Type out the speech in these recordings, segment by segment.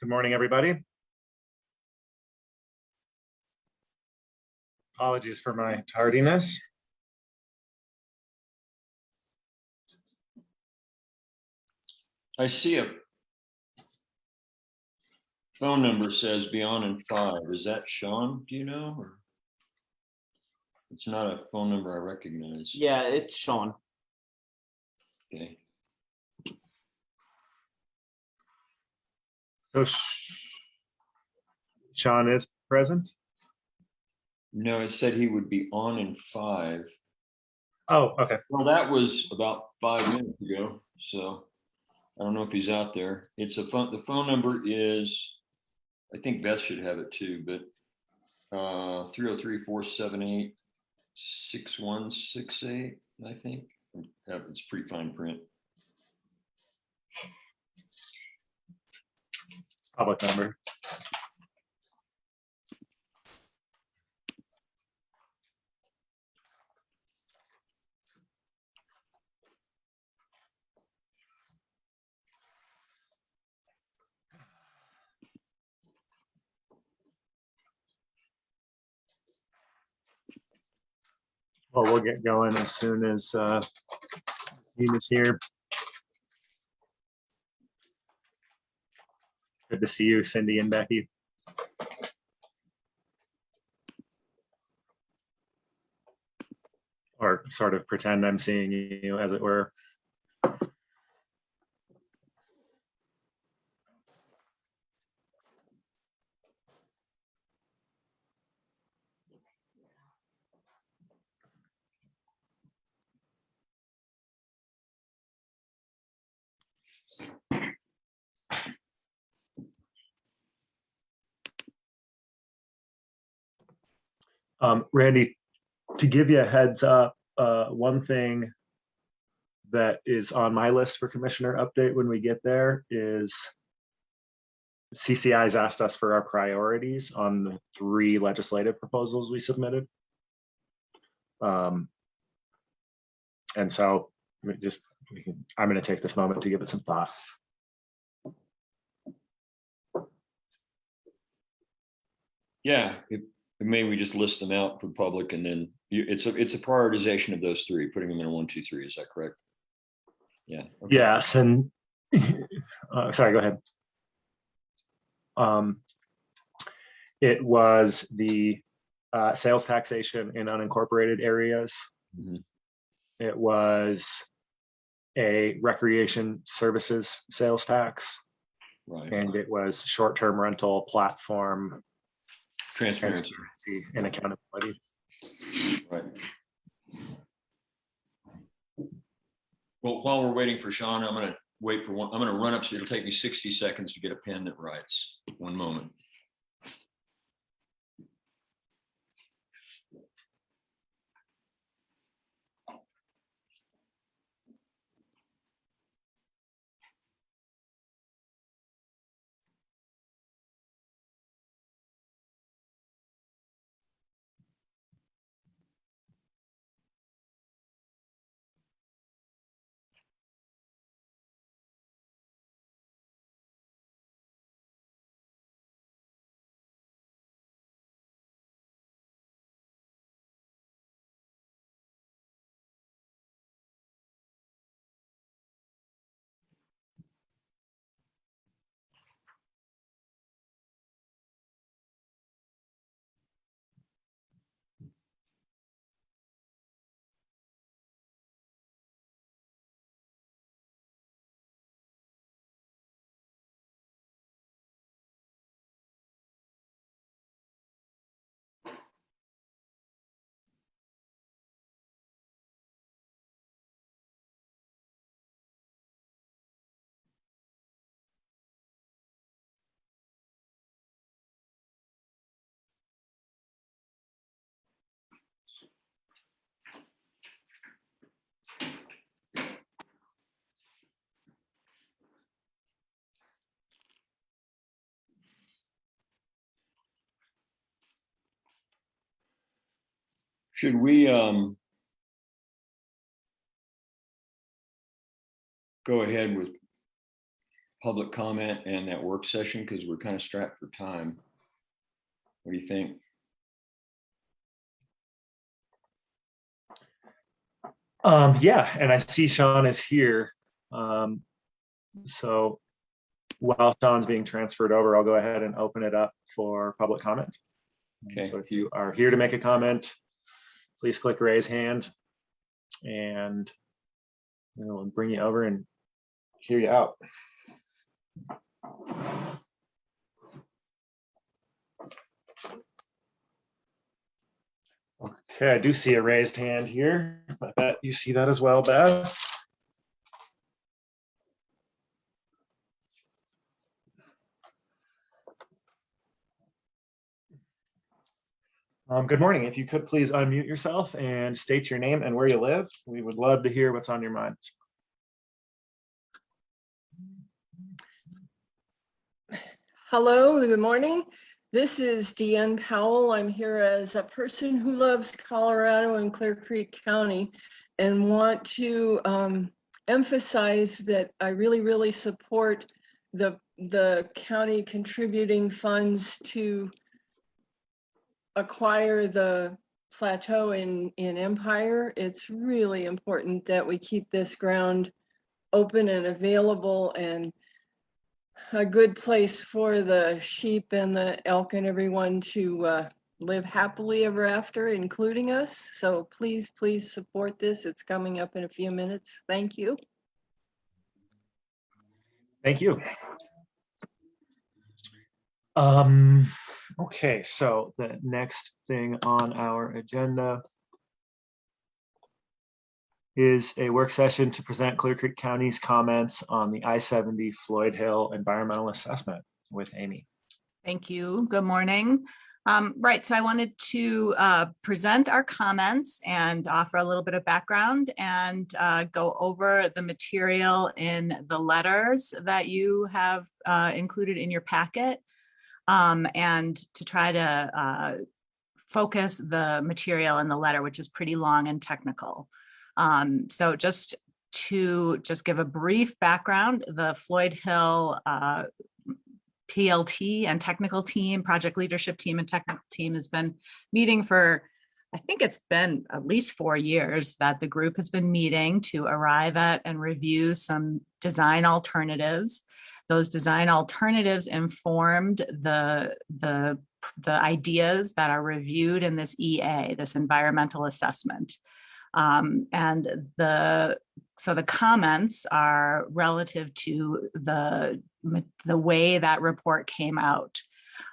Good morning, everybody. Apologies for my tardiness. I see a phone number says beyond in 5. Is that Sean? Do you know? Or it's not a phone number I recognize. Yeah, it's Sean. Okay. So Sean is present? No, it said he would be on in 5. Oh, okay. Well, that was about 5 minutes ago. So I don't know if he's out there. It's a phone. The phone number is, I think Beth should have it too, but 303-478-6168, I think. It's pretty fine print. It's a public number. Well, we'll get going as soon as team is here. Good to see you, Cindy and Becky. Or sort of pretend I'm seeing you, as it were. Randy, to give you a heads up, one thing that is on my list for commissioner update when we get there is CCI's asked us for our priorities on the 3 legislative proposals we submitted. And so I'm going to take this moment to give it some thought. Yeah, maybe we just list them out for the public, and then it's a prioritization of those 3, putting them in a 1, 2, 3. Is that correct? Yeah. Okay. Yes, and sorry, go ahead. It was the sales taxation in unincorporated areas. Mm-hmm. It was a recreation services sales tax. Right. And it was short-term rental platform Transparency and accountability. Right. Well, while we're waiting for Sean, I'm going to wait for one. I'm going to run up. So it'll take me 60 seconds to get a pen that writes. One moment. Should we go ahead with public comment and that work session? Because we're kind of strapped for time. What do you think? Yeah, and I see Sean is here. So while Sean's being transferred over, I'll go ahead and open it up for public comment. Okay. So if you are here to make a comment, please click raise hand and we'll bring you over and hear you out. Okay, I do see a raised hand here. I bet you see that as well, Beth. Good morning. If you could please unmute yourself and state your name and where you live. We would love to hear what's on your mind. Hello, good morning. This is Deanne Powell. I'm here as a person who loves Colorado and Clear Creek County and want to emphasize that I really support the county contributing funds to acquire the plateau in Empire. It's really important that we keep this ground open and available and a good place for the sheep and the elk and everyone to live happily ever after, including us. So please support this. It's coming up in a few minutes. Thank you. Thank you. Okay, so the next thing on our agenda is a work session to present Clear Creek County's comments on the I-70 Floyd Hill environmental assessment with Amy. Thank you. Good morning. Right, so I wanted to present our comments and offer a little bit of background and go over the material in the letters that you have included in your packet, and to try to focus the material in the letter, which is pretty long and technical. So just to give a brief background, the Floyd Hill PLT and technical team, project leadership team and technical team has been meeting for, I think it's been at least 4 years that the group has been meeting to arrive at and review some design alternatives. Those design alternatives informed the ideas that are reviewed in this EA, this environmental assessment. So the comments are relative to the way that report came out.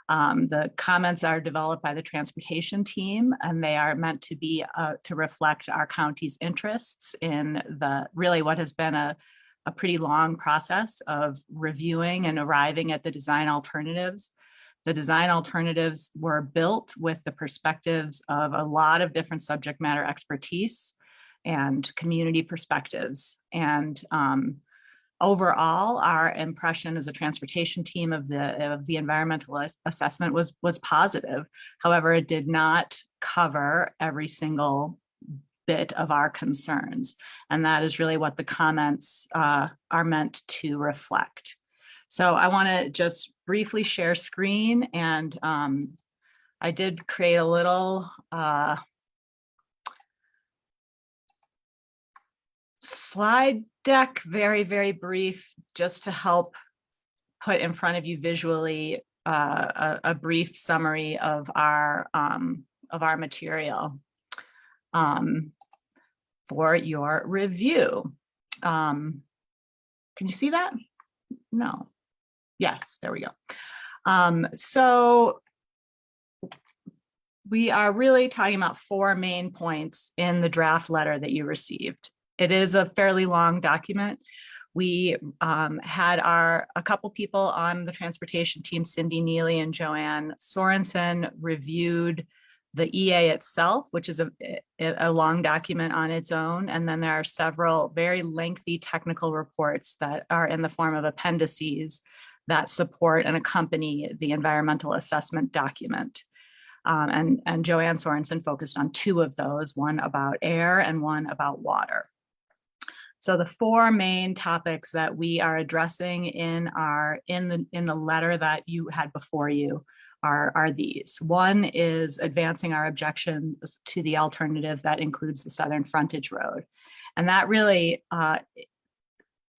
The comments are developed by the transportation team, and they are meant to be to reflect our county's interests in really what has been a pretty long process of reviewing and arriving at the design alternatives. The design alternatives were built with the perspectives of a lot of different subject matter expertise and community perspectives. And overall, our impression as a transportation team of the environmental assessment was positive. However, it did not cover every single bit of our concerns. And that is really what the comments are meant to reflect. So I want to just briefly share screen, and I did create a little slide deck, very brief, just to help put in front of you visually a brief summary of our material for your review. Can you see that? No. Yes, there we go. So we are really talking about 4 main points in the draft letter that you received. It is a fairly long document. We had a couple people on the transportation team, Cindy Neely and Joanne Sorensen, reviewed the EA itself, which is a long document on its own. And then there are several very lengthy technical reports that are in the form of appendices that support and accompany the environmental assessment document. And Joanne Sorensen focused on 2 of those, one about air and one about water. So the four main topics that we are addressing in the letter that you had before you are these. One is advancing our objections to the alternative that includes the southern frontage road. And that really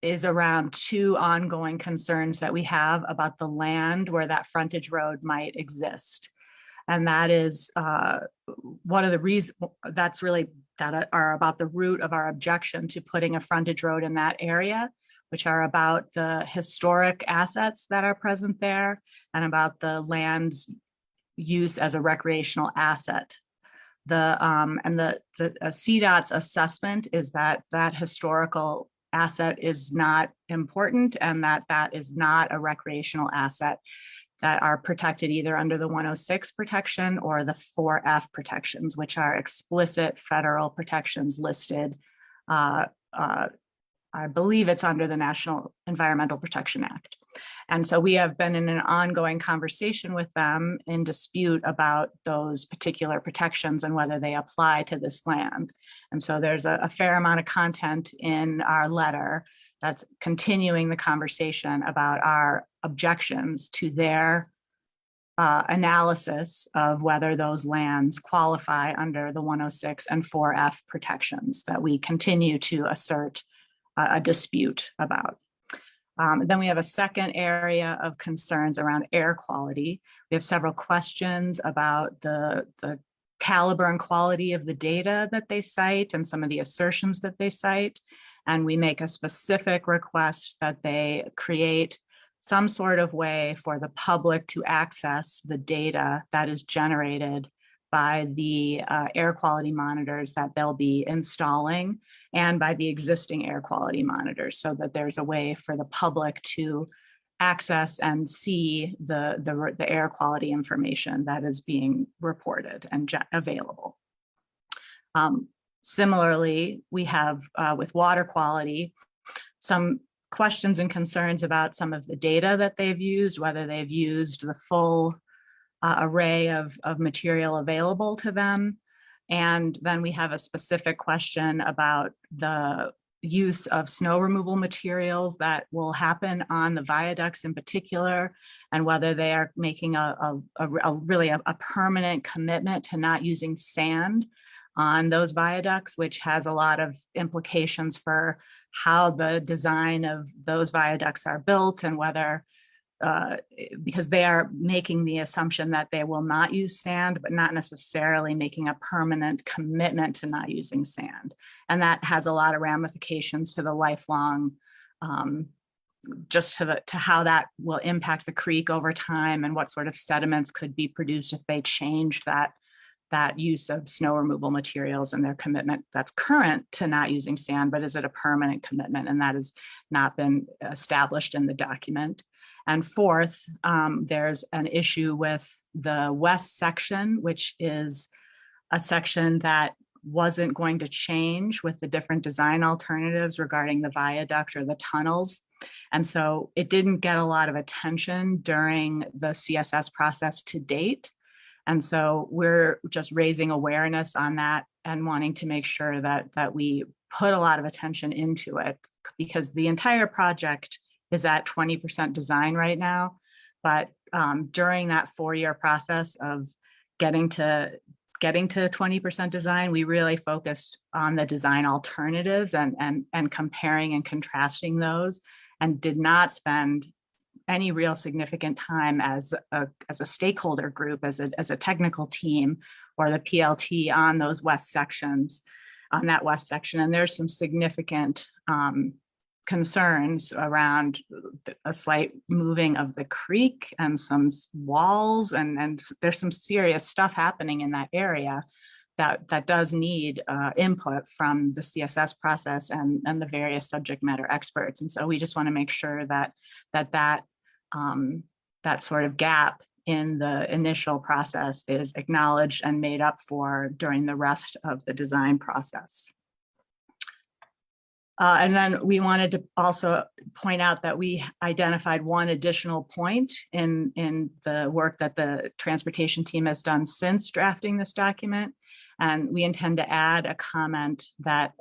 is around two ongoing concerns that we have about the land where that frontage road might exist. And that is one of the reasons that are about the root of our objection to putting a frontage road in that area, which are about the historic assets that are present there and about the land's use as a recreational asset. The CDOT's assessment is that historical asset is not important and that is not a recreational asset that are protected either under the 106 protection or the 4F protections, which are explicit federal protections listed. I believe it's under the National Environmental Protection Act. And so we have been in an ongoing conversation with them in dispute about those particular protections and whether they apply to this land. And so there's a fair amount of content in our letter that's continuing the conversation about our objections to their analysis of whether those lands qualify under the 106 and 4F protections that we continue to assert a dispute about. Then we have a second area of concerns around air quality. We have several questions about the caliber and quality of the data that they cite and some of the assertions that they cite. And we make a specific request that they create some sort of way for the public to access the data that is generated by the air quality monitors that they'll be installing and by the existing air quality monitors, so that there's a way for the public to access and see the air quality information that is being reported and available. Similarly, we have with water quality, some questions and concerns about some of the data that they've used, whether they've used the full array of material available to them. And then we have a specific question about the use of snow removal materials that will happen on the viaducts in particular, and whether they are making a permanent commitment to not using sand on those viaducts, which has a lot of implications for how the design of those viaducts are built and whether because they are making the assumption that they will not use sand, but not necessarily making a permanent commitment to not using sand. And that has a lot of ramifications to the lifelong, just to how that will impact the creek over time and what sort of sediments could be produced if they changed that use of snow removal materials and their commitment that's current to not using sand, but is it a permanent commitment? And that has not been established in the document. And fourth, there's an issue with the west section, which is a section that wasn't going to change with the different design alternatives regarding the viaduct or the tunnels. And so it didn't get a lot of attention during the CSS process to date. And so we're just raising awareness on that and wanting to make sure that we put a lot of attention into it, because the entire project is at 20% design right now. But during that 4-year process of getting to 20% design, we really focused on the design alternatives and comparing and contrasting those, and did not spend any real significant time as a stakeholder group, as a technical team or the PLT on those west sections, on that west section. And there's some significant concerns around a slight moving of the creek and some walls, and there's some serious stuff happening in that area that does need input from the CSS process and the various subject matter experts. And so we just want to make sure that sort of gap in the initial process is acknowledged and made up for during the rest of the design process. And then we wanted to also point out that we identified one additional point in the work that the transportation team has done since drafting this document. And we intend to add a comment that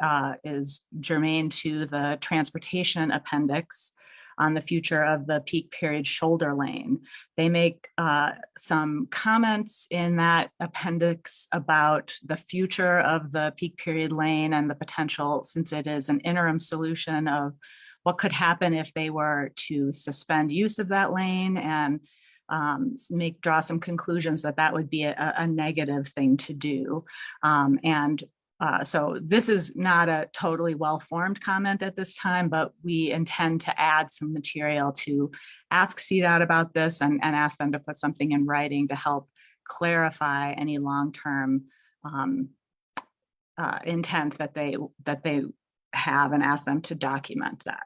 is germane to the transportation appendix on the future of the peak period shoulder lane. They make some comments in that appendix about the future of the peak period lane and the potential, since it is an interim solution, of what could happen if they were to suspend use of that lane, and draw some conclusions that that would be a negative thing to do. So this is not a totally well-formed comment at this time, but we intend to add some material to ask CDOT about this and ask them to put something in writing to help clarify any long-term intent that they have, and ask them to document that.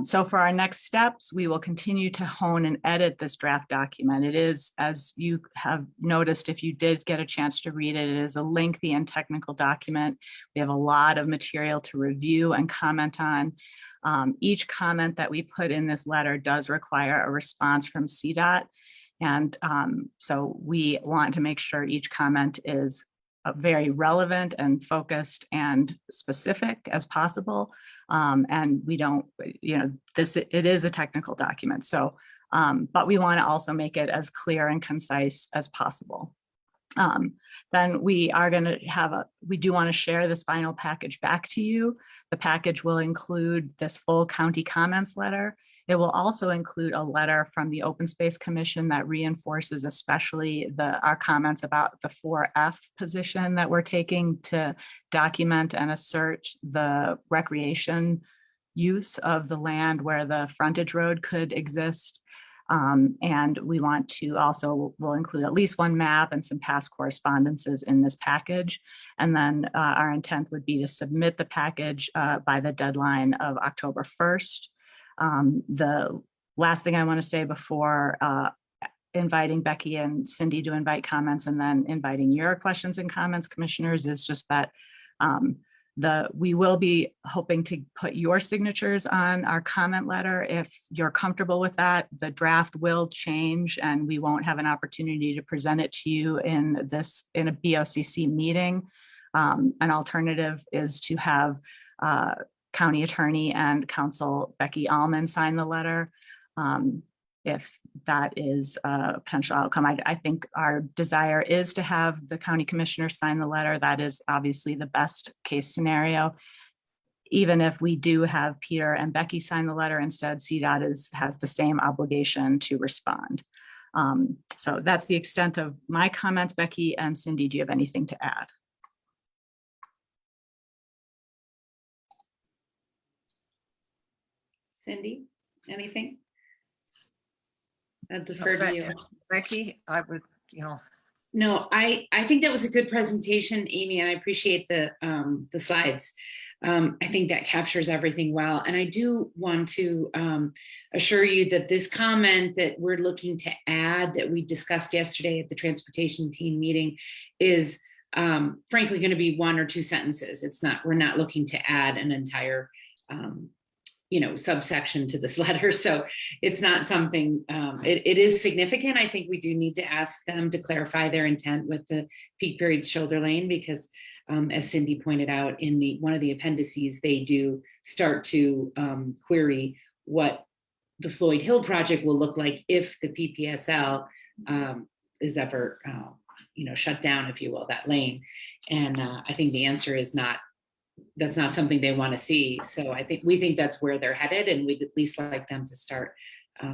So for our next steps, we will continue to hone and edit this draft document. It is, as you have noticed, if you did get a chance to read it, it is a lengthy and technical document. We have a lot of material to review and comment on. Each comment that we put in this letter does require a response from CDOT. And so we want to make sure each comment is very relevant and focused and specific as possible. And we don't, it is a technical document. So, but we want to also make it as clear and concise as possible. Then we are going to we do want to share this final package back to you. The package will include this full county comments letter. It will also include a letter from the Open Space Commission that reinforces especially our comments about the 4F position that we're taking to document and assert the recreation use of the land where the frontage road could exist. And we want to also, we'll include at least one map and some past correspondences in this package. And then our intent would be to submit the package by the deadline of October 1st. The last thing I want to say before inviting Becky and Cindy to invite comments and then inviting your questions and comments, commissioners, is just that we will be hoping to put your signatures on our comment letter. If you're comfortable with that, the draft will change and we won't have an opportunity to present it to you in a BOCC meeting. An alternative is to have County Attorney and Counsel Becky Allman sign the letter. If that is a potential outcome, I think our desire is to have the county commissioner sign the letter. That is obviously the best case scenario. Even if we do have Peter and Becky sign the letter instead, CDOT has the same obligation to respond. So that's the extent of my comments. Becky and Cindy, do you have anything to add? Cindy, anything? I'll defer to you. Becky, I would, No, I think that was a good presentation, Amy, and I appreciate the slides. I think that captures everything well. And I do want to assure you that this comment that we're looking to add that we discussed yesterday at the transportation team meeting is frankly going to be 1 or 2 sentences. We're not looking to add an entire subsection to this letter. So it's not something, it is significant. I think we do need to ask them to clarify their intent with the peak periods shoulder lane, because as Cindy pointed out in one of the appendices, they do start to query what the Floyd Hill project will look like if the PPSL is ever, shut down, if you will, that lane. And I think the answer is that's not something they want to see. So we think that's where they're headed, and we'd at least like them to start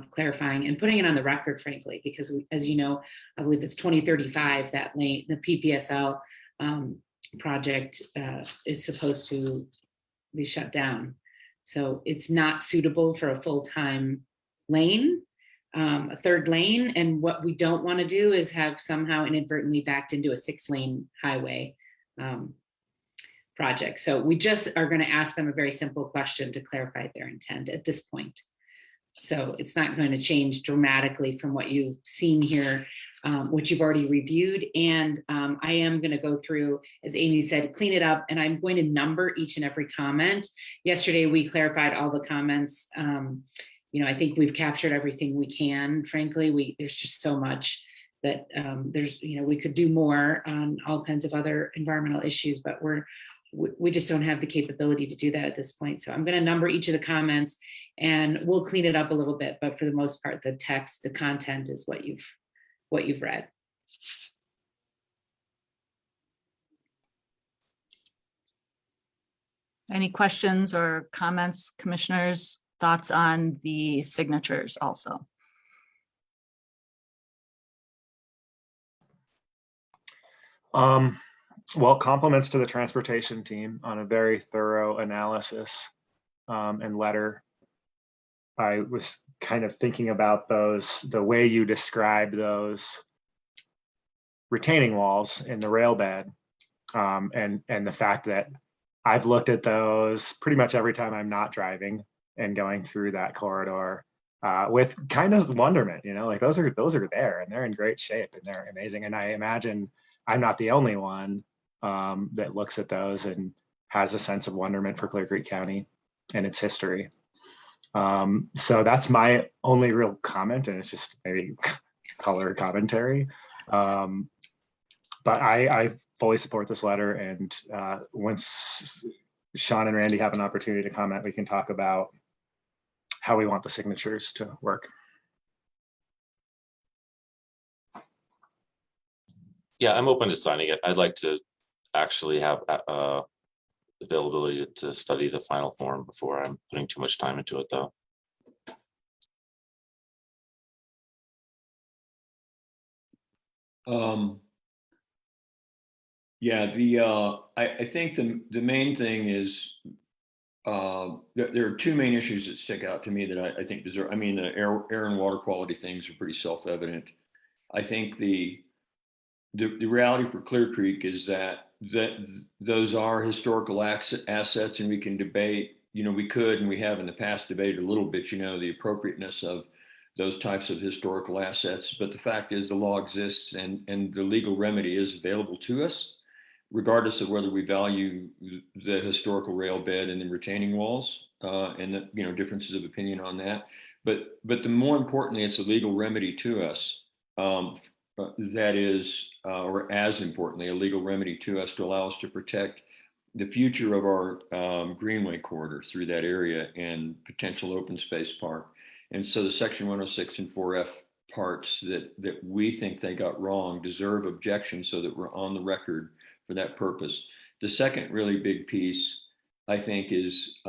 clarifying and putting it on the record, frankly, because as you know, I believe it's 2035, that lane, the PPSL project is supposed to be shut down. So it's not suitable for a full-time lane, a third lane. And what we don't want to do is have somehow inadvertently backed into a 6-lane highway project. So we just are going to ask them a very simple question to clarify their intent at this point. So it's not going to change dramatically from what you've seen here, which you've already reviewed. And I am going to go through, as Amy said, clean it up, and I'm going to number each and every comment. Yesterday, we clarified all the comments. I think we've captured everything we can. Frankly, there's just so much that there's, we could do more on all kinds of other environmental issues, but we just don't have the capability to do that at this point. So I'm going to number each of the comments and we'll clean it up a little bit, but for the most part, the text, the content is what you've read. Any questions or comments, commissioners? Thoughts on the signatures also? Well, compliments to the transportation team on a very thorough analysis and letter. I was kind of thinking about the way you describe those retaining walls in the rail bed, and the fact that I've looked at those pretty much every time I'm not driving and going through that corridor with kind of wonderment, like those are there and they're in great shape and they're amazing. And I imagine I'm not the only one that looks at those and has a sense of wonderment for Clear Creek County and its history. So that's my only real comment, and it's just maybe color commentary. But I fully support this letter, and once Sean and Randy have an opportunity to comment, we can talk about how we want the signatures to work. Yeah, I'm open to signing it. I'd like to actually have availability to study the final form before I'm putting too much time into it, though. Yeah, I think the main thing is there are two main issues that stick out to me that I think deserve. I mean, the air and water quality things are pretty self-evident. I think the reality for Clear Creek is that those are historical assets, and we can debate. We could and we have in the past debated a little bit. The appropriateness of those types of historical assets. But the fact is, the law exists, and the legal remedy is available to us, regardless of whether we value the historical rail bed and the retaining walls, and the differences of opinion on that. But the more importantly, it's a legal remedy to us. That is, or as importantly, a legal remedy to us to allow us to protect the future of our Greenway corridor through that area and potential open space park. And so the Section 106 and 4F parts that we think they got wrong deserve objection, so that we're on the record for that purpose. The second really big piece, I think, is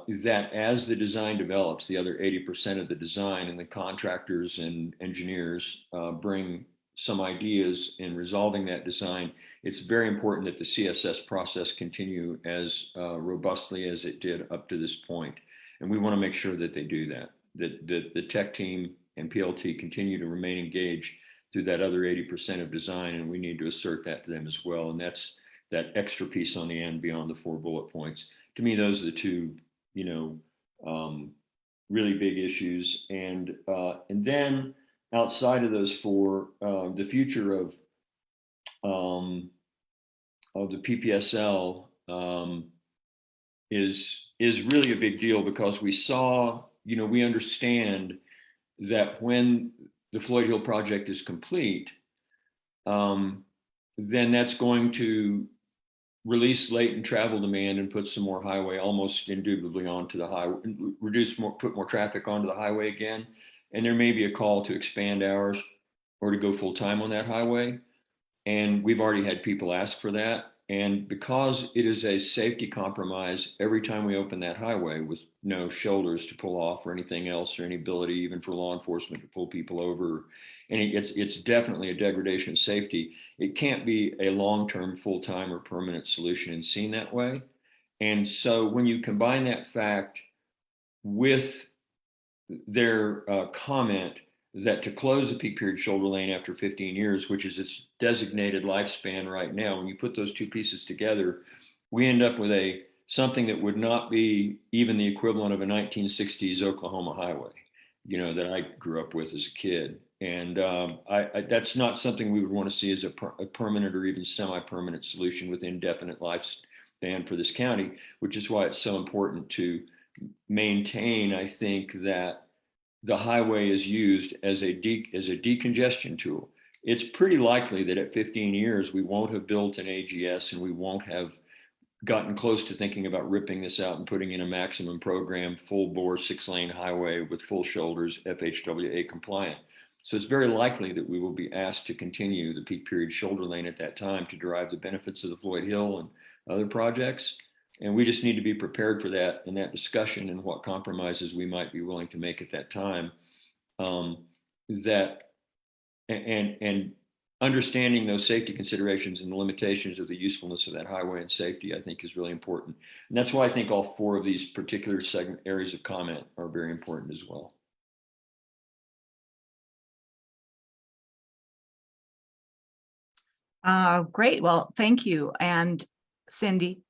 that as the design develops, the other 80% of the design, and the contractors and engineers bring some ideas in resolving that design, it's very important that the CSS process continue as robustly as it did up to this point. And we want to make sure that they do that the tech team and PLT continue to remain engaged through that other 80% of design, and we need to assert that to them as well. And that's that extra piece on the end beyond the 4 bullet points. To me, those are the two, really big issues. And then outside of those 4, the future of the PPSL is really a big deal, because we saw, we understand that when the Floyd Hill project is complete, then that's going to release latent travel demand and put some more highway almost indubitably onto the highway, put more traffic onto the highway again. And there may be a call to expand hours or to go full time on that highway. And we've already had people ask for that. And because it is a safety compromise every time we open that highway, with no shoulders to pull off or anything else, or any ability even for law enforcement to pull people over, and it's definitely a degradation of safety. It can't be a long-term, full-time, or permanent solution and seen that way. And so when you combine that fact with their comment that to close the peak period shoulder lane after 15 years, which is its designated lifespan right now, when you put those two pieces together, we end up with something that would not be even the equivalent of a 1960s Oklahoma highway, that I grew up with as a kid. And that's not something we would want to see as a permanent or even semi-permanent solution with indefinite lifespan for this county, which is why it's so important to maintain, I think, that the highway is used as a decongestion tool. It's pretty likely that at 15 years, we won't have built an AGS and we won't have gotten close to thinking about ripping this out and putting in a maximum program, full bore 6-lane highway with full shoulders, FHWA compliant. So it's very likely that we will be asked to continue the peak period shoulder lane at that time to derive the benefits of the Floyd Hill and other projects. And we just need to be prepared for that in that discussion and what compromises we might be willing to make at that time. And understanding those safety considerations and the limitations of the usefulness of that highway and safety, I think, is really important. And that's why I think all 4 of these particular segment areas of comment are very important as well. Great. Well, thank you. And Cindy.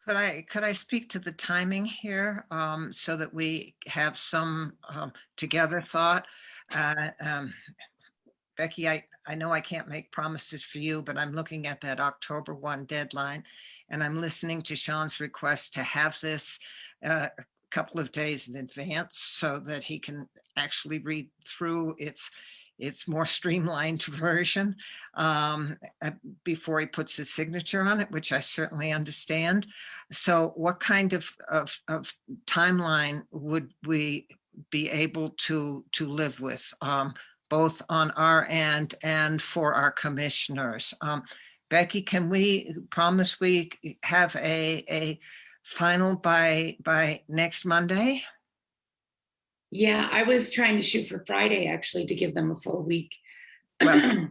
Could I speak to the timing here so that we have some together thought? Becky, I know I can't make promises for you, but I'm looking at that October 1 deadline, and I'm listening to Sean's request to have this a couple of days in advance so that he can actually read through its more streamlined version before he puts his signature on it, which I certainly understand. So what kind of timeline would we be able to live with, both on our end and for our commissioners? Becky, can we promise we have a final by next Monday? Yeah, I was trying to shoot for Friday, actually, to give them a full week. Well,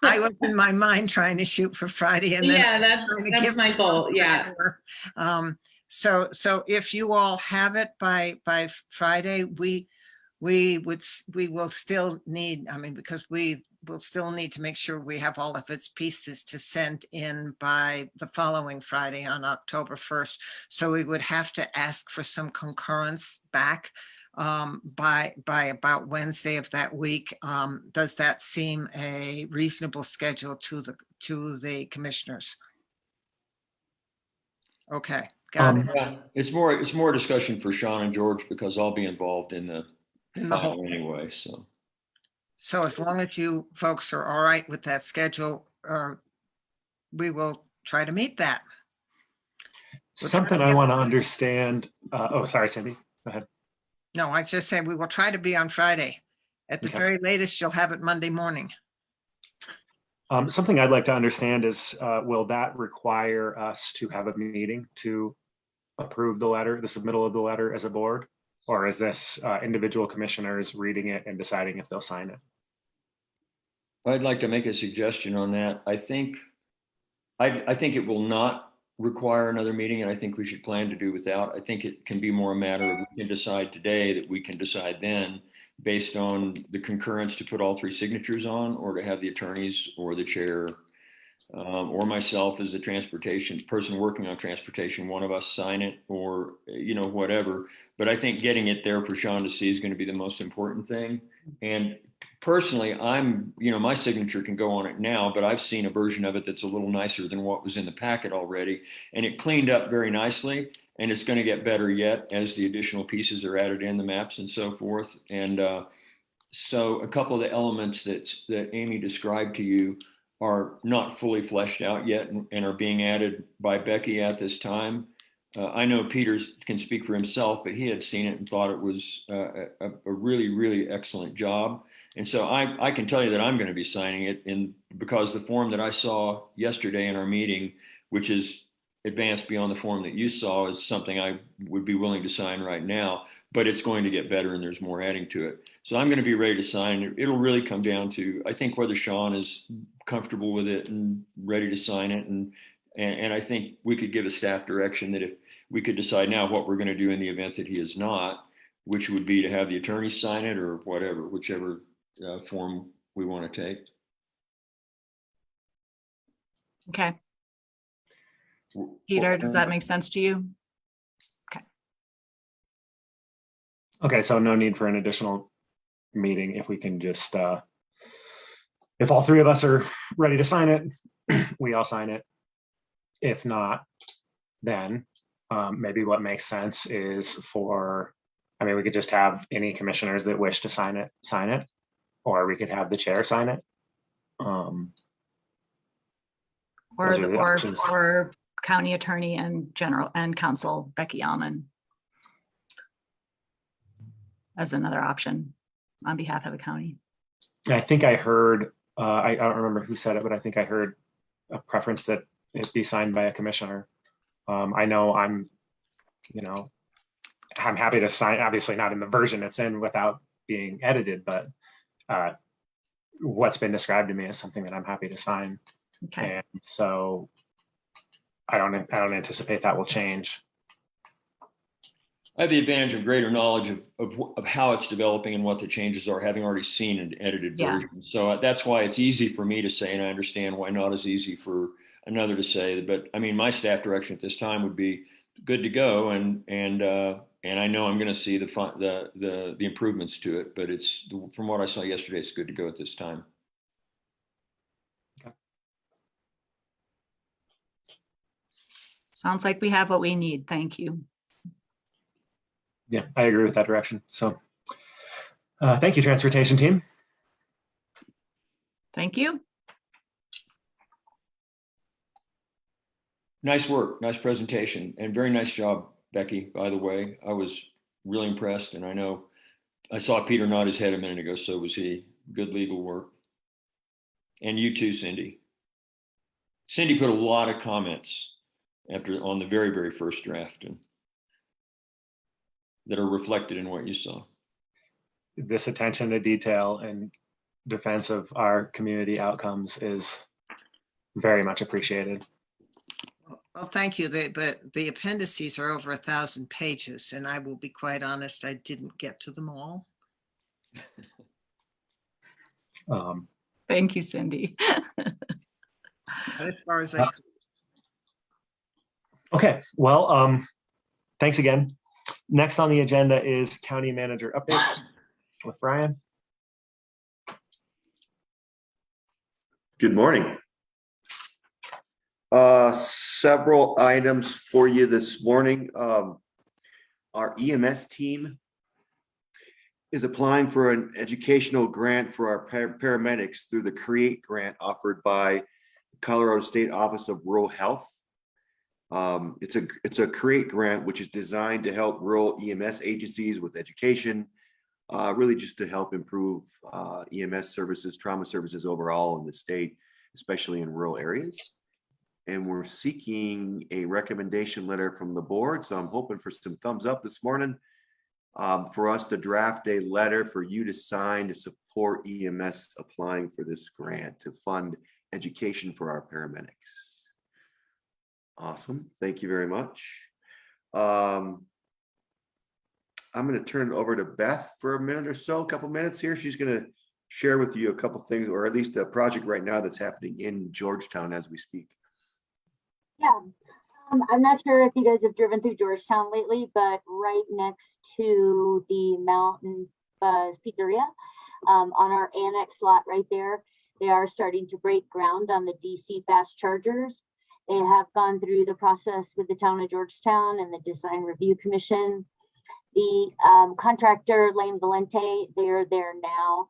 I was in my mind trying to shoot for Friday, and then yeah, that's my goal. Yeah. So if you all have it by Friday, we will still need, I mean, because we will still need to make sure we have all of its pieces to send in by the following Friday on October 1st. So we would have to ask for some concurrence back by about Wednesday of that week. Does that seem a reasonable schedule to the commissioners? Okay, got it. Yeah, it's more discussion for Sean and George because I'll be involved in the final anyway. So as long as you folks are all right with that schedule, we will try to meet that. Something I want to understand. Oh, sorry, Cindy. Go ahead. No, I just said we will try to be on Friday. At the very latest, you'll have it Monday morning. Something I'd like to understand is, will that require us to have a meeting to approve the letter, the submittal of the letter as a board? Or is this individual commissioners reading it and deciding if they'll sign it? I'd like to make a suggestion on that. I think it will not require another meeting, and I think we should plan to do without. I think it can be more a matter of we can decide today that we can decide then based on the concurrence to put all 3 signatures on, or to have the attorneys or the chair or myself as the transportation person working on transportation, one of us sign it, or whatever. But I think getting it there for Sean to see is going to be the most important thing. And personally, my signature can go on it now, but I've seen a version of it that's a little nicer than what was in the packet already, and it cleaned up very nicely. And it's going to get better yet as the additional pieces are added in, the maps and so forth. And so a couple of the elements that Amy described to you are not fully fleshed out yet and are being added by Becky at this time. I know Peters can speak for himself, but he had seen it and thought it was a really, really excellent job. And so I can tell you that I'm going to be signing it because the form that I saw yesterday in our meeting, which is advanced beyond the form that you saw, is something I would be willing to sign right now, but it's going to get better and there's more adding to it. So I'm going to be ready to sign. It'll really come down to, I think, whether Sean is comfortable with it and ready to sign it. And I think we could give a staff direction that if we could decide now what we're going to do in the event that he is not, which would be to have the attorney sign it or whatever, whichever form we want to take. Okay. Peter, does that make sense to you? Okay, so no need for an additional meeting if we can just, if all 3 of us are ready to sign it, we all sign it. If not, then maybe what makes sense is mean, we could just have any commissioners that wish to sign it, or we could have the chair sign it. Or Those are the the options. or county attorney and general and counsel Becky Allman as another option on behalf of the county. I think I heard, I don't remember who said it, but I think I heard a preference that it be signed by a commissioner. I know I'm happy to sign, obviously not in the version it's in without being edited, but what's been described to me is something that I'm happy to sign. Okay. And so I don't anticipate that will change. I have the advantage of greater knowledge of how it's developing and what the changes are, having already seen an edited Yeah. version. So that's why it's easy for me to say, and I understand why not as easy for another to say. But I mean, my staff direction at this time would be good to go, and I know I'm going to see the improvements to it. But it's, from what I saw yesterday, it's good to go at this time. Sounds like we have what we need. Thank you. Yeah, I agree with that direction. So thank you, transportation team. Thank you. Nice work, nice presentation, and very nice job, Becky, by the way. I was really impressed, and I know I saw Peter nod his head a minute ago, so was he. Good legal work. And you too, Cindy. Cindy put a lot of comments on the very, very first draft, and that are reflected in what you saw. This attention to detail and defense of our community outcomes is very much appreciated. Well, thank you. But the appendices are over 1,000 pages, and I will be quite honest, I didn't get to them all. Thank you, Cindy. As far as I could. Okay, well, thanks again. Next on the agenda is county manager updates with Brian. Good morning. Several items for you this morning. Our EMS team is applying for an educational grant for our paramedics through the CREATE grant offered by the Colorado State Office of Rural Health. It's a CREATE grant, which is designed to help rural EMS agencies with education, really just to help improve EMS services, trauma services overall in the state, especially in rural areas. And we're seeking a recommendation letter from the board. So I'm hoping for some thumbs up this morning for us to draft a letter for you to sign to support EMS applying for this grant to fund education for our paramedics. Awesome. Thank you very much. I'm going to turn it over to Beth for a minute or so, a couple minutes here. She's going to share with you a couple things, or at least a project right now that's happening in Georgetown as we speak. Yeah, I'm not sure if you guys have driven through Georgetown lately, but right next to the Mountain Buzz Pizzeria, on our annex lot right there, they are starting to break ground on the DC fast chargers. They have gone through the process with the town of Georgetown and the Design Review Commission. The contractor, Lane Valente, they're there now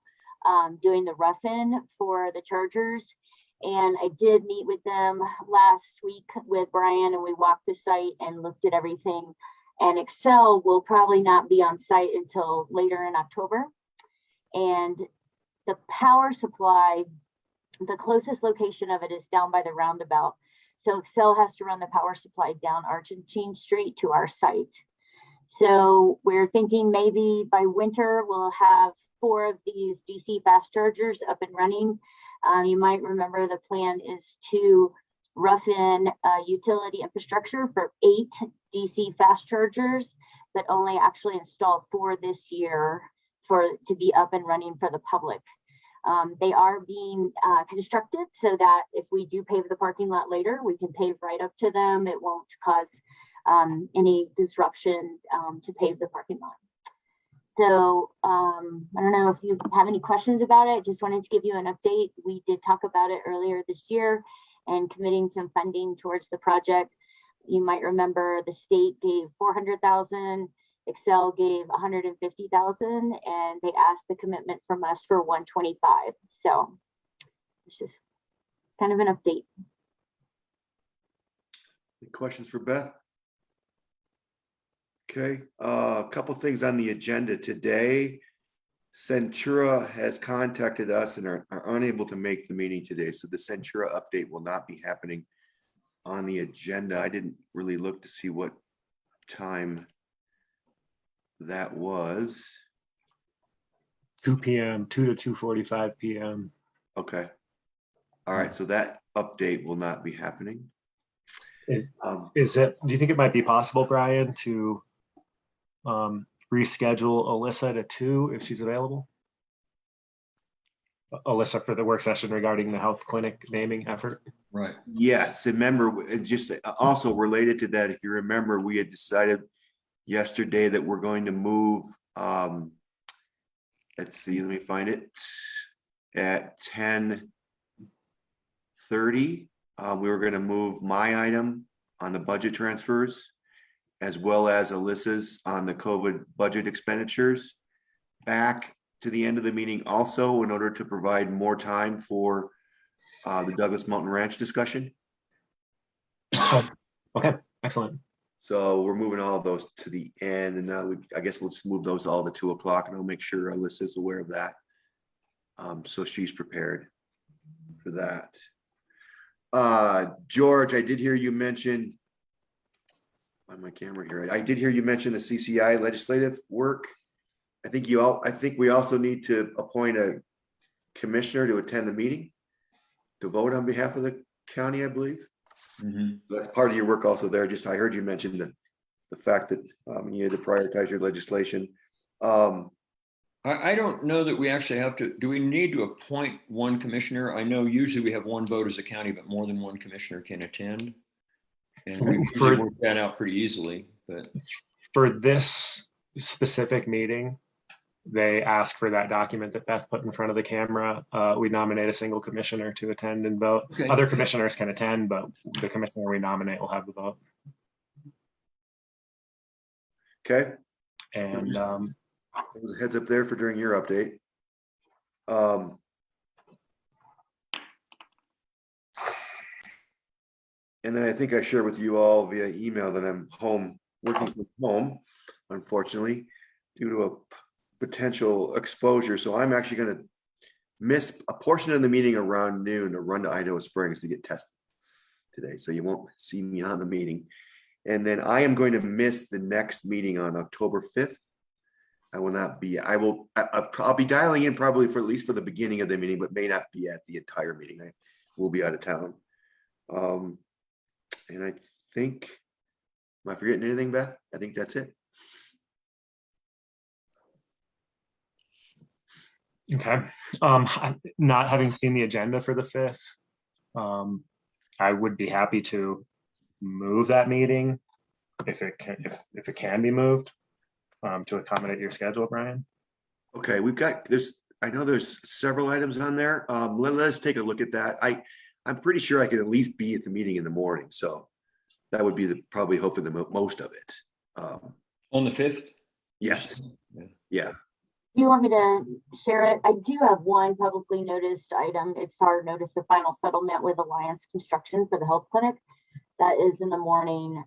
doing the rough-in for the chargers. And I did meet with them last week with Brian, and we walked the site and looked at everything. And Excel will probably not be on site until later in October. And the power supply, the closest location of it is down by the roundabout. So Excel has to run the power supply down Argentine Street to our site. So we're thinking maybe by winter, we'll have 4 of these DC fast chargers up and running. You might remember the plan is to rough in utility infrastructure for 8 DC fast chargers, but only actually install 4 this year to be up and running for the public. They are being constructed so that if we do pave the parking lot later, we can pave right up to them. It won't cause any disruption to pave the parking lot. So I don't know if you have any questions about it. Just wanted to give you an update. We did talk about it earlier this year and committing some funding towards the project. You might remember the state gave $400,000. Excel gave 150,000 and they asked the commitment from us for 125. So it's just kind of an update. Any questions for Beth? Okay, a couple things on the agenda today. Centura has contacted us and are unable to make the meeting today, so the Centura update will not be happening on the agenda. I didn't really look to see what time that was. 2 p.m., 2 to 2:45 p.m. Okay. All right, so that update will not be happening. Is it, do you think it might be possible, Brian, to reschedule Alyssa to 2 if she's available? Alyssa, for the work session regarding the health clinic naming effort? Right. Yes, and remember, just also related to that, if you remember, we had decided yesterday that we're going to move, let's see, let me find it, at 10:30. We were going to move my item on the budget transfers, as well as Alyssa's on the COVID budget expenditures, back to the end of the meeting also, in order to provide more time for the Douglas Mountain Ranch discussion. Okay, excellent. So we're moving all of those to the end, and now I guess we'll just move those all to 2 o'clock, and I'll make sure Alyssa's aware of that. So she's prepared for that. George, I did hear you mention on my camera here. I did hear you mention the CCI legislative work. I think we also need to appoint a commissioner to attend the meeting to vote on behalf of the county, I believe. Mhm. That's part of your work also there. Just, I heard you mention the fact that you had to prioritize your legislation. I don't know that we actually have to, do we need to appoint one commissioner? I know usually we have one vote as a county, but more than one commissioner can attend. And we usually work that out pretty easily, but. For this specific meeting, they ask for that document that Beth put in front of the camera. We nominate a single commissioner to attend and vote. Okay. Other commissioners can attend, but the commissioner we nominate will have the vote. Okay. And It was a heads up there for during your update. And then I think I shared with you all via email that I'm working from home, unfortunately, due to a potential exposure. So I'm actually going to miss a portion of the meeting around noon to run to Idaho Springs to get tested today. So you won't see me on the meeting. And then I am going to miss the next meeting on October 5th. I will not be, I'll be dialing in probably for at least for the beginning of the meeting, but may not be at the entire meeting. I will be out of town. And I think, am I forgetting anything, Beth? I think that's it. okay. Not having seen the agenda for the 5th, I would be happy to move that meeting if it can be moved to accommodate your schedule, Brian. Okay, I know there's several items on there. Let's take a look at that. I'm pretty sure I could at least be at the meeting in the morning. So that would be probably hopefully the most of it. On the 5th? Yes. Yeah. Do you want me to share it? I do have one publicly noticed item. It's our notice of final settlement with Alliance Construction for the health clinic. That is in the morning.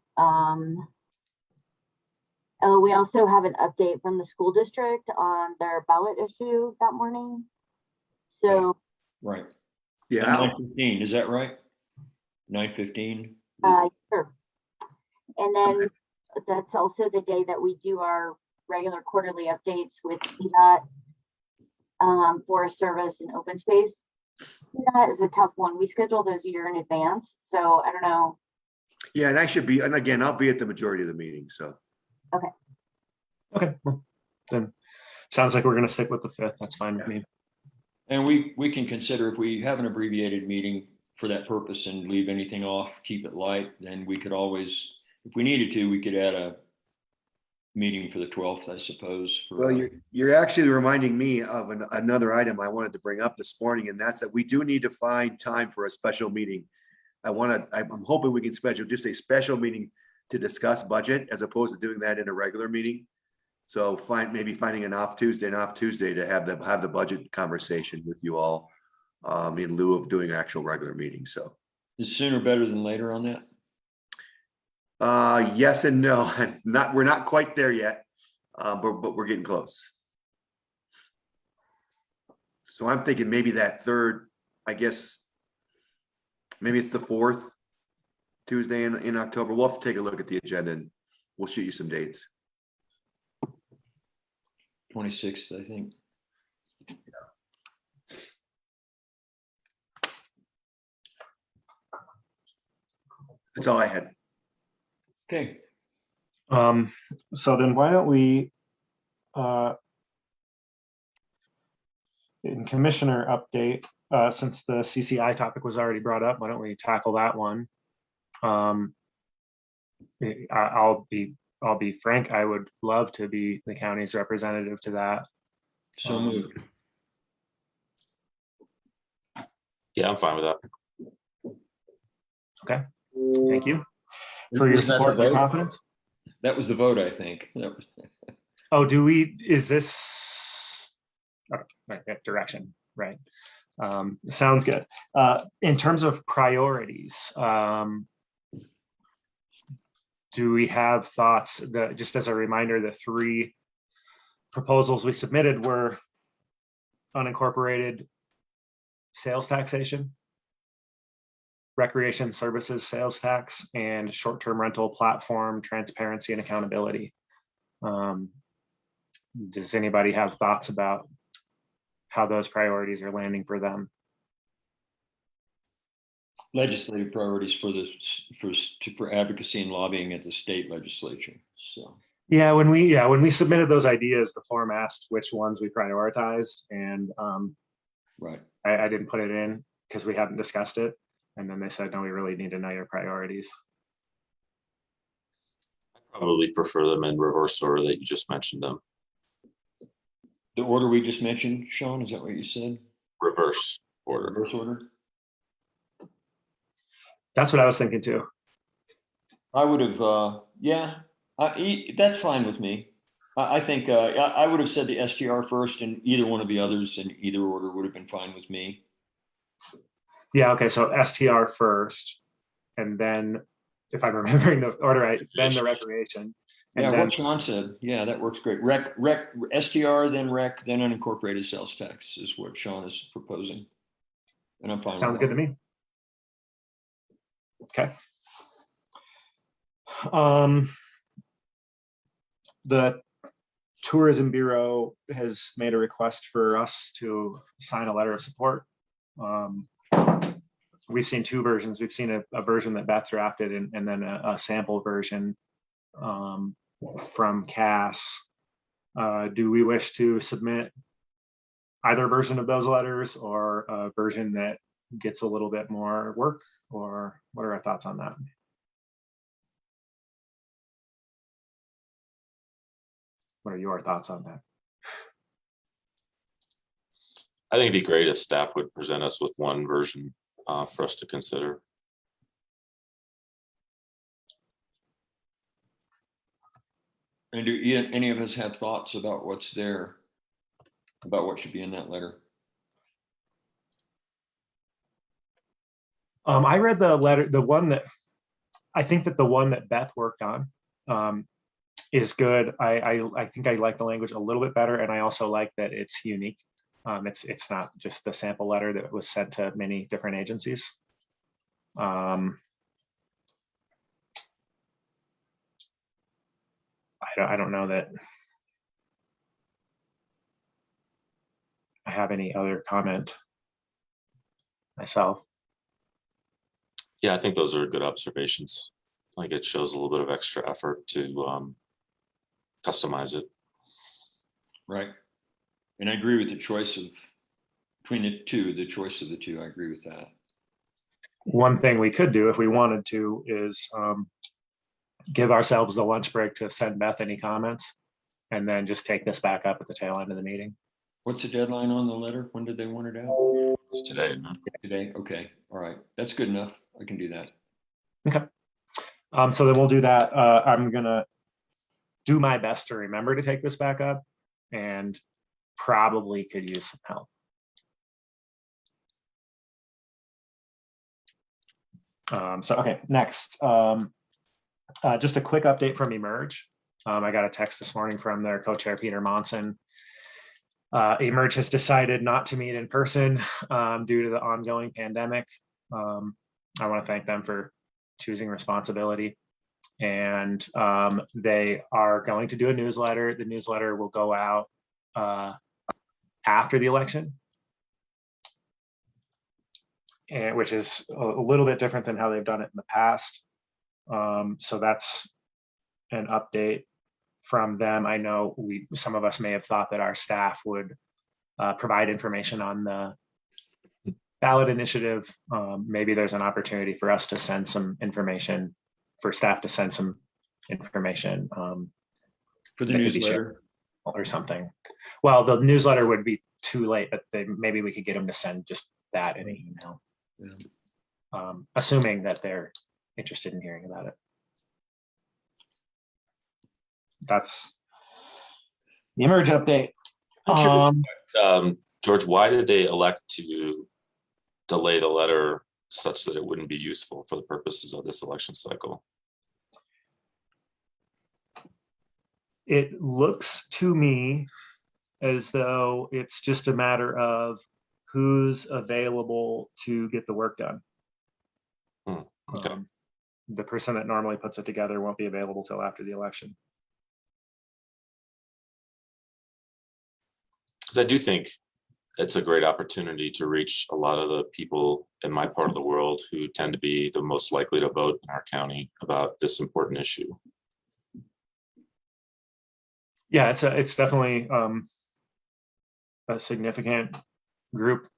We also have an update from the school district on their ballot issue that morning. So, Right. Yeah. 9:15, is that right? 9:15? sure. And then that's also the day that we do our regular quarterly updates with CDOT, Forest Service and open space. That is a tough one. We schedule those a year in advance. So I don't know. Yeah, and again, I'll be at the majority of the meeting, so. Okay, well, then sounds like we're going to stick with the 5th. That's fine with me. And we can consider if we have an abbreviated meeting for that purpose and leave anything off, keep it light, then we could always, if we needed to, we could add a meeting for the 12th, I suppose. Well, you're actually reminding me of another item I wanted to bring up this morning, and that's that we do need to find time for a special meeting. I'm hoping we can schedule just a special meeting to discuss budget as opposed to doing that in a regular meeting. So maybe finding an off Tuesday to have the budget conversation with you all in lieu of doing actual regular meetings. So Is sooner better than later on that? yes and no. We're not quite there yet, but we're getting close. So I'm thinking maybe that third, I guess, maybe it's the 4th Tuesday in October. We'll have to take a look at the agenda and we'll shoot you some dates. 26th, I think. That's all I had. Okay. So then why don't we, in commissioner update, since the CCI topic was already brought up, why don't we tackle that one? I'll be frank, I would love to be the county's representative to that. So moved. Yeah, I'm fine with that. Okay, thank you for your Was that the support and your vote? confidence. That was the vote, I think. That was, Oh, is this, okay, right, that direction, right? Sounds good. In terms of priorities, do we have thoughts that, just as a reminder, the 3 proposals we submitted were unincorporated sales taxation, recreation services sales tax, and short-term rental platform transparency and accountability. Does anybody have thoughts about how those priorities are landing for them? legislative priorities for this for advocacy and lobbying at the state legislature. So Yeah, when we submitted those ideas, the form asked which ones we prioritized, and right. I didn't put it in because we hadn't discussed it. And then they said, no, we really need to know your priorities. I probably prefer them in reverse order that you just mentioned them. The order we just mentioned, Sean, is that what you said? Reverse order. Reverse order? That's what I was thinking too. I would have, yeah, that's fine with me. I think I would have said the STR first, and either one of the others in either order would have been fine with me. Yeah, okay, so STR first, and then, if I'm remembering the order right, then the recreation. And Yeah, then, what Sean said. Yeah, that works great. STR, then rec, then unincorporated sales tax is what Sean is proposing. And I'm fine sounds with good that. to me. Okay. The Tourism Bureau has made a request for us to sign a letter of support. We've seen 2 versions. We've seen a version that Beth drafted and then a sample version from Cass. Do we wish to submit either version of those letters, or a version that gets a little bit more work, or what are our thoughts on that? What are your thoughts on that? I think it'd be great if staff would present us with one version for us to consider. And do any of us have thoughts about what's there, about what should be in that letter? I read the letter, I think that the one that Beth worked on is good. I think I like the language a little bit better, and I also like that it's unique. It's not just the sample letter that was sent to many different agencies. I don't know that I have any other comment myself. Yeah, I think those are good observations. Like, it shows a little bit of extra effort to customize it. Right. And I agree with the choice of between the choice of the two. I agree with that. One thing we could do if we wanted to is give ourselves the lunch break to send Beth any comments, and then just take this back up at the tail end of the meeting. What's the deadline on the letter? When did they want it out? It's today. Today. Okay. All right. That's good enough. I can do that. Okay. So then we'll do that. I'm gonna do my best to remember to take this back up, and probably could use some help. So, okay, next. Just a quick update from Emerge. I got a text this morning from their co-chair, Peter Monson. Emerge has decided not to meet in person due to the ongoing pandemic. I want to thank them for choosing responsibility. And they are going to do a newsletter. The newsletter will go out after the election, and which is a little bit different than how they've done it in the past. So that's an update from them. I know some of us may have thought that our staff would provide information on the ballot initiative. Maybe there's an opportunity for us to send some information, for staff to send some information For the that could be shared newsletter. or something. Well, the newsletter would be too late, but maybe we could get them to send just that in an email. Yeah. Assuming that they're interested in hearing about it. That's the Emerge update. I'm curious, George, why did they elect to delay the letter such that it wouldn't be useful for the purposes of this election cycle? It looks to me as though it's just a matter of who's available to get the work done. Okay. The person that normally puts it together won't be available till after the election. Because I do think it's a great opportunity to reach a lot of the people in my part of the world who tend to be the most likely to vote in our county about this important issue. Yeah, it's definitely a significant group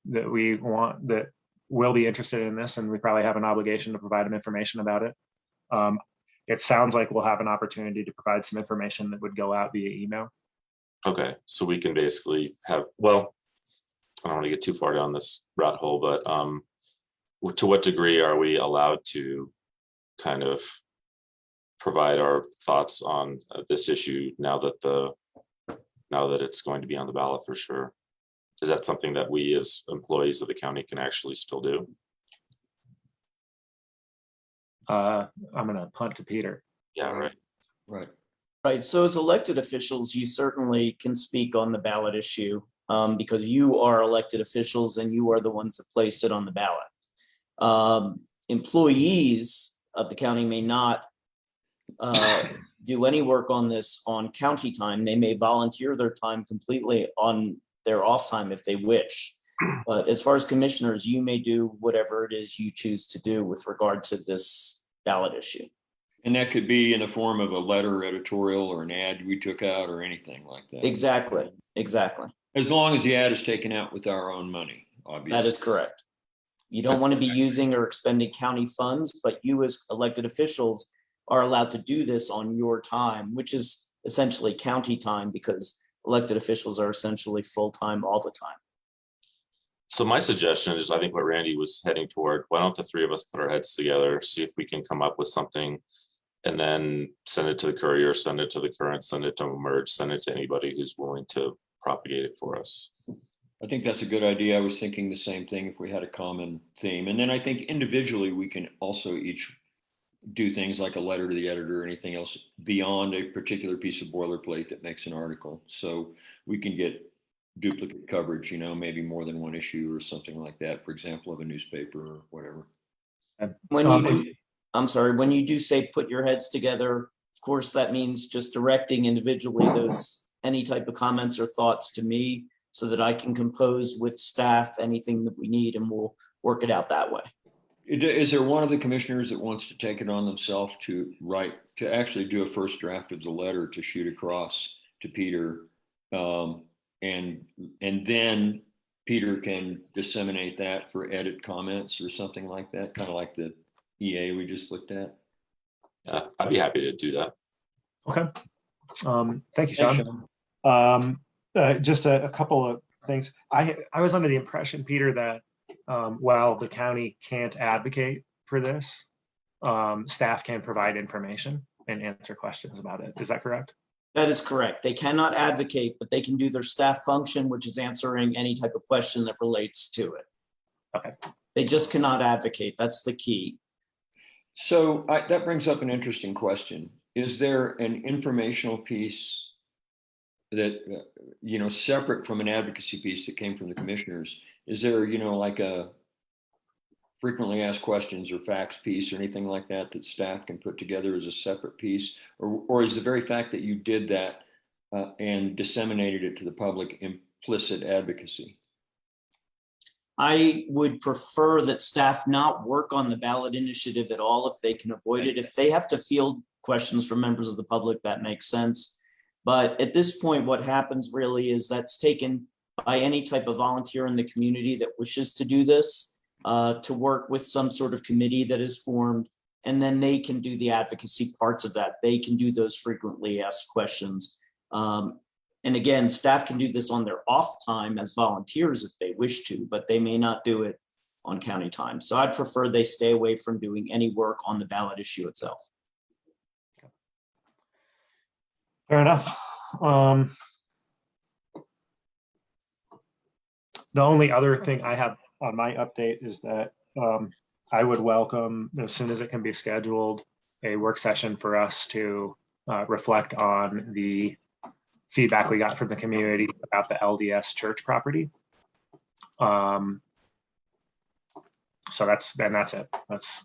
that we want, that will be interested in this, and we probably have an obligation to provide them information about it. It sounds like we'll have an opportunity to provide some information that would go out via email. Okay, so we can basically have, well, I don't want to get too far down this rat hole, but to what degree are we allowed to kind of provide our thoughts on this issue now that it's going to be on the ballot for sure? Is that something that we as employees of the county can actually still do? I'm gonna punt to Peter. Yeah, right. Right. Right, so as elected officials, you certainly can speak on the ballot issue because you are elected officials and you are the ones that placed it on the ballot. Employees of the county may not do any work on this on county time. They may volunteer their time completely on their off time if they wish. But as far as commissioners, you may do whatever it is you choose to do with regard to this ballot issue. And that could be in the form of a letter, editorial, or an ad we took out, or anything like that. Exactly, exactly. As long as the ad is taken out with our own money, obviously. That is correct. You don't want to be using or expending county funds, but you as elected officials are allowed to do this on your time, which is essentially county time because elected officials are essentially full-time all the time. So my suggestion is, I think what Randy was heading toward, why don't the three of us put our heads together, see if we can come up with something, and then send it to the Courier, send it to the Current, send it to Emerge, send it to anybody who's willing to propagate it for us. I think that's a good idea. I was thinking the same thing if we had a common theme. And then I think individually, we can also each do things like a letter to the editor or anything else beyond a particular piece of boilerplate that makes an article. So we can get duplicate coverage, maybe more than one issue or something like that, for example, of a newspaper or whatever. When you do say put your heads together, of course, that means just directing individually any type of comments or thoughts to me so that I can compose with staff anything that we need, and we'll work it out that way. Is there one of the commissioners that wants to take it on themselves to actually do a first draft of the letter to shoot across to Peter? And then Peter can disseminate that for edit comments or something like that, kind of like the EA we just looked at. Yeah, I'd be happy to do that. Okay. Thank you, Sean. Just a couple of things. I was under the impression, Peter, that while the county can't advocate for this, staff can provide information. and answer questions about it. Is that correct? That is correct. They cannot advocate, but they can do their staff function, which is answering any type of question that relates to it. Okay. They just cannot advocate. That's the key. So that brings up an interesting question. Is there an informational piece that, separate from an advocacy piece that came from the commissioners? Is there, like a frequently asked questions or facts piece or anything like that that staff can put together as a separate piece? Or is the very fact that you did that and disseminated it to the public implicit advocacy? I would prefer that staff not work on the ballot initiative at all if they can avoid it. If they have to field questions from members of the public, that makes sense. But at this point, what happens really is that's taken by any type of volunteer in the community that wishes to do this, to work with some sort of committee that is formed, and then they can do the advocacy parts of that. They can do those frequently asked questions. And again, staff can do this on their off time as volunteers if they wish to, but they may not do it on county time. So I'd prefer they stay away from doing any work on the ballot issue itself. Fair enough. The only other thing I have on my update is that I would welcome, as soon as it can be scheduled, a work session for us to reflect on the feedback we got from the community about the LDS church property. So that's it. That's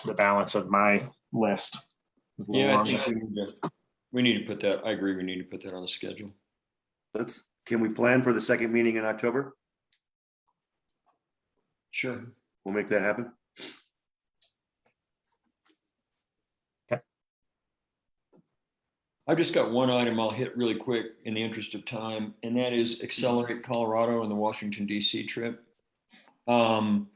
the balance of my list. Yeah, I think we need to put that. I agree. We need to put that on the schedule. Can we plan for the second meeting in October? Sure. We'll make that happen. I've just got one item I'll hit really quick in the interest of time, and that is Accelerate Colorado and the Washington, D.C. trip. What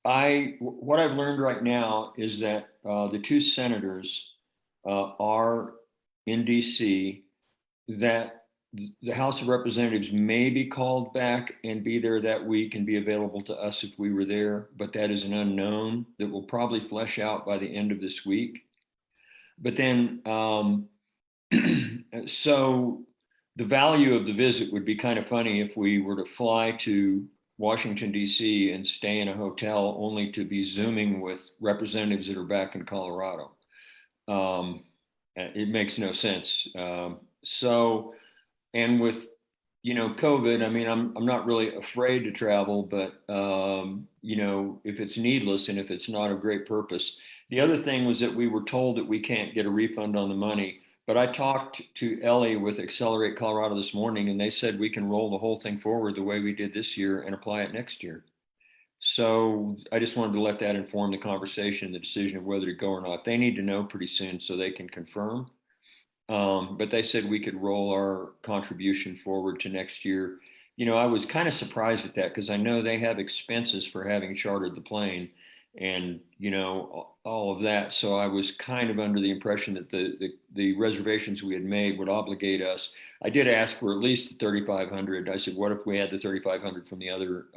I've learned right now is that the two senators are in D.C., that the House of Representatives may be called back and be there that week and be available to us if we were there, but that is an unknown that will probably flesh out by the end of this week. But then, so the value of the visit would be kind of funny if we were to fly to Washington, D.C. and stay in a hotel only to be Zooming with representatives that are back in Colorado. It makes no sense. And with, COVID, I mean, I'm not really afraid to travel, but, if it's needless and if it's not of great purpose. The other thing was that we were told that we can't get a refund on the money. But I talked to Ellie with Accelerate Colorado this morning, and they said we can roll the whole thing forward the way we did this year and apply it next year. So I just wanted to let that inform the conversation, the decision of whether to go or not. They need to know pretty soon so they can confirm. But they said we could roll our contribution forward to next year. I was kind of surprised at that because I know they have expenses for having chartered the plane and, all of that. So I was kind of under the impression that the reservations we had made would obligate us. I did ask for at least the 3,500. I said, what if we had the 3,500 from the other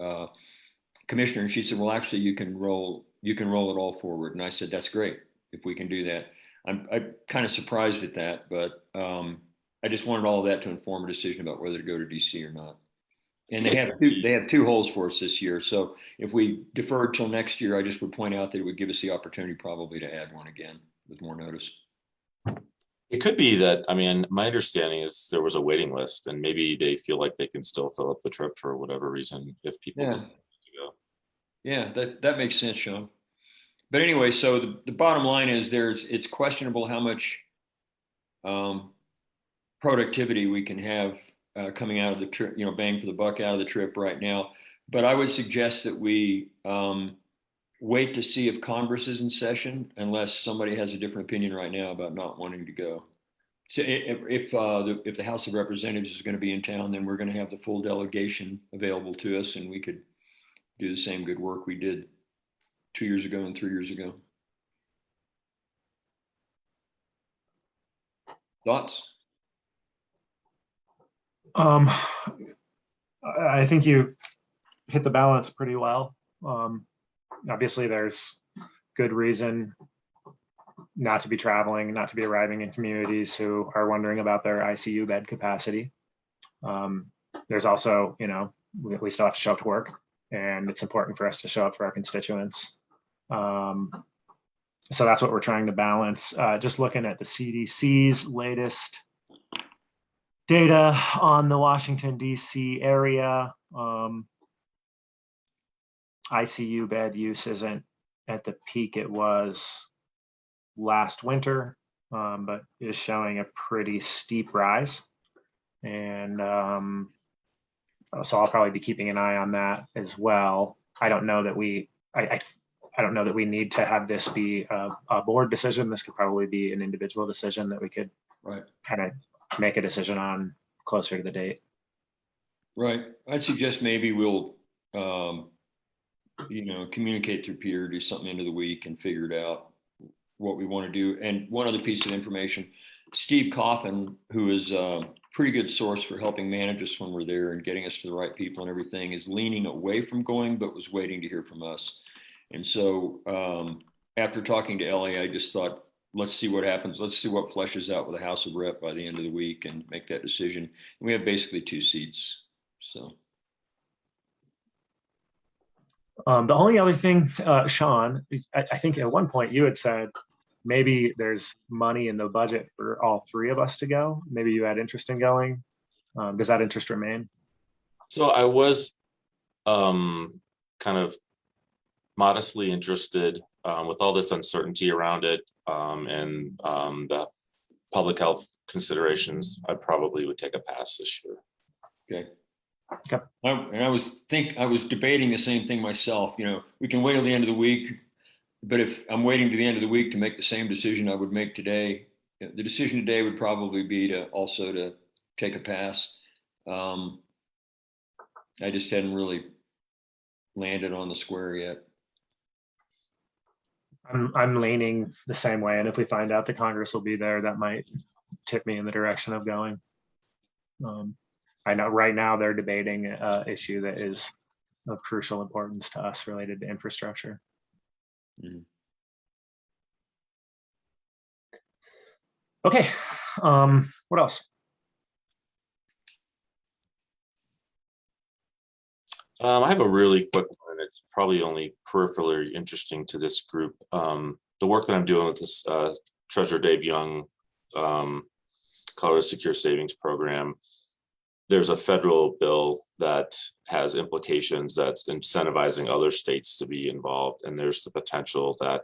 commissioner? And she said, well, actually you can roll it all forward. And I said, that's great if we can do that. I'm kind of surprised at that, but I just wanted all of that to inform a decision about whether to go to DC or not. And they have two holes for us this year. So if we deferred till next year, I just would point out that it would give us the opportunity probably to add one again with more notice. It could be that, I mean, my understanding is there was a waiting list and maybe they feel like they can still fill up the trip for whatever reason if people decide to go. Yeah, that makes sense, Sean. But anyway, so the bottom line is it's questionable how much productivity we can have coming out of the trip, bang for the buck out of the trip right now. But I would suggest that we wait to see if Congress is in session, unless somebody has a different opinion right now about not wanting to go. So if the House of Representatives is going to be in town, then we're going to have the full delegation available to us, and we could do the same good work we did 2 years ago and 3 years ago. Thoughts? I think you hit the balance pretty well. Obviously, there's good reason not to be traveling, not to be arriving in communities who are wondering about their ICU bed capacity. There's also, we still have to show up to work, and it's important for us to show up for our constituents. So that's what we're trying to balance. Just looking at the CDC's latest data on the Washington, D.C. area, ICU bed use isn't at the peak it was last winter, but is showing a pretty steep rise. And so I'll probably be keeping an eye on that as well. I don't know that we need to have this be a board decision. This could probably be an individual decision that we could kind of make a decision on closer to the date. Right. I'd suggest maybe we'll, communicate through Peter, do something into the week and figure it out what we want to do. And one other piece of information, Steve Coffin, who is a pretty good source for helping manage us when we're there and getting us to the right people and everything, is leaning away from going, but was waiting to hear from us. And so after talking to Ellie, I just thought, let's see what happens. Let's see what fleshes out with the House of Rep by the end of the week and make that decision. And we have basically 2 seats. So. The only other thing, Sean, I think at one point you had said maybe there's money in the budget for all 3 of us to go. Maybe you had interest in going. Does that interest remain? So I was kind of modestly interested with all this uncertainty around it and the public health considerations. I probably would take a pass this year. Okay. And I was debating the same thing myself. We can wait till the end of the week, but if I'm waiting to the end of the week to make the same decision I would make today, the decision today would probably be to take a pass. I just hadn't really landed on the square yet. I'm leaning the same way, and if we find out the Congress will be there, that might tip me in the direction of going. I know right now they're debating an issue that is of crucial importance to us related to infrastructure. Mm. Okay, what else? I have a really quick one. It's probably only peripherally interesting to this group. The work that I'm doing with this Treasurer Dave Young Colorado Secure Savings Program, there's a federal bill that has implications that's incentivizing other states to be involved. And there's the potential that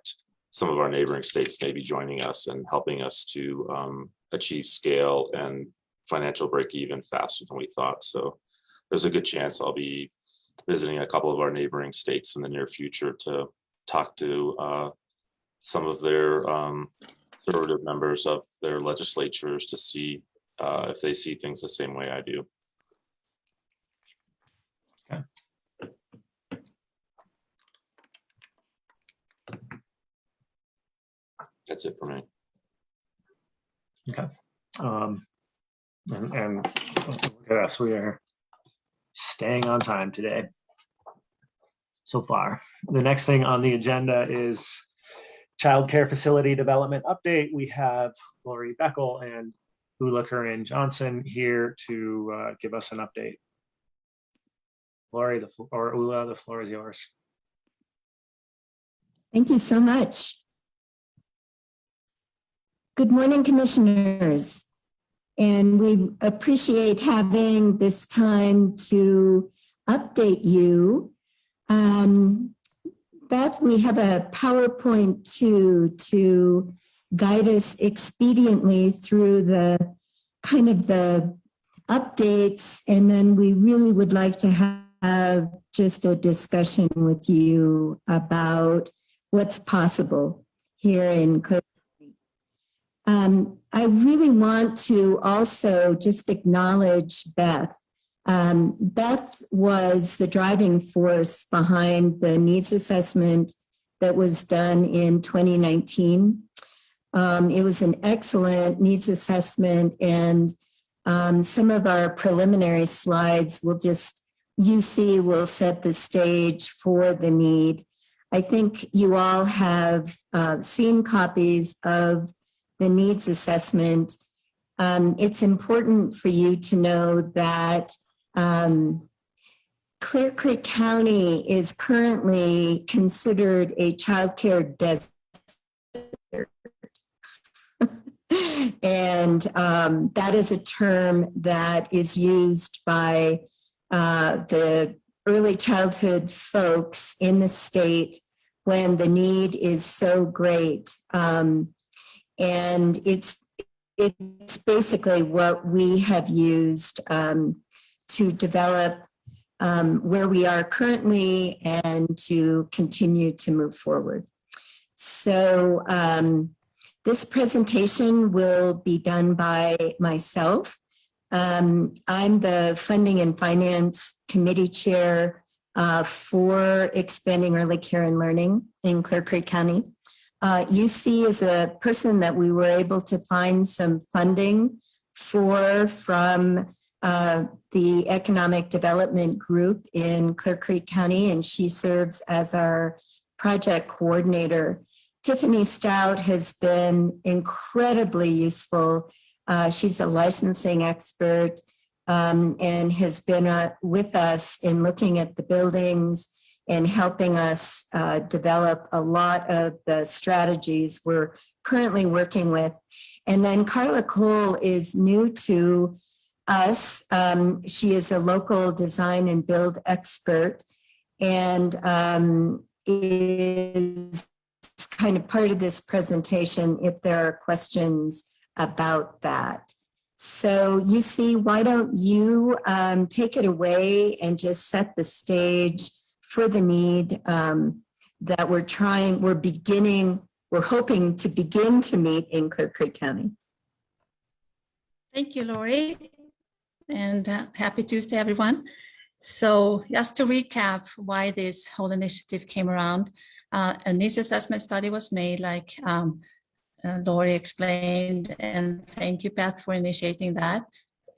some of our neighboring states may be joining us and helping us to achieve scale and financial break even faster than we thought. So there's a good chance I'll be visiting a couple of our neighboring states in the near future to talk to some of their conservative members of their legislatures to see if they see things the same way I do. Okay. That's it for me. Okay. And look at us, we are staying on time today so far. The next thing on the agenda is child care facility development update. We have Lori Beckel and Ula Curran Johnson here to give us an update. Lori, or Ula, the floor is yours. Thank you so much. Good morning, commissioners. And we appreciate having this time to update you. Beth, we have a PowerPoint to guide us expediently through the kind of the updates. And then we really would like to have just a discussion with you about what's possible here in Clear. I really want to also just acknowledge Beth. Beth was the driving force behind the needs assessment that was done in 2019. It was an excellent needs assessment, and some of our preliminary slides will set the stage for the need. I think you all have seen copies of the needs assessment. It's important for you to know that Clear Creek County is currently considered a childcare desert. And that is a term that is used by the early childhood folks in the state when the need is so great. And it's basically what we have used to develop where we are currently and to continue to move forward. So this presentation will be done by myself. I'm the Funding and Finance Committee Chair for Expanding Early Care and Learning in Clear Creek County. UC is a person that we were able to find some funding for from the Economic Development Group in Clear Creek County, and she serves as our project coordinator. Tiffany Stout has been incredibly useful. She's a licensing expert and has been with us in looking at the buildings and helping us develop a lot of the strategies we're currently working with. And then Carla Cole is new to us. She is a local design and build expert and is kind of part of this presentation if there are questions about that. So UC, why don't you take it away and just set the stage for the need that we're hoping to begin to meet in Clear Creek County. Thank you, Lori, and happy Tuesday, everyone. So just to recap why this whole initiative came around, a needs assessment study was made, like Lori explained, and thank you, Beth, for initiating that.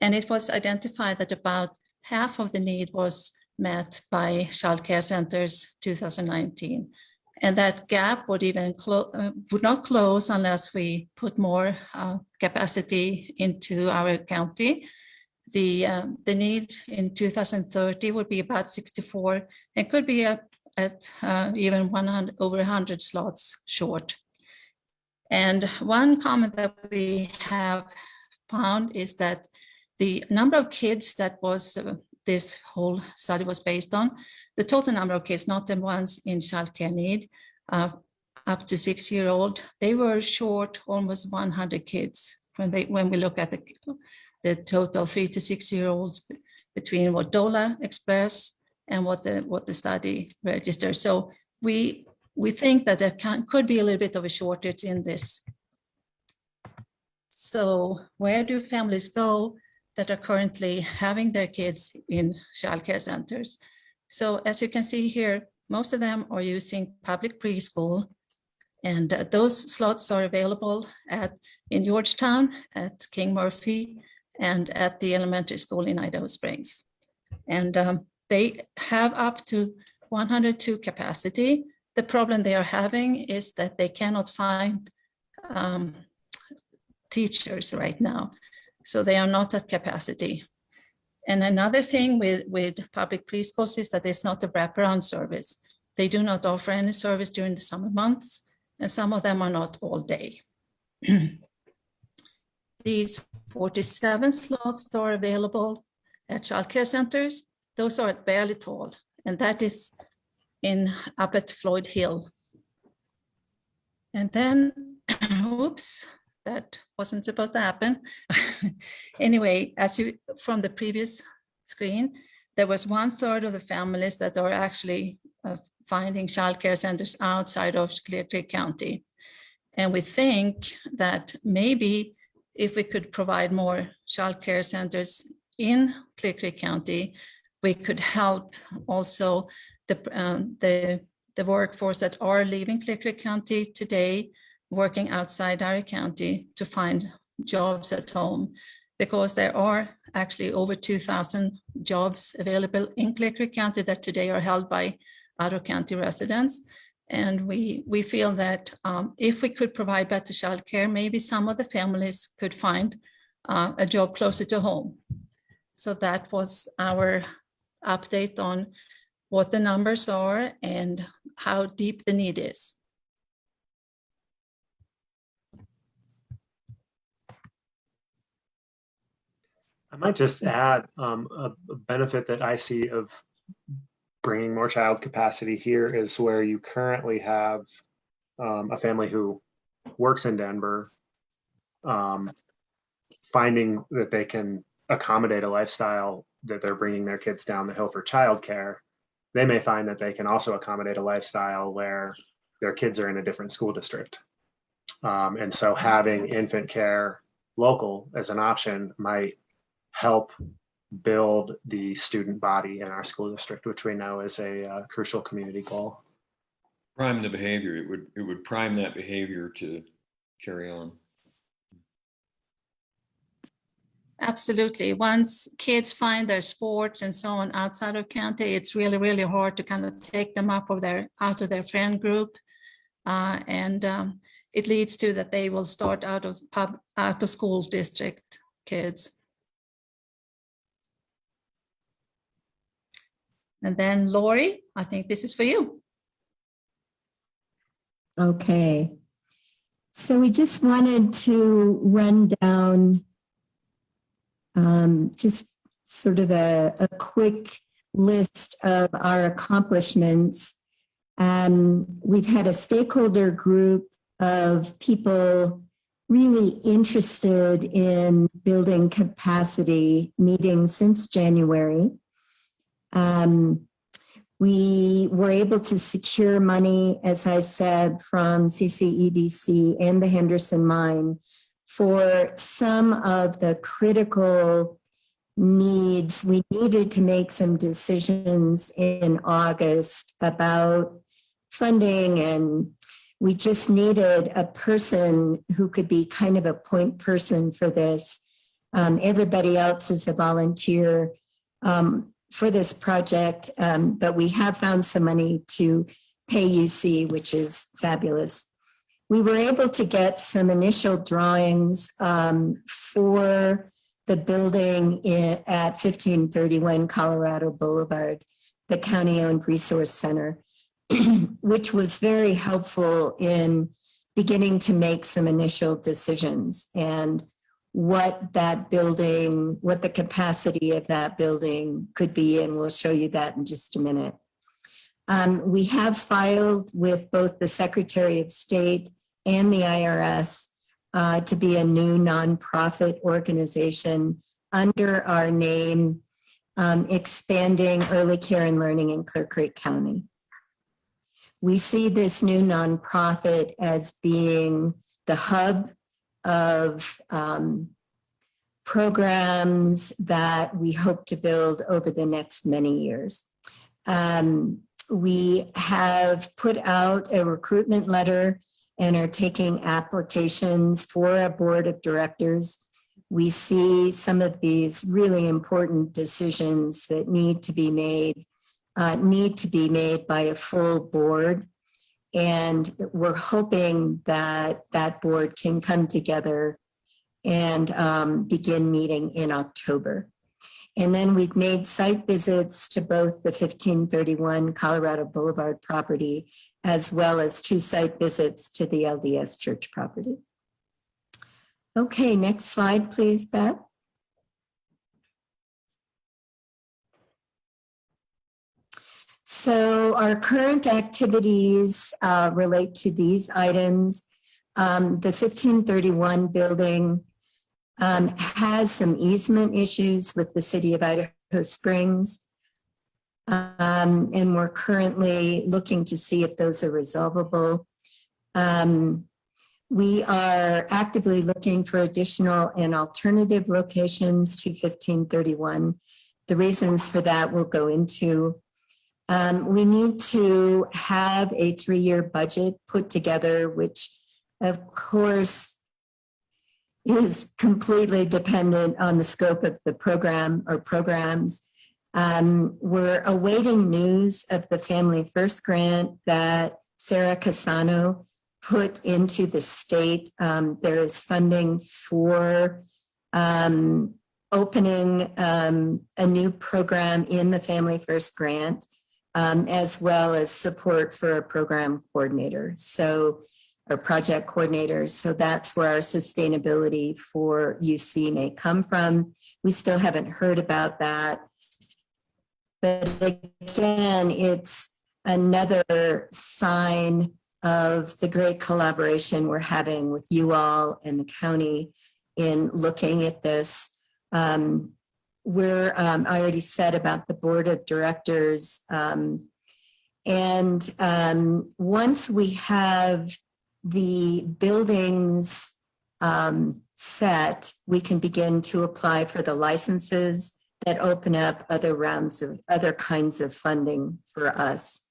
And it was identified that about half of the need was met by child care centers 2019. And that gap would even would not close unless we put more capacity into our county. The need in 2030 would be about 64 and could be up at even over 100 slots short. And one comment that we have found is that the number of kids that was this whole study was based on, the total number of kids, not the ones in childcare need, up to 6-year-old, they were short almost 100 kids when we look at the total 3 to 6-year-olds between what DOLA expressed and what the study registered. So we think that there could be a little bit of a shortage in this. So where do families go that are currently having their kids in childcare centers? So as you can see here, most of them are using public preschool, and those slots are available in Georgetown, at King Murphy, and at the elementary school in Idaho Springs. And they have up to 102 capacity. The problem they are having is that they cannot find teachers right now. So they are not at capacity. And another thing with public preschools is that it's not a wraparound service. They do not offer any service during the summer months, and some of them are not all day. These 47 slots that are available at childcare centers, those are at Barely Tall, and that is up at Floyd Hill. And then, oops, that wasn't supposed to happen. Anyway, from the previous screen, there was 1/3 of the families that are actually finding childcare centers outside of Clear Creek County. And we think that maybe if we could provide more childcare centers in Clear Creek County, we could help also the workforce that are leaving Clear Creek County today, working outside our county, to find jobs at home, because there are actually over 2,000 jobs available in Clear Creek County that today are held by out-of-county residents. And we feel that if we could provide better childcare, maybe some of the families could find a job closer to home. So that was our update on what the numbers are and how deep the need is. I might just add a benefit that I see of bringing more child capacity here is where you currently have a family who works in Denver, finding that they can accommodate a lifestyle that they're bringing their kids down the hill for childcare. They may find that they can also accommodate a lifestyle where their kids are in a different school district. And so having infant care local as an option might help build the student body in our school district, which we know is a crucial community goal. Prime the behavior. It would prime that behavior to carry on. Absolutely. Once kids find their sports and so on outside of county, it's really, really hard to kind of take them out of their friend group. It leads to that they will start out of school district kids. And then Lori, I think this is for you. Okay. So we just wanted to run down just sort of a quick list of our accomplishments. We've had a stakeholder group of people really interested in building capacity meeting since January. We were able to secure money, as I said, from CCEDC and the Henderson Mine for some of the critical needs. We needed to make some decisions in August about funding, and we just needed a person who could be kind of a point person for this. Everybody else is a volunteer for this project, but we have found some money to pay UC, which is fabulous. We were able to get some initial drawings for the building at 1531 Colorado Boulevard, the county-owned resource center, which was very helpful in beginning to make some initial decisions and what that building, what the capacity of that building could be, and we'll show you that in just a minute. We have filed with both the Secretary of State and the IRS to be a new nonprofit organization under our name, Expanding Early Care and Learning in Clear Creek County. We see this new nonprofit as being the hub of programs that we hope to build over the next many years. We have put out a recruitment letter and are taking applications for a board of directors. We see some of these really important decisions that need to be made by a full board. And we're hoping that that board can come together and begin meeting in October. And then we've made site visits to both the 1531 Colorado Boulevard property, as well as 2 site visits to the LDS Church property. Okay, next slide, please, Beth. So our current activities relate to these items. The 1531 building has some easement issues with the city of Idaho Springs. And we're currently looking to see if those are resolvable. We are actively looking for additional and alternative locations to 1531. The reasons for that we'll go into. We need to have a 3-year budget put together, which of course is completely dependent on the scope of the program or programs. We're awaiting news of the Family First grant that Sarah Casano put into the state. There is funding for opening a new program in the Family First Grant, as well as support for a program coordinator, or project coordinators. So that's where our sustainability for UC may come from. We still haven't heard about that. But again, it's another sign of the great collaboration we're having with you all and the county in looking at this. I already said about the board of directors. Once we have the buildings set, we can begin to apply for the licenses that open up other rounds of other kinds of funding for us.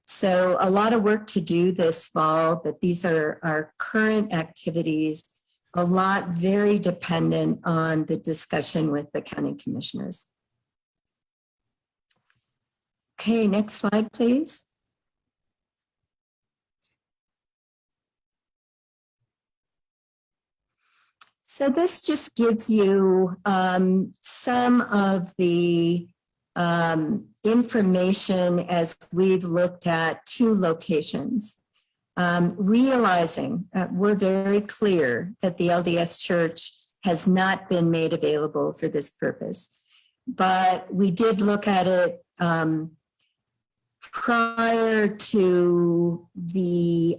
So a lot of work to do this fall, but these are our current activities, a lot very dependent on the discussion with the county commissioners. Okay, next slide, please. So this just gives you some of the information as we've looked at 2 locations, realizing that we're very clear that the LDS Church has not been made available for this purpose. But we did look at it prior to the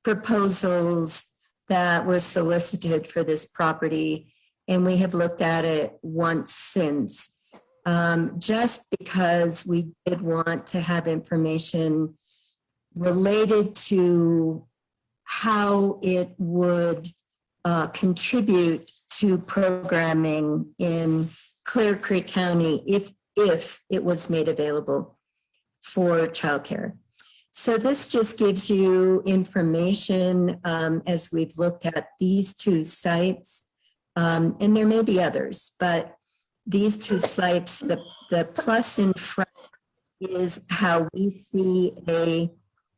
proposals that were solicited for this property, and we have looked at it once since, just because we did want to have information related to how it would contribute to programming in Clear Creek County if it was made available for childcare. So this just gives you information as we've looked at these 2 sites, and there may be others, but these 2 sites, the plus in front is how we see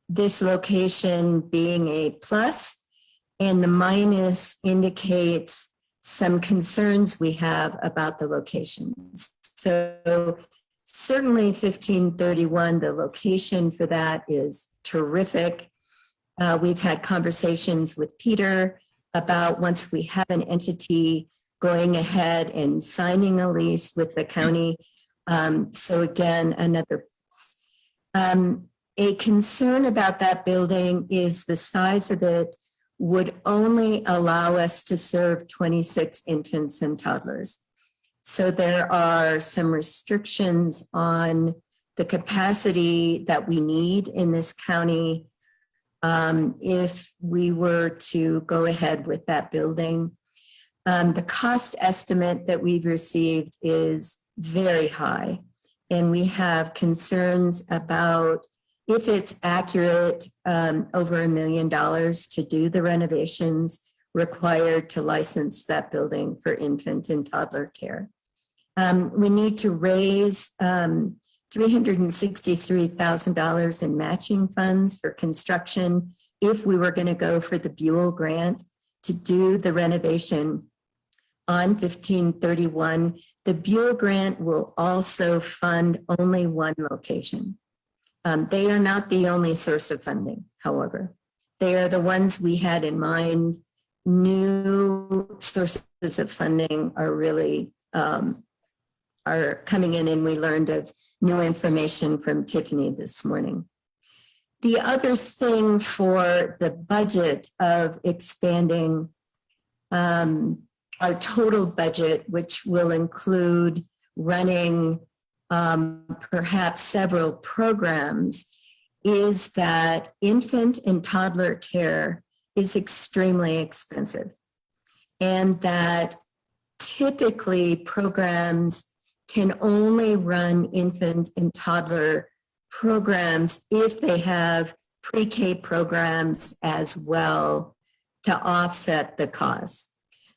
this location being a plus, and the minus indicates some concerns we have about the locations. So certainly 1531, the location for that is terrific. We've had conversations with Peter about once we have an entity going ahead and signing a lease with the county. So again, another a concern about that building is the size of it would only allow us to serve 26 infants and toddlers. So there are some restrictions on the capacity that we need in this county if we were to go ahead with that building. The cost estimate that we've received is very high, and we have concerns about if it's accurate, over $1 million to do the renovations required to license that building for infant and toddler care. We need to raise $363,000 in matching funds for construction if we were going to go for the Buell grant to do the renovation on 1531. The Buell grant will also fund only 1 location. They are not the only source of funding, however. They are the ones we had in mind. New sources of funding are really are coming in, and we learned of new information from Tiffany this morning. The other thing for the budget of expanding our total budget, which will include running perhaps several programs, is that infant and toddler care is extremely expensive, and that typically programs can only run infant and toddler programs if they have pre-K programs as well to offset the cost.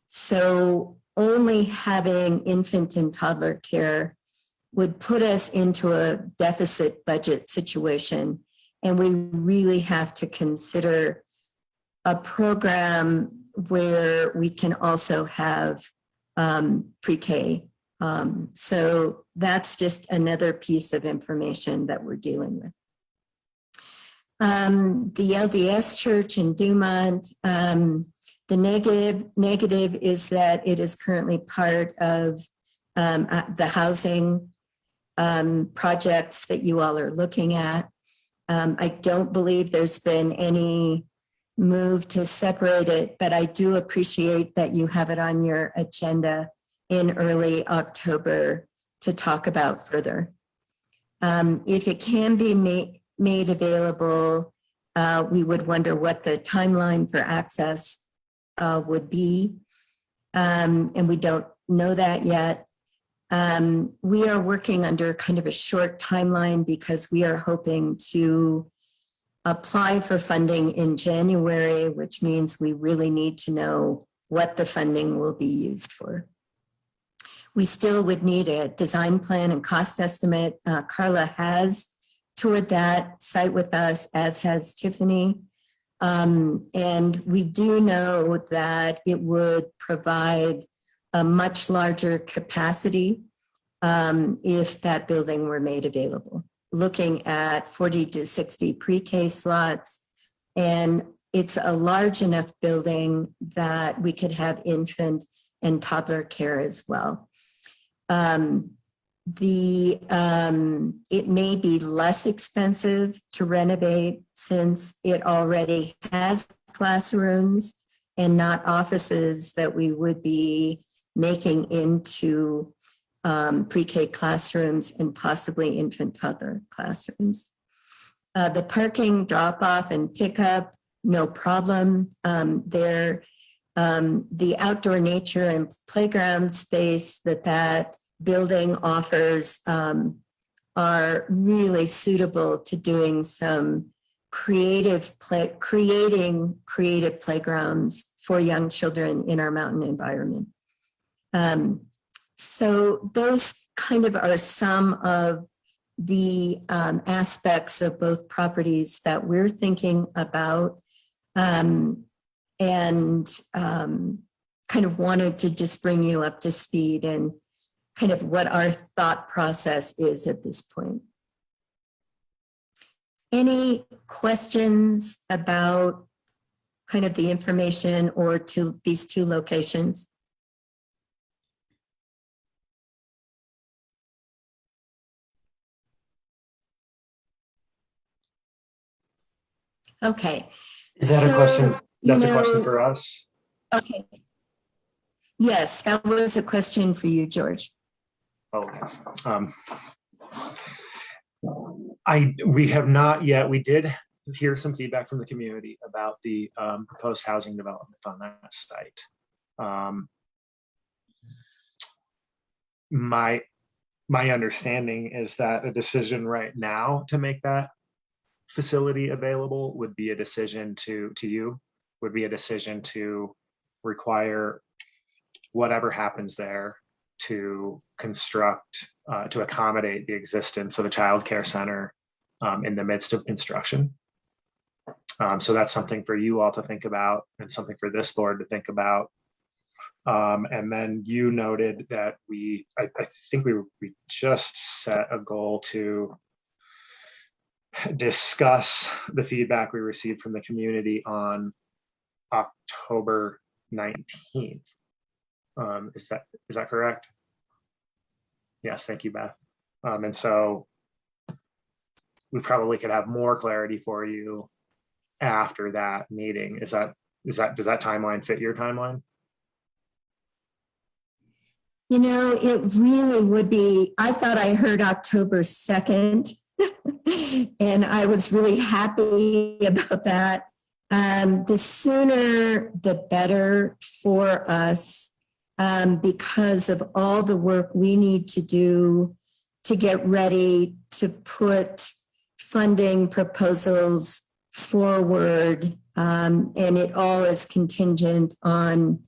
So only having infant and toddler care would put us into a deficit budget situation. And we really have to consider a program where we can also have pre-K. So that's just another piece of information that we're dealing with. The LDS Church in Dumont, the negative is that it is currently part of the housing projects that you all are looking at. I don't believe there's been any move to separate it, but I do appreciate that you have it on your agenda in early October to talk about further. If it can be made available, we would wonder what the timeline for access would be. And we don't know that yet. We are working under kind of a short timeline because we are hoping to apply for funding in January, which means we really need to know what the funding will be used for. We still would need a design plan and cost estimate. Carla has toured that site with us, as has Tiffany. And we do know that it would provide a much larger capacity if that building were made available. Looking at 40 to 60 pre-K slots, and it's a large enough building that we could have infant and toddler care as well. It may be less expensive to renovate since it already has classrooms and not offices that we would be making into pre-K classrooms and possibly infant toddler classrooms. The parking drop-off and pickup, no problem there. The outdoor nature and playground space that building offers are really suitable to doing some creating creative playgrounds for young children in our mountain environment. So those kind of are some of the aspects of both properties that we're thinking about, and kind of wanted to just bring you up to speed and kind of what our thought process is at this point. Any questions about kind of the information or to these two locations? Okay. Is that a question? That's a question know, for us. Okay. Yes, that was a question for you, George. Okay. We have not yet. We did hear some feedback from the community about the proposed housing development on that site. My understanding is that a decision right now to make that facility available would be a decision to require whatever happens there to construct, to accommodate the existence of a child care center in the midst of construction. So that's something for you all to think about and something for this board to think about. And then you noted that I think we just set a goal to discuss the feedback we received from the community on October 19th. Is that correct? Yes, thank you, Beth. And so we probably could have more clarity for you after that meeting. Does that timeline fit your timeline? You know, it really would be, I thought I heard October 2nd, and I was really happy about that. The sooner, the better for us, because of all the work we need to do to get ready to put funding proposals forward. And it all is contingent on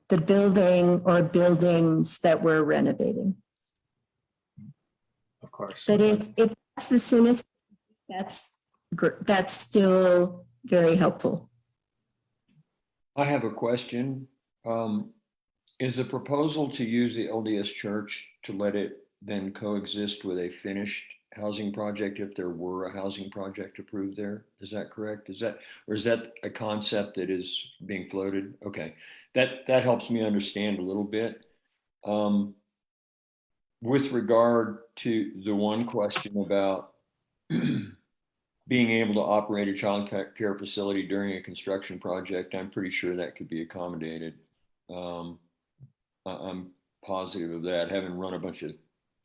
the building or buildings that we're renovating. Of course. But if that's the soonest, that's that's still very helpful. I have a question. Is the proposal to use the LDS church to let it then coexist with a finished housing project if there were a housing project approved there? Is that correct? Is that a concept that is being floated? Okay, that helps me understand a little bit. With regard to the one question about being able to operate a child care facility during a construction project, I'm pretty sure that could be accommodated. I'm positive of that. Having run a bunch of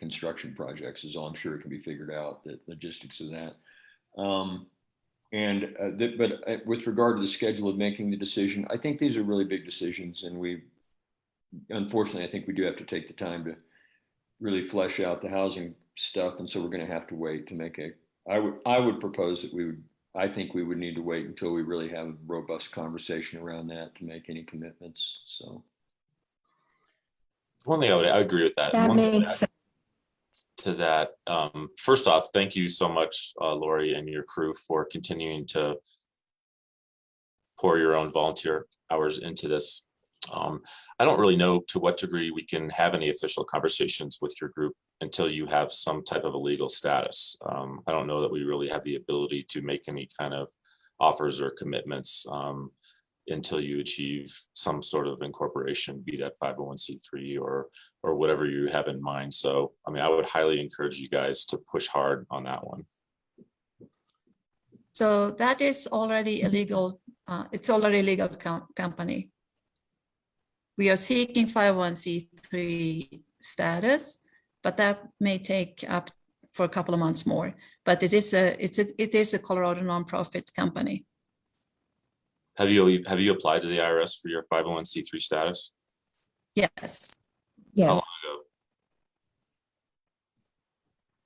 construction projects is all I'm sure it can be figured out, the logistics of that. But with regard to the schedule of making the decision, I think these are really big decisions, and unfortunately, I think we do have to take the time to really flesh out the housing stuff, and so we're going to have to wait to make I would propose that I think we would need to wait until we really have a robust conversation around that to make any commitments. So. One thing I agree with that. That makes sense. To that, first off, thank you so much, Lori and your crew, for continuing to pour your own volunteer hours into this. I don't really know to what degree we can have any official conversations with your group until you have some type of a legal status. I don't know that we really have the ability to make any kind of offers or commitments until you achieve some sort of incorporation, be that 501c3 or whatever you have in mind. So, I mean, I would highly encourage you guys to push hard on that one. So that is already illegal. It's already a legal company. We are seeking 501c3 status, but that may take up for a couple of months more. But it is a Colorado nonprofit company. Have you applied to the IRS for your 501c3 status? Yes. Yes. How long ago?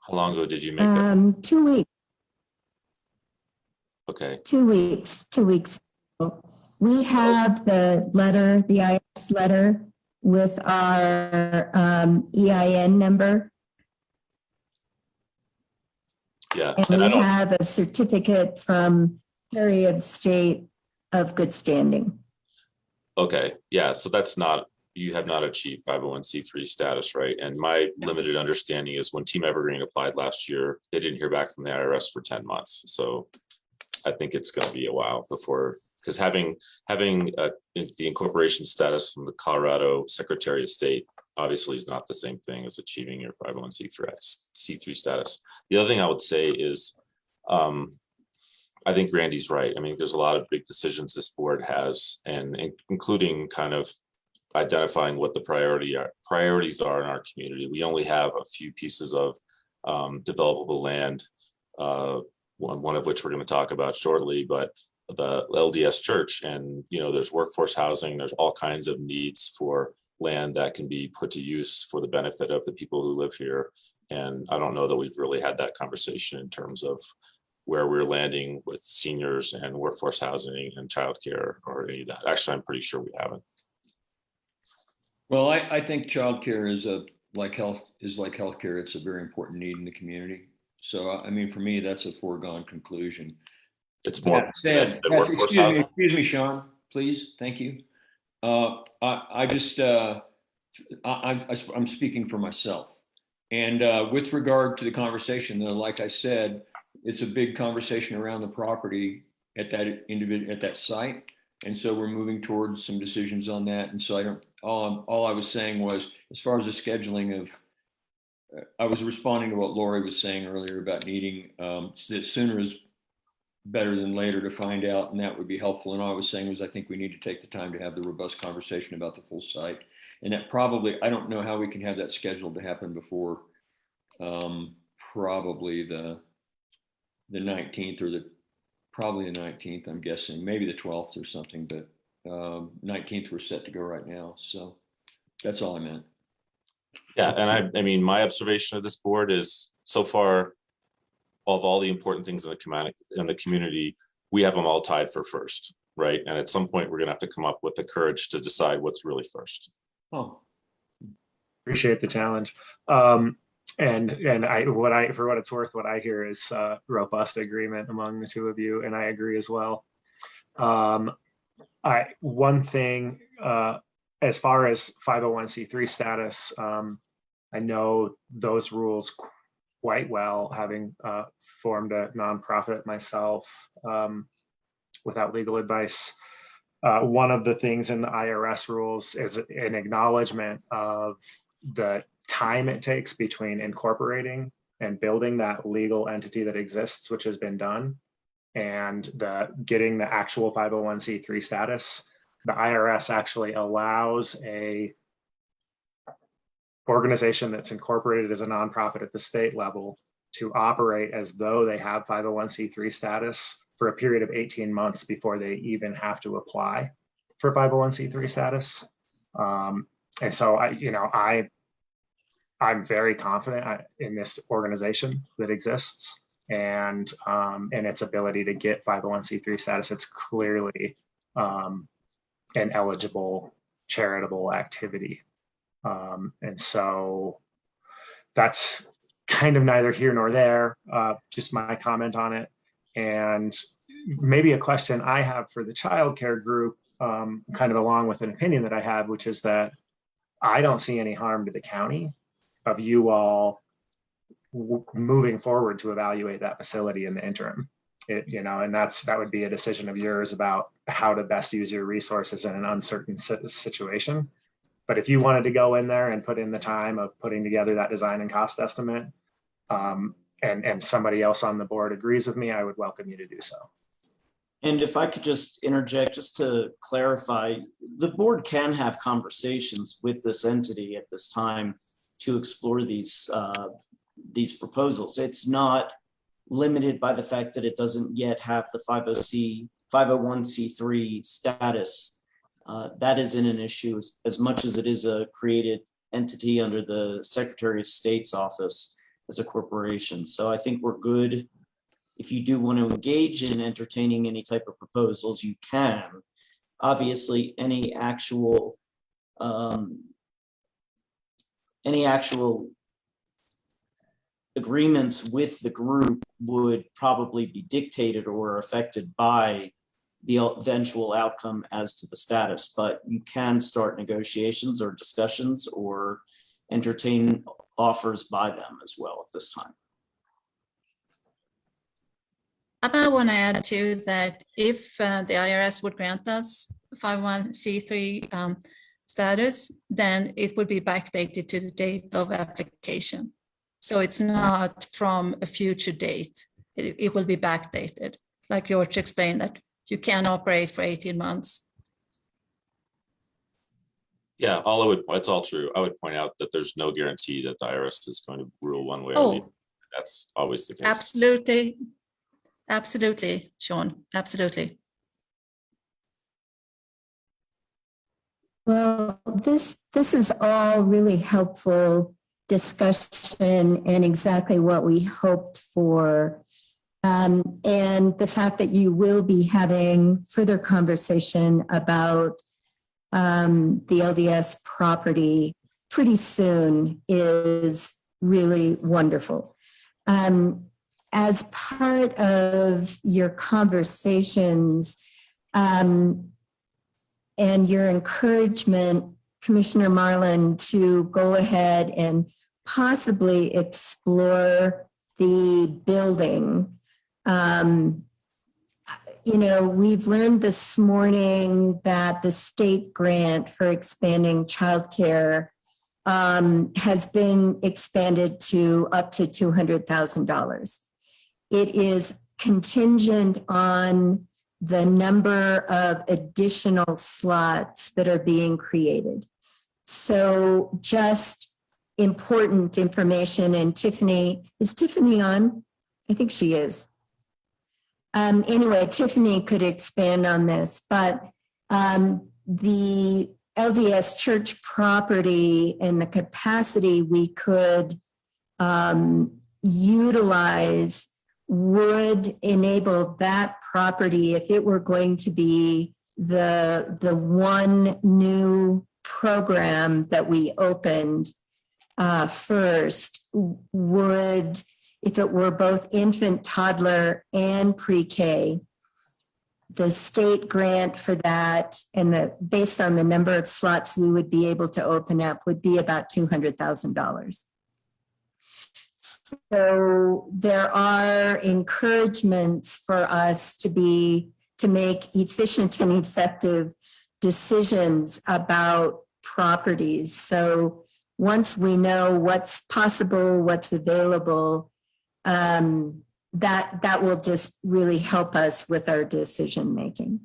How long ago did you make that? 2 weeks. Okay. 2 weeks. 2 weeks ago. We have the letter, the IRS letter with our EIN number. Yeah. And we have a certificate from Secretary of State of good standing. Okay. Yeah. So you have not achieved 501c3 status, right? And my limited understanding is when Team Evergreen applied last year, they didn't hear back from the IRS for 10 months. So I think it's going to be a while before, because having the incorporation status from the Colorado Secretary of State obviously is not the same thing as achieving your 501c3 status. The other thing I would say is, I think Randy's right. I mean, there's a lot of big decisions this board has, and including kind of identifying what the priorities are in our community. We only have a few pieces of developable land, one of which we're going to talk about shortly, but the LDS church, and there's workforce housing, there's all kinds of needs for land that can be put to use for the benefit of the people who live here. And I don't know that we've really had that conversation in terms of where we're landing with seniors and workforce housing and childcare or any of that. Actually, I'm pretty sure we haven't. Well, I think childcare is like healthcare. It's a very important need in the community. So, I mean, for me, that's a foregone conclusion. It's more said. than workforce housing. Excuse me, Sean, please. Thank you. I'm speaking for myself. And with regard to the conversation, though, like I said, it's a big conversation around the property at that site. And so we're moving towards some decisions on that. And so all I was saying was, as far as the scheduling of, I was responding to what Lori was saying earlier about needing, that sooner is better than later to find out, and that would be helpful. And all I was saying was, I think we need to take the time to have the robust conversation about the full site. And that probably, I don't know how we can have that scheduled to happen before probably the 19th or probably the 19th, I'm guessing, maybe the 12th or something, but 19th we're set to go right now. So that's all I meant. Yeah, and I mean, my observation of this board is so far, of all the important things in the community, we have them all tied for first, right? And at some point, we're going to have to come up with the courage to decide what's really first. Oh, Appreciate the challenge. for what it's worth, what I hear is robust agreement among the two of you, and I agree as well. One thing, as far as 501c3 status, I know those rules quite well, having formed a nonprofit myself without legal advice. One of the things in the IRS rules is an acknowledgement of the time it takes between incorporating and building that legal entity that exists, which has been done, and getting the actual 501c3 status. The IRS actually allows a organization that's incorporated as a nonprofit at the state level to operate as though they have 501c3 status for a period of 18 months before they even have to apply for 501c3 status. And so I'm very confident in this organization that exists and its ability to get 501c3 status. It's clearly an eligible charitable activity. And so that's kind of neither here nor there, just my comment on it. And maybe a question I have for the childcare group, kind of along with an opinion that I have, which is that I don't see any harm to the county of you all moving forward to evaluate that facility in the interim. And that would be a decision of yours about how to best use your resources in an uncertain situation. But if you wanted to go in there and put in the time of putting together that design and cost estimate, and somebody else on the board agrees with me, I would welcome you to do so. And if I could just interject, just to clarify, the board can have conversations with this entity at this time to explore these proposals. It's not limited by the fact that it doesn't yet have the 501c3 status. That isn't an issue as much as it is a created entity under the Secretary of State's office as a corporation. So I think we're good. If you do want to engage in entertaining any type of proposals, you can. Obviously, any actual agreements with the group would probably be dictated or affected by the eventual outcome as to the status, but you can start negotiations or discussions or entertain offers by them as well at this time. I want to add too that if the IRS would grant us 501c3 status, then it would be backdated to the date of application. So it's not from a future date. It will be backdated, like George explained, that you can operate for 18 months. Yeah, it's all true. I would point out that there's no guarantee that the IRS is going to rule one way or the other. That's always the case. Absolutely. Absolutely, Sean, absolutely. Well, this is all really helpful discussion and exactly what we hoped for. And the fact that you will be having further conversation about the LDS property pretty soon is really wonderful. As part of your conversations and your encouragement, Commissioner Marlin, to go ahead and possibly explore the building. We've learned this morning that the state grant for expanding childcare has been expanded to up to $200,000. It is contingent on the number of additional slots that are being created. So just important information. And Tiffany, is Tiffany on? I think she is. Anyway, Tiffany could expand on this, but the LDS church property and the capacity we could utilize would enable that property, if it were going to be the one new program that we opened, first would, if it were both infant, toddler, and pre-K, the state grant for that and based on the number of slots we would be able to open up would be about $200,000. So there are encouragements for us to make efficient and effective decisions about properties. So once we know what's possible, what's available, that will just really help us with our decision making.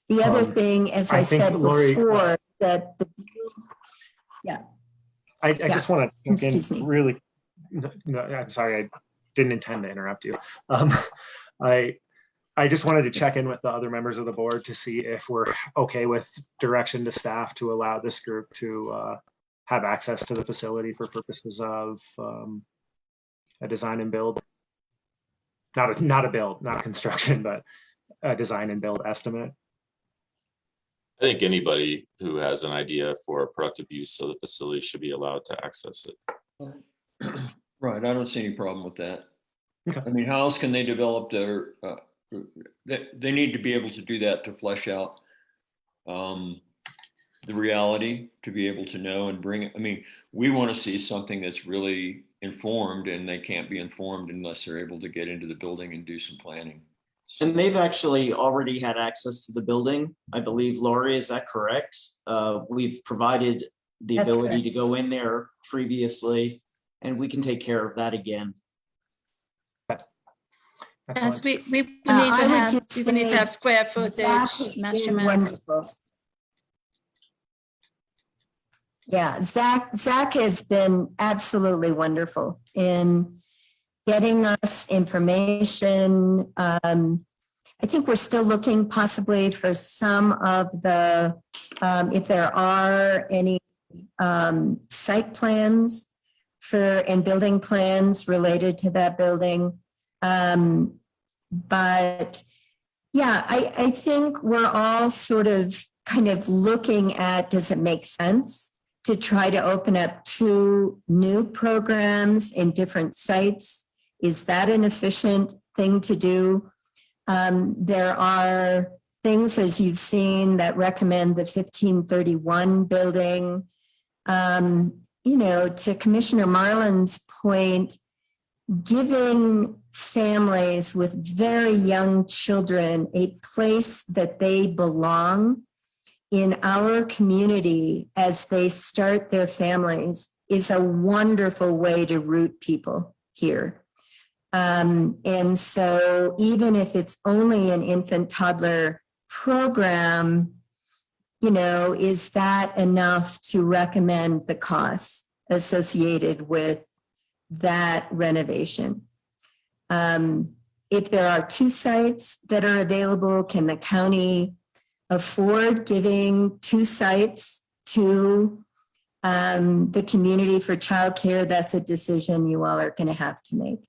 The other thing, as I think, said Lori, before, that I just want to Excuse me. really, no, I'm sorry, I didn't intend to interrupt you. I just wanted to check in with the other members of the board to see if we're okay with direction to staff to allow this group to have access to the facility for purposes of a design and build. Not a build, not construction, but a design and build estimate. I think anybody who has an idea for productive use of the facility should be allowed to access it. Right, I don't see any problem with that. Okay. I mean, how else can they develop their, they need to be able to do that to flesh out the reality, to be able to know and bring it. I mean, we want to see something that's really informed, and they can't be informed unless they're able to get into the building and do some planning. And they've actually already had access to the building. I believe, Lori, is that correct? We've provided the That's ability correct. to go in there previously, and we can take care of that again. Yes, Excellent. we need to I would have, just we would need to say have square footage Zach has been measurements. wonderful. Yeah, Zach has been absolutely wonderful in getting us information. I think we're still looking possibly for some of the, if there are any site plans and building plans related to that building. But yeah, I think we're all sort of kind of looking at, does it make sense to try to open up 2 new programs in different sites? Is that an efficient thing to do? There are things, as you've seen, that recommend the 1531 building. To Commissioner Marlin's point, giving families with very young children a place that they belong in our community as they start their families is a wonderful way to root people here. And so even if it's only an infant toddler program, is that enough to recommend the costs associated with that renovation? If there are 2 sites that are available, can the county afford giving 2 sites to the community for childcare? That's a decision you all are going to have to make.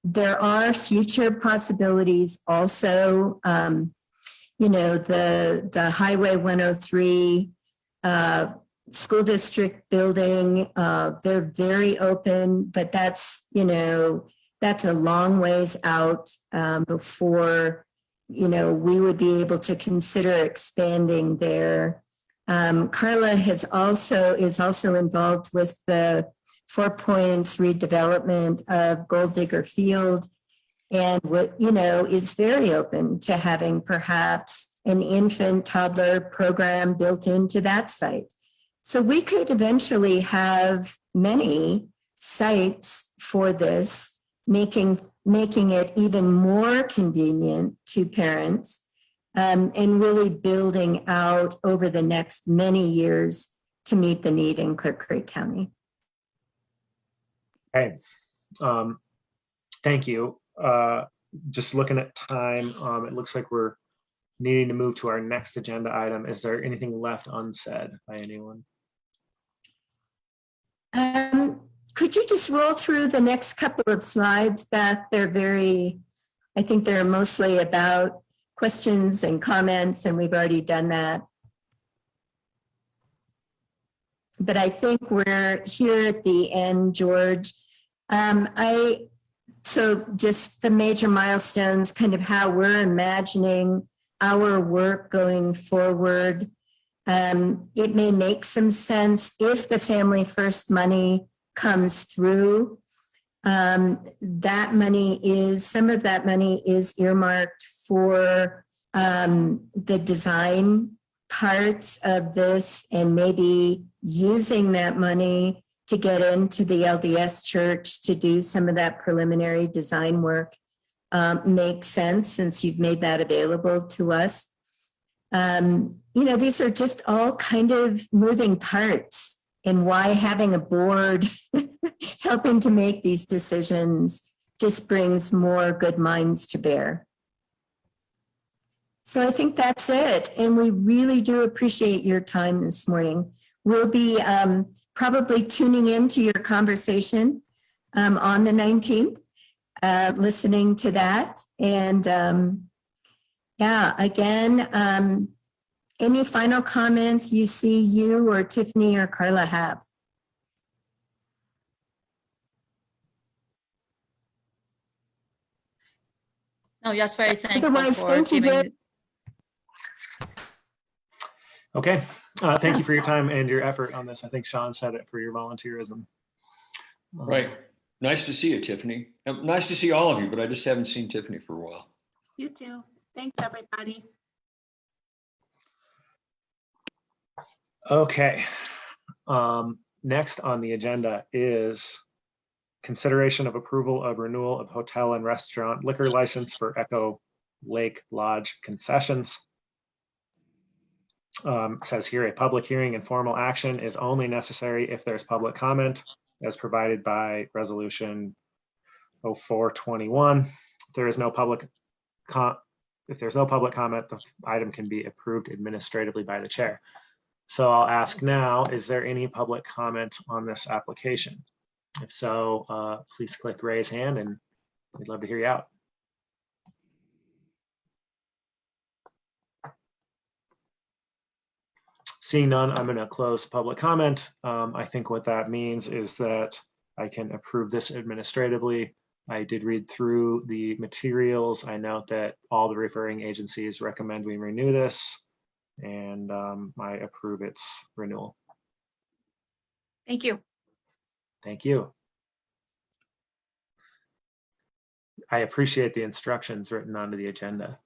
There are future possibilities also. The Highway 103 school district building, they're very open, but that's a long ways out before, we would be able to consider expanding there. Carla is also involved with the 4 Points redevelopment of Gold Digger Field, and is very open to having perhaps an infant toddler program built into that site. So we could eventually have many sites for this, making it even more convenient to parents, and really building out over the next many years to meet the need in Clear Creek County. Okay. Thank you. Just looking at time, it looks like we're needing to move to our next agenda item. Is there anything left unsaid by anyone? Could you just roll through the next couple of slides, Beth? I think they're mostly about questions and comments, and we've already done that. but I think we're here at the end, George. So just the major milestones, kind of how we're imagining our work going forward. It may make some sense if the Family First money comes through. That money is, some of that money is earmarked for the design parts of this, and maybe using that money to get into the LDS church to do some of that preliminary design work makes sense, since you've made that available to us. These are just all kind of moving parts, and why having a board helping to make these decisions just brings more good minds to bear. So I think that's it. And we really do appreciate your time this morning. We'll be probably tuning into your conversation on the 19th, listening to that. And again, any final comments you see you or Tiffany or Carla have? No, just very thankful Otherwise, for thank you giving. very- Okay, thank you for your time and your effort on this. I think Sean said it, for your volunteerism. Right. Nice to see you, Tiffany. Nice to see all of you, but I just haven't seen Tiffany for a while. You too. Thanks, everybody. Okay. Next on the agenda is consideration of approval of renewal of hotel and restaurant liquor license for Echo Lake Lodge Concessions. Says here, a public hearing and formal action is only necessary if there's public comment, as provided by resolution 0421. If there is no public if there's no public comment, the item can be approved administratively by the chair. So I'll ask now, is there any public comment on this application? If so, please click raise hand, and we'd love to hear you out. Seeing none, I'm going to close public comment. I think what that means is that I can approve this administratively. I did read through the materials. I note that all the referring agencies recommend we renew this, and I approve its renewal. Thank you. Thank you. I appreciate the instructions written onto the agenda.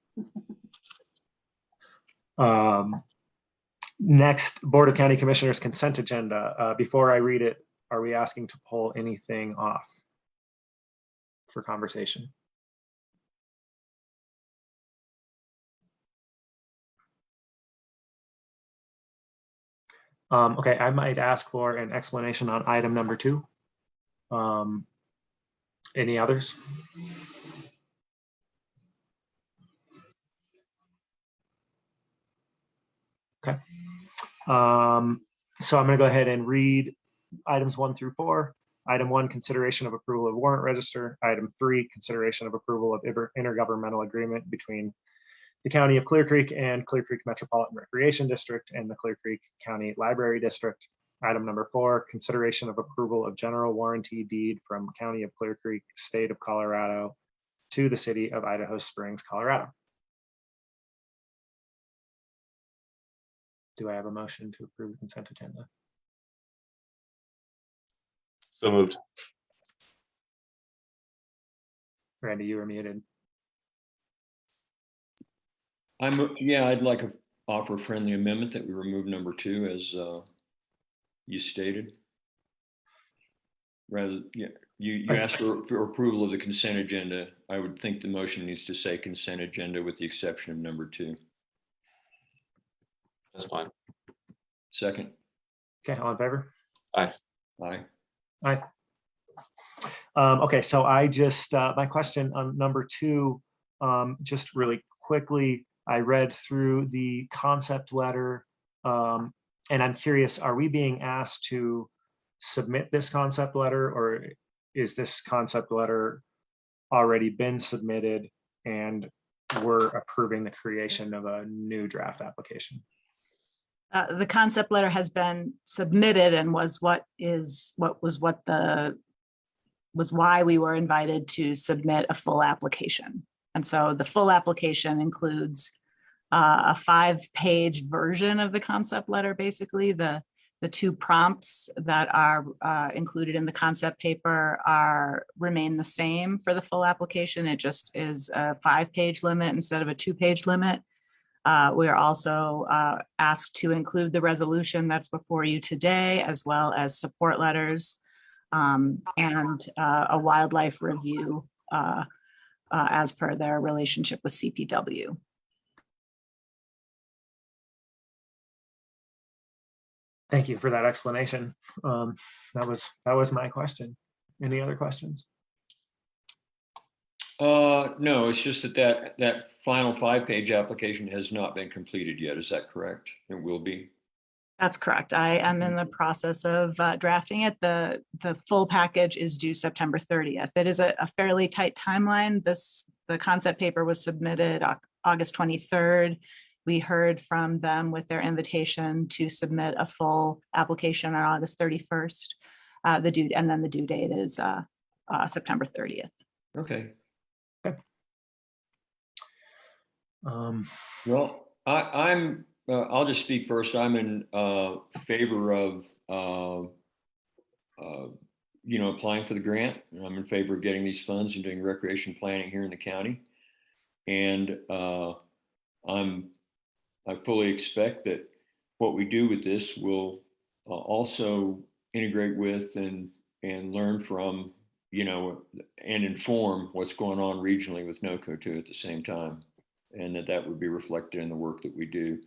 Next, Board of County Commissioners consent agenda. Before I read it, are we asking to pull anything off for conversation? Okay, I might ask for an explanation on item number 2. Any others? Okay. So I'm going to go ahead and read items 1 through 4. Item 1, consideration of approval of warrant register. Item 3, consideration of approval of intergovernmental agreement between the County of Clear Creek and Clear Creek Metropolitan Recreation District and the Clear Creek County Library District. Item number 4, consideration of approval of general warranty deed from County of Clear Creek, State of Colorado to the City of Idaho Springs, Colorado. Do I have a motion to approve the consent agenda? So moved. Randy, you are muted. I'd like to offer a friendly amendment that we remove number 2 as you stated. Rather, yeah, you asked for approval of the consent agenda. I would think the motion needs to say consent agenda with the exception of number 2. That's fine. Second. Okay, all in favor? Aye. Aye. Aye. Okay, so I just, my question on number 2, just really quickly, I read through the concept letter, and I'm curious, are we being asked to submit this concept letter, or is this concept letter already been submitted and we're approving the creation of a new draft application? The concept letter has been submitted and was why we were invited to submit a full application. And so the full application includes a 5-page version of the concept letter. Basically, the 2 prompts that are included in the concept paper remain the same for the full application. It just is a 5-page limit instead of a 2-page limit. We are also asked to include the resolution that's before you today, as well as support letters and a wildlife review as per their relationship with CPW. Thank you for that explanation. That was my question. Any other questions? No, it's just that final 5-page application has not been completed yet. Is that correct? It will be. That's correct. I am in the process of drafting it. The full package is due September 30th. It is a fairly tight timeline. The concept paper was submitted August 23rd. We heard from them with their invitation to submit a full application on August 31st. The due date is September 30th. Okay. Okay. Well, I'll just speak first. I'm in favor of applying for the grant. I'm in favor of getting these funds and doing recreation planning here in the county. And I fully expect that what we do with this will also integrate with and learn from, and inform what's going on regionally with NOCO too at the same time. And that would be reflected in the work that we do.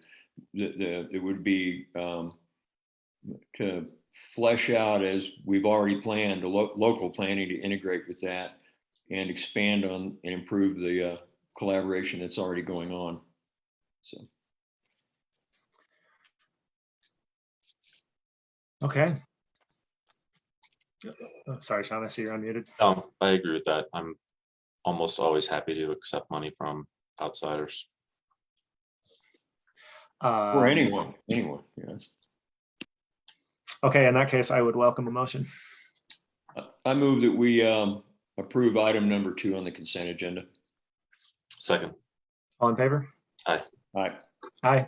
It would be to flesh out, as we've already planned, the local planning to integrate with that and expand on and improve the collaboration that's already going on. So. Okay. Oh, sorry, Sean, I see you're unmuted. I agree with that. I'm almost always happy to accept money from outsiders. Or anyone, yes. Okay, in that case, I would welcome a motion. I move that we approve item number 2 on the consent agenda. Second. All in favor? Aye. Aye. Aye.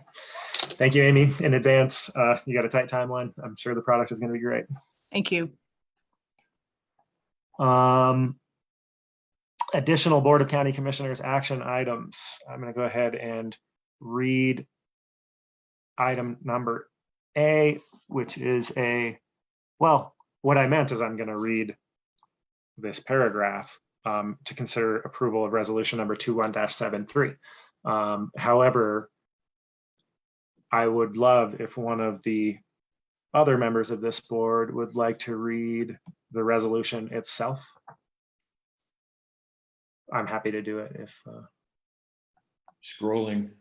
Thank you, Amy, in advance. You got a tight timeline. I'm sure the product is going to be great. Thank you. Additional Board of County Commissioners action items. I'm going to go ahead and read item number A, which is what I meant is I'm going to read this paragraph to consider approval of resolution number 21-73. However, I would love if one of the other members of this board would like to read the resolution itself. I'm happy to do it if. Scrolling.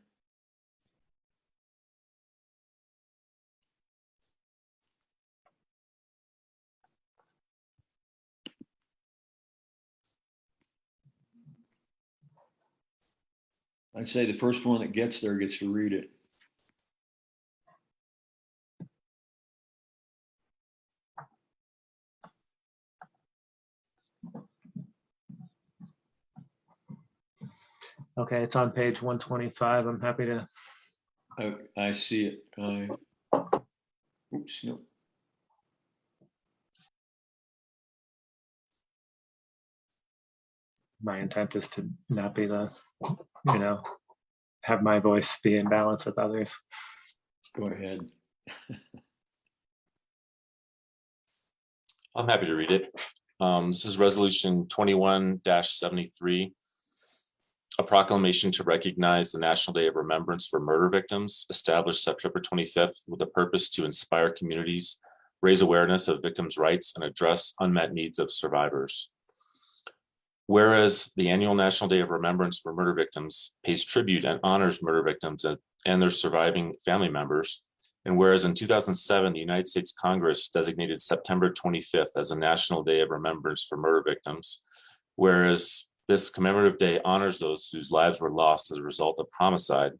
I'd say the first one that gets there gets to read it. Okay, it's on page 125. I'm happy to. I see it. Oops, no. My intent is to not be the, have my voice be in balance with others. Go ahead. I'm happy to read it. This is resolution 21-73. A proclamation to recognize the National Day of Remembrance for Murder Victims, established September 25th with the purpose to inspire communities, raise awareness of victims' rights, and address unmet needs of survivors. Whereas the annual National Day of Remembrance for Murder Victims pays tribute and honors murder victims and their surviving family members, and whereas in 2007, the United States Congress designated September 25th as a National Day of Remembrance for Murder Victims, whereas this commemorative day honors those whose lives were lost as a result of homicide,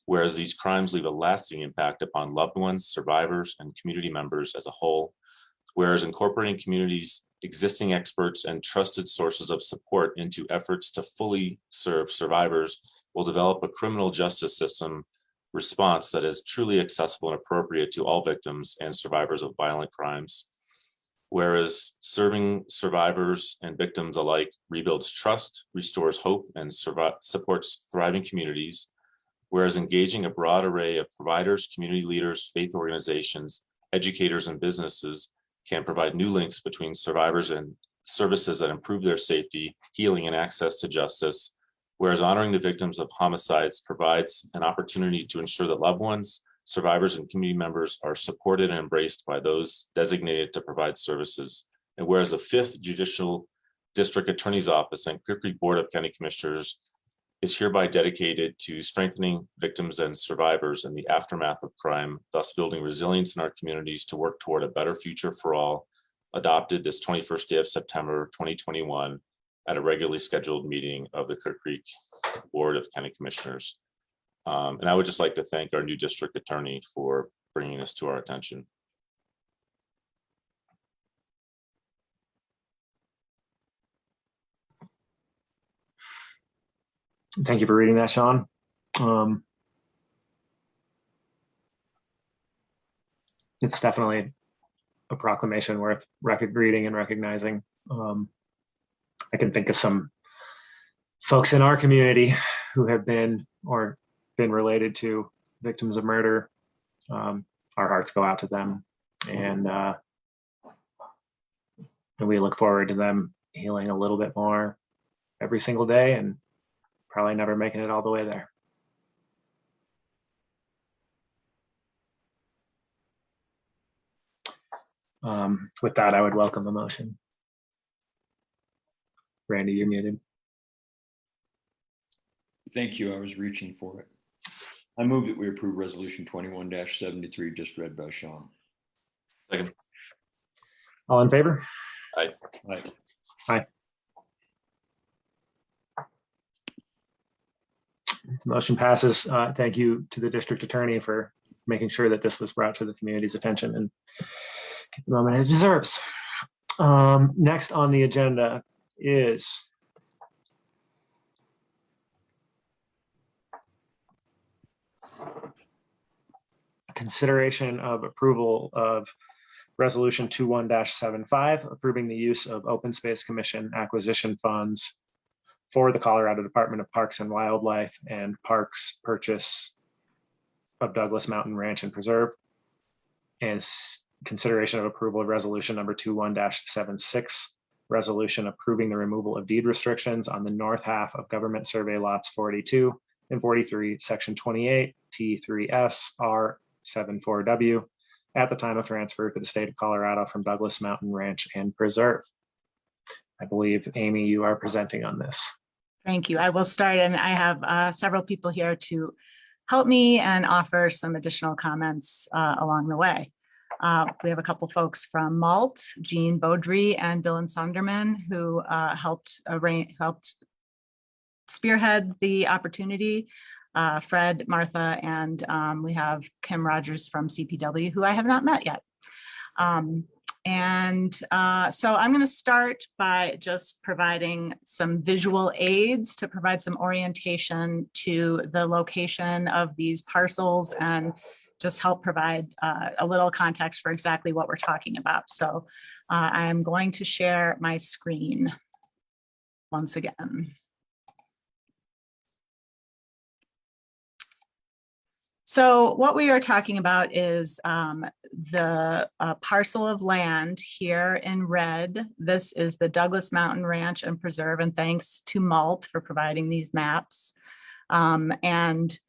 whereas these crimes leave a lasting impact upon loved ones, survivors, and community members as a whole, whereas incorporating communities' existing experts and trusted sources of support into efforts to fully serve survivors will develop a criminal justice system response that is truly accessible and appropriate to all victims and survivors of violent crimes. Whereas serving survivors and victims alike rebuilds trust, restores hope, and supports thriving communities. Whereas engaging a broad array of providers, community leaders, faith organizations, educators, and businesses can provide new links between survivors and services that improve their safety, healing, and access to justice. Whereas honoring the victims of homicides provides an opportunity to ensure that loved ones, survivors, and community members are supported and embraced by those designated to provide services. And whereas the 5th Judicial District Attorney's Office and Clear Creek Board of County Commissioners is hereby dedicated to strengthening victims and survivors in the aftermath of crime, thus building resilience in our communities to work toward a better future for all, adopted this 21st day of September 2021 at a regularly scheduled meeting of the Clear Creek Board of County Commissioners. And I would just like to thank our new district attorney for bringing this to our attention. Thank you for reading that, Sean. It's definitely a proclamation worth reading and recognizing. I can think of some folks in our community who have been or been related to victims of murder. Our hearts go out to them, and we look forward to them healing a little bit more every single day, and probably never making it all the way there. With that, I would welcome the motion. Randy, you're muted. Thank you. I was reaching for it. I move that we approve resolution 21-73 just read by Sean. Second. All in favor? Aye. Aye. Aye. Motion passes. Thank you to the district attorney for making sure that this was brought to the community's attention and get the moment it deserves. Next on the agenda is consideration of approval of resolution 21-75, approving the use of Open Space Commission acquisition funds for the Colorado Department of Parks and Wildlife and Parks purchase of Douglas Mountain Ranch and Preserve, and consideration of approval of resolution number 21-76, resolution approving the removal of deed restrictions on the north half of government survey lots 42 and 43, section 28, T3S R74W at the time of transfer to the state of Colorado from Douglas Mountain Ranch and Preserve. I believe, Amy, you are presenting on this. Thank you. I will start, and I have several people here to help me and offer some additional comments along the way. We have a couple folks from Malt, Jean Beaudry and Dylan Sonderman, who helped spearhead the opportunity. Fred, Martha, and we have Kim Rogers from CPW, who I have not met yet. So I'm going to start by just providing some visual aids to provide some orientation to the location of these parcels and just help provide a little context for exactly what we're talking about. So I am going to share my screen once again. So what we are talking about is the parcel of land here in red. This is the Douglas Mountain Ranch and Preserve, and thanks to Malt for providing these maps. And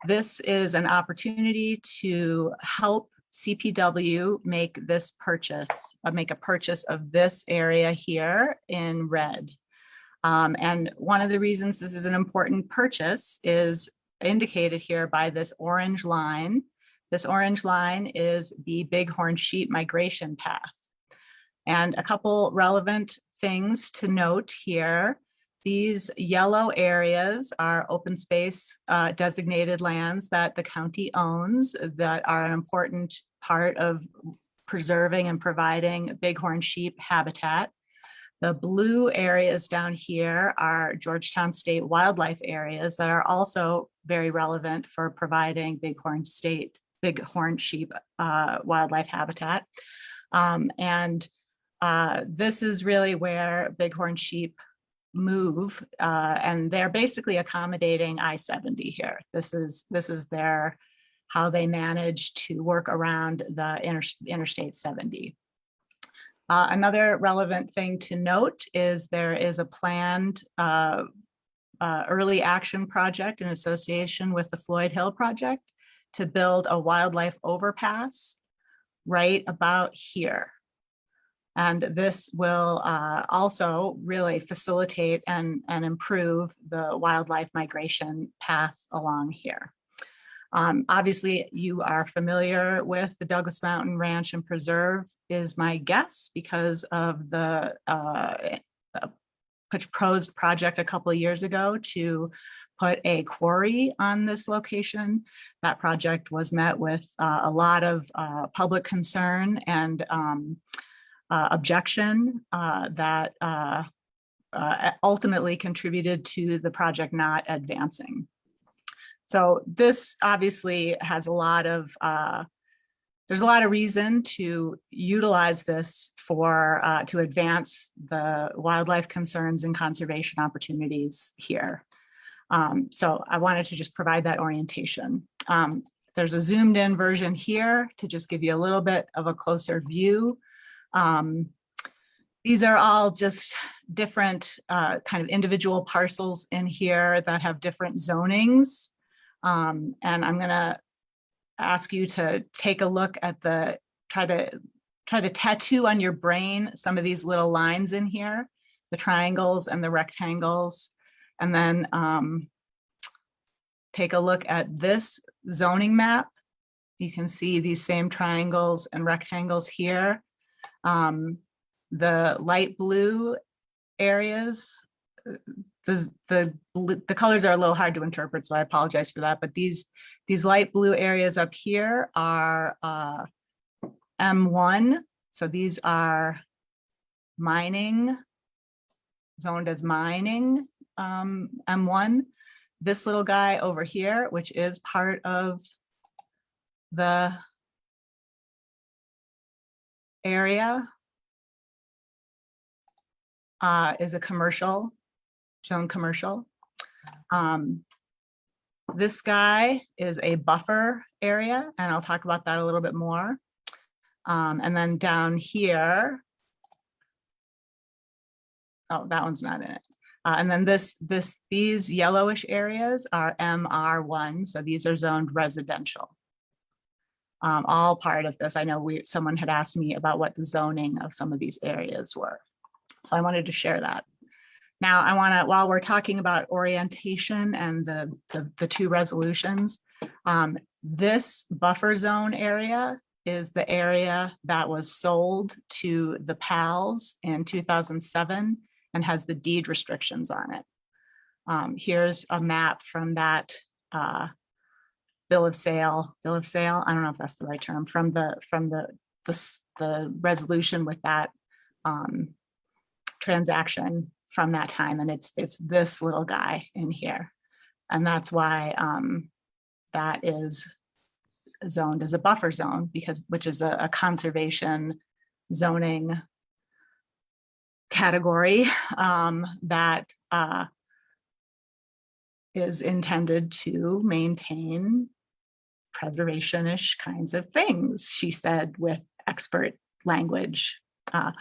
this is an opportunity to help CPW make this purchase, make a purchase of this area here in red. And one of the reasons this is an important purchase is indicated here by this orange line. This orange line is the Bighorn sheep migration path. And a couple relevant things to note here. These yellow areas are open space designated lands that the county owns that are an important part of preserving and providing bighorn sheep habitat. The blue areas down here are Georgetown State wildlife areas that are also very relevant for providing bighorn sheep wildlife habitat. This is really where bighorn sheep move, and they're basically accommodating I-70 here. This is how they manage to work around the Interstate 70. Another relevant thing to note is there is a planned early action project in association with the Floyd Hill project to build a wildlife overpass right about here. And this will also really facilitate and improve the wildlife migration path along here. Obviously, you are familiar with the Douglas Mountain Ranch and Preserve is my guess because of the proposed project a couple of years ago to put a quarry on this location. That project was met with a lot of public concern and objection that ultimately contributed to the project not advancing. So this obviously has there's a lot of reason to utilize this for to advance the wildlife concerns and conservation opportunities here. So I wanted to just provide that orientation. There's a zoomed in version here to just give you a little bit of a closer view. These are all just different kind of individual parcels in here that have different zonings. And I'm gonna ask you to take a look at try to tattoo on your brain some of these little lines in here, the triangles and the rectangles, and then take a look at this zoning map. You can see these same triangles and rectangles here. The light blue areas, the colors are a little hard to interpret, so I apologize for that. But these light blue areas up here are M1. So these are mining, zoned as mining, M1. This little guy over here, which is part of the area, is a commercial, zone commercial. This guy is a buffer area, and I'll talk about that a little bit more. And then down here, oh, that one's not in it. And then these yellowish areas are MR1, so these are zoned residential. All part of this. I know someone had asked me about what the zoning of some of these areas were. So I wanted to share that. Now I want to, while we're talking about orientation and the two resolutions, this buffer zone area is the area that was sold to the PALs in 2007 and has the deed restrictions on it. Here's a map from that bill of sale. I don't know if that's the right term, from the resolution with that transaction from that time, and it's this little guy in here, and that's why that is zoned as a buffer zone, which is a conservation zoning category that is intended to maintain preservation-ish kinds of things, she said with expert language. But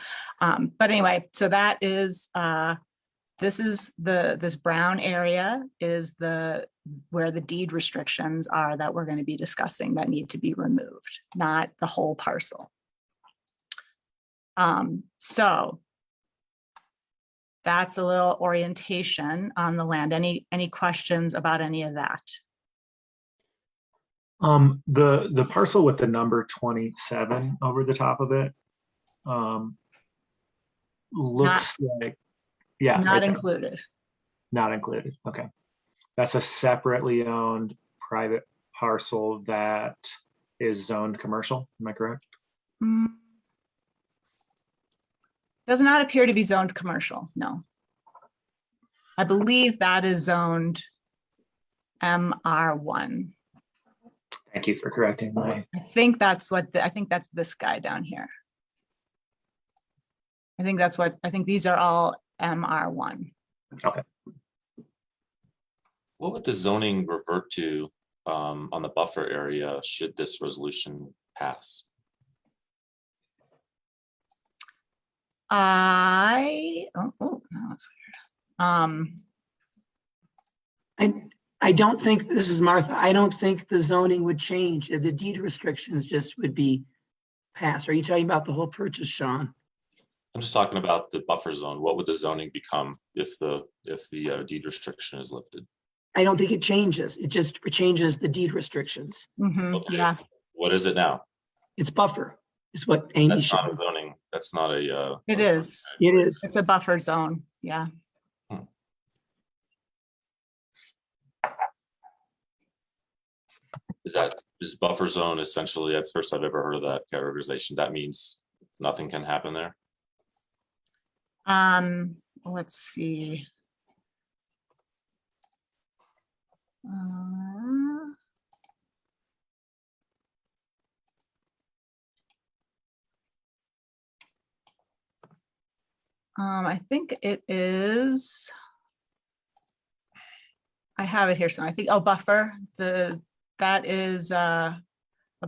anyway, so that is, this brown area is where the deed restrictions are that we're going to be discussing that need to be removed, not the whole parcel. So that's a little orientation on the land. Any questions about any of that? The parcel with the number 27 over the top of it looks like, yeah, not included. Not included. Okay. That's a separately owned private parcel that is zoned commercial. Am I correct? Does not appear to be zoned commercial, no. I believe that is zoned MR1. Thank you for correcting my. I think that's I think that's this guy down here. I think these are all MR1. Okay. What would the zoning revert to on the buffer area should this resolution pass? No, that's weird. I don't think, this is Martha, I don't think the zoning would change. The deed restrictions just would be passed. Are you talking about the whole purchase, Sean? I'm just talking about the buffer zone. What would the zoning become if the deed restriction is lifted? I don't think it changes. It just changes the deed restrictions. Okay. Yeah, What is it now? It's buffer, is what Amy That's not a showed. zoning. That's not a. it is. It is. It's a buffer zone, yeah. Is buffer zone essentially, at first I've ever heard of that categorization. That means nothing can happen there? Let's see. I think it is. I have it here. So I think, buffer, that is, a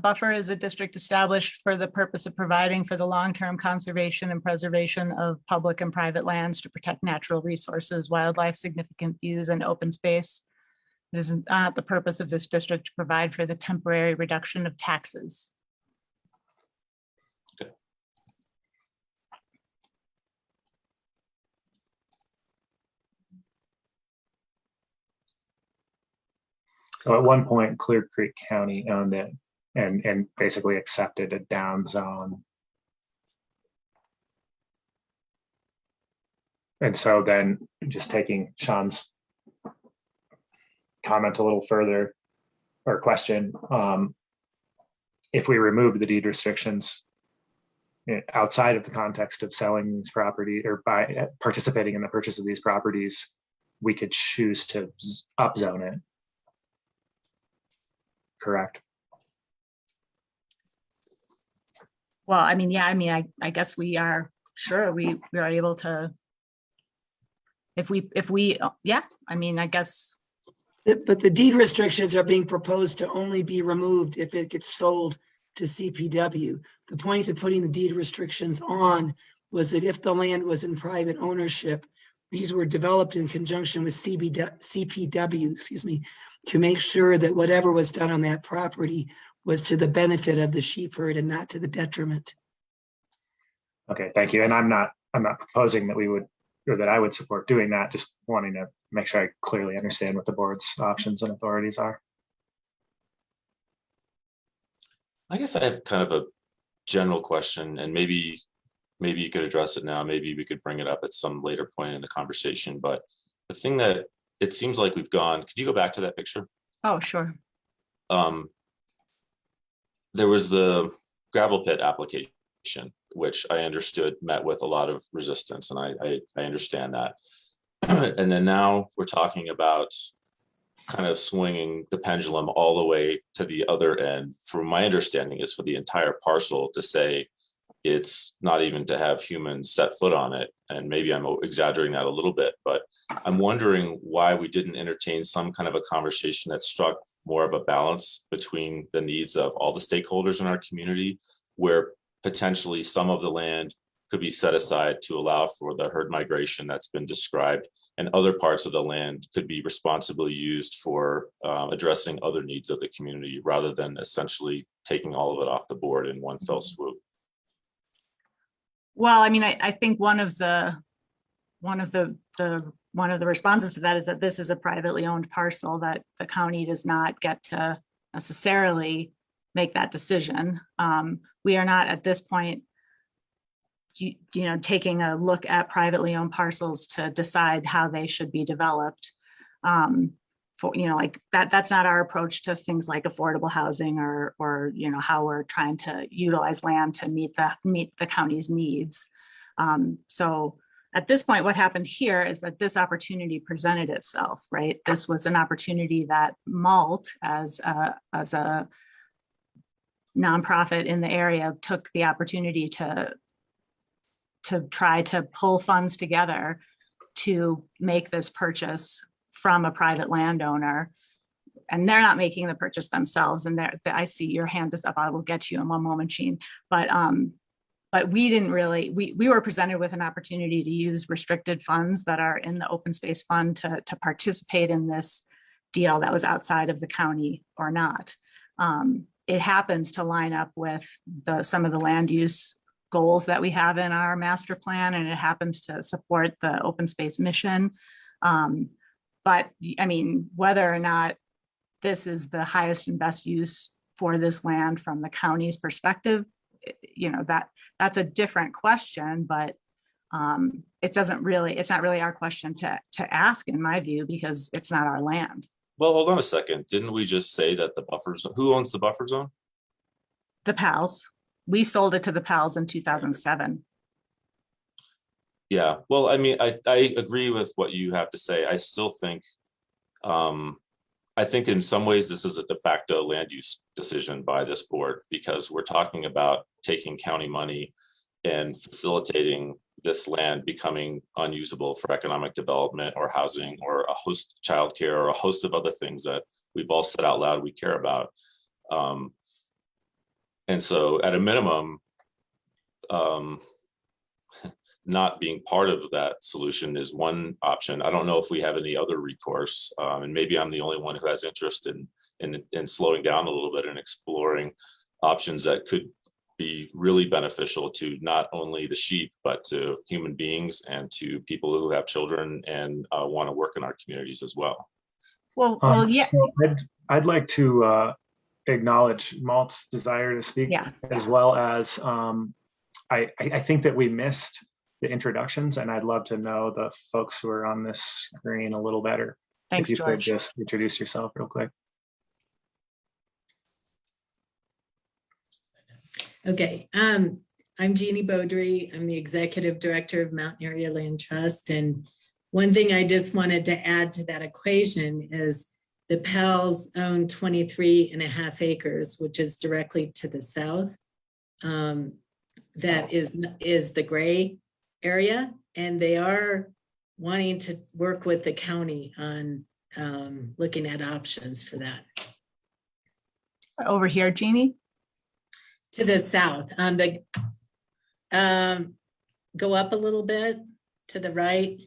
buffer is a district established for the purpose of providing for the long-term conservation and preservation of public and private lands to protect natural resources, wildlife, significant views, and open space. It is not the purpose of this district to provide for the temporary reduction of taxes. So at one point, Clear Creek County owned it and basically accepted a down zone. And so then just taking Sean's comment a little further, or question, if we remove the deed restrictions outside of the context of selling these property or by participating in the purchase of these properties, we could choose to upzone it. Correct. Well, I mean, yeah, I mean, I guess we are sure we are able to. If we, yeah, I mean, I guess. But the deed restrictions are being proposed to only be removed if it gets sold to CPW. The point of putting the deed restrictions on was that if the land was in private ownership, these were developed in conjunction with CPW, excuse me, to make sure that whatever was done on that property was to the benefit of the sheep herd and not to the detriment. Okay, thank you. And I'm not proposing that we would, or that I would support doing that, just wanting to make sure I clearly understand what the board's options and authorities are. I guess I have kind of a general question, and maybe you could address it now. Maybe we could bring it up at some later point in the conversation. But the thing that it seems like we've gone, could you go back to that picture? Oh, sure. There was the gravel pit application, which I understood met with a lot of resistance, and I understand that. And then now we're talking about kind of swinging the pendulum all the way to the other end. From my understanding is for the entire parcel to say it's not even to have humans set foot on it. And maybe I'm exaggerating that a little bit, but I'm wondering why we didn't entertain some kind of a conversation that struck more of a balance between the needs of all the stakeholders in our community, where potentially some of the land could be set aside to allow for the herd migration that's been described, and other parts of the land could be responsibly used for addressing other needs of the community, rather than essentially taking all of it off the board in one fell swoop. Well, I mean, I think one of the responses to that is that this is a privately owned parcel, that the county does not get to necessarily make that decision. We are not at this point taking a look at privately owned parcels to decide how they should be developed. Like that's not our approach to things like affordable housing or how we're trying to utilize land to meet the county's needs. So at this point, what happened here is that this opportunity presented itself, right? This was an opportunity that Malt, as a nonprofit in the area, took the opportunity to try to pull funds together to make this purchase from a private landowner. And they're not making the purchase themselves. And I see your hand is up. I will get you in one moment, Jean. But we didn't really, we were presented with an opportunity to use restricted funds that are in the open space fund to participate in this deal that was outside of the county or not. It happens to line up with some of the land use goals that we have in our master plan, and it happens to support the open space mission. But I mean, whether or not this is the highest and best use for this land from the county's perspective, that's a different question, but it's not really our question to ask, in my view, because it's not our land. Well, hold on a second. Didn't we just say that the buffer zone, who owns the buffer zone? The PALs. We sold it to the PALs in 2007. Yeah, well, I mean, I agree with what you have to say. I still think, I think in some ways this is a de facto land use decision by this board, because we're talking about taking county money and facilitating this land becoming unusable for economic development or housing or a host childcare or a host of other things that we've all said out loud we care about. And so at a minimum, not being part of that solution is one option. I don't know if we have any other recourse, and maybe I'm the only one who has interest in slowing down a little bit and exploring options that could be really beneficial to not only the sheep, but to human beings and to people who have children and want to work in our communities as well. Well, yeah. So I'd like to acknowledge Malt's desire to speak, as well as I think that we missed the introductions, and I'd love to know the folks who are on this screen a little better. Thanks, if you George. could just introduce yourself real quick. Okay, I'm Jeannie Beaudry. I'm the Executive Director of Mountain Area Land Trust. And one thing I just wanted to add to that equation is the PALs own 23.5 acres, which is directly to the south. That is the gray area. And they are wanting to work with the county on looking at options for that. Over here, Jeannie? To the south, go up a little bit to the right.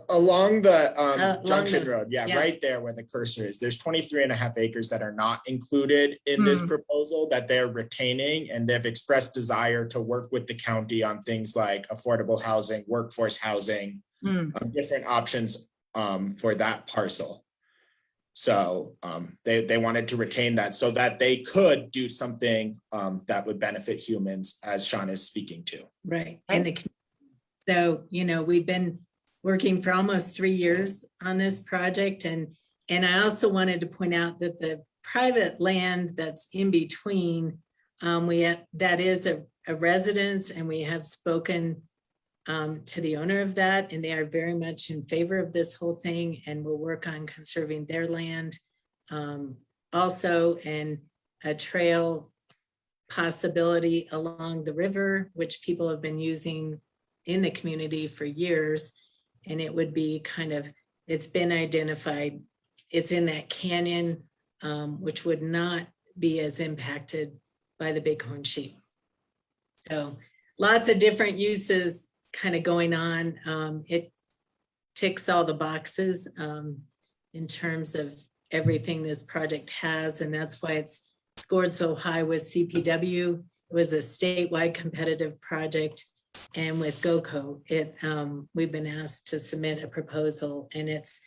Along the Junction Road, yeah, right there where the cursor is. There's 23.5 acres that are not included in this proposal that they're retaining, and they've expressed desire to work with the county on things like affordable housing, workforce housing, different options for that parcel. So they wanted to retain that so that they could do something that would benefit humans, as Sean is speaking to. Right. And so, we've been working for almost 3 years on this project. And I also wanted to point out that the private land that's in between, that is a residence, and we have spoken to the owner of that, and they are very much in favor of this whole thing and will work on conserving their land also, and a trail possibility along the river, which people have been using in the community for years. And it would be it's been identified, it's in that canyon, which would not be as impacted by the bighorn sheep. So lots of different uses kind of going on. It ticks all the boxes in terms of everything this project has, and that's why it's scored so high with CPW. It was a statewide competitive project, and with GOCO, we've been asked to submit a proposal, and it's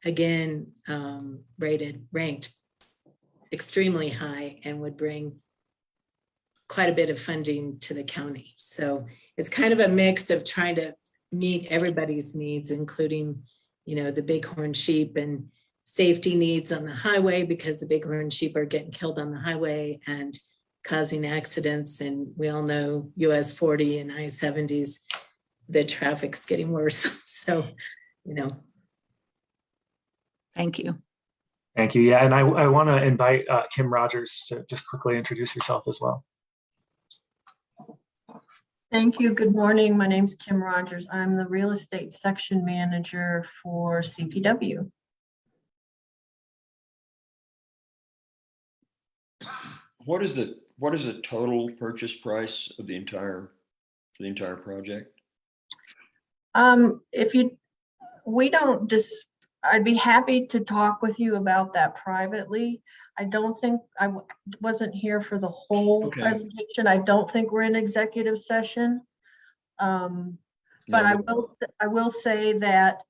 again ranked extremely high and would bring quite a bit of funding to the county. So it's kind of a mix of trying to meet everybody's needs, including, you know, the bighorn sheep and safety needs on the highway, because the bighorn sheep are getting killed on the highway and causing accidents. And we all know US 40 and I-70s, the traffic's getting worse. So, you know. Thank you. Thank you. Yeah, and I want to invite Kim Rogers to just quickly introduce yourself as well. Thank you. Good morning. My name's Kim Rogers. I'm the real estate section manager for CPW. What is the total purchase price of the entire project? I'd be happy to talk with you about that privately. I don't think wasn't here for the whole presentation. I don't think we're in executive session. But I will say that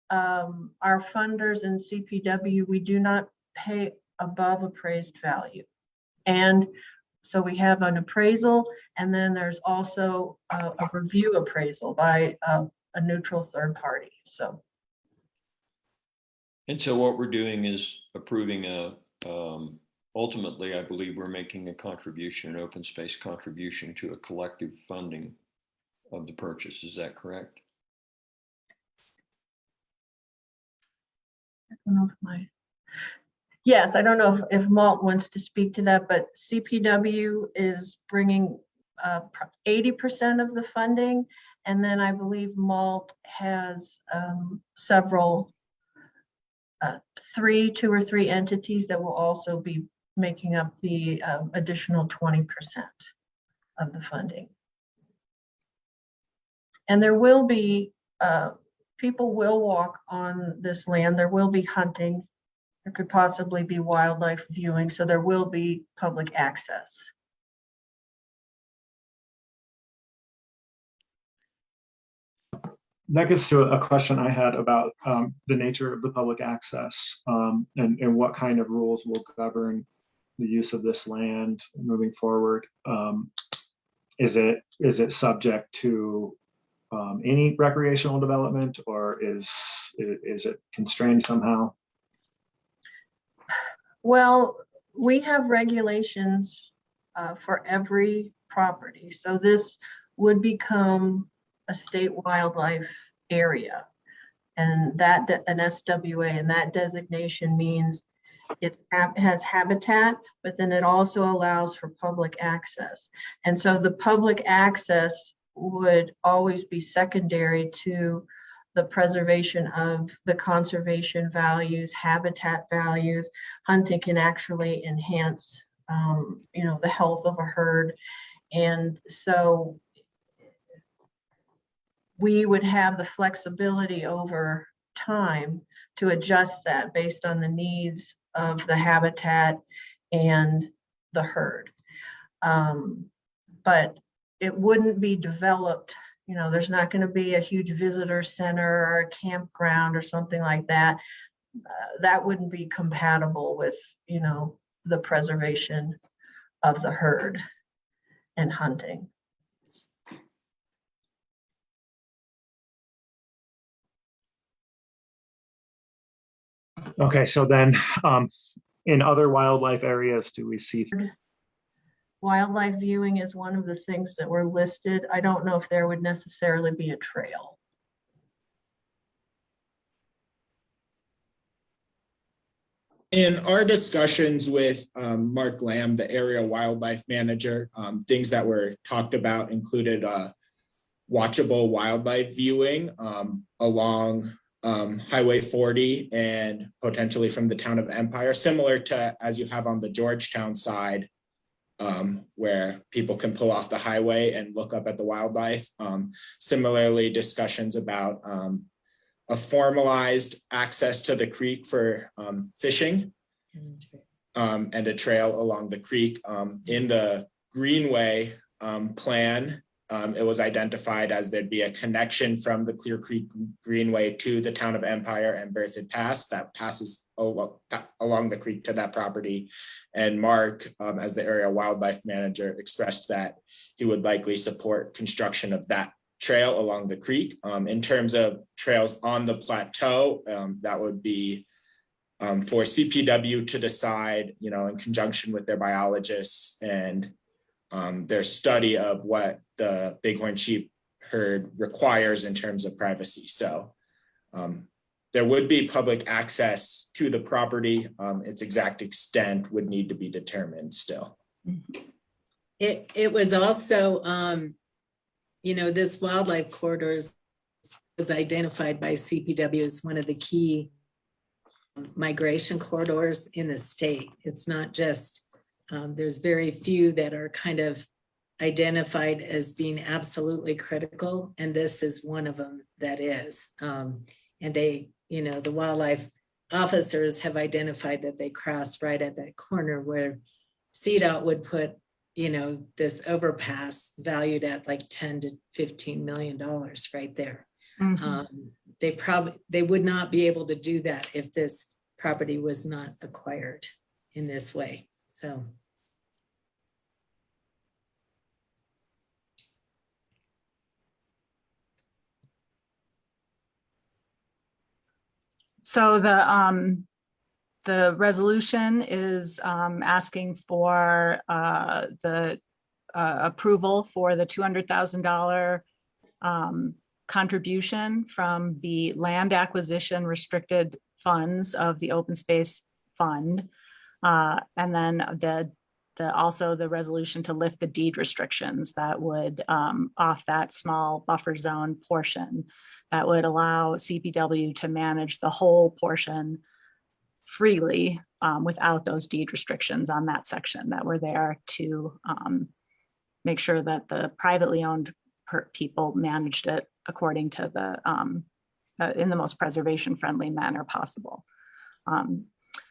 our funders in CPW, we do not pay above appraised value. And so we have an appraisal, and then there's also a review appraisal by a neutral third party. So. And so what we're doing is approving ultimately, I believe we're making a contribution, an open space contribution to a collective funding of the purchase. Is that correct? I don't know if yes, I don't know if Malt wants to speak to that, but CPW is bringing 80% of the funding. And then I believe Malt has several, two or three entities that will also be making up the additional 20% of the funding. And there will be, people will walk on this land. There will be hunting. There could possibly be wildlife viewing. So there will be public access. That gets to a question I had about the nature of the public access and what kind of rules will govern the use of this land moving forward. Is it subject to any recreational development, or is it constrained somehow? Well, we have regulations for every property. So this would become a state wildlife area, and that an SWA, and that designation means it has habitat, but then it also allows for public access. And so the public access would always be secondary to the preservation of the conservation values, habitat values. Hunting can actually enhance, the health of a herd. And so we would have the flexibility over time to adjust that based on the needs of the habitat and the herd. But it wouldn't be developed, there's not going to be a huge visitor center or a campground or something like that. That wouldn't be compatible with, the preservation of the herd and hunting. Okay, so then in other wildlife areas, do we see? Wildlife viewing is one of the things that were listed. I don't know if there would necessarily be a trail. In our discussions with Mark Lamb, the area wildlife manager, things that were talked about included watchable wildlife viewing along Highway 40 and potentially from the town of Empire, similar to as you have on the Georgetown side, where people can pull off the highway and look up at the wildlife. Similarly, discussions about a formalized access to the creek for fishing and a trail along the creek. In the Greenway plan, it was identified as there'd be a connection from the Clear Creek Greenway to the town of Empire and Berthoud Pass that passes along the creek to that property. And Mark, as the area wildlife manager, expressed that he would likely support construction of that trail along the creek. In terms of trails on the plateau, that would be for CPW to decide, in conjunction with their biologists and their study of what the bighorn sheep herd requires in terms of privacy. So there would be public access to the property. Its exact extent would need to be determined still. It was also, this wildlife corridor was identified by CPW as one of the key migration corridors in the state. It's not just, there's very few that are kind of identified as being absolutely critical, and this is one of them that is. And they, the wildlife officers have identified that they crossed right at that corner where CDOT would put, this overpass valued at like $10 to $15 million right there. Mhm. They would not be able to do that if this property was not acquired in this way. So. So the resolution is asking for the approval for the $200,000 contribution from the land acquisition restricted funds of the open space fund. And then also the resolution to lift the deed restrictions that would off that small buffer zone portion that would allow CPW to manage the whole portion freely without those deed restrictions on that section that were there to make sure that the privately owned people managed it according to the in the most preservation friendly manner possible.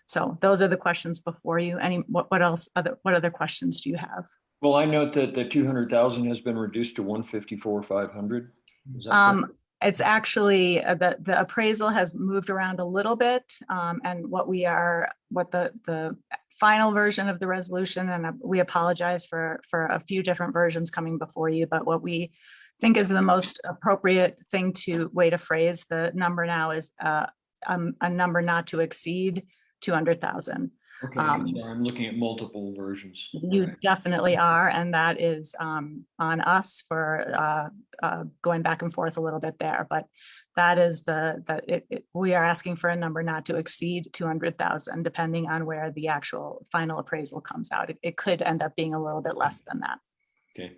So those are the questions before you. What other questions do you have? Well, I note that the 200,000 has been reduced to 154,500. Is that correct? It's actually the appraisal has moved around a little bit, and what the final version of the resolution, and we apologize for a few different versions coming before you, but what we think is the most appropriate way to phrase the number now is a number not to exceed 200,000. Okay, so I'm looking at multiple versions. You Right. definitely are, and that is on us for going back and forth a little bit there. But that is we are asking for a number not to exceed 200,000, depending on where the actual final appraisal comes out. It could end up being a little bit less than that. Okay.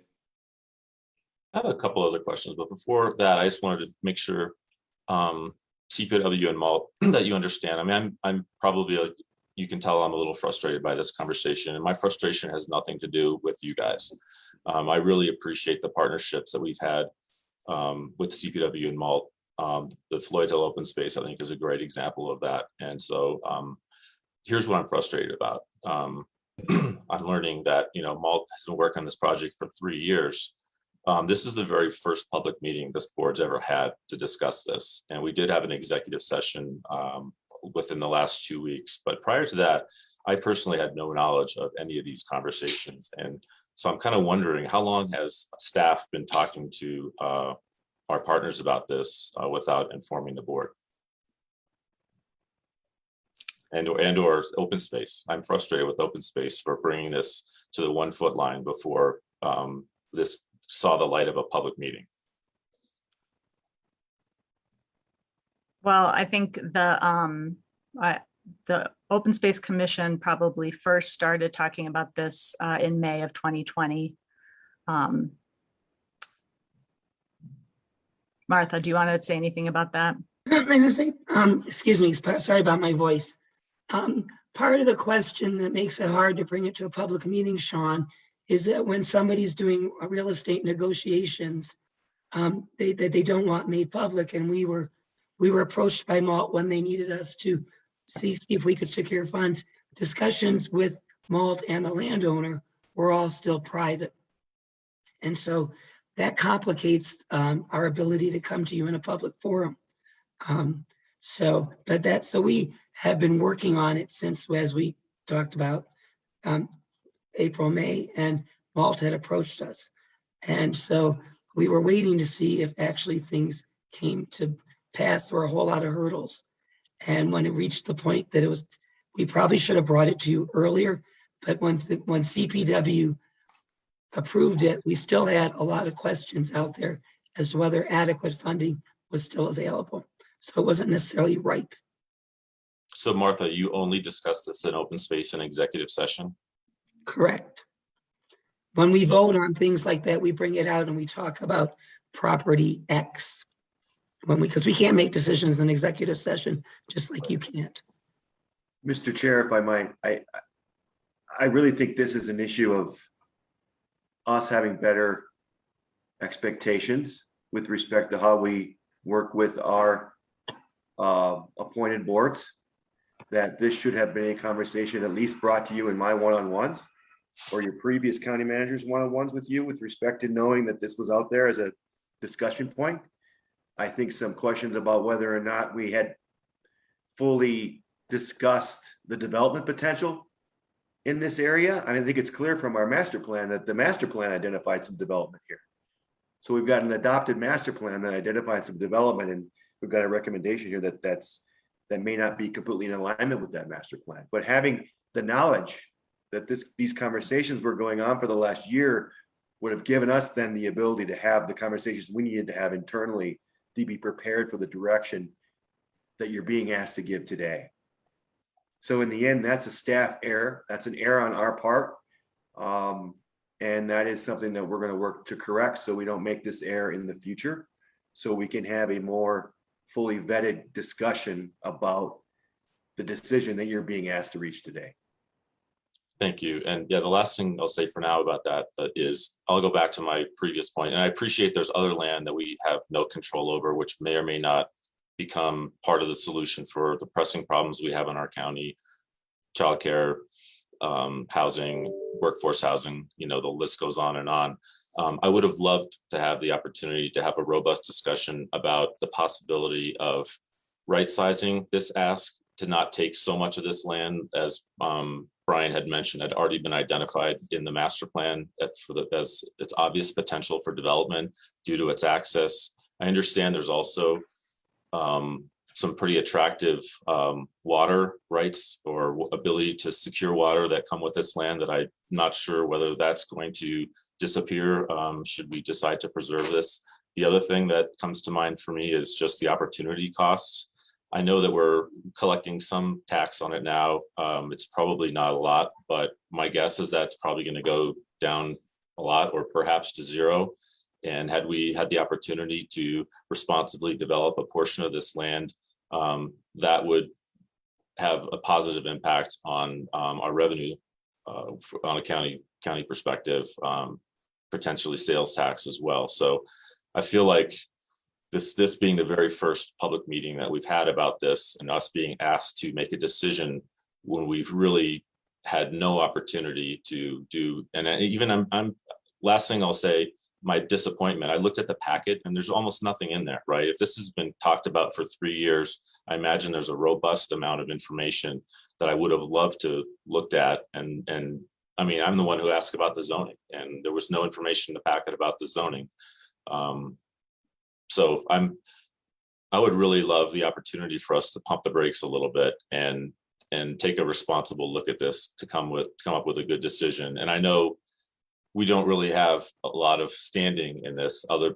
I have a couple other questions, but before that, I just wanted to make sure CPW and Malt that you understand. I mean, I'm probably you can tell I'm a little frustrated by this conversation, and my frustration has nothing to do with you guys. I really appreciate the partnerships that we've had with CPW and Malt. The Floyd Hill Open Space, I think, is a great example of that. And so here's what I'm frustrated about. I'm learning that, Malt has been working on this project for 3 years. This is the very first public meeting this board's ever had to discuss this. And we did have an executive session within the last 2 weeks. But prior to that, I personally had no knowledge of any of these conversations. And so I'm kind of wondering, how long has staff been talking to our partners about this without informing the board? And or open space. I'm frustrated with open space for bringing this to the 1 foot line before this saw the light of a public meeting. Well, I think the Open Space Commission probably first started talking about this in May of 2020. Martha, do you want to say anything about that? I'm going to say, excuse me, sorry about my voice. Part of the question that makes it hard to bring it to a public meeting, Sean, is that when somebody's doing real estate negotiations, they don't want made public. And we were approached by Malt when they needed us to see if we could secure funds. Discussions with Malt and the landowner were all still private. And so that complicates our ability to come to you in a public forum. So we have been working on it since, as we talked about, April, May, and Malt had approached us. And so we were waiting to see if actually things came to pass. There were a whole lot of hurdles. And when it reached the point that we probably should have brought it to you earlier, but when CPW approved it, we still had a lot of questions out there as to whether adequate funding was still available. So it wasn't necessarily ripe. So Martha, you only discussed this in open space and executive session? Correct. When we vote on things like that, we bring it out and we talk about property X. Because we can't make decisions in executive session, just like you can't. Mr. Chair, if I might, I really think this is an issue of us having better expectations with respect to how we work with our appointed boards, that this should have been a conversation at least brought to you in my one-on-ones or your previous county managers one-on-ones with you with respect to knowing that this was out there as a discussion point. I think some questions about whether or not we had fully discussed the development potential in this area. I think it's clear from our master plan that the master plan identified some development here. So we've got an adopted master plan that identified some development, and we've got a recommendation here that may not be completely in alignment with that master plan. But having the knowledge that these conversations were going on for the last year would have given us then the ability to have the conversations we needed to have internally to be prepared for the direction that you're being asked to give today. So in the end, that's a staff error. That's an error on our part. And that is something that we're going to work to correct so we don't make this error in the future, so we can have a more fully vetted discussion about the decision that you're being asked to reach today. Thank you. And yeah, the last thing I'll say for now about that is I'll go back to my previous point. And I appreciate there's other land that we have no control over, which may or may not become part of the solution for the pressing problems we have in our county: childcare, housing, workforce housing, the list goes on and on. I would have loved to have the opportunity to have a robust discussion about the possibility of right-sizing this ask to not take so much of this land as Brian had mentioned, had already been identified in the master plan as its obvious potential for development due to its access. I understand there's also some pretty attractive water rights or ability to secure water that come with this land that I'm not sure whether that's going to disappear should we decide to preserve this. The other thing that comes to mind for me is just the opportunity costs. I know that we're collecting some tax on it now. It's probably not a lot, but my guess is that's probably going to go down a lot or perhaps to zero. And had we had the opportunity to responsibly develop a portion of this land, that would have a positive impact on our revenue on a county perspective, potentially sales tax as well. So I feel like this being the very first public meeting that we've had about this, and us being asked to make a decision when we've really had no opportunity to do. And even I'm last thing I'll say, my disappointment, I looked at the packet and there's almost nothing in there, right? If this has been talked about for 3 years, I imagine there's a robust amount of information that I would have loved to looked at. And I mean, I'm the one who asked about the zoning, and there was no information in the packet about the zoning. So I would really love the opportunity for us to pump the brakes a little bit and take a responsible look at this to come up with a good decision. And I know we don't really have a lot of standing in this other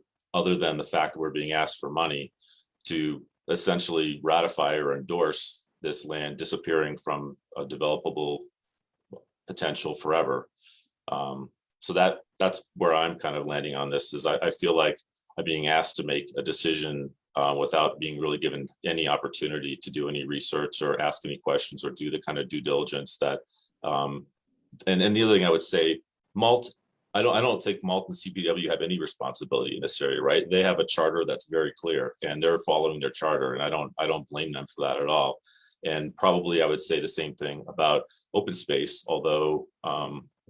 than the fact that we're being asked for money to essentially ratify or endorse this land disappearing from a developable potential forever. So that's where I'm kind of landing on this, is I feel like I'm being asked to make a decision without being really given any opportunity to do any research or ask any questions or do the kind of due diligence that, and the other thing I would say, Malt, I don't think Malt and CPW have any responsibility in this area, right? They have a charter that's very clear and they're following their charter, and I don't blame them for that at all. And probably I would say the same thing about open space, although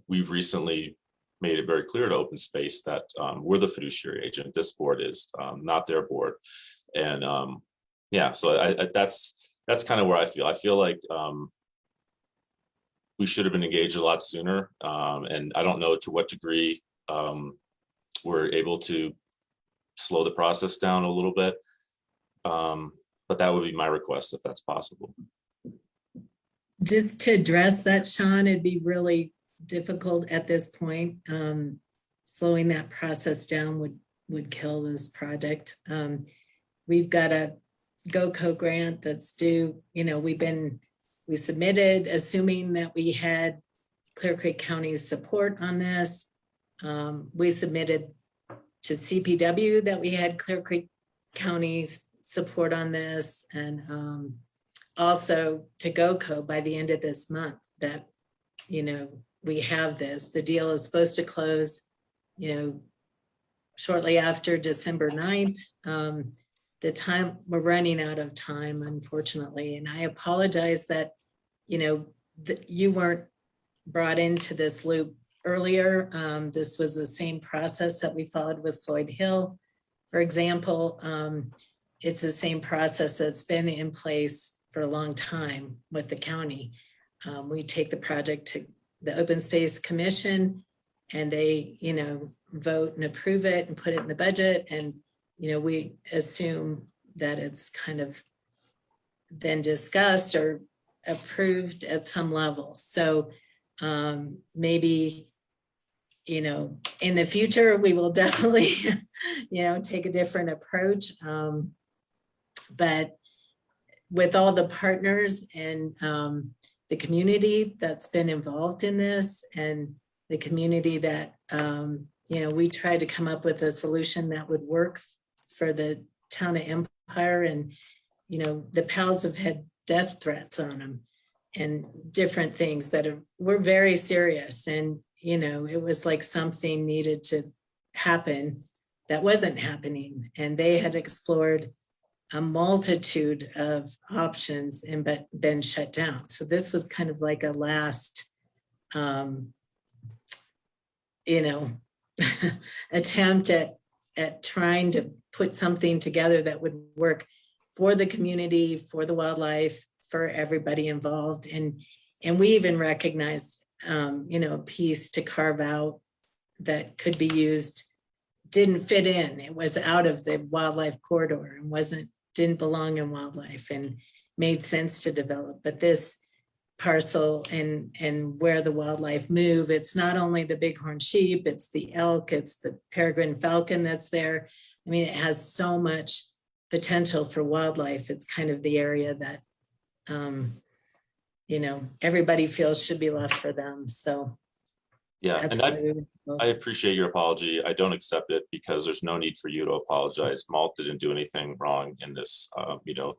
we've recently made it very clear to open space that we're the fiduciary agent. This board is not their board. And yeah, so that's kind of where I feel like we should have been engaged a lot sooner. And I don't know to what degree we're able to slow the process down a little bit. But that would be my request if that's possible. Just to address that, Sean, it'd be really difficult at this point. Slowing that process down would kill this project. We've got a GOCO grant that's due. You know, we submitted assuming that we had Clear Creek County's support on this. We submitted to CPW that we had Clear Creek County's support on this, and also to GOCO by the end of this month that, you know, we have this. The deal is supposed to close, you know, shortly after December 9th. The time, we're running out of time, unfortunately, and I apologize that, you know, you weren't brought into this loop earlier. This was the same process that we followed with Floyd Hill, for example. It's the same process that's been in place for a long time with the county. We take the project to the Open Space Commission and they, you know, vote and approve it and put it in the budget. And, you know, we assume that it's kind of been discussed or approved at some level. So maybe, you know, in the future, we will definitely, you know, take a different approach. But with all the partners and the community that's been involved in this and the community that, you know, we tried to come up with a solution that would work for the town of Empire. And, you know, the pals have had death threats on them and different things that were very serious. And, you know, it was like something needed to happen that wasn't happening. And they had explored a multitude of options and been shut down. So this was kind of like a last, you know, attempt at trying to put something together that would work for the community, for the wildlife, for everybody involved. And we even recognized, you know, a piece to carve out that could be used, didn't fit in. It was out of the wildlife corridor and didn't belong in wildlife and made sense to develop. But this parcel and where the wildlife move, it's not only the bighorn sheep, it's the elk, it's the peregrine falcon that's there. I mean, it has so much potential for wildlife. It's kind of the area that, you know, everybody feels should be left for them. So yeah, that's and I appreciate your apology. I don't accept it because there's no need for you to apologize. Malt didn't do anything wrong in this. You know,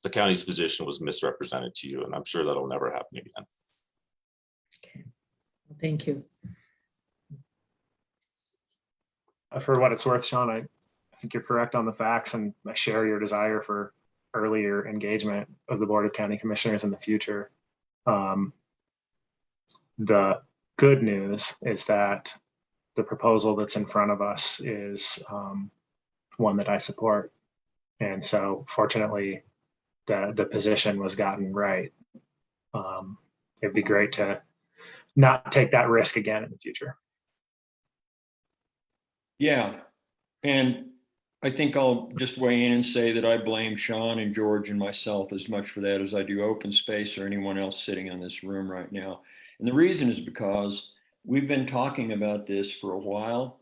the county's position was misrepresented to you, and I'm sure that'll never happen again. Okay, well, thank you. For what it's worth, Sean, I think you're correct on the facts, and I share your desire for earlier engagement of the Board of County Commissioners in the future. The good news is that the proposal that's in front of us is one that I support. And so fortunately, the position was gotten right. It'd be great to not take that risk again in the future. Yeah, and I think I'll just weigh in and say that I blame Sean and George and myself as much for that as I do open space or anyone else sitting in this room right now. And the reason is because we've been talking about this for a while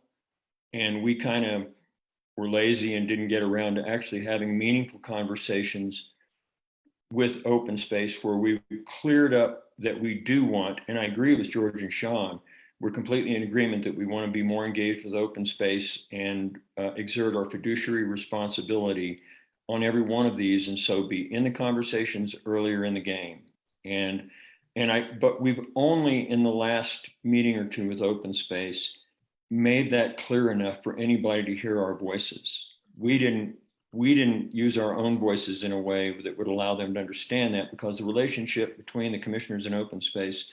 and we kind of were lazy and didn't get around to actually having meaningful conversations with open space where we've cleared up that we do want, and I agree with George and Sean, we're completely in agreement that we want to be more engaged with open space and exert our fiduciary responsibility on every one of these, and so be in the conversations earlier in the game. But we've only in the last meeting or two with open space made that clear enough for anybody to hear our voices. We didn't use our own voices in a way that would allow them to understand that, because the relationship between the commissioners and open space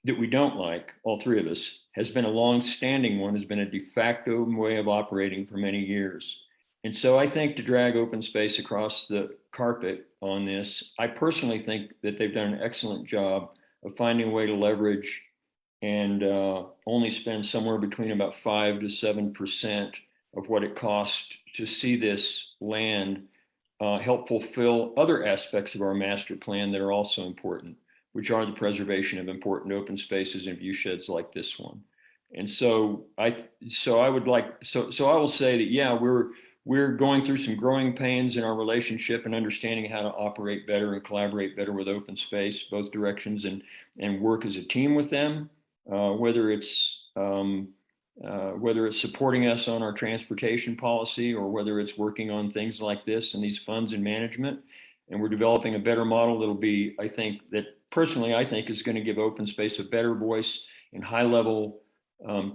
that we don't like, all three of us, has been a long-standing one, has been a de facto way of operating for many years. And so I think to drag open space across the carpet on this, I personally think that they've done an excellent job of finding a way to leverage and only spend somewhere between about 5 to 7% of what it costs to see this land help fulfill other aspects of our master plan that are also important, which are the preservation of important open spaces and view sheds like this one. And so I will say that, yeah, we're going through some growing pains in our relationship and understanding how to operate better and collaborate better with open space, both directions, and work as a team with them, whether it's supporting us on our transportation policy or whether it's working on things like this and these funds and management. And we're developing a better model that'll be, I think, is going to give open space a better voice in high level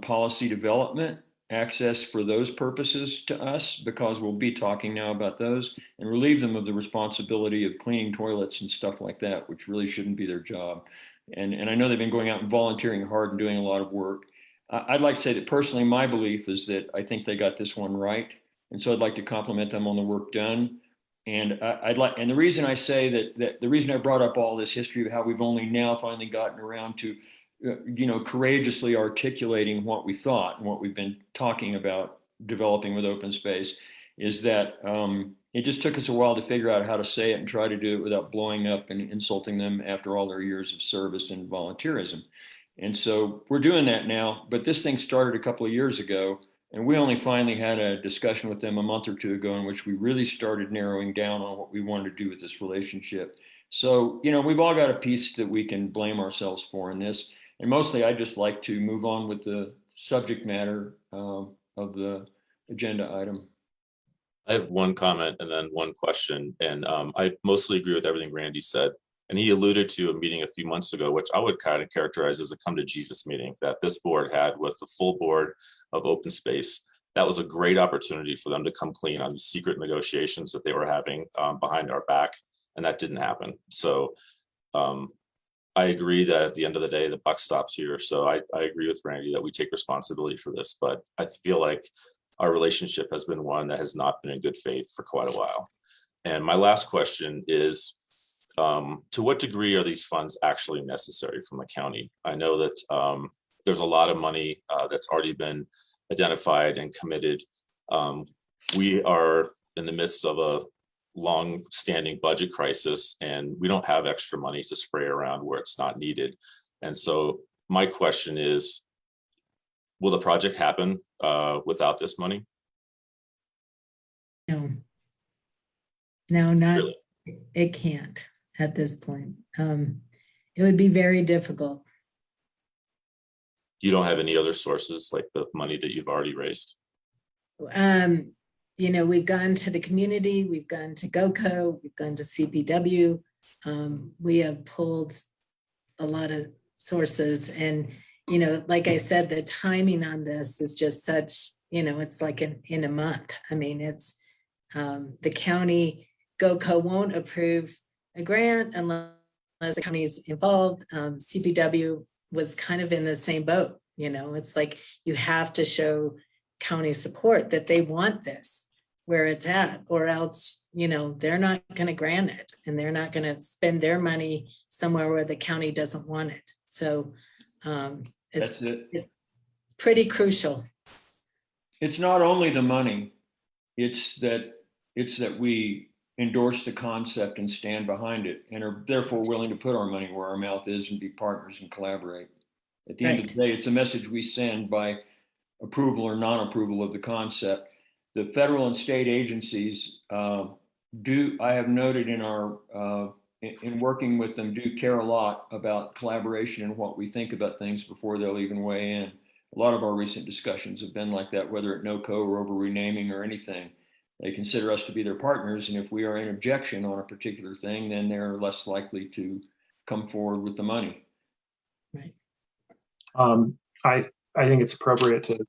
policy development access for those purposes to us, because we'll be talking now about those, and relieve them of the responsibility of cleaning toilets and stuff like that, which really shouldn't be their job. And I know they've been going out and volunteering hard and doing a lot of work. I'd like to say that personally, my belief is that I think they got this one right. And so I'd like to compliment them on the work done. And the reason I say that the reason I brought up all this history of how we've only now finally gotten around to, courageously articulating what we thought and what we've been talking about developing with open space is that it just took us a while to figure out how to say it and try to do it without blowing up and insulting them after all their years of service and volunteerism. And so we're doing that now, but this thing started a couple of years ago, and we only finally had a discussion with them a month or two ago in which we really started narrowing down on what we wanted to do with this relationship. So, we've all got a piece that we can blame ourselves for in this. And mostly I just like to move on with the subject matter of the agenda item. I have one comment and then one question. And I mostly agree with everything Randy said. And he alluded to a meeting a few months ago, which I would kind of characterize as a come to Jesus meeting that this board had with the full board of open space. That was a great opportunity for them to come clean on the secret negotiations that they were having behind our back. And that didn't happen. So I agree that at the end of the day, the buck stops here. So I agree with Randy that we take responsibility for this, but I feel like our relationship has been one that has not been in good faith for quite a while. And my last question is, to what degree are these funds actually necessary from the county? I know that there's a lot of money that's already been identified and committed. We are in the midst of a long-standing budget crisis, and we don't have extra money to spray around where it's not needed. And so my question is, will the project happen without this money? No, not Really? It can't at this point. It would be very difficult. You don't have any other sources like the money that you've already raised? We've gone to the community, we've gone to GOCO, we've gone to CPW. We have pulled a lot of sources, and, like I said, the timing on this is just such, it's like in a month. I mean, it's the county, GOCO won't approve a grant unless the county's involved. CPW was kind of in the same boat. It's like you have to show county support that they want this where it's at, or else, they're not going to grant it, and they're not going to spend their money somewhere where the county doesn't want it. So it's pretty crucial. It's not only the money, it's that we endorse the concept and stand behind it, and are therefore willing to put our money where our mouth is and be partners and collaborate. At the end of the day, it's a message we send by approval or non-approval of the concept. The federal and state agencies I have noted in working with them, do care a lot about collaboration and what we think about things before they'll even weigh in. A lot of our recent discussions have been like that, whether at NOCO or over renaming or anything. They consider us to be their partners, and if we are in objection on a particular thing, then they're less likely to come forward with the money. Right. I think it's appropriate to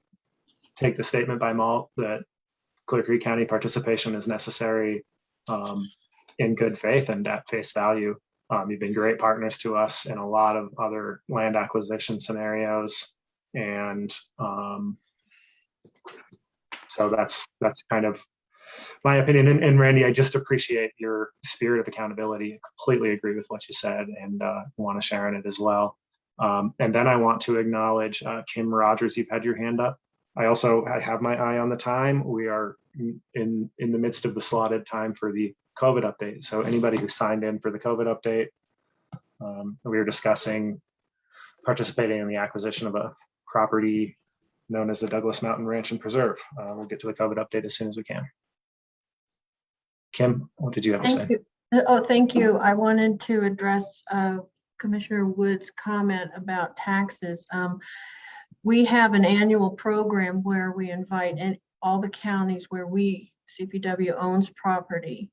take the statement by Malt that Clear Creek County participation is necessary in good faith and at face value. You've been great partners to us in a lot of other land acquisition scenarios. And so that's kind of my opinion. And Randy, I just appreciate your spirit of accountability. I completely agree with what you said, and want to share in it as well. And then I want to acknowledge Kim Rogers, you've had your hand up. I have my eye on the time. We are in the midst of the slotted time for the COVID update. So anybody who signed in for the COVID update, we were discussing participating in the acquisition of a property known as the Douglas Mountain Ranch and Preserve. We'll get to the COVID update as soon as we can. Kim, what did you have to say? Thank you. Oh, thank you. I wanted to address Commissioner Wood's comment about taxes. We have an annual program where we invite all the counties where CPW owns property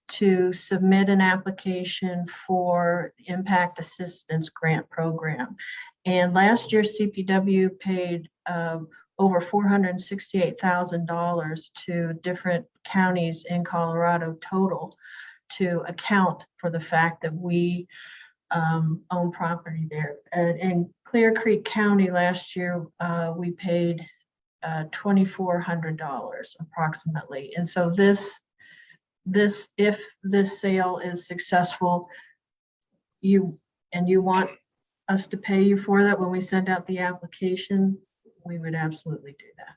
to submit an application for the Impact Assistance Grant Program. And last year, CPW paid over $468,000 to different counties in Colorado total to account for the fact that we own property there. In Clear Creek County last year, we paid $2,400 approximately. And so if this sale is successful, you want us to pay you for that when we send out the application, we would absolutely do that.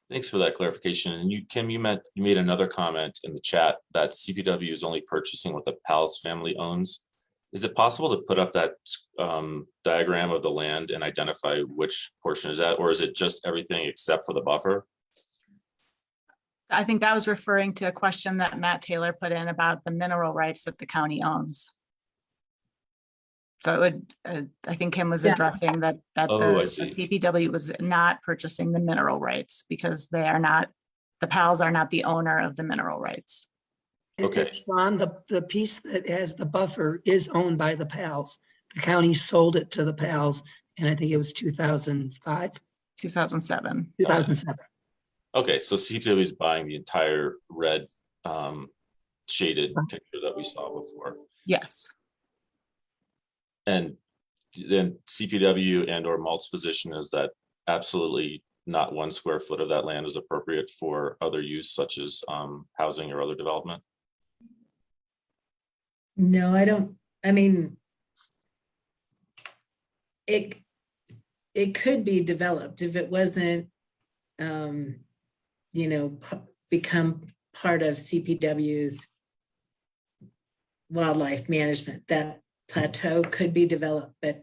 Thanks for that clarification. And Kim, you made another comment in the chat that CPW is only purchasing what the Powell's family owns. Is it possible to put up that diagram of the land and identify which portion is that, or is it just everything except for the buffer? I think that was referring to a question that Matt Taylor put in about the mineral rights that the county owns. So it would, I think Kim was addressing that the CPW was not purchasing the mineral rights because the PALs are not the owner of the mineral rights. Okay. Ron, the piece that has the buffer is owned by the PALs. The county sold it to the PALs, and I think it was 2005. 2007. 2007. Okay, so CPW is buying the entire red shaded picture that we saw before. Yes. And then CPW and or Malt's position is that absolutely not 1 square foot of that land is appropriate for other use such as housing or other development? No, I don't. I mean, it could be developed if it wasn't, become part of CPW's wildlife management. That plateau could be developed, but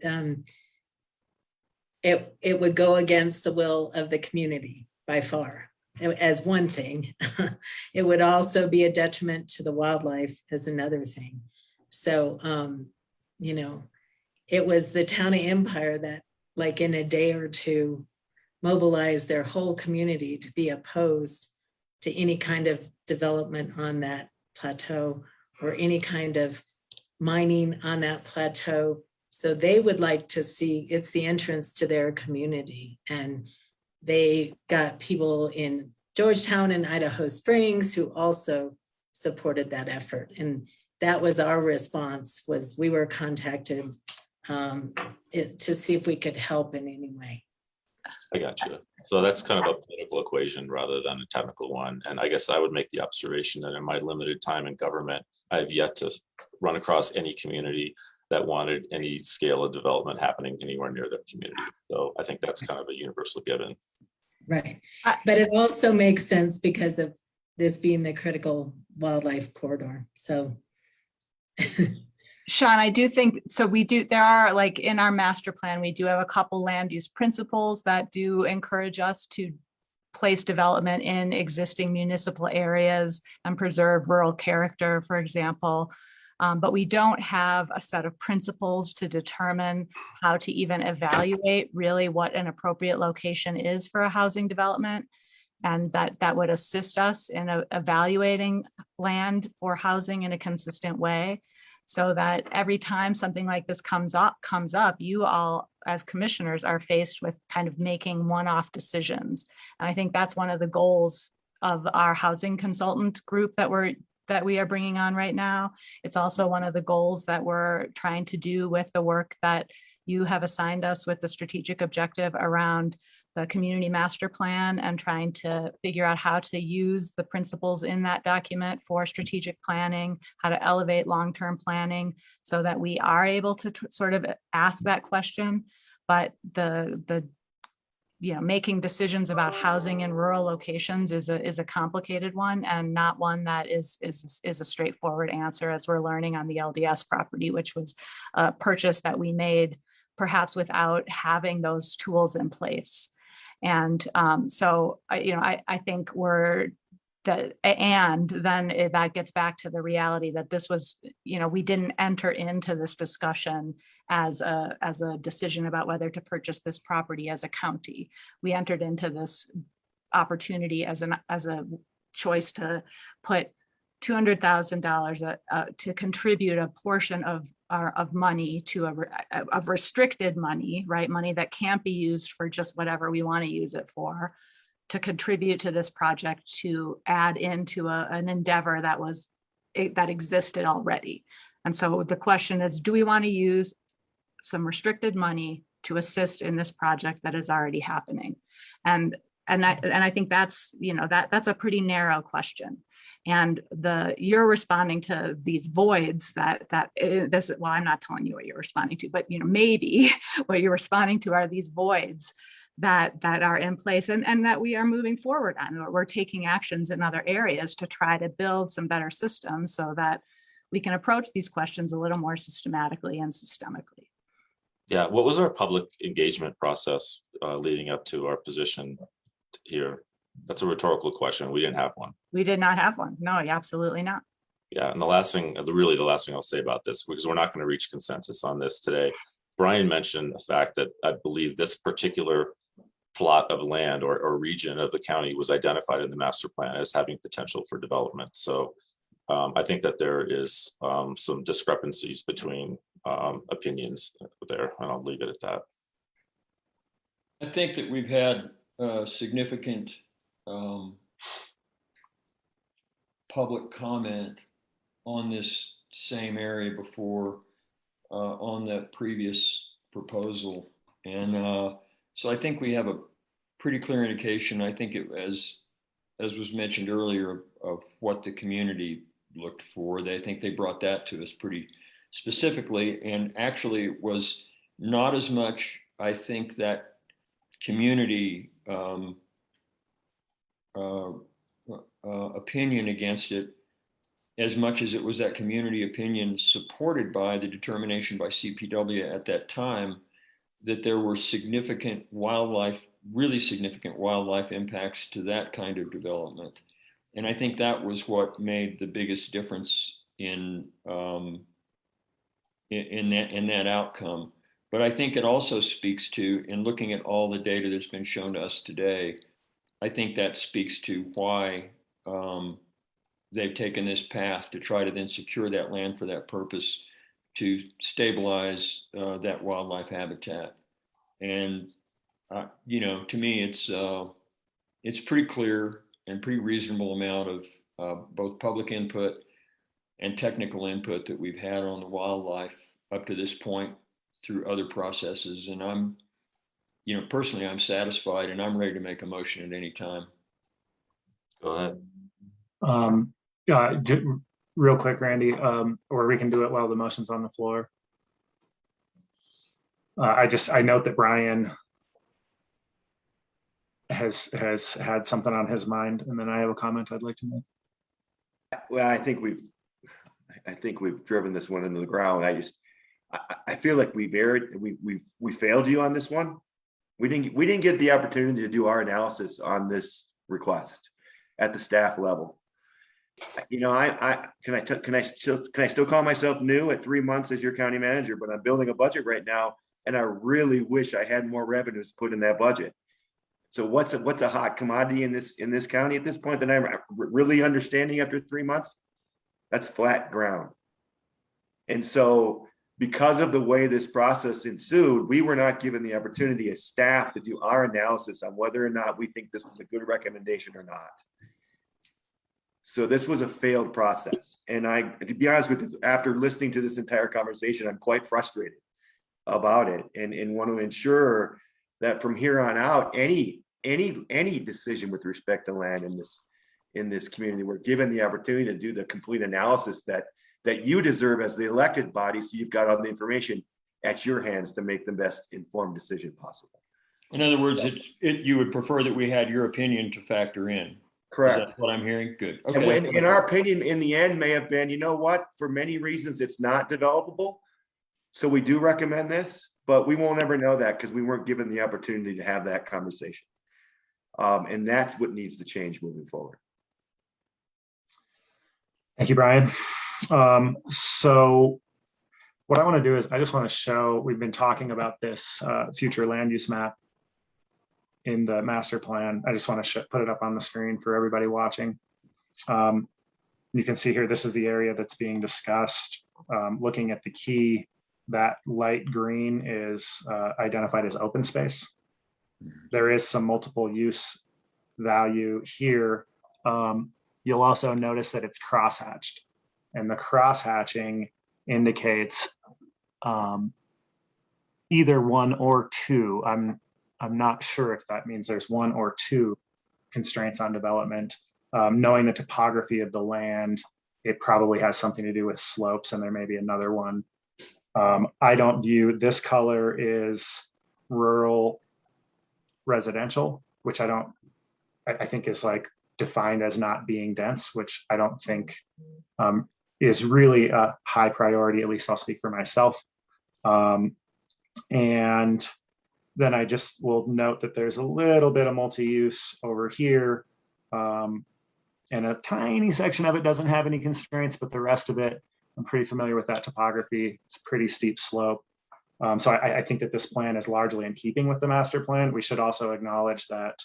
it would go against the will of the community by far. As one thing, it would also be a detriment to the wildlife as another thing. So, it was the town of Empire that, like in a day or two, mobilized their whole community to be opposed to any kind of development on that plateau or any kind of mining on that plateau. So they would like to see, it's the entrance to their community. And they got people in Georgetown and Idaho Springs who also supported that effort. And that was our response, was we were contacted to see if we could help in any way. I got you. So that's kind of a political equation rather than a technical one. And I guess I would make the observation that in my limited time in government, I've yet to run across any community that wanted any scale of development happening anywhere near their community. So I think that's kind of a universal given. Right. But it also makes sense because of this being the critical wildlife corridor. So Sean, I do think, so there are, like in our master plan, we do have a couple land use principles that do encourage us to place development in existing municipal areas and preserve rural character, for example. But we don't have a set of principles to determine how to even evaluate really what an appropriate location is for a housing development. And that would assist us in evaluating land for housing in a consistent way, so that every time something like this comes up, you all as commissioners are faced with kind of making one-off decisions. And I think that's one of the goals of our housing consultant group that we're that we are bringing on right now. It's also one of the goals that we're trying to do with the work that you have assigned us with the strategic objective around the community master plan and trying to figure out how to use the principles in that document for strategic planning, how to elevate long-term planning so that we are able to sort of ask that question. But the making decisions about housing in rural locations is a complicated one and not one that is a straightforward answer, as we're learning on the LDS property, which was a purchase that we made perhaps without having those tools in place. And so I think that gets back to the reality that this was, we didn't enter into this discussion as a decision about whether to purchase this property as a county. We entered into this opportunity as a choice to put $200,000 to contribute a portion of money to of restricted money, right? Money that can't be used for just whatever we want to use it for, to contribute to this project, to add into an endeavor that existed already. And so the question is, do we want to use some restricted money to assist in this project that is already happening? And I think that's, that's a pretty narrow question. And you're responding to these voids well, I'm not telling you what you're responding to, but maybe what you're responding to are these voids that are in place and that we are moving forward on. We're taking actions in other areas to try to build some better systems so that we can approach these questions a little more systematically and systemically. Yeah, what was our public engagement process leading up to our position here? That's a rhetorical question. We didn't have one. We did not have one. No, absolutely not. Yeah, and the last thing I'll say about this, because we're not going to reach consensus on this today. Brian mentioned the fact that I believe this particular plot of land or region of the county was identified in the master plan as having potential for development. So I think that there is some discrepancies between opinions there, and I'll leave it at that. I think that we've had significant public comment on this same area before on that previous proposal. And so I think we have a pretty clear indication. I think it, as was mentioned earlier, of what the community looked for. I think they brought that to us pretty specifically, and actually it was not as much, I think, that community opinion against it, as much as it was that community opinion supported by the determination by CPW at that time that there were really significant wildlife impacts to that kind of development. And I think that was what made the biggest difference in that outcome. But I think it also speaks to, in looking at all the data that's been shown to us today, I think that speaks to why they've taken this path to try to then secure that land for that purpose, to stabilize that wildlife habitat. And to me, it's pretty clear and pretty reasonable amount of both public input and technical input that we've had on the wildlife up to this point through other processes. And I'm, personally, I'm satisfied and I'm ready to make a motion at any time. Go ahead. Real quick, Randy, or we can do it while the motion's on the floor. I note that Brian has had something on his mind, and then I have a comment I'd like to make. Well, I think we've driven this one into the ground. I feel like we failed you on this one. We didn't get the opportunity to do our analysis on this request at the staff level. Can I still call myself new at 3 months as your county manager, but I'm building a budget right now, and I really wish I had more revenues put in that budget. So what's a hot commodity in this county at this point that I'm really understanding after 3 months? That's flat ground. And so because of the way this process ensued, we were not given the opportunity as staff to do our analysis on whether or not we think this was a good recommendation or not. So this was a failed process. And to be honest with you, after listening to this entire conversation, I'm quite frustrated about it and want to ensure that from here on out, any decision with respect to land in this community, we're given the opportunity to do the complete analysis that you deserve as the elected body. So you've got all the information at your hands to make the best informed decision possible. In other words, you would prefer that we had your opinion to factor in. Correct. Is that what I'm hearing? Good. And Okay. when, in our opinion, in the end may have been, you know what, for many reasons, it's not developable. So we do recommend this, but we won't ever know that because we weren't given the opportunity to have that conversation. And that's what needs to change moving forward. Thank you, Brian. So what I want to do is I just want to show, we've been talking about this future land use map in the master plan. I just want to put it up on the screen for everybody watching. You can see here, this is the area that's being discussed. Looking at the key, that light green is identified as open space. There is some multiple use value here. You'll also notice that it's crosshatched, and the crosshatching indicates either 1 or 2. I'm not sure if that means there's 1 or 2 constraints on development. Knowing the topography of the land, it probably has something to do with slopes, and there may be another one. I don't view this color is rural residential, which I think is like defined as not being dense, which I don't think is really a high priority. At least I'll speak for myself. And then I just will note that there's a little bit of multi-use over here. And a tiny section of it doesn't have any constraints, but the rest of it, I'm pretty familiar with that topography. It's a pretty steep slope. So I think that this plan is largely in keeping with the master plan. We should also acknowledge that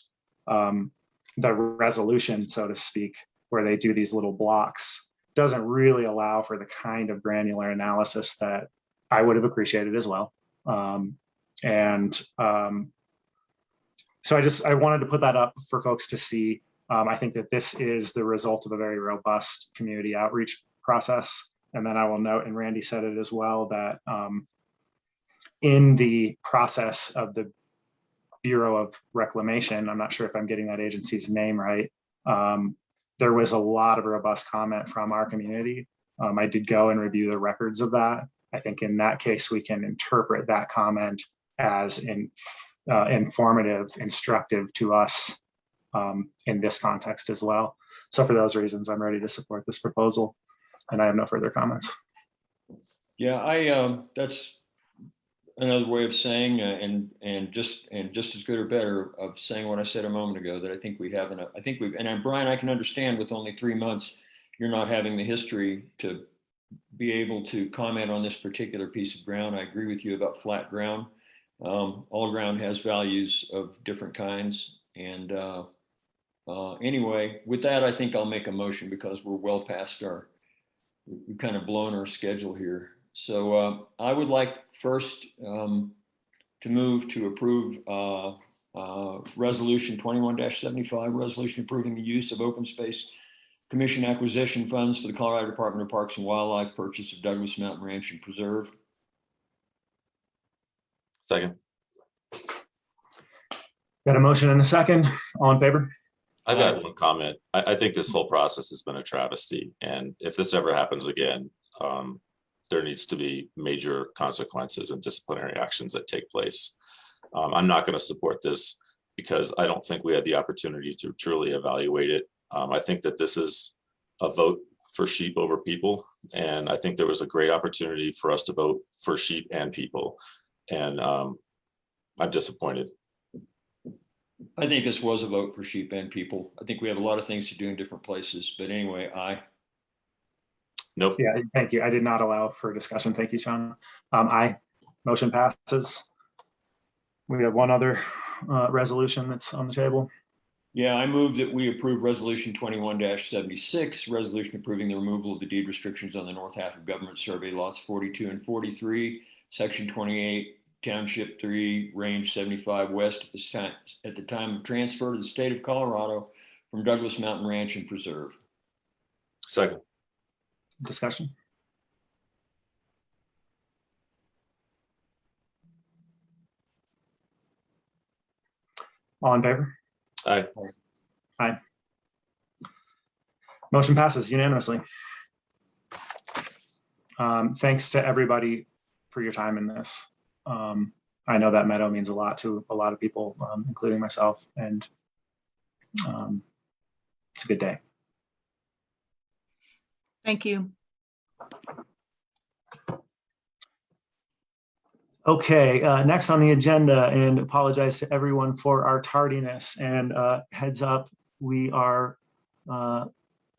the resolution, so to speak, where they do these little blocks, doesn't really allow for the kind of granular analysis that I would have appreciated as well. So I wanted to put that up for folks to see. I think that this is the result of a very robust community outreach process. And then I will note, and Randy said it as well, that in the process of the Bureau of Reclamation, I'm not sure if I'm getting that agency's name right, there was a lot of robust comment from our community. I did go and review the records of that. I think in that case, we can interpret that comment as informative, instructive to us in this context as well. So for those reasons, I'm ready to support this proposal, and I have no further comments. Yeah, that's another way of saying, and just as good or better of saying what I said a moment ago, that I think we have, and Brian, I can understand with only 3 months, you're not having the history to be able to comment on this particular piece of ground. I agree with you about flat ground. All ground has values of different kinds. And anyway, with that, I think I'll make a motion because we're well past we've kind of blown our schedule here. So I would like first to move to approve Resolution 21-75, resolution approving the use of open space commission acquisition funds for the Colorado Department of Parks and Wildlife purchase of Douglas Mountain Ranch and Preserve. Second. Got a motion and a second. All in favor? I've got one comment. I think this whole process has been a travesty. And if this ever happens again, there needs to be major consequences and disciplinary actions that take place. I'm not going to support this because I don't think we had the opportunity to truly evaluate it. I think that this is a vote for sheep over people. And I think there was a great opportunity for us to vote for sheep and people. And I'm disappointed. I think this was a vote for sheep and people. I think we have a lot of things to do in different places, but anyway, aye. Nope. Yeah, thank you. I did not allow for discussion. Thank you, Sean. Aye. Motion passes. We have one other resolution that's on the table. Yeah, I move that we approve Resolution 21-76, resolution approving the removal of the deed restrictions on the north half of government survey lots 42 and 43, section 28, township 3, range 75 west at the time of transfer to the state of Colorado from Douglas Mountain Ranch and Preserve. Second. Discussion? All in favor? Aye. Aye. Motion passes unanimously. Thanks to everybody for your time in this. I know that meadow means a lot to a lot of people, including myself, and it's a good day. Thank you. Okay, next on the agenda, and apologize to everyone for our tardiness, and heads up, we are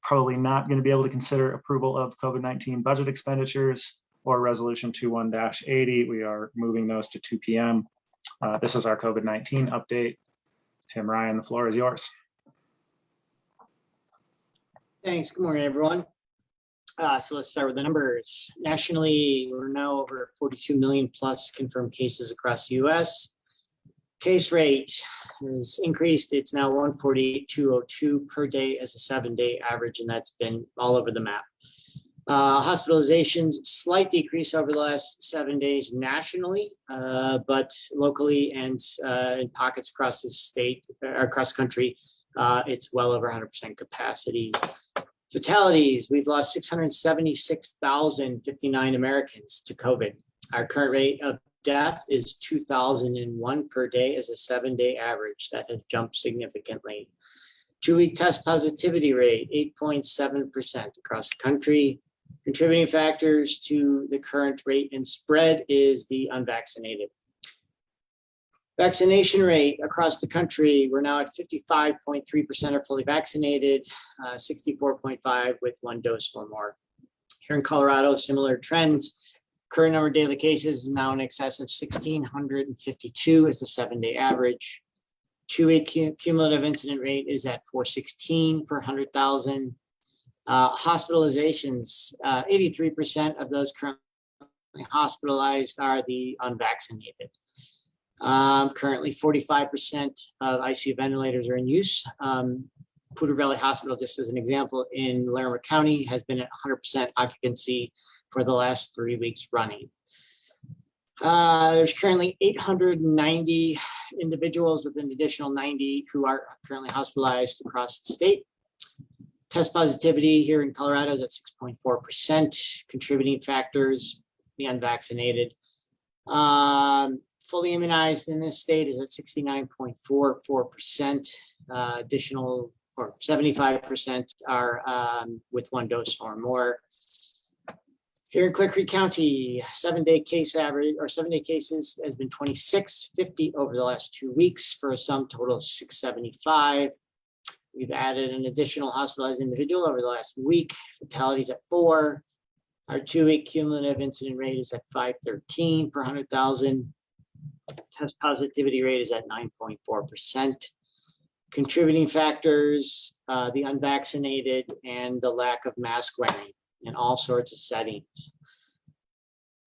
probably not going to be able to consider approval of COVID-19 budget expenditures or resolution 21-80. We are moving those to 2 p.m. This is our COVID-19 update. Tim Ryan, the floor is yours. Thanks. Good morning, everyone. So let's start with the numbers. Nationally, we're now over 42 million plus confirmed cases across the US. Case rate has increased. It's now 148,202 per day as a 7-day average, and that's been all over the map. Hospitalizations, slight decrease over the last 7 days nationally, but locally and in pockets across the state, or across the country, it's well over 100% capacity. Fatalities, we've lost 676,059 Americans to COVID. Our current rate of death is 2,001 per day as a 7-day average. That has jumped significantly. 2-week test positivity rate, 8.7% across the country. Contributing factors to the current rate and spread is the unvaccinated. Vaccination rate across the country, we're now at 55.3% are fully vaccinated, 64.5% with 1 dose or more. Here in Colorado, similar trends. Current number of daily cases is now in excess of 1,652 as a 7-day average. 2-week cumulative incident rate is at 416 per 100,000. Hospitalizations, 83% of those currently hospitalized are the unvaccinated. Currently 45% of ICU ventilators are in use. Poudre Valley Hospital, just as an example, in Larimer County has been at 100% occupancy for the last 3 weeks running. There's currently 890 individuals with an additional 90 who are currently hospitalized across the state. Test positivity here in Colorado is at 6.4%. Contributing factors, the unvaccinated. Fully immunized in this state is at 69.44%. Additional, or 75% are with 1 dose or more. Here in Clear Creek County, 7-day case average, or 7-day cases has been 2,650 over the last 2 weeks for a sum total of 675. We've added an additional hospitalized individual over the last week. Fatalities at 4. Our 2-week cumulative incident rate is at 513 per 100,000. Test positivity rate is at 9.4%. Contributing factors, the unvaccinated and the lack of mask wearing in all sorts of settings.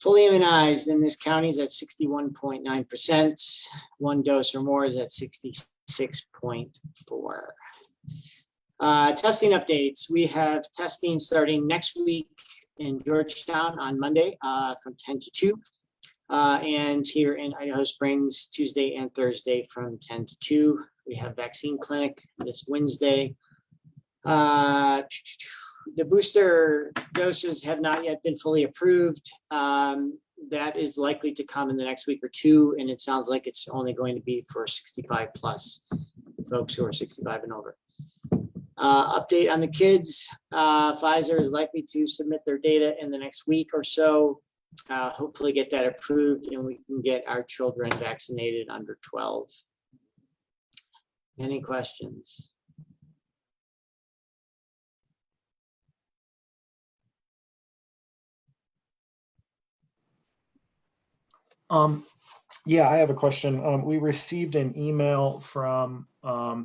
Fully immunized in this county is at 61.9%. 1 dose or more is at 66.4%. Testing updates. We have testing starting next week in Georgetown on Monday from 10 to 2. And here in Idaho Springs, Tuesday and Thursday from 10 to 2. We have vaccine clinic this Wednesday. The booster doses have not yet been fully approved. That is likely to come in the next week or 2, and it sounds like it's only going to be for 65 plus folks who are 65 and over. Update on the kids. Pfizer is likely to submit their data in the next week or so. Hopefully get that approved and we can get our children vaccinated under 12. Any questions? Yeah, I have a question. We received an email from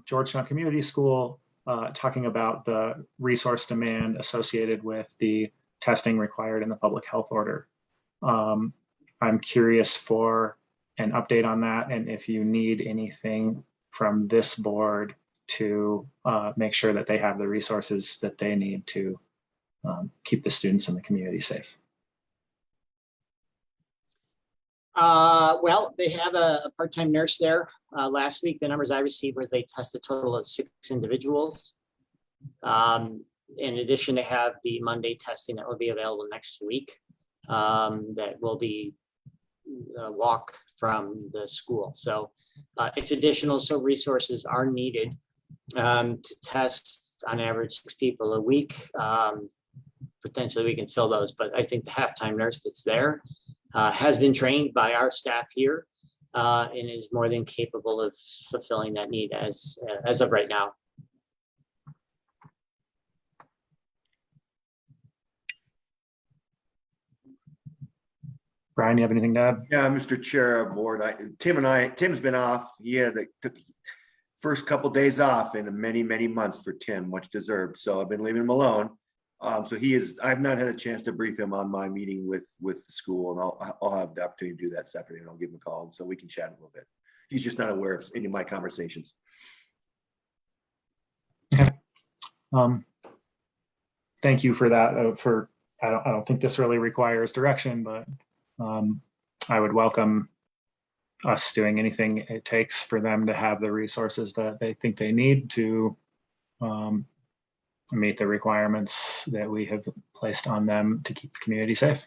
Georgetown Community School talking about the resource demand associated with the testing required in the public health order. I'm curious for an update on that and if you need anything from this board to make sure that they have the resources that they need to keep the students and the community safe? Well, they have a part-time nurse there. Last week, the numbers I received was they tested a total of 6 individuals. In addition, they have the Monday testing that will be available next week. That will be a walk from the school. So if additional resources are needed to test on average 6 people a week, potentially we can fill those. But I think the half-time nurse that's there has been trained by our staff here and is more than capable of fulfilling that need as of right now. Brian, you have anything to add? Yeah, Mr. Chair, board, Tim's been off. He had took the first couple days off in many, many months for Tim, much deserved. So I've been leaving him alone. So I've not had a chance to brief him on my meeting with the school, and I'll have the opportunity to do that Saturday, and I'll give him a call so we can chat a little bit. He's just not aware of any of my conversations. Okay. Thank you for that. I don't think this really requires direction, but I would welcome us doing anything it takes for them to have the resources that they think they need to meet the requirements that we have placed on them to keep the community safe.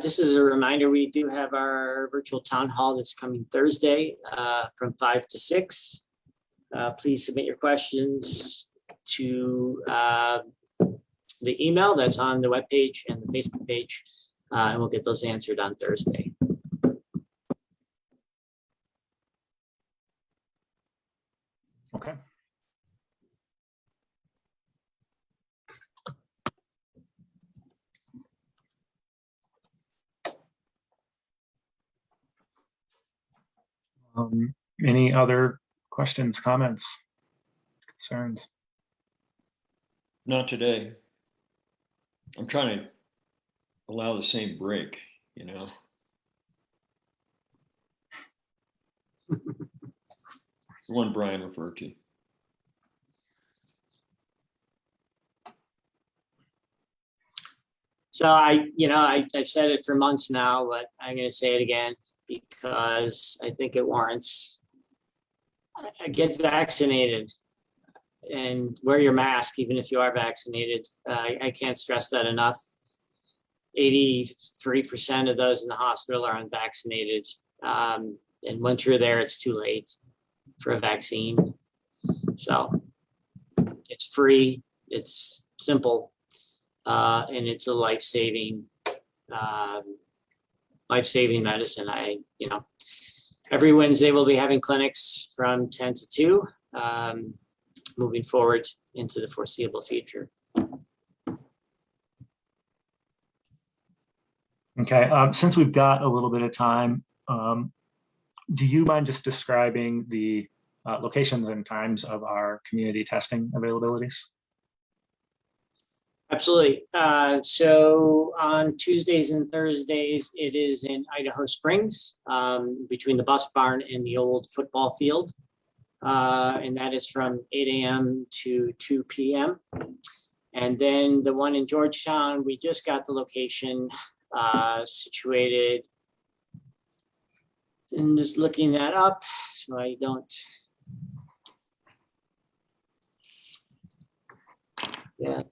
Just as a reminder, we do have our virtual town hall that's coming Thursday from 5 to 6. Please submit your questions to the email that's on the webpage and the Facebook page, and we'll get those answered on Thursday. Okay. Any other questions, comments, concerns? Not today. I'm trying to allow the same break, you know. The one Brian referred to. So I've said it for months now, but I'm going to say it again because I think it warrants. Get vaccinated and wear your mask, even if you are vaccinated. I can't stress that enough. 83% of those in the hospital are unvaccinated. And once you're there, it's too late for a vaccine. So it's free, it's simple, and it's a life-saving medicine. Every Wednesday we'll be having clinics from 10 to 2, moving forward into the foreseeable future. Okay, since we've got a little bit of time, do you mind just describing the locations and times of our community testing availabilities? Absolutely. So on Tuesdays and Thursdays, it is in Idaho Springs, between the bus barn and the old football field. And that is from 8 a.m. to 2 p.m. And then the one in Georgetown, we just got the location situated. And just looking that up so I don't. Yeah.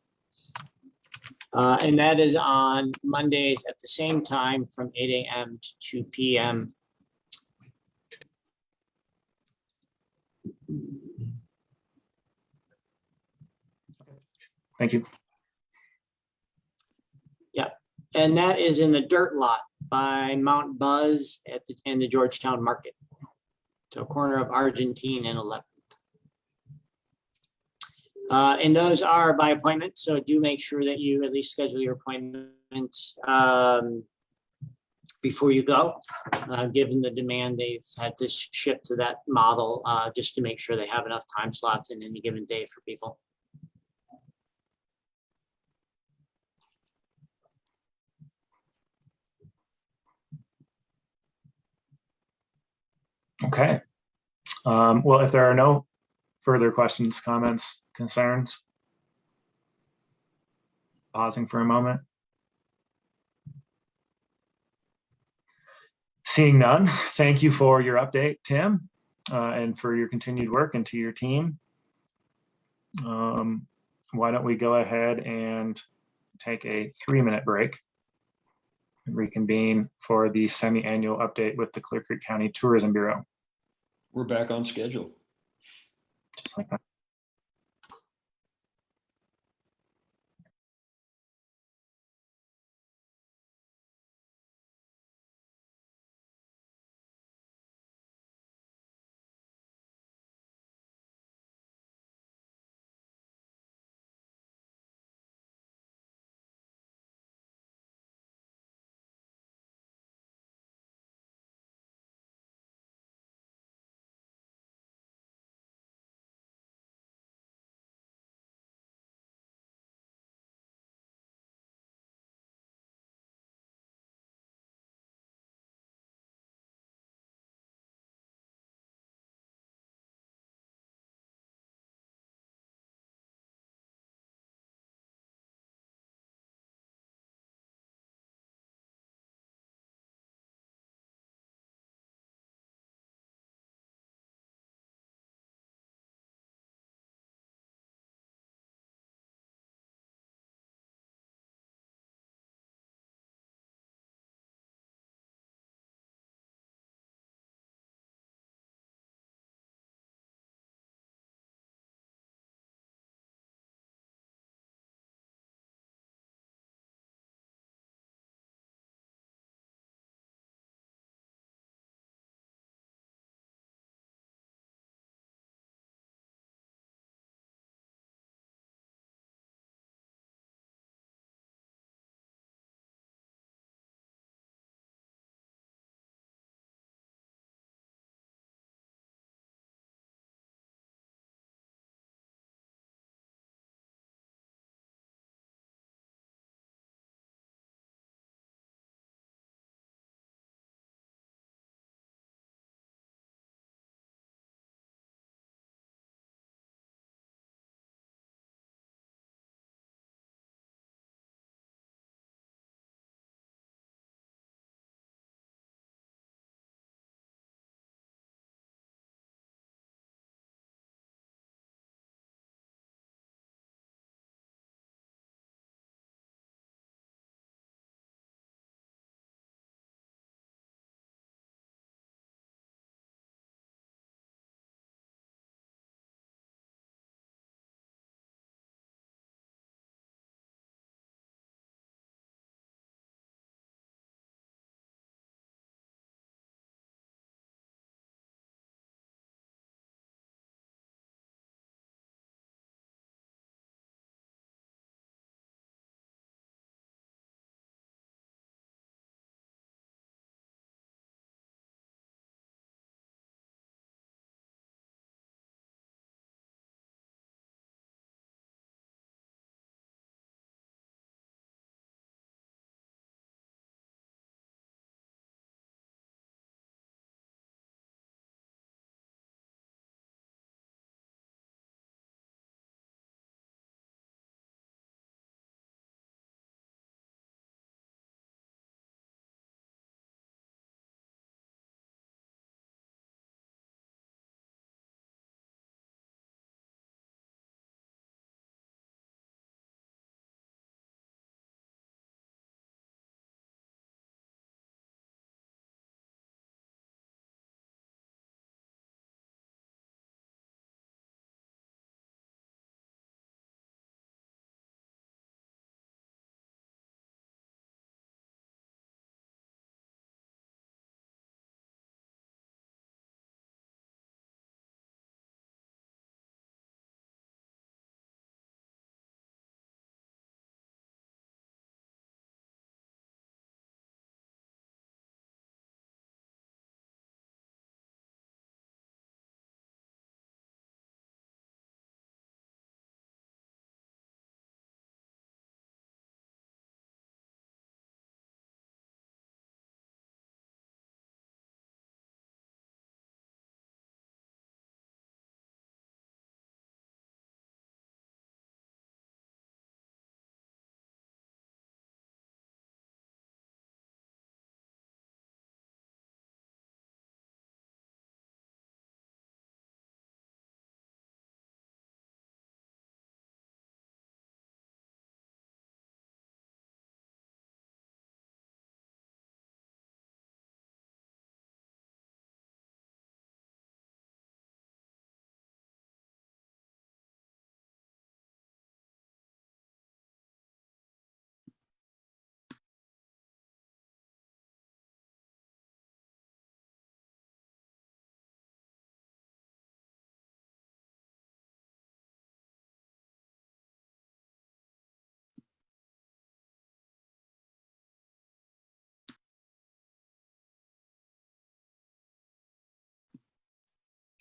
And that is on Mondays at the same time from 8 a.m. to 2 p.m. Thank you. Yeah, and that is in the dirt lot by Mount Buzz in the Georgetown Market. So corner of Argentine and 11th. And those are by appointment, so do make sure that you at least schedule your appointment before you go. Given the demand, they've had to shift to that model just to make sure they have enough time slots in any given day for people. Okay. Well, if there are no further questions, comments, concerns, pausing for a moment. Seeing none, thank you for your update, Tim, and for your continued work, and to your team. Why don't we go ahead and take a 3-minute break and reconvene for the semi-annual update with the Clear Creek County Tourism Bureau. We're back on schedule. Just like that.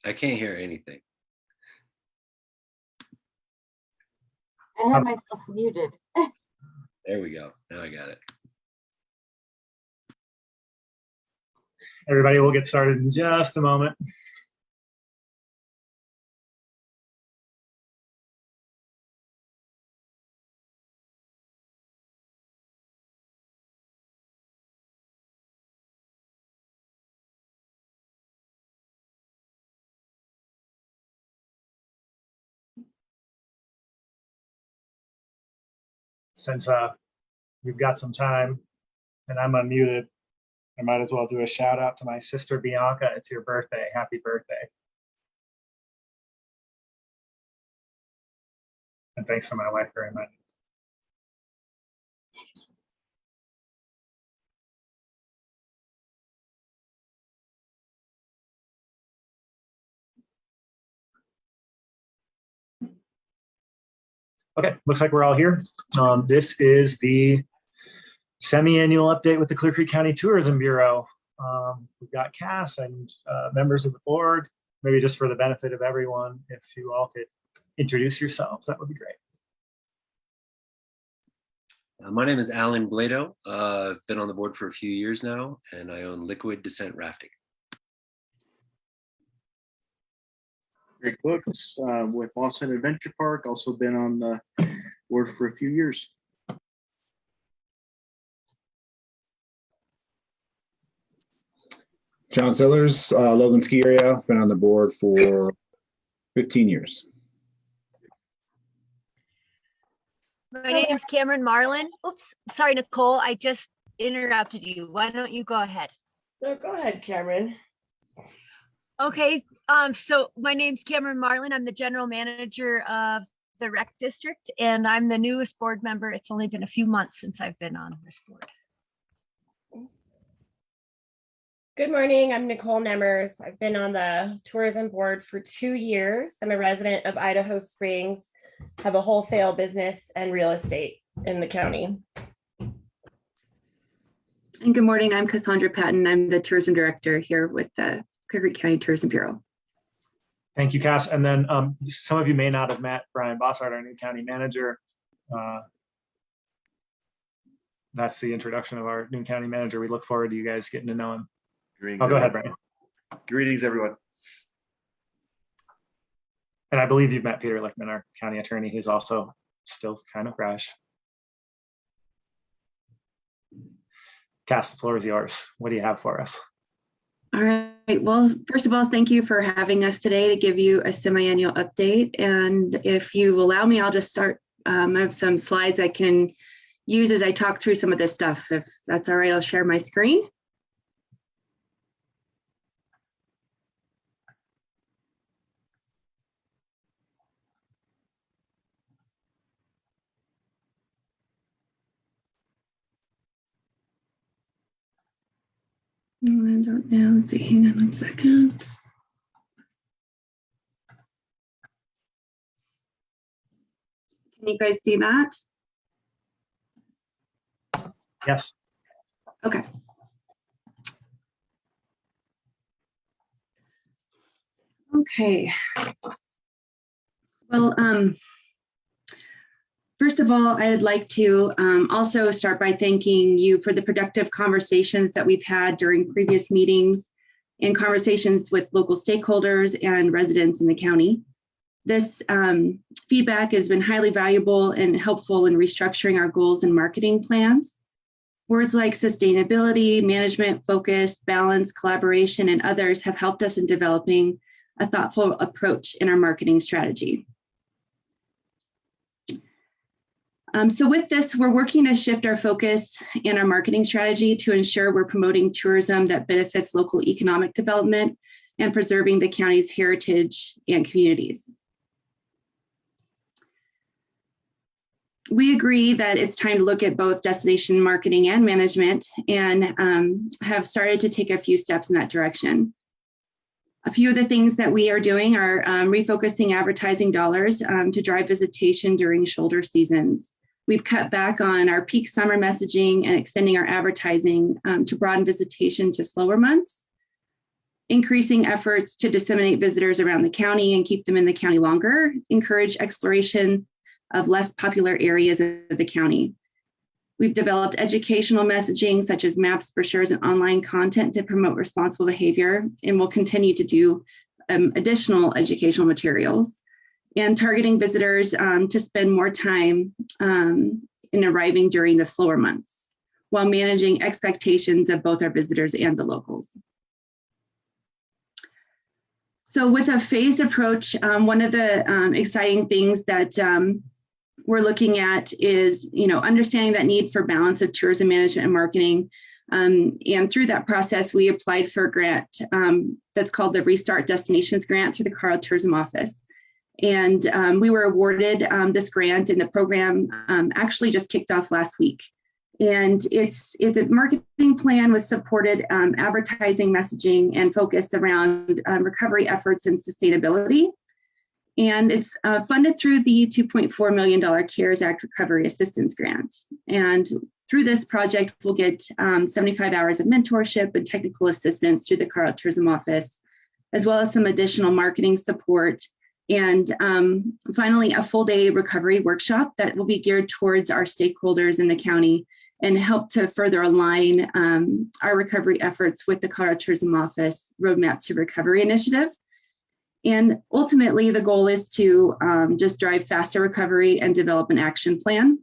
I can't hear anything. I have myself muted. There we go. Now I got it. Everybody will get started in just a moment. Since we've got some time and I'm unmuted, I might as well do a shout out to my sister Bianca. It's your birthday. Happy birthday. And thanks to my wife very much. Okay, looks like we're all here. This is the semi-annual update with the Clear Creek County Tourism Bureau. We've got Cass and members of the board. Maybe just for the benefit of everyone, if you all could introduce yourselves, that would be great. My name is Alan Blado. I've been on the board for a few years now, and I own Liquid Descent Rafting. Greg Books with Boston Adventure Park, also been on the board for a few years. John Sillers, Logan Ski Area, been on the board for 15 years. My name's Cameron Marlin. Oops, sorry, Nicole, I just interrupted you. Why don't you go ahead? No, go ahead, Cameron. Okay, so my name's Cameron Marlin. I'm the general manager of the rec district, and I'm the newest board member. It's only been a few months since I've been on this board. Good morning, I'm Nicole Nemmers. I've been on the tourism board for 2 years. I'm a resident of Idaho Springs, have a wholesale business and real estate in the county. And good morning, I'm Cassandra Patton. I'm the tourism director here with the Clear Creek County Tourism Bureau. Thank you, Cass. And then some of you may not have met Brian Bossart, our new county manager. That's the introduction of our new county manager. We look forward to you guys getting to know him. Greetings, Oh, go ahead, everyone. Brian. Greetings, everyone. And I believe you've met Peter Lichtman, our county attorney, who's also still kind of fresh. Cass, the floor is yours. What do you have for us? All right, well, first of all, thank you for having us today to give you a semi-annual update. And if you allow me, I'll just start. I have some slides I can use as I talk through some of this stuff. If that's all right, I'll share my screen. I don't know. Let's see, hang on one second. Can you guys see that? Yes. Okay. Okay. Well, first of all, I'd like to also start by thanking you for the productive conversations that we've had during previous meetings and conversations with local stakeholders and residents in the county. This feedback has been highly valuable and helpful in restructuring our goals and marketing plans. Words like sustainability, management, focus, balance, collaboration, and others have helped us in developing a thoughtful approach in our marketing strategy. So with this, we're working to shift our focus in our marketing strategy to ensure we're promoting tourism that benefits local economic development and preserving the county's heritage and communities. We agree that it's time to look at both destination marketing and management and have started to take a few steps in that direction. A few of the things that we are doing are refocusing advertising dollars to drive visitation during shoulder seasons. We've cut back on our peak summer messaging and extending our advertising to broaden visitation to slower months. increasing efforts to disseminate visitors around the county and keep them in the county longer, encourage exploration of less popular areas of the county. We've developed educational messaging such as maps, brochures, and online content to promote responsible behavior, and we'll continue to do additional educational materials, and targeting visitors to spend more time in arriving during the slower months, while managing expectations of both our visitors and the locals. So with a phased approach, one of the exciting things that we're looking at is, understanding that need for balance of tourism management and marketing. And through that process, we applied for a grant that's called the Restart Destinations Grant through the Colorado Tourism Office. And we were awarded this grant, and the program actually just kicked off last week. And it's a marketing plan with supported advertising, messaging, and focused around recovery efforts and sustainability. And it's funded through the $2.4 million CARES Act Recovery Assistance Grant. And through this project, we'll get 75 hours of mentorship and technical assistance through the Colorado Tourism Office, as well as some additional marketing support. And finally, a full day recovery workshop that will be geared towards our stakeholders in the county and help to further align our recovery efforts with the Colorado Tourism Office Roadmap to Recovery Initiative. And ultimately, the goal is to just drive faster recovery and develop an action plan.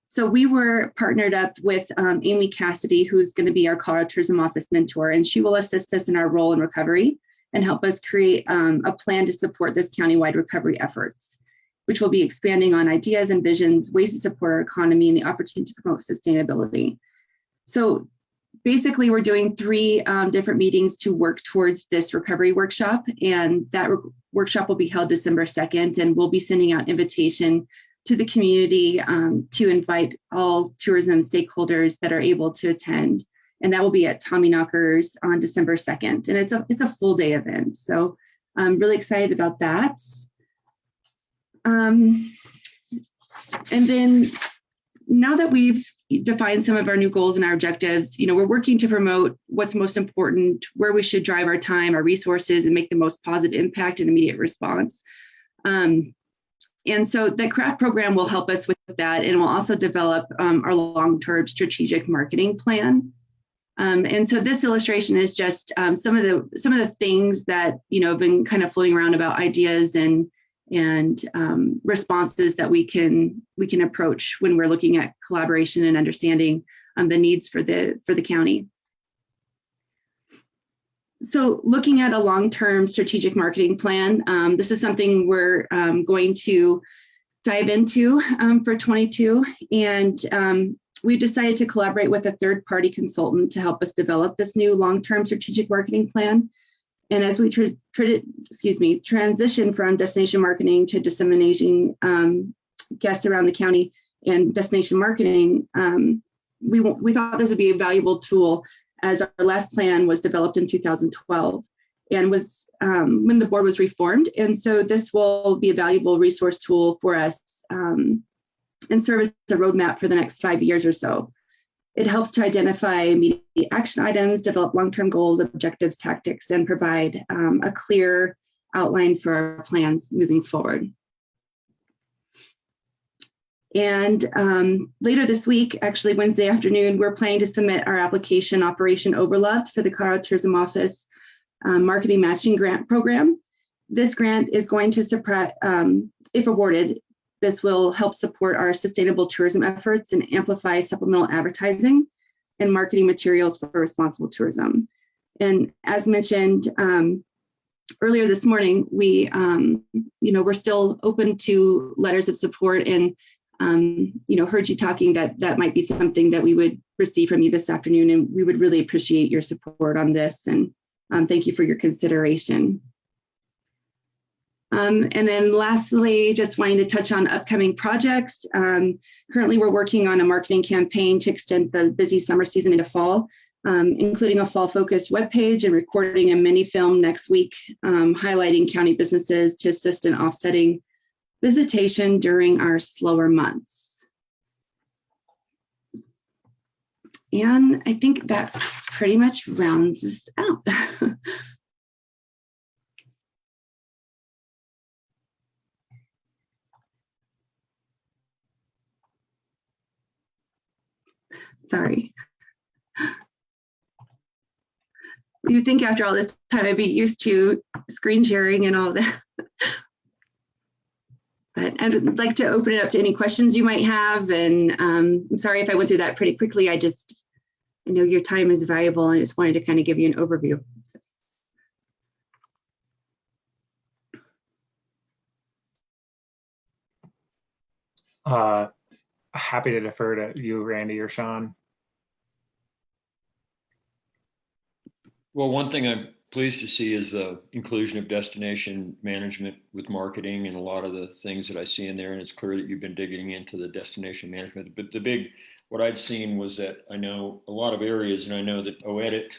So we were partnered up with Amy Cassidy, who's going to be our Colorado Tourism Office mentor, and she will assist us in our role in recovery and help us create a plan to support this countywide recovery efforts, which will be expanding on ideas and visions, ways to support our economy, and the opportunity to promote sustainability. So basically, we're doing 3 different meetings to work towards this recovery workshop, and that workshop will be held December 2nd, and we'll be sending out invitation to the community to invite all tourism stakeholders that are able to attend. And that will be at Tommyknockers on December 2nd. And it's a full day event. So I'm really excited about that. And then now that we've defined some of our new goals and our objectives, we're working to promote what's most important, where we should drive our time, our resources, and make the most positive impact and immediate response. And so the CRAFT program will help us with that, and we'll also develop our long-term strategic marketing plan. And so this illustration is just some of the things that have been kind of floating around about ideas and responses that we can approach when we're looking at collaboration and understanding the needs for the county. So looking at a long-term strategic marketing plan, this is something we're going to dive into for 22. And we've decided to collaborate with a third-party consultant to help us develop this new long-term strategic marketing plan. And as we transition from destination marketing to disseminating guests around the county and destination marketing, we thought this would be a valuable tool, as our last plan was developed in 2012 and was when the board was reformed. And so this will be a valuable resource tool for us and serve as a roadmap for the next 5 years or so. It helps to identify immediate action items, develop long-term goals, objectives, tactics, and provide a clear outline for our plans moving forward. And later this week, actually Wednesday afternoon, we're planning to submit our application Operation Overloved for the Colorado Tourism Office Marketing Matching Grant Program. This grant is going to, if awarded, this will help support our sustainable tourism efforts and amplify supplemental advertising and marketing materials for responsible tourism. And as mentioned earlier this morning, we're still open to letters of support, and heard you talking that might be something that we would receive from you this afternoon, and we would really appreciate your support on this, and thank you for your consideration. And then lastly, just wanting to touch on upcoming projects. Currently, we're working on a marketing campaign to extend the busy summer season into fall, including a fall-focused webpage and recording a mini film next week, highlighting county businesses to assist in offsetting visitation during our slower months. And I think that pretty much rounds us out. Sorry. You'd think after all this time I'd be used to screen sharing and all that. But I'd like to open it up to any questions you might have. And I'm sorry if I went through that pretty quickly. I know your time is valuable and I just wanted to kind of give you an overview. Happy to defer to you, Randy or Sean. Well, one thing I'm pleased to see is the inclusion of destination management with marketing and a lot of the things that I see in there. And it's clear that you've been digging into the destination management. But what I'd seen was that I know a lot of areas, and I know that OEDIT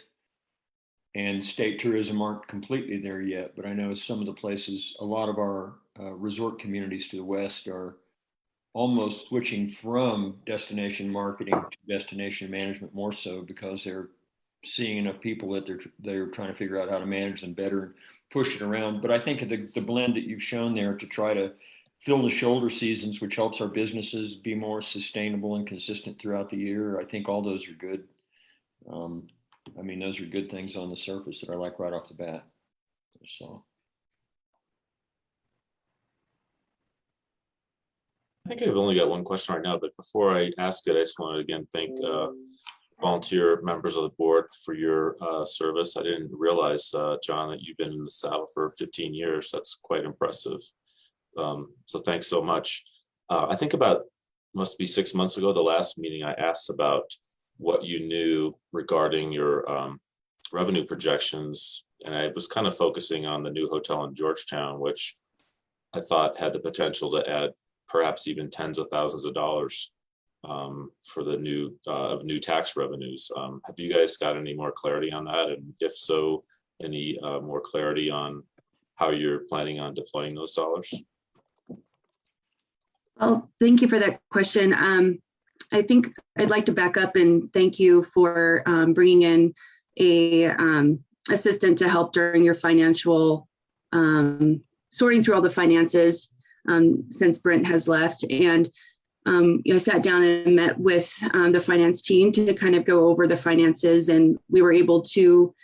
and state tourism aren't completely there yet, but I know some of the places, a lot of our resort communities to the west are almost switching from destination marketing to destination management more so because they're seeing enough people that they're trying to figure out how to manage them better and push it around. But I think the blend that you've shown there to try to fill the shoulder seasons, which helps our businesses be more sustainable and consistent throughout the year, I think all those are good. I mean, those are good things on the surface that I like right off the bat. So. I think I've only got one question right now, but before I ask it, I just want to again thank volunteer members of the board for your service. I didn't realize, John, that you've been in the saddle for 15 years. That's quite impressive. So thanks so much. I think must be 6 months ago, the last meeting, I asked about what you knew regarding your revenue projections. And I was kind of focusing on the new hotel in Georgetown, which I thought had the potential to add perhaps even tens of thousands of dollars for the new tax revenues. Have you guys got any more clarity on that? And if so, any more clarity on how you're planning on deploying those dollars? Well, thank you for that question. I think I'd like to back up and thank you for bringing in a assistant to help during your financial sorting through all the finances since Brent has left. And I sat down and met with the finance team to kind of go over the finances, and we were able to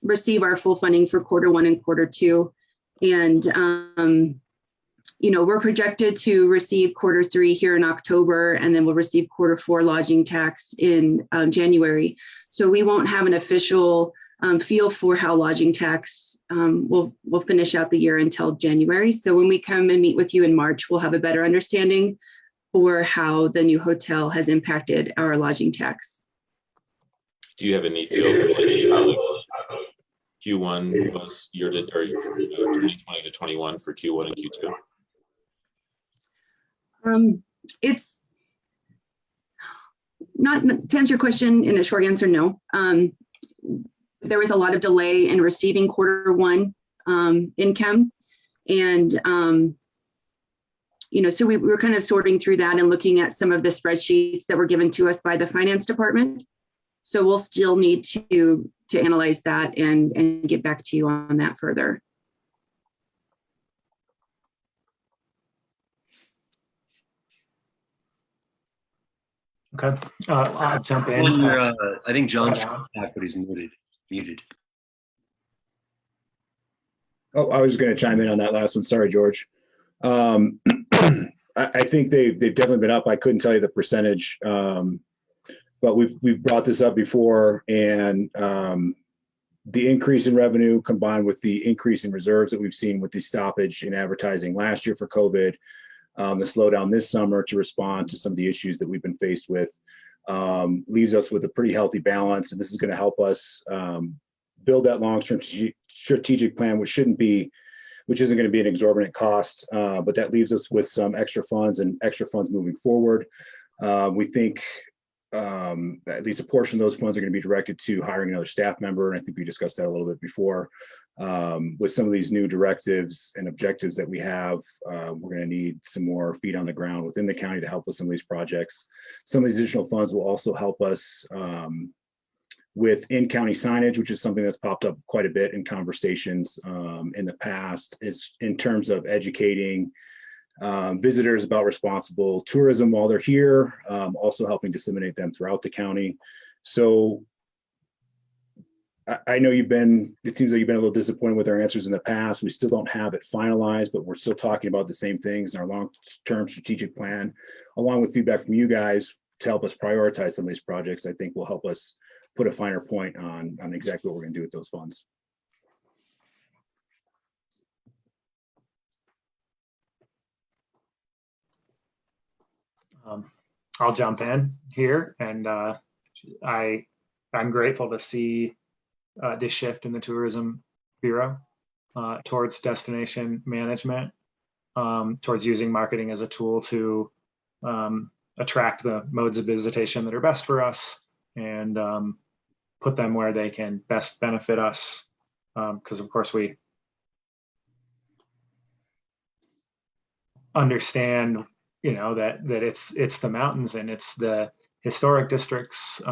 receive our full funding for Q1 and Q2. And we're projected to receive Q3 here in October, and then we'll receive Q4 lodging tax in January. So we won't have an official feel for how lodging tax will finish out the year until January. So when we come and meet with you in March, we'll have a better understanding for how the new hotel has impacted our lodging tax. Do you have any feel for how Q1 was year to or 2020 to 21 for Q1 and Q2? It's not, to answer your question in a short answer, no. There was a lot of delay in receiving Q1 income. And, so we were kind of sorting through that and looking at some of the spreadsheets that were given to us by the finance department. So we'll still need to analyze that and get back to you on that further. Okay, I'll jump in. I think John's back, but he's muted. Oh, I was going to chime in on that last one. Sorry, George. I think they've definitely been up. I couldn't tell you the percentage, but we've brought this up before, and the increase in revenue combined with the increase in reserves that we've seen with the stoppage in advertising last year for COVID, the slowdown this summer to respond to some of the issues that we've been faced with, leaves us with a pretty healthy balance. And this is going to help us build that long-term strategic plan, which isn't going to be an exorbitant cost, but that leaves us with some extra funds moving forward. We think at least a portion of those funds are going to be directed to hiring another staff member. And I think we discussed that a little bit before. With some of these new directives and objectives that we have, we're going to need some more feet on the ground within the county to help with some of these projects. Some of these additional funds will also help us with in-county signage, which is something that's popped up quite a bit in conversations in the past, is in terms of educating visitors about responsible tourism while they're here, also helping disseminate them throughout the county. So I know it seems like you've been a little disappointed with our answers in the past. We still don't have it finalized, but we're still talking about the same things in our long-term strategic plan, along with feedback from you guys to help us prioritize some of these projects. I think will help us put a finer point on exactly what we're gonna do with those funds. I'll jump in here, and I'm grateful to see this shift in the Tourism Bureau towards destination management, towards using marketing as a tool to attract the modes of visitation that are best for us and put them where they can best benefit us. Because of course we understand, that it's the mountains and it's the historic districts,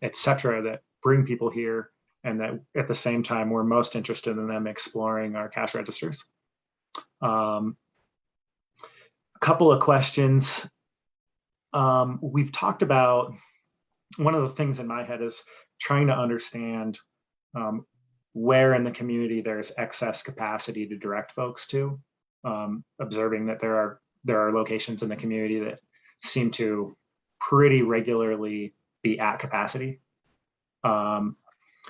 et cetera, that bring people here, and that at the same time we're most interested in them exploring our cash registers. A couple of questions. We've talked about, one of the things in my head is trying to understand where in the community there's excess capacity to direct folks to, observing that there are locations in the community that seem to pretty regularly be at capacity.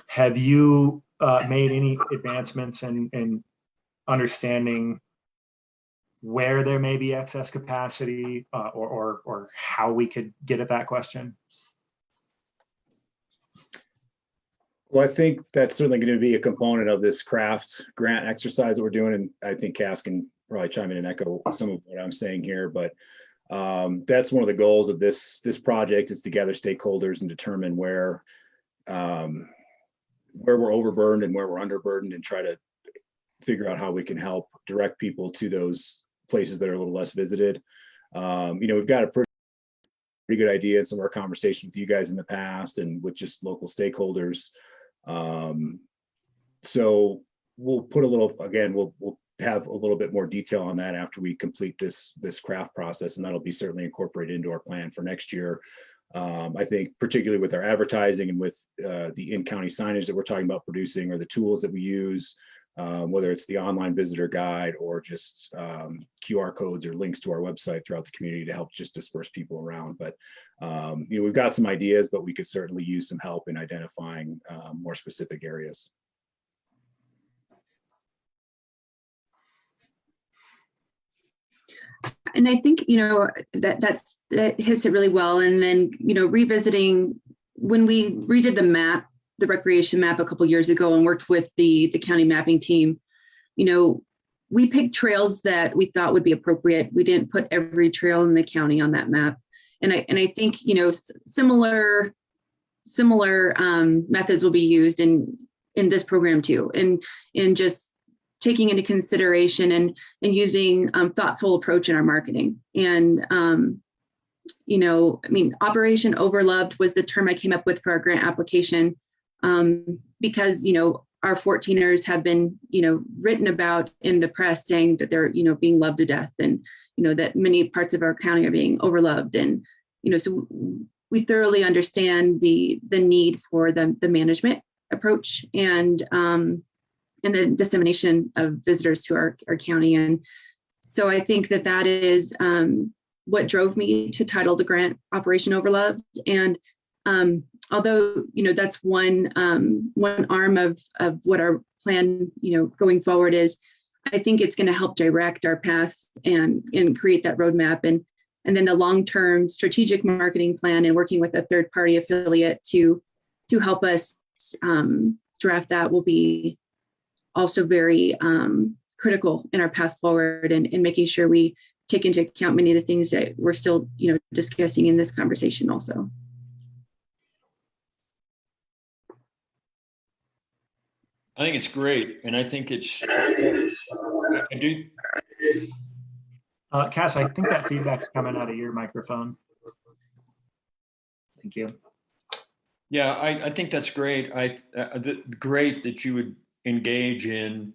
Have you made any advancements in understanding where there may be excess capacity, or how we could get at that question? Well, I think that's certainly going to be a component of this craft grant exercise that we're doing, and I think Cass can probably chime in and echo some of what I'm saying here. But that's one of the goals of this project, is to gather stakeholders and determine where we're overburdened and where we're underburdened, and try to figure out how we can help direct people to those places that are a little less visited. We've got a pretty good idea in some of our conversations with you guys in the past and with just local stakeholders. So we'll put a little, again, we'll have a little bit more detail on that after we complete this craft process, and that'll be certainly incorporated into our plan for next year. I think particularly with our advertising and with the in-county signage that we're talking about producing, or the tools that we use, whether it's the online visitor guide or just QR codes or links to our website throughout the community to help just disperse people around. But we've got some ideas, but we could certainly use some help in identifying more specific areas. And I think, that hits it really well. And then, revisiting when we redid the map, the recreation map a couple years ago, and worked with the county mapping team, we picked trails that we thought would be appropriate. We didn't put every trail in the county on that map. And I think, similar methods will be used in this program too, and in just taking into consideration and using thoughtful approach in our marketing. And Operation Overloved was the term I came up with for our grant application, because our 14ers have been written about in the press, saying that they're being loved to death, and that many parts of our county are being overloved. And so we thoroughly understand the need for the management approach and the dissemination of visitors to our county. And so I think that is what drove me to title the grant Operation Overloved. And although that's one arm of what our plan going forward is, I think it's going to help direct our path and create that roadmap, and then the long-term strategic marketing plan, and working with a third-party affiliate to help us draft that will be also very critical in our path forward, and making sure we take into account many of the things that we're still discussing in this conversation also. I think it's great, and I think I do. Cass, I think that feedback's coming out of your microphone. Thank you. Yeah, I think that's great. Great that you would engage in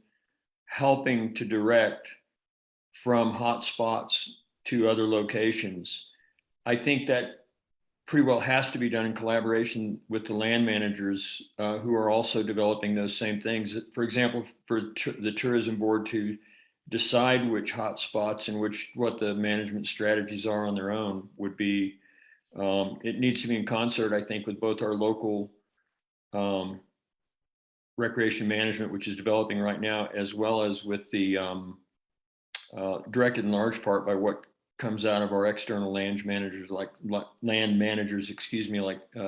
helping to direct from hotspots to other locations. I think that pretty well has to be done in collaboration with the land managers who are also developing those same things. For example, for the tourism board to decide which hotspots and what the management strategies are on their own would be, it needs to be in concert, I think, with both our local recreation management, which is developing right now, as well as with the directed in large part by what comes out of our external land managers, like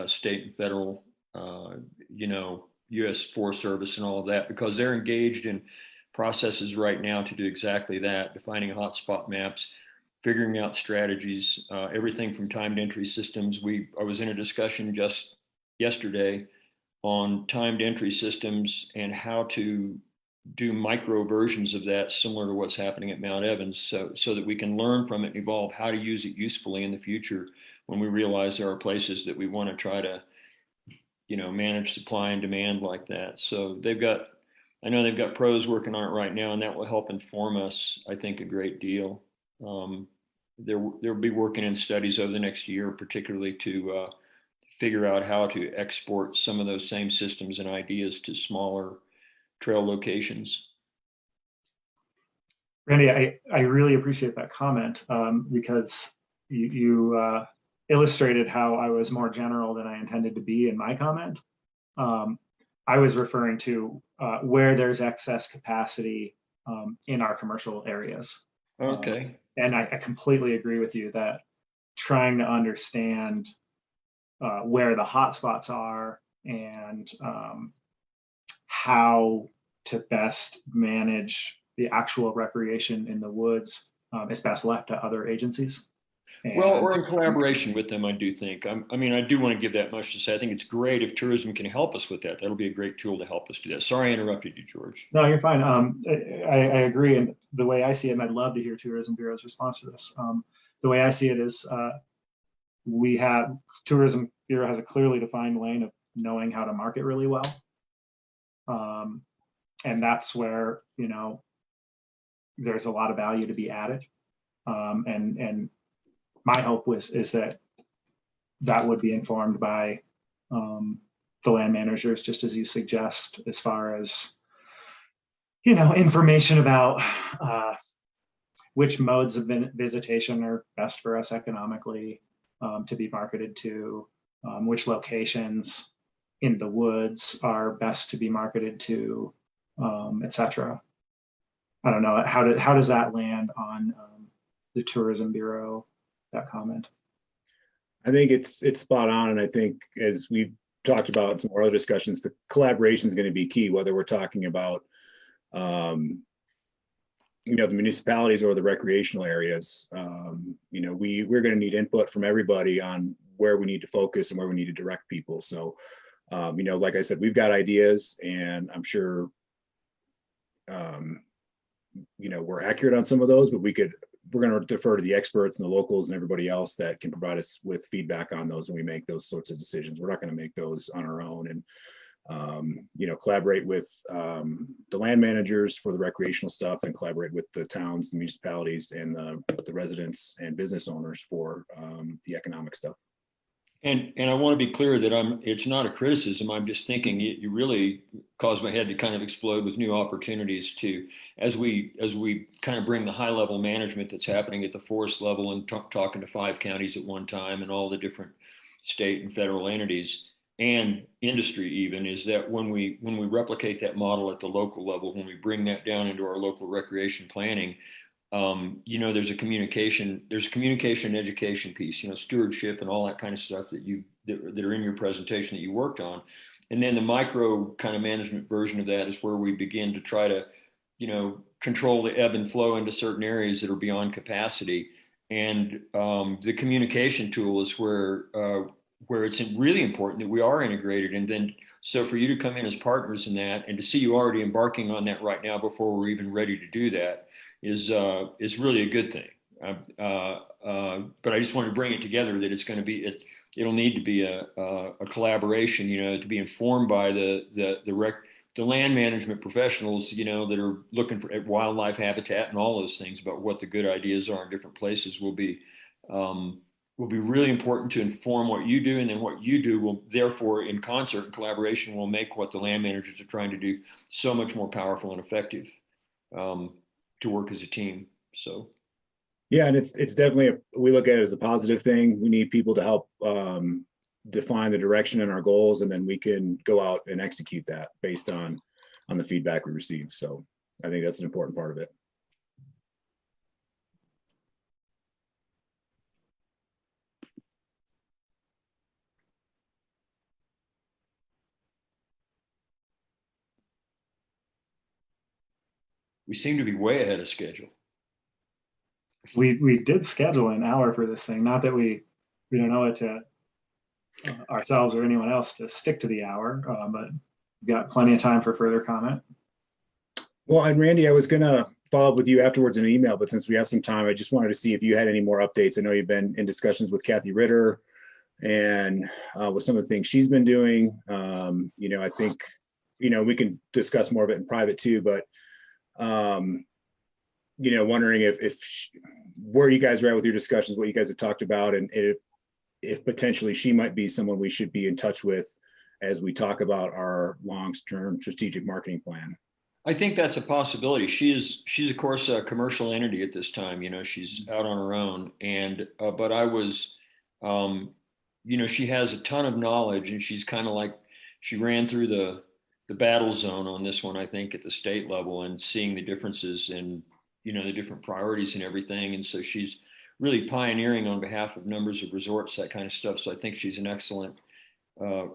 state and federal, U.S. Forest Service and all of that, because they're engaged in processes right now to do exactly that, defining hotspot maps, figuring out strategies, everything from timed entry systems. I was in a discussion just yesterday on timed entry systems and how to do micro versions of that, similar to what's happening at Mount Evans, so that we can learn from it and evolve how to use it usefully in the future when we realize there are places that we want to try to, manage supply and demand like that. So I know they've got pros working on it right now, and that will help inform us, I think, a great deal. They'll be working in studies over the next year, particularly to figure out how to export some of those same systems and ideas to smaller trail locations. Randy, I really appreciate that comment because you illustrated how I was more general than I intended to be in my comment. I was referring to where there's excess capacity in our commercial areas. Okay. And I completely agree with you that trying to understand where the hotspots are and how to best manage the actual recreation in the woods is best left to other agencies. Well, or in collaboration with them, I do think. I do want to give that much to say. I think it's great if tourism can help us with that. That'll be a great tool to help us do that. Sorry I interrupted you, George. No, you're fine. I agree. And the way I see it, and I'd love to hear Tourism Bureau's response to this. The way I see it is Tourism Bureau has a clearly defined lane of knowing how to market really well. And that's where, there's a lot of value to be added. And my hope is that would be informed by the land managers, just as you suggest, as far as, information about which modes of visitation are best for us economically to be marketed to, which locations in the woods are best to be marketed to, etc. I don't know, how does that land on the Tourism Bureau, that comment? I think it's spot on. And I think, as we've talked about in some of our other discussions, the collaboration is going to be key, whether we're talking about, the municipalities or the recreational areas. We're going to need input from everybody on where we need to focus and where we need to direct people. So, like I said, we've got ideas, and I'm sure, we're accurate on some of those, but we're going to defer to the experts and the locals and everybody else that can provide us with feedback on those when we make those sorts of decisions. We're not going to make those on our own, and collaborate with the land managers for the recreational stuff, and collaborate with the towns, the municipalities, and the residents and business owners for the economic stuff. And I want to be clear that it's not a criticism. I'm just thinking you really caused my head to kind of explode with new opportunities as we kind of bring the high level management that's happening at the forest level and talking to 5 counties at one time and all the different state and federal entities and industry even, is that when we replicate that model at the local level, when we bring that down into our local recreation planning, there's a communication and education piece, stewardship and all that kind of stuff that are in your presentation that you worked on. And then the micro kind of management version of that is where we begin to try to, control the ebb and flow into certain areas that are beyond capacity. And the communication tool is where it's really important that we are integrated. And then, so for you to come in as partners in that, and to see you already embarking on that right now before we're even ready to do that, is really a good thing. But I just wanted to bring it together that it's going to be it'll need to be a collaboration, to be informed by the land management professionals, that are looking at wildlife habitat and all those things about what the good ideas are in different places will be really important to inform what you do, and then what you do will therefore in concert and collaboration will make what the land managers are trying to do so much more powerful and effective to work as a team. So yeah, and it's definitely we look at it as a positive thing. We need people to help define the direction and our goals, and then we can go out and execute that based on the feedback we receive. So I think that's an important part of it. we seem to be way ahead of schedule. We did schedule an hour for this thing. Not that we don't know it to ourselves or anyone else to stick to the hour, but we've got plenty of time for further comment. Well, and Randy, I was gonna follow up with you afterwards in an email, but since we have some time, I just wanted to see if you had any more updates. I know you've been in discussions with Kathy Ritter and with some of the things she's been doing. I think, we can discuss more of it in private too, but wondering where you guys are at with your discussions, what you guys have talked about, and if potentially she might be someone we should be in touch with as we talk about our long-term strategic marketing plan. I think that's a possibility. She's of course a commercial entity at this time. She's out on her own, and but I was, she has a ton of knowledge, and she's kind of like she ran through the battle zone on this one, I think, at the state level, and seeing the differences in the different priorities and everything. And so she's really pioneering on behalf of numbers of resorts, that kind of stuff. So I think she's an excellent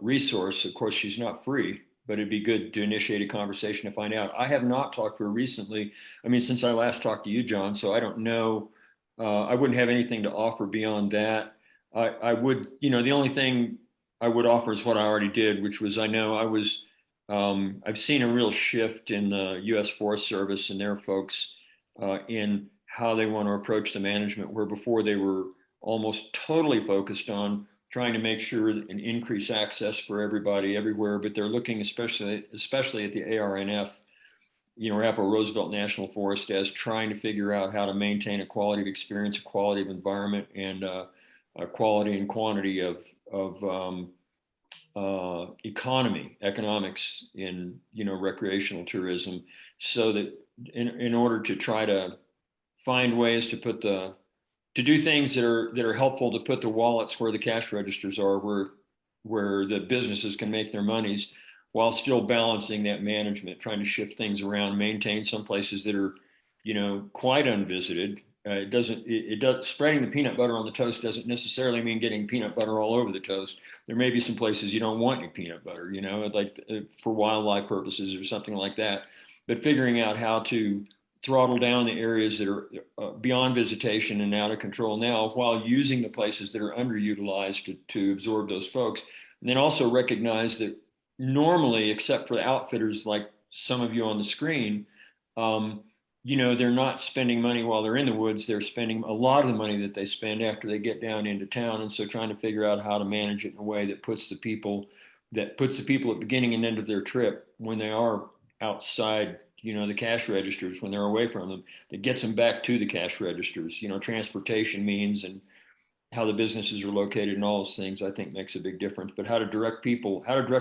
resource. Of course, she's not free, but it'd be good to initiate a conversation to find out. I have not talked to her recently. I mean, since I last talked to you, John, so I don't know. I wouldn't have anything to offer beyond that. I would, the only thing I would offer is what I already did, which was I've seen a real shift in the U.S. Forest Service and their folks in how they want to approach the management, where before they were almost totally focused on trying to make sure and increase access for everybody everywhere, but they're looking especially at the ARNF, Arapahoe Roosevelt National Forest, as trying to figure out how to maintain a quality of experience, a quality of environment, and a quality and quantity of economics in recreational tourism, so that in order to try to find ways to do things that are helpful to put the wallets where the cash registers are, where the businesses can make their monies, while still balancing that management, trying to shift things around, maintain some places that are quite unvisited. Spreading the peanut butter on the toast doesn't necessarily mean getting peanut butter all over the toast. There may be some places you don't want any peanut butter, like for wildlife purposes or something like that. But figuring out how to throttle down the areas that are beyond visitation and out of control now, while using the places that are underutilized to absorb those folks. And then also recognize that normally, except for the outfitters like some of you on the screen, they're not spending money while they're in the woods. They're spending a lot of the money that they spend after they get down into town. And so trying to figure out how to manage it in a way that puts the people at beginning and end of their trip, when they are outside, the cash registers, when they're away from them, that gets them back to the cash registers, transportation means and how the businesses are located and all those things, I think makes a big difference. But how to direct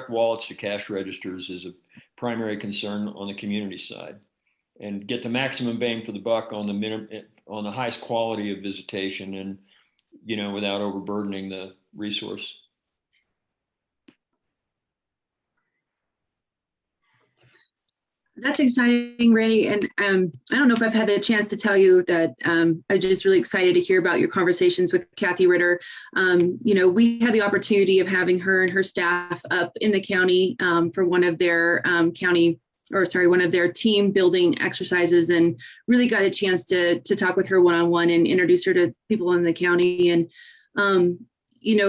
wallets to cash registers is a primary concern on the community side, and get the maximum bang for the buck on the highest quality of visitation, and without overburdening the resource. That's exciting, Randy. And I don't know if I've had the chance to tell you that I'm just really excited to hear about your conversations with Kathy Ritter. We had the opportunity of having her and her staff up in the county for one of their one of their team building exercises, and really got a chance to talk with her one-on-one and introduce her to people in the county. And,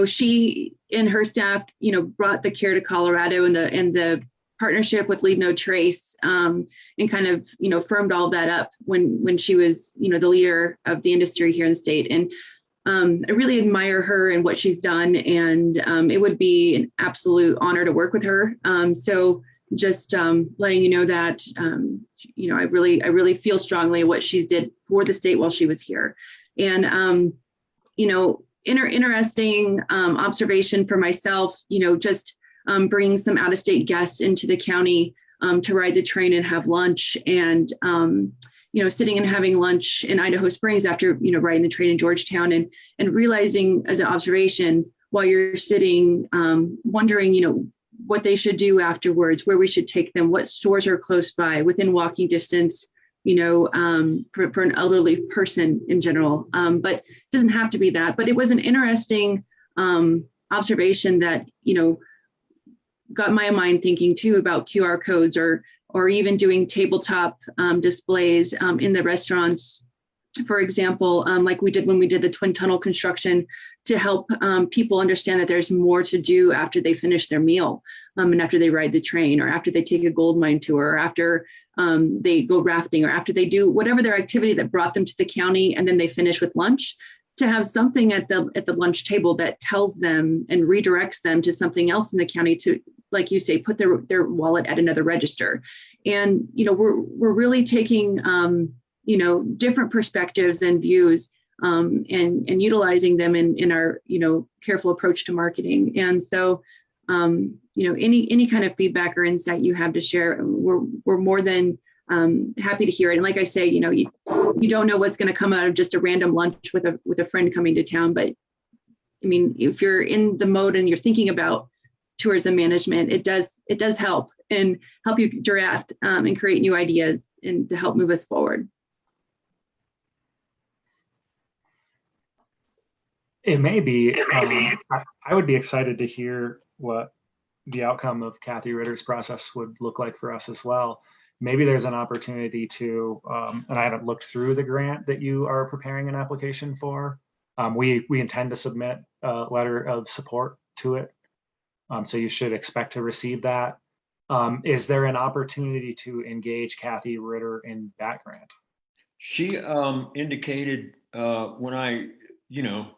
she and her staff, brought the care to Colorado and the partnership with Leave No Trace, and kind of, firmed all that up when she was, the leader of the industry here in the state. And I really admire her and what she's done, and it would be an absolute honor to work with her. So just letting you know that, I really feel strongly what she's did for the state while she was here. And, interesting observation for myself, just bringing some out-of-state guests into the county to ride the train and have lunch, and sitting and having lunch in Idaho Springs after riding the train in Georgetown, and realizing as an observation while you're sitting, wondering what they should do afterwards, where we should take them, what stores are close by within walking distance, for an elderly person in general. But it doesn't have to be that. But it was an interesting observation that got my mind thinking too about QR codes, or even doing tabletop displays in the restaurants, for example, like we did when we did the twin tunnel construction, to help people understand that there's more to do after they finish their meal, and after they ride the train, or after they take a gold mine tour, or after they go rafting, or after they do whatever their activity that brought them to the county, and then they finish with lunch. To have something at the lunch table that tells them and redirects them to something else in the county to, like you say, put their wallet at another register. And we're really taking different perspectives and views, and utilizing them in our careful approach to marketing. And so any kind of feedback or insight you have to share, we're more than happy to hear it. And like I say, you don't know what's going to come out of just a random lunch with a friend coming to town. But I mean, if you're in the mode and you're thinking about tourism management, it does help, and help you draft and create new ideas, and to help move us forward. It may be. I would be excited to hear what the outcome of Kathy Ritter's process would look like for us as well. Maybe there's an opportunity to, and I haven't looked through the grant that you are preparing an application for. We intend to submit a letter of support to it. So you should expect to receive that. Is there an opportunity to engage Kathy Ritter in that grant? She indicated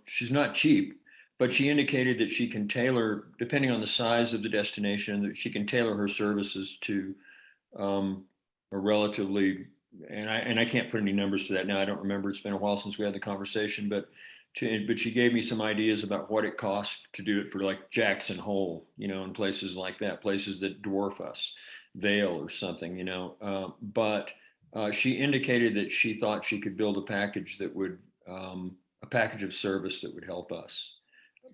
she's not cheap, but she indicated that she can tailor, depending on the size of the destination, that she can tailor her services to a relatively, and I can't put any numbers to that now. I don't remember. It's been a while since we had the conversation, but she gave me some ideas about what it costs to do it for like Jackson Hole, and places like that, places that dwarf us, Vail or something, but she indicated that she thought she could build a package that would, a package of service that would help us.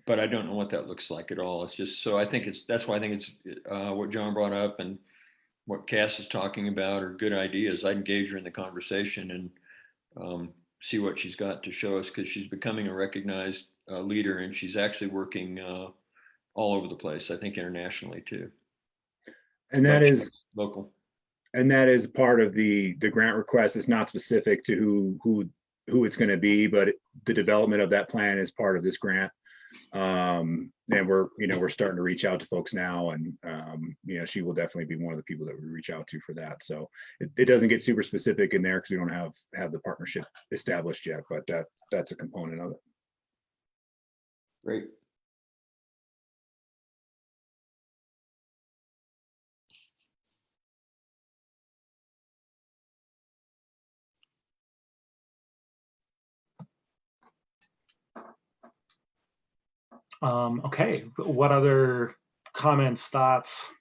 But I don't know what that looks like at all. It's just, so that's why I think it's what John brought up and what Cass is talking about are good ideas. I'd engage her in the conversation and see what she's got to show us, because she's becoming a recognized leader, and she's actually working all over the place, I think internationally too. And that is local. And that is part of the grant request. It's not specific to who it's going to be, but the development of that plan is part of this grant. And we're starting to reach out to folks now, and she will definitely be one of the people that we reach out to for that. So it doesn't get super specific in there because we don't have the partnership established yet, but that's a component of it. Great. Okay, what other comments, thoughts?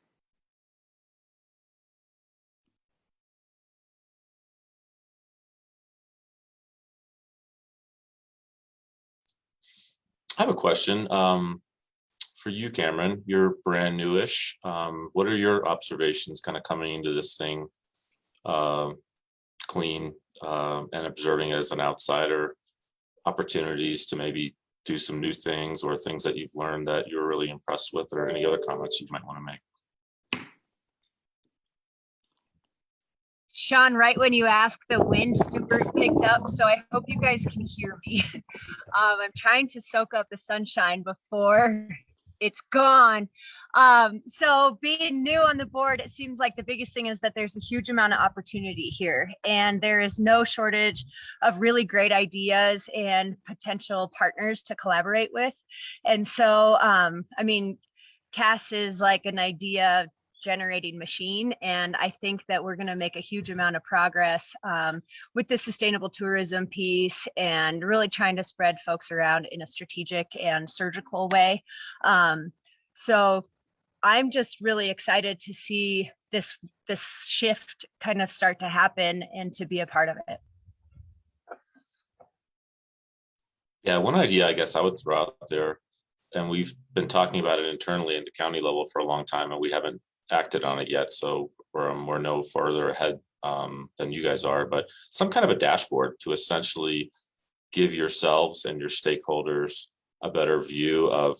I have a question for you, Cameron. You're brand newish. What are your observations kind of coming into this thing clean and observing it as an outsider, opportunities to maybe do some new things or things that you've learned that you're really impressed with, or any other comments you might want to make? Sean, right when you ask, the wind super picked up, so I hope you guys can hear me. I'm trying to soak up the sunshine before it's gone. So being new on the board, it seems like the biggest thing is that there's a huge amount of opportunity here, and there is no shortage of really great ideas and potential partners to collaborate with. And so, I mean, CAS is like an idea generating machine, and I think that we're going to make a huge amount of progress with the sustainable tourism piece and really trying to spread folks around in a strategic and surgical way. So I'm just really excited to see this shift kind of start to happen and to be a part of it. Yeah, one idea I guess I would throw out there, and we've been talking about it internally at the county level for a long time, and we haven't acted on it yet. So we're no further ahead than you guys are, but some kind of a dashboard to essentially give yourselves and your stakeholders a better view of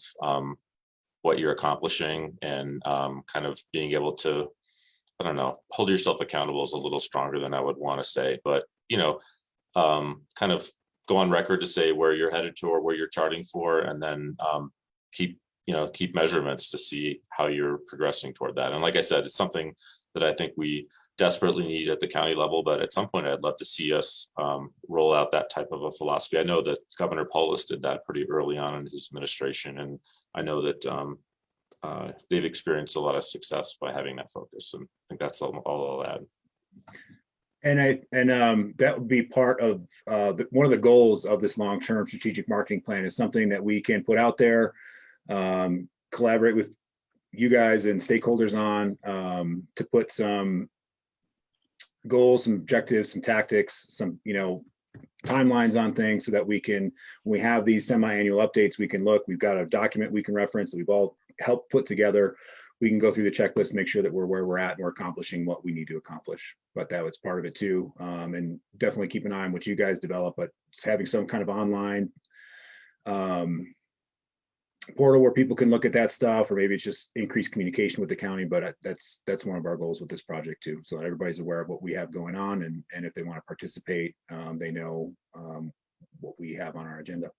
what you're accomplishing, and kind of being able to, I don't know, hold yourself accountable is a little stronger than I would want to say, but kind of go on record to say where you're headed to or where you're charting for, and then keep measurements to see how you're progressing toward that. And like I said, it's something that I think we desperately need at the county level, but at some point I'd love to see us roll out that type of a philosophy. I know that Governor Polis did that pretty early on in his administration, and I know that they've experienced a lot of success by having that focus, and I think that's all I'll add. And that would be part of one of the goals of this long-term strategic marketing plan, is something that we can put out there, collaborate with you guys and stakeholders on, to put some goals, some objectives, some tactics, some timelines on things, so that we can, when we have these semi-annual updates, we can look, we've got a document we can reference that we've all helped put together. We can go through the checklist, make sure that we're where we're at and we're accomplishing what we need to accomplish. But that was part of it too. And definitely keep an eye on what you guys develop, but having some kind of online portal where people can look at that stuff, or maybe it's just increased communication with the county. But that's one of our goals with this project too, so that everybody's aware of what we have going on, and if they want to participate, they know what we have on our agenda.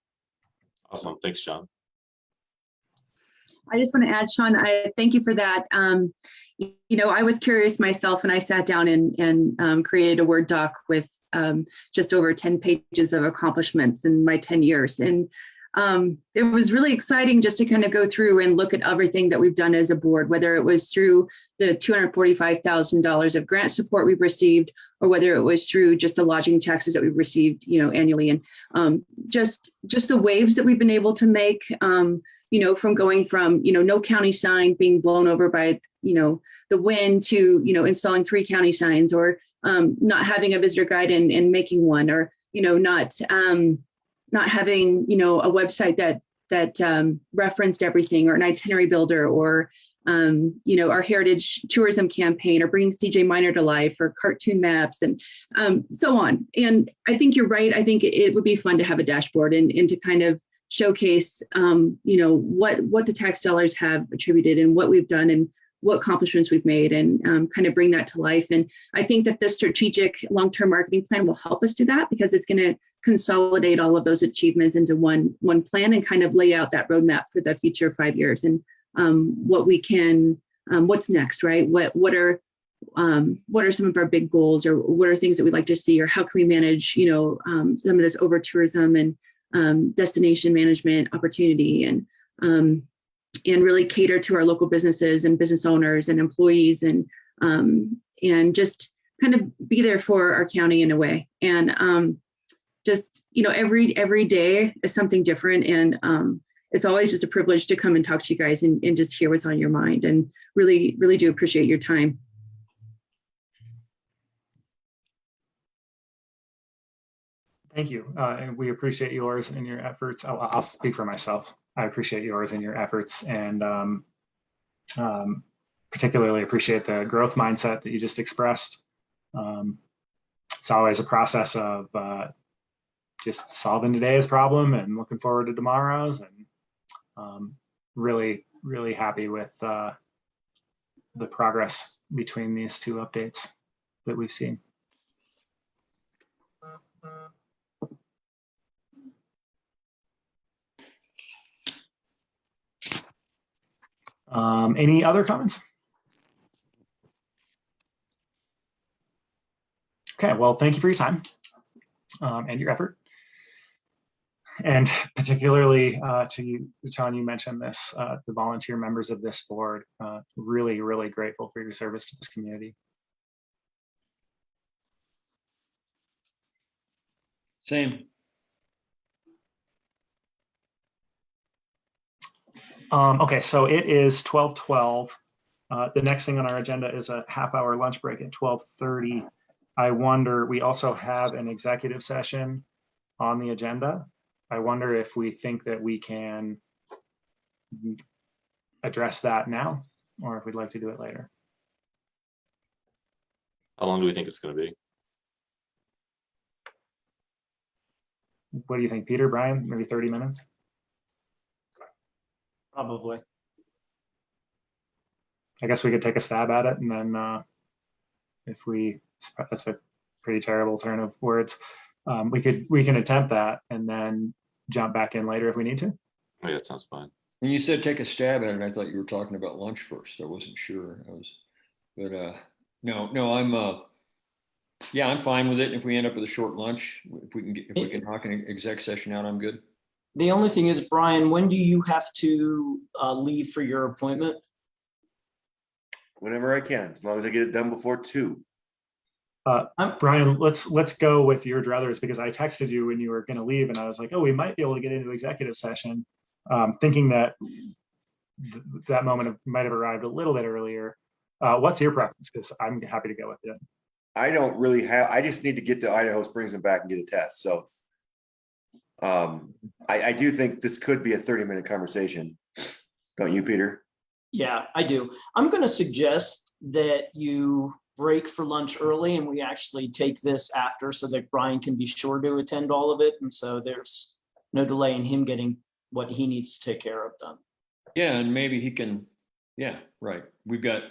Awesome. Thanks, John. I just want to add, Sean, I thank you for that. I was curious myself, and I sat down and created a Word doc with just over 10 pages of accomplishments in my 10 years. And it was really exciting just to kind of go through and look at everything that we've done as a board, whether it was through the $245,000 of grant support we've received, or whether it was through just the lodging taxes that we've received, annually. And just the waves that we've been able to make, from going from, no county sign being blown over by, the wind to, installing 3 county signs, or not having a visitor guide and making one, or, not having, a website that referenced everything, or an itinerary builder, or, our heritage tourism campaign, or bringing CJ Minor to life, or cartoon maps, and so on. And I think you're right. I think it would be fun to have a dashboard and to kind of showcase, what the tax dollars have attributed, and what we've done, and what accomplishments we've made, and kind of bring that to life. And I think that this strategic long-term marketing plan will help us do that, because it's going to consolidate all of those achievements into one plan, and kind of lay out that roadmap for the future 5 years, and what we can, what's next, right? What are some of our big goals, or what are things that we'd like to see, or how can we manage, some of this over tourism and destination management opportunity, and really cater to our local businesses and business owners and employees, and just kind of be there for our county in a way. And every day is something different, and it's always just a privilege to come and talk to you guys and just hear what's on your mind, and really, really do appreciate your time. Thank you. And we appreciate yours and your efforts. I'll speak for myself. I appreciate yours and your efforts, and particularly appreciate the growth mindset that you just expressed. It's always a process of just solving today's problem and looking forward to tomorrow's, and really, really happy with the progress between these 2 updates that we've seen. Any other comments? Okay, well, thank you for your time and your effort. And particularly to you, Sean, you mentioned this, the volunteer members of this board, really, really grateful for your service to this community. Same. Okay, so it is 12:12. The next thing on our agenda is a half-hour lunch break at 12:30. I wonder, we also have an executive session on the agenda. I wonder if we think that we can address that now, or if we'd like to do it later. How long do we think it's going to be? What do you think, Peter, Brian? Maybe 30 minutes? Probably. I guess we could take a stab at it, and then if we, that's a pretty terrible turn of words. We can attempt that and then jump back in later if we need to. Oh, yeah, that sounds fine. When you said take a stab at it, I thought you were talking about lunch first. I wasn't sure. No, I'm fine with it. If we end up with a short lunch, if we can knock an exec session out, I'm good. The only thing is, Brian, when do you have to leave for your appointment? Whenever I can, as long as I get it done before 2. Brian, let's go with your druthers, because I texted you when you were going to leave, and I was like, oh, we might be able to get into executive session, thinking that that moment might have arrived a little bit earlier. What's your preference? Because I'm happy to go with it. I don't really have, I just need to get to Idaho Springs and back and get a test. So I do think this could be a 30-minute conversation. Don't you, Peter? Yeah, I do. I'm going to suggest that you break for lunch early and we actually take this after so that Brian can be sure to attend all of it. And so there's no delay in him getting what he needs to take care of done. Yeah, and maybe he can, yeah, right. We've got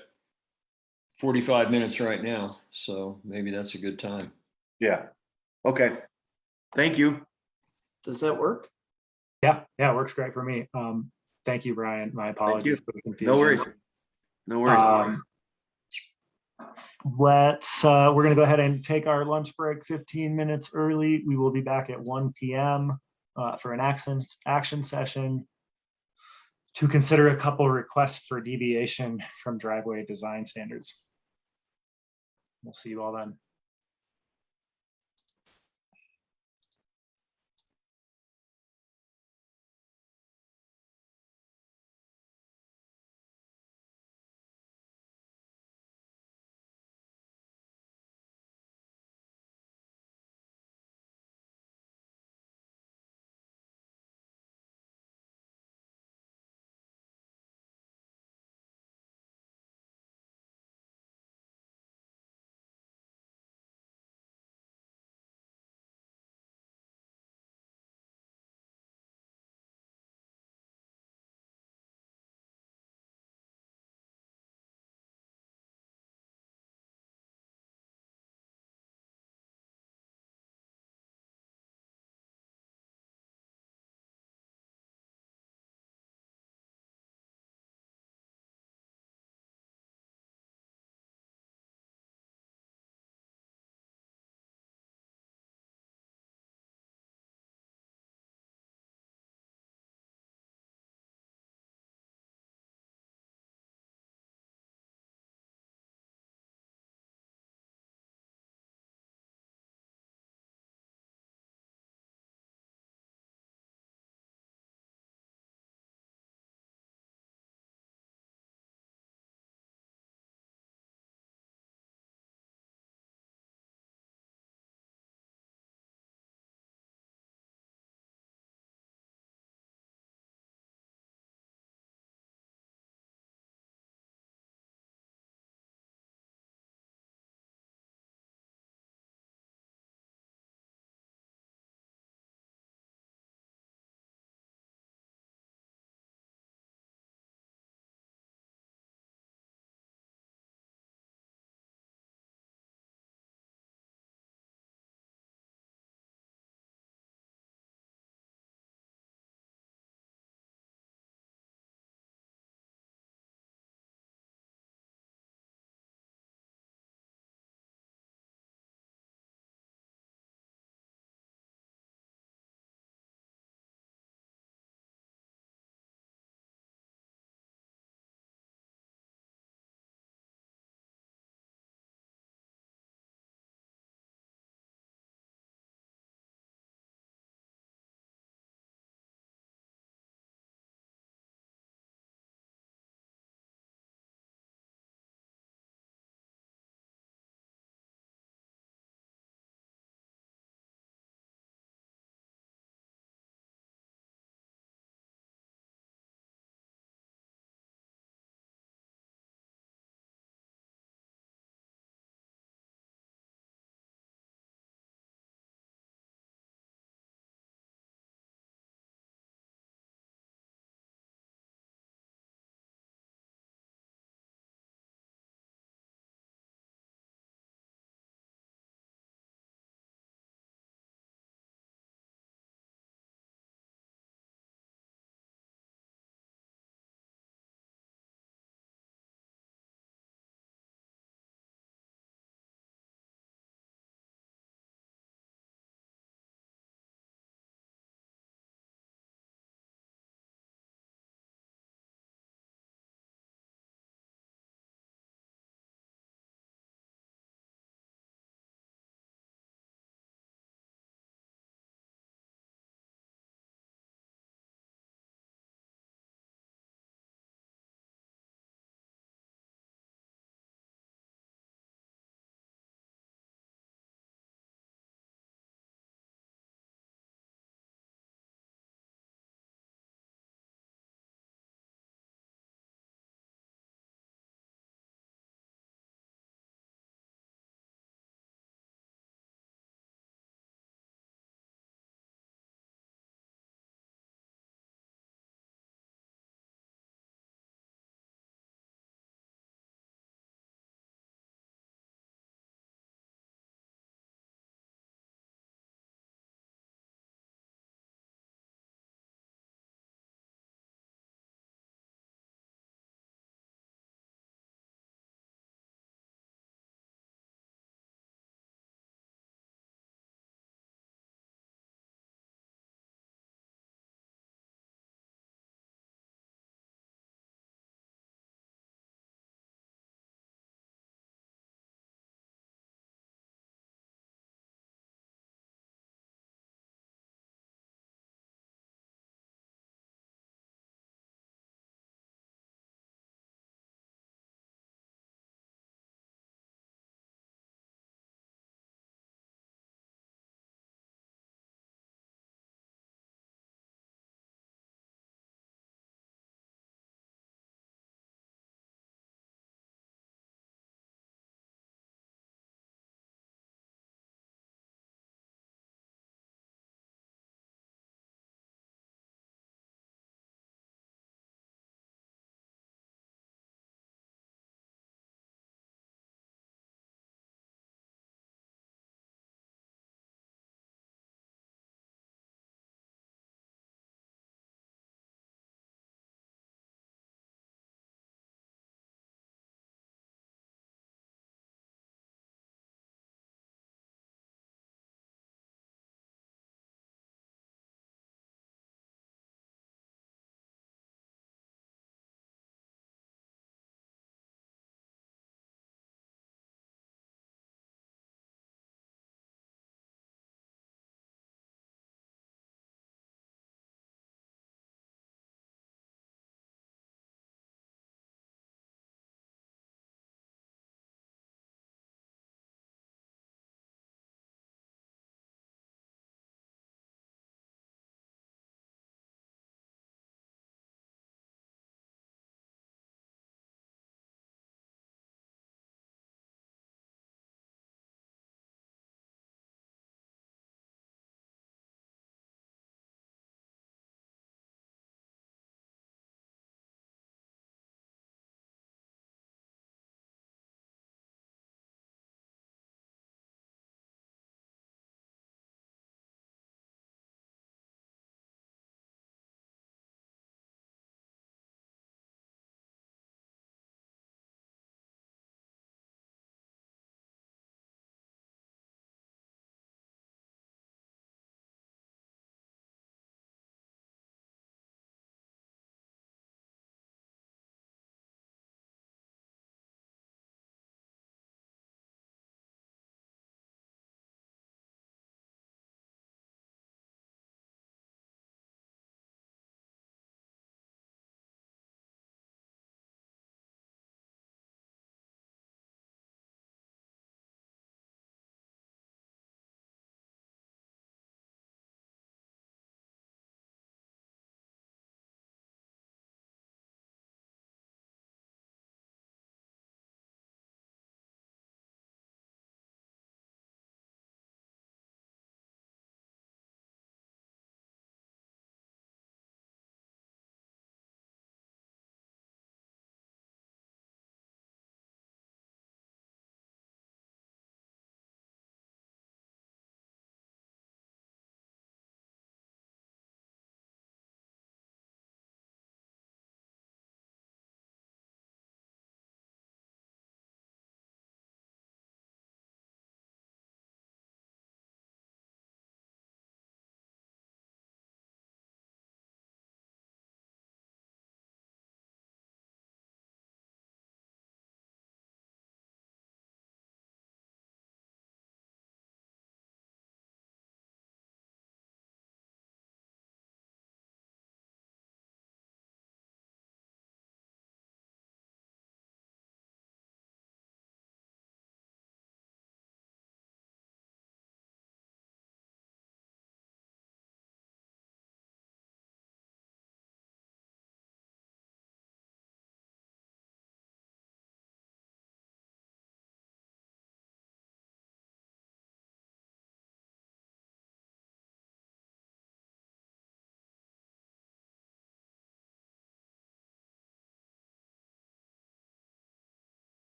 45 minutes right now, so maybe that's a good time. Yeah. Okay. Thank you. Does that work? Yeah, it works great for me. Thank you, Brian. My apologies for the confusion. No worries. No worries. We're going to go ahead and take our lunch break 15 minutes early. We will be back at 1 p.m. For an action session to consider a couple requests for deviation from driveway design standards. We'll see you all then.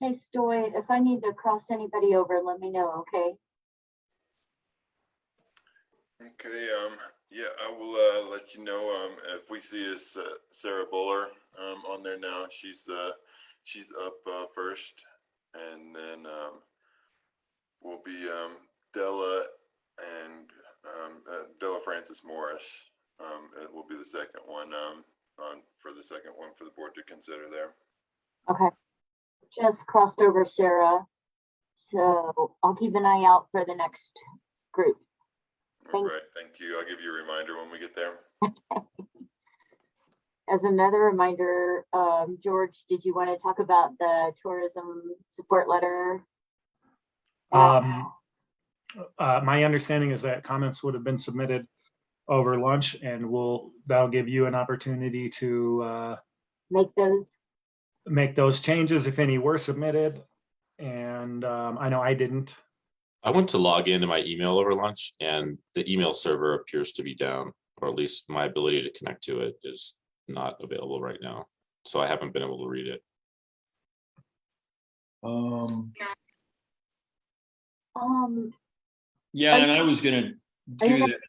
Hey, Stoy, if I need to cross anybody over, let me know, okay? Okay, yeah, I will let you know if we see Sarah Buller on there now. She's up first, and then will be Della and Della Francis Morris. It will be the second one for the board to consider there. Okay. Just crossed over Sarah. So I'll keep an eye out for the next group. All right, thank you. I'll give you a reminder when we get there. As another reminder, George, did you want to talk about the tourism support letter? My understanding is that comments would have been submitted over lunch, and that'll give you an opportunity to make those changes if any were submitted. And I know I didn't. I went to log into my email over lunch, and the email server appears to be down, or at least my ability to connect to it is not available right now. So I haven't been able to read it. Yeah, and I was gonna do that.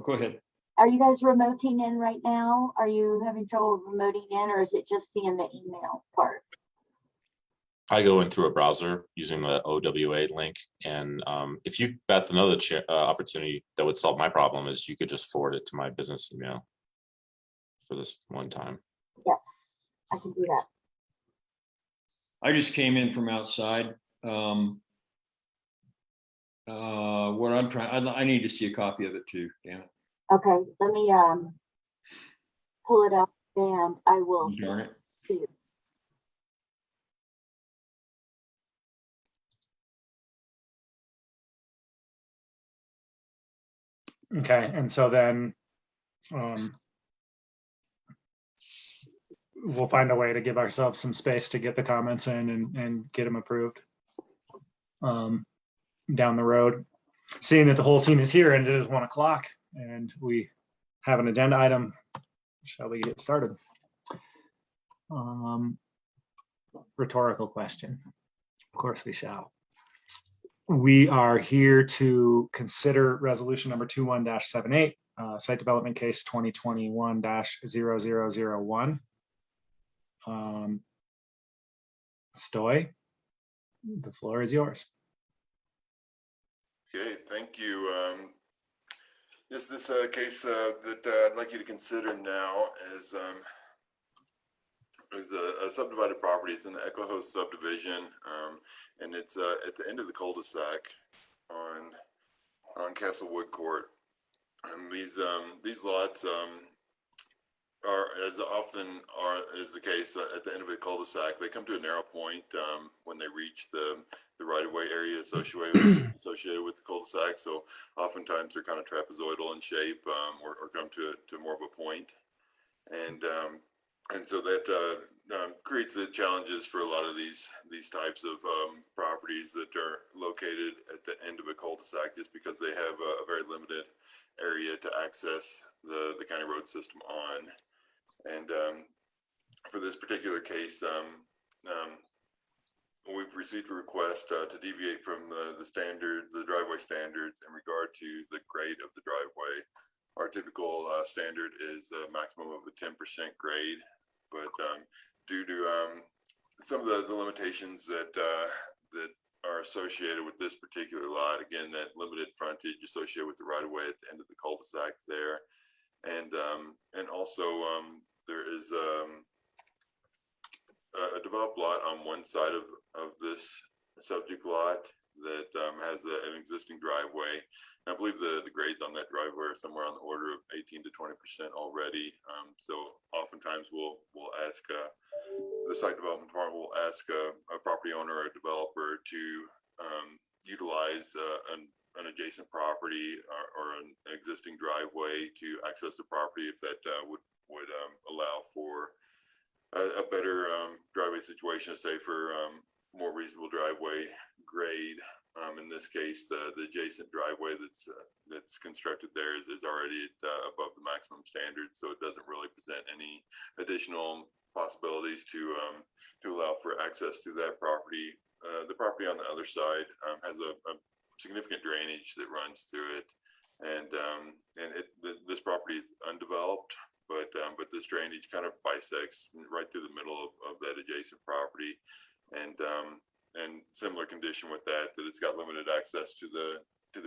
Go ahead. Are you guys remoting in right now? Are you having trouble remoting in, or is it just seeing the email part? I go in through a browser using the OWA link, and if you, Beth, another opportunity that would solve my problem is you could just forward it to my business email for this one time. Yes, I can do that. I just came in from outside. What I'm trying, I need to see a copy of it too, damn it. Okay, let me pull it up and I will. Darn it. See you. Okay, and so then we'll find a way to give ourselves some space to get the comments in and get them approved down the road. Seeing that the whole team is here and it is 1 o'clock and we have an agenda item, shall we get started? Rhetorical question. Of course we shall. We are here to consider resolution number 21-78, site development case 2021-0001. Stoy, the floor is yours. Okay, thank you. Yes, this case that I'd like you to consider now is a subdivided property. It's in the Echo Host subdivision, and it's at the end of the cul-de-sac on Castlewood Court. And these lots are, as often is the case at the end of the cul-de-sac, they come to a narrow point when they reach the right-of-way area associated with the cul-de-sac. So oftentimes they're kind of trapezoidal in shape, or come to more of a point. And so that creates the challenges for a lot of these types of properties that are located at the end of a cul-de-sac, just because they have a very limited area to access the county road system on. And for this particular case, we've received a request to deviate from the standards, the driveway standards, in regard to the grade of the driveway. Our typical standard is a maximum of a 10% grade, but due to some of the limitations that are associated with this particular lot, again, that limited frontage associated with the right-of-way at the end of the cul-de-sac there, and also there is a developed lot on one side of this subject lot that has an existing driveway. And I believe the grades on that driveway are somewhere on the order of 18 to 20% already. So oftentimes we'll ask the site development department will ask a property owner or a developer to utilize an adjacent property or an existing driveway to access the property, if that would allow for a better driveway situation, say for more reasonable driveway grade In this case, the adjacent driveway that's constructed there is already above the maximum standard, so it doesn't really present any additional possibilities to allow for access through that property. The property on the other side has a significant drainage that runs through it, and this property is undeveloped, but this drainage kind of bisects right through the middle of that adjacent property, and similar condition with that it's got limited access to the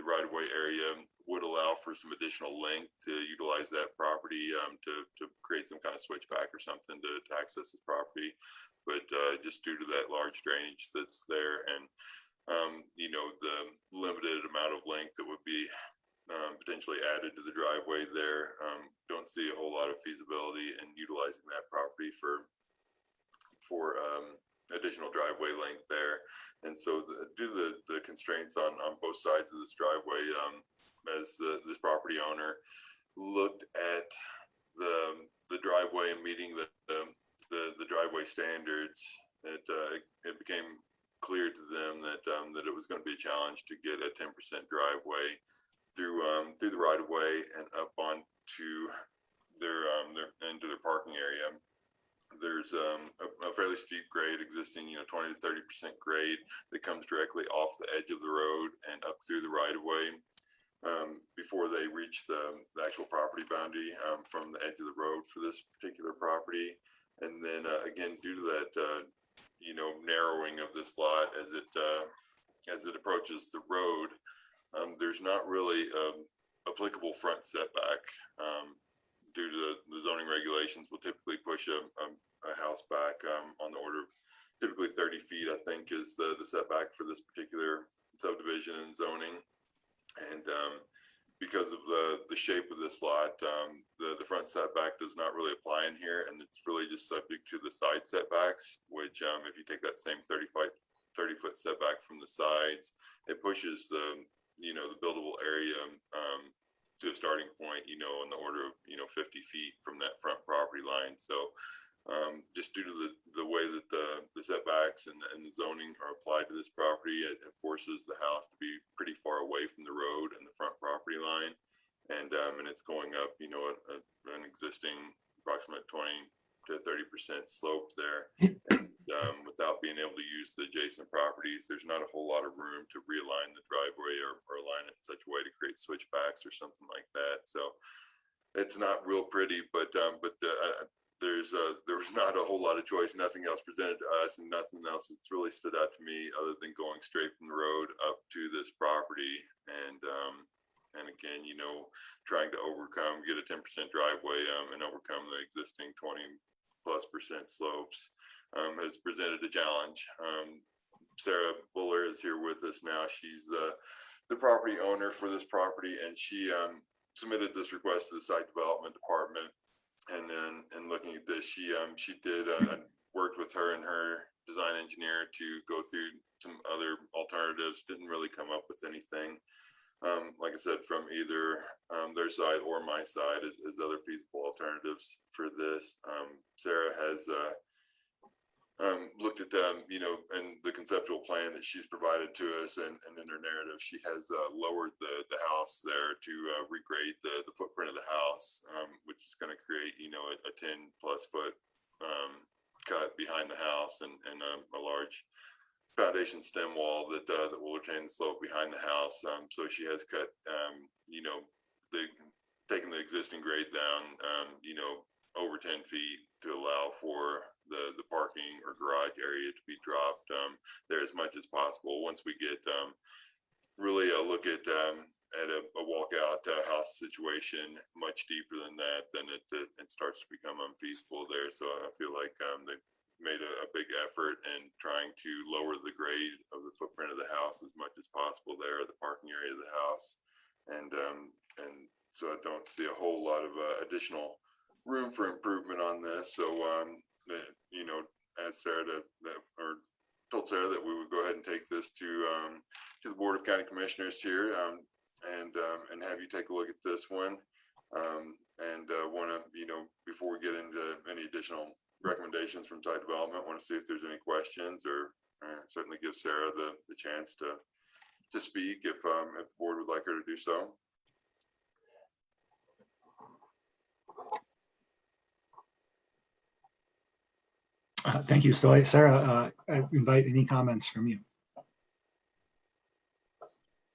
right-of-way area would allow for some additional length to utilize that property to create some kind of switchback or something to access this property, but just due to that large drainage that's there and you know, the limited amount of length that would be potentially added to the driveway there, don't see a whole lot of feasibility in utilizing that property for additional driveway length there. And so due to the constraints on both sides of this driveway, as this property owner looked at the driveway and meeting the driveway standards, it became clear to them that it was going to be a challenge to get a 10% driveway through the right of way and up onto into their parking area. There's a fairly steep grade existing, 20 to 30% grade that comes directly off the edge of the road and up through the right of way before they reach the actual property boundary from the edge of the road for this particular property. And then again, due to that, narrowing of this lot as it approaches the road, there's not really applicable front setback. Due to the zoning regulations, will typically push a house back on the order of typically 30 feet, I think, is the setback for this particular subdivision and zoning. And because of the shape of this lot, the front setback does not really apply in here, and it's really just subject to the side setbacks, which if you take that same 30-foot setback from the sides, it pushes the buildable area to a starting point, in the order of 50 feet from that front property line. So just due to the way that the setbacks and the zoning are applied to this property, it forces the house to be pretty far away from the road and the front property line, and it's going up an existing approximate 20 to 30% slope there. And, without being able to use the adjacent properties, there's not a whole lot of room to realign the driveway or align it in such a way to create switchbacks or something like that. So it's not real pretty, but there was not a whole lot of choice. Nothing else presented to us, and nothing else that's really stood out to me other than going straight from the road up to this property. And again, trying to get a 10% driveway and overcome the existing 20+% slopes has presented a challenge. Sarah Buller is here with us now. She's the property owner for this property, and she submitted this request to the site development department. And then, looking at this, she did worked with her and her design engineer to go through some other alternatives. Didn't really come up with anything, like I said, from either their side or my side as other feasible alternatives for this. Sarah has looked at and the conceptual plan that she's provided to us, and in her narrative, she has lowered the house there to regrade the footprint of the house, which is going to create a 10+ foot cut behind the house and a large foundation stem wall that will retain the slope behind the house. So she has cut taken the existing grade down over 10 feet to allow for the parking or garage area to be dropped there as much as possible. Once we get really a look at a walkout house situation much deeper than that, then it starts to become unfeasible there. So I feel like they made a big effort in trying to lower the grade of the footprint of the house as much as possible there, the parking area of the house, and so I don't see a whole lot of additional room for improvement on this. So asked Sarah told Sarah that we would go ahead and take this to the Board of County Commissioners here and have you take a look at this one, and want to before we get into any additional recommendations from site development, want to see if there's any questions, or certainly give Sarah the chance to to speak if the board would like her to do so. Thank you, Stoy. Sarah, I invite any comments from you.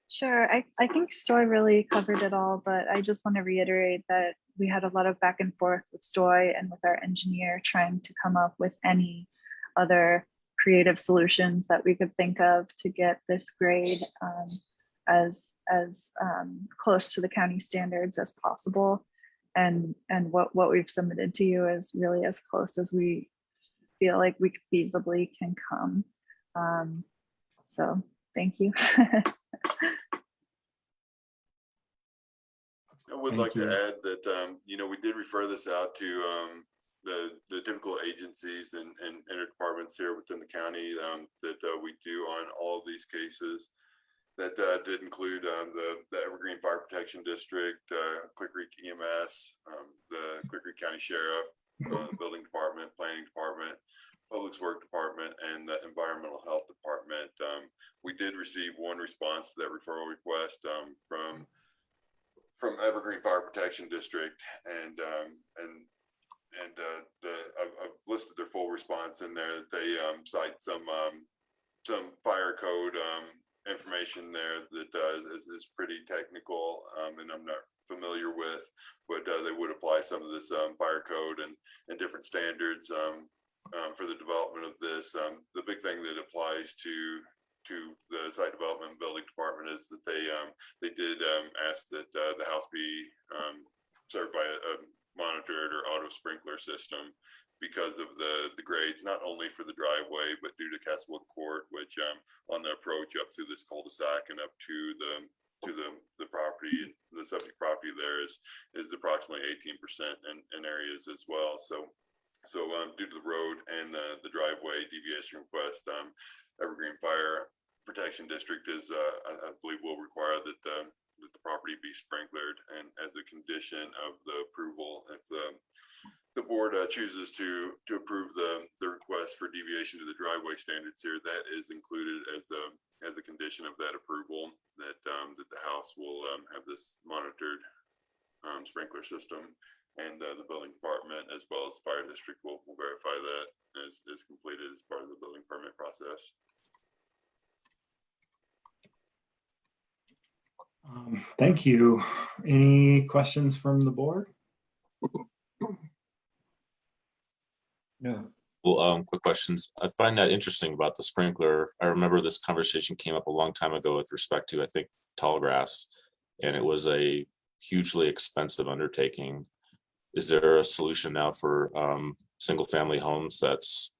Sure. I think Stoy really covered it all, but I just want to reiterate that we had a lot of back and forth with Stoy and with our engineer trying to come up with any other creative solutions that we could think of to get this grade as close to the county standards as possible. And what we've submitted to you is really as close as we feel like we feasibly can come. So thank you. I would like to add that, we did refer this out to the typical agencies and departments here within the county that we do on all of these cases. That did include the Evergreen Fire Protection District, Clear Creek EMS, the Clear Creek County Sheriff, the Building Department, Planning Department, Public Works Department, and the Environmental Health Department. We did receive one response to that referral request from Evergreen Fire Protection District, and I've listed their full response in there. That they cite some fire code information there that is pretty technical, and I'm not familiar with, but they would apply some of this fire code and different standards for the development of this. The big thing that applies to the site development and building department is that they did ask that the house be served by a monitored or auto sprinkler system because of the grades, not only for the driveway, but due to Castlewood Court, which on the approach up through this cul-de-sac and up to the property, the subject property there is approximately 18% in areas as well. So due to the road and the driveway deviation request, Evergreen Fire Protection District is, I believe, will require that the property be sprinklered, and as a condition of the approval, if the board chooses to approve the request for deviation to the driveway standards here, that is included as a condition of that approval, that the house will have this monitored sprinkler system, and the building department as well as the fire district will verify that is completed as part of the building permit process. Thank you. Any questions from the board? No. Well, quick questions. I find that interesting about the sprinkler. I remember this conversation came up a long time ago with respect to, I think, tall grass, and it was a hugely expensive undertaking. Is there a solution now for single family homes that's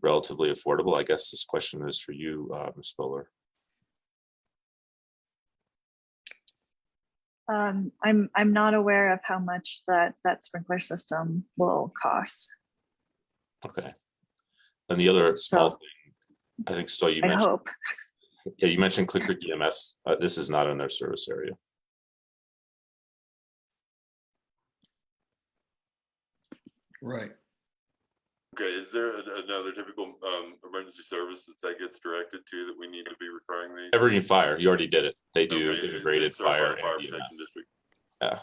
relatively affordable? I guess this question is for you, Ms. Spiller. I'm not aware of how much that sprinkler system will cost. Okay. And the other small thing, I think, Stoy, you mentioned. I hope. Yeah, you mentioned Clear Creek EMS. This is not in their service area. Right. Okay, is there another typical emergency service that gets directed to that we need to be referring these? Evergreen Fire, you already did it. They do Okay, integrated it's served by fire the Fire and Protection EMS. District. Yeah.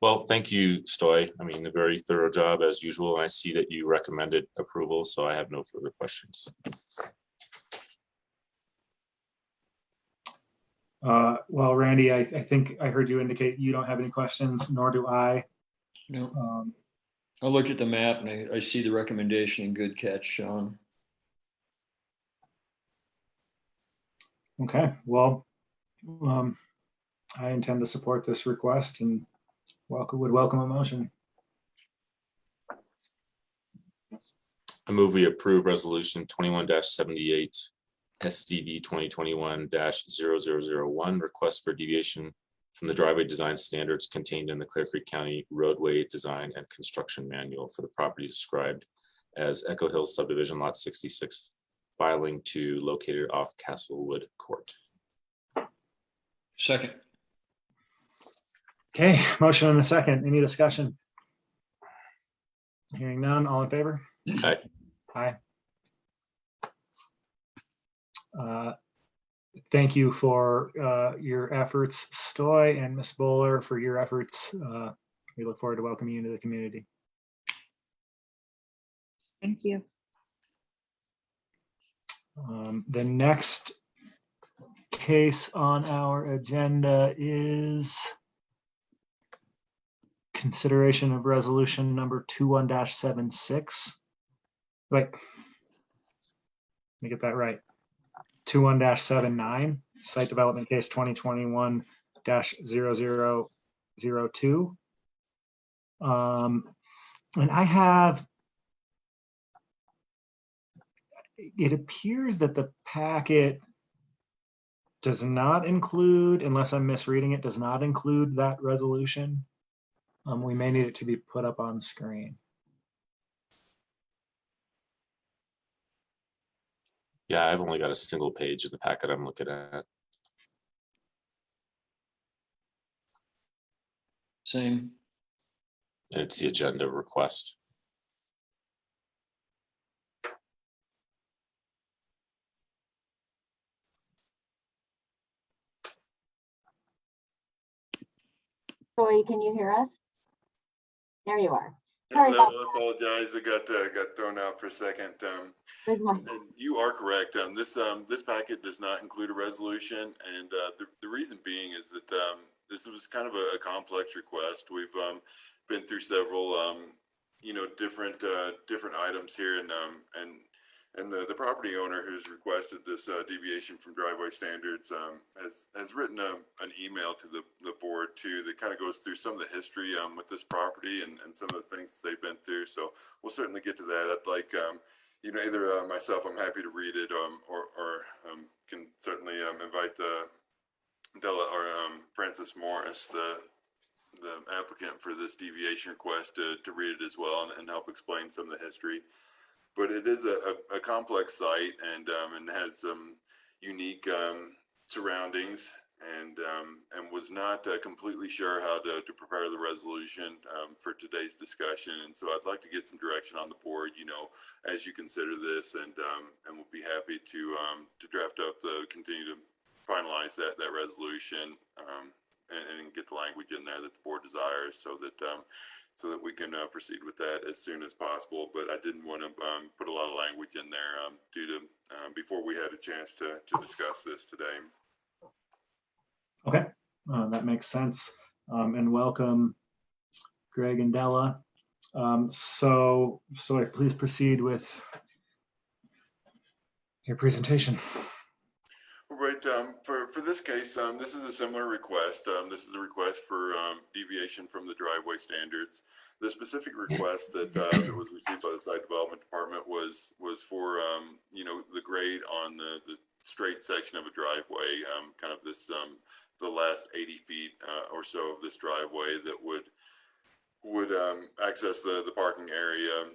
Well, thank you, Stoy. I mean, a very thorough job as usual. And I see that you recommended approval, so I have no further questions. Well, Randy, I think I heard you indicate you don't have any questions, nor do I. No. I looked at the map and I see the recommendation, and good catch, Sean. Okay, well, I intend to support this request and would welcome a motion. I move we approve resolution 21-78 SDV 2021-0001 request for deviation from the driveway design standards contained in the Clear Creek County roadway design and construction manual for the property described as Echo Hill subdivision lot 66, filing 2 located off Castlewood Court. Second. Okay, motion and a second. Any discussion? Hearing none, all in favor? Aye. Aye. thank you for your efforts, Stoy, and Ms. Bowler for your efforts. We look forward to welcoming you into the community. Thank you. The next case on our agenda is consideration of resolution number 21-76. Wait, let me get that right. 21-79, site development case 2021-0002. And I have, it appears that the packet does not include, unless I'm misreading it, does not include that resolution. We may need it to be put up on screen. Yeah, I've only got a single page in the packet I'm looking at. Same. It's the agenda request. Joy, can you hear us? There you are. Yeah, Sorry about I apologize. I got thrown out for a second. Where's my- And you are correct. This packet does not include a resolution, and the reason being is that this was kind of a complex request. We've been through several different items here, and the property owner who's requested this deviation from driveway standards has written an email to the board too that kind of goes through some of the history with this property and some of the things they've been through. So we'll certainly get to that. I'd like either myself, I'm happy to read it, or can certainly invite Della or Francis Morris, the applicant for this deviation request, to read it as well and help explain some of the history. But it is a complex site and has some unique surroundings, and was not completely sure how to prepare the resolution for today's discussion. And so I'd like to get some direction on the board, as you consider this, and we'll be happy to draft up continue to finalize that resolution and get the language in there that the board desires, so that we can proceed with that as soon as possible. But I didn't want to put a lot of language in there due to before we had a chance to discuss this today. Okay, that makes sense. And welcome, Greg and Della. So please proceed with your presentation. Right. For this case, this is a similar request. This is a request for deviation from the driveway standards. The specific request that was received by the site development department was for the grade on the straight section of a driveway, kind of this the last 80 feet or so of this driveway that would access the parking area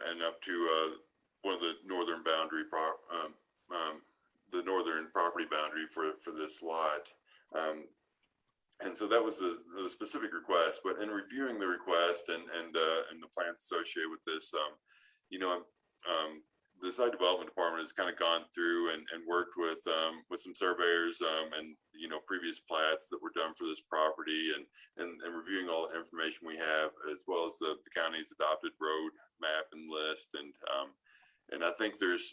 and up to one of the northern boundary the northern property boundary for this lot. And so that was the specific request. But in reviewing the request and the plans associated with this, the site development department has kind of gone through and worked with some surveyors and previous plats that were done for this property, and reviewing all the information we have, as well as the county's adopted road map and list. And I think there's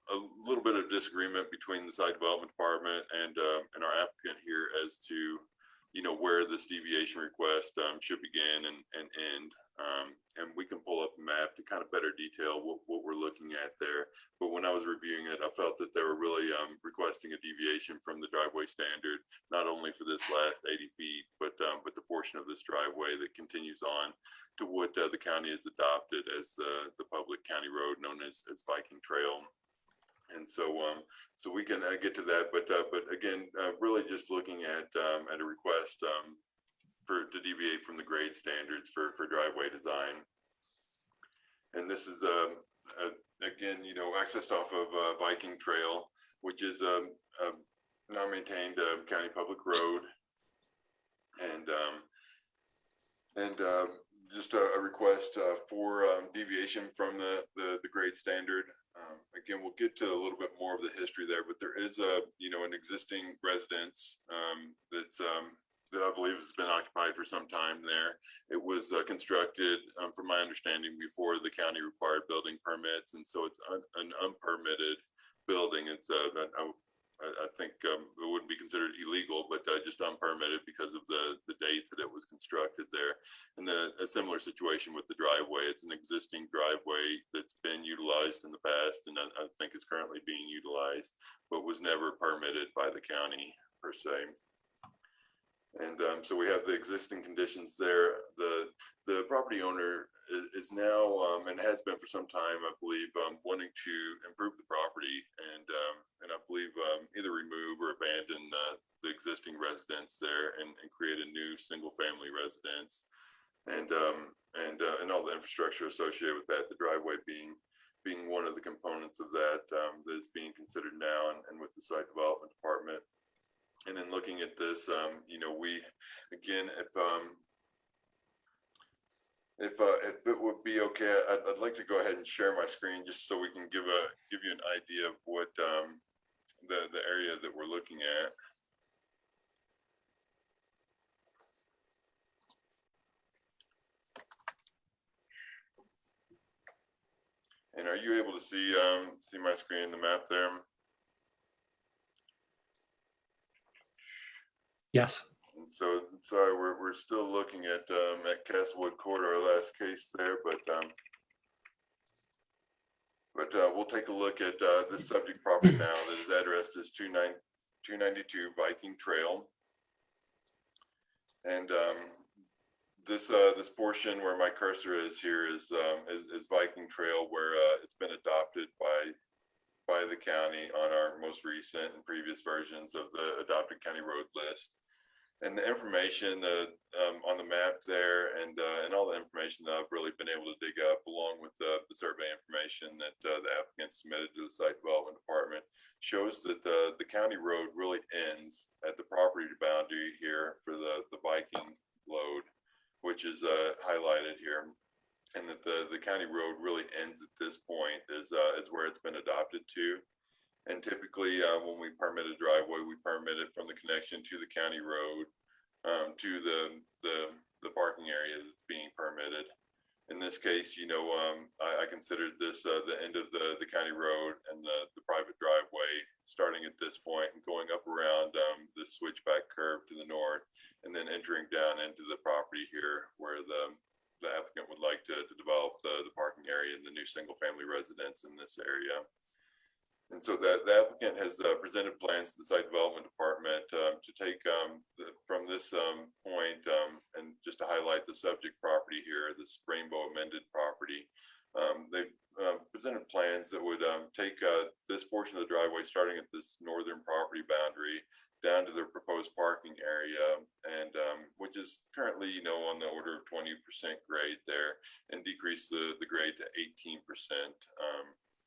a little bit of disagreement between the site development department and our applicant here as to where this deviation request should begin and end. And we can pull up a map to kind of better detail what we're looking at there. But when I was reviewing it, I felt that they were really requesting a deviation from the driveway standard, not only for this last 80 feet, but the portion of this driveway that continues on to what the county has adopted as the public county road known as Viking Trail. And so we can get to that, but again, really just looking at a request to deviate from the grade standards for driveway design. And this is again, accessed off of Viking Trail, which is a non-maintained county public road, and just a request request for deviation from the grade standard. Again, we'll get to a little bit more of the history there, but there is an existing residence that I believe has been occupied for some time there. It was constructed, from my understanding, before the county required building permits, and so it's an unpermitted building. It's I think it wouldn't be considered illegal, but just unpermitted because of the date that it was constructed there. And a similar situation with the driveway. It's an existing driveway that's been utilized in the past, and I think is currently being utilized, but was never permitted by the county per se. And so we have the existing conditions there. The property owner is now and has been for some time, I believe, wanting to improve the property and I believe either remove or abandon the existing residence there and create a new single-family residence, and all the infrastructure associated with that. The driveway being one of the components of that that is being considered now, and with the site development department. And then looking at this, we, again, if it would be okay, I'd like to go ahead and share my screen just so we can give you an idea of what the area that we're looking at. And are you able to see my screen, the map there? Yes. And so, sorry, we're still looking at Castlewood Court, our last case there, but we'll take a look at this subject property now that is addressed as 292 Viking Trail. And this portion where my cursor is here is Viking Trail, where it's been adopted by the county on our most recent and previous versions of the adopted county road list. And the information on the map there and all the information that I've really been able to dig up, along with the survey information that the applicant submitted to the site development department, shows that the county road really ends at the property boundary here for the Viking load, which is highlighted here, and that the county road really ends at this point is where it's been adopted to. And typically, when we permit a driveway, we permit it from the connection to the county road to the parking area that's being permitted. In this case, I considered this the end of the county road and the private driveway, starting at this point and going up around this switchback curve to the north, and then entering down into the property here where the applicant would like to develop the parking area and the new single-family residence in this area. And so the applicant has presented plans to the site development department to take from this point and just to highlight the subject property here, this rainbow amended property. They've presented plans that would take this portion of the driveway starting at this northern property boundary down to their proposed parking area, and which is currently, on the order of 20% grade there, and decrease the grade to 18%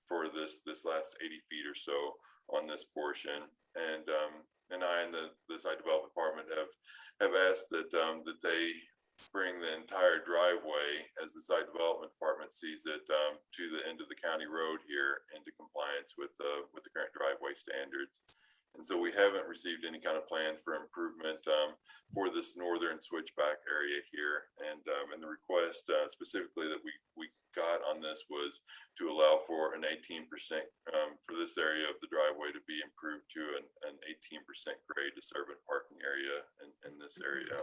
for this last 80 feet or so on this portion. And I and the site development department have asked that that they bring the entire driveway, as the site development department sees it, to the end of the county road here into compliance with the current driveway standards. And so we haven't received any kind of plans for improvement for this northern switchback area here. And the request specifically that we got on this was to allow for an 18% for this area of the driveway to be improved to an 18% grade to serve a parking area in this area.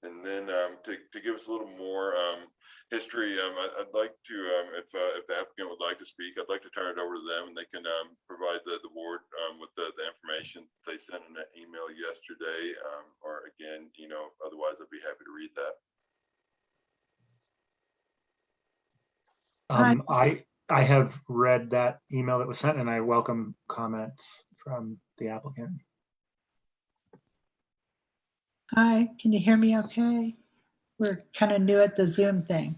And then to give us a little more history, I'd like to, if the applicant would like to speak, I'd like to turn it over to them, and they can provide the board with the information they sent in that email yesterday, or again, otherwise I'd be happy to read that. I have read that email that was sent, and I welcome comments from the applicant. Hi, can you hear me okay? We're kind of new at the Zoom thing.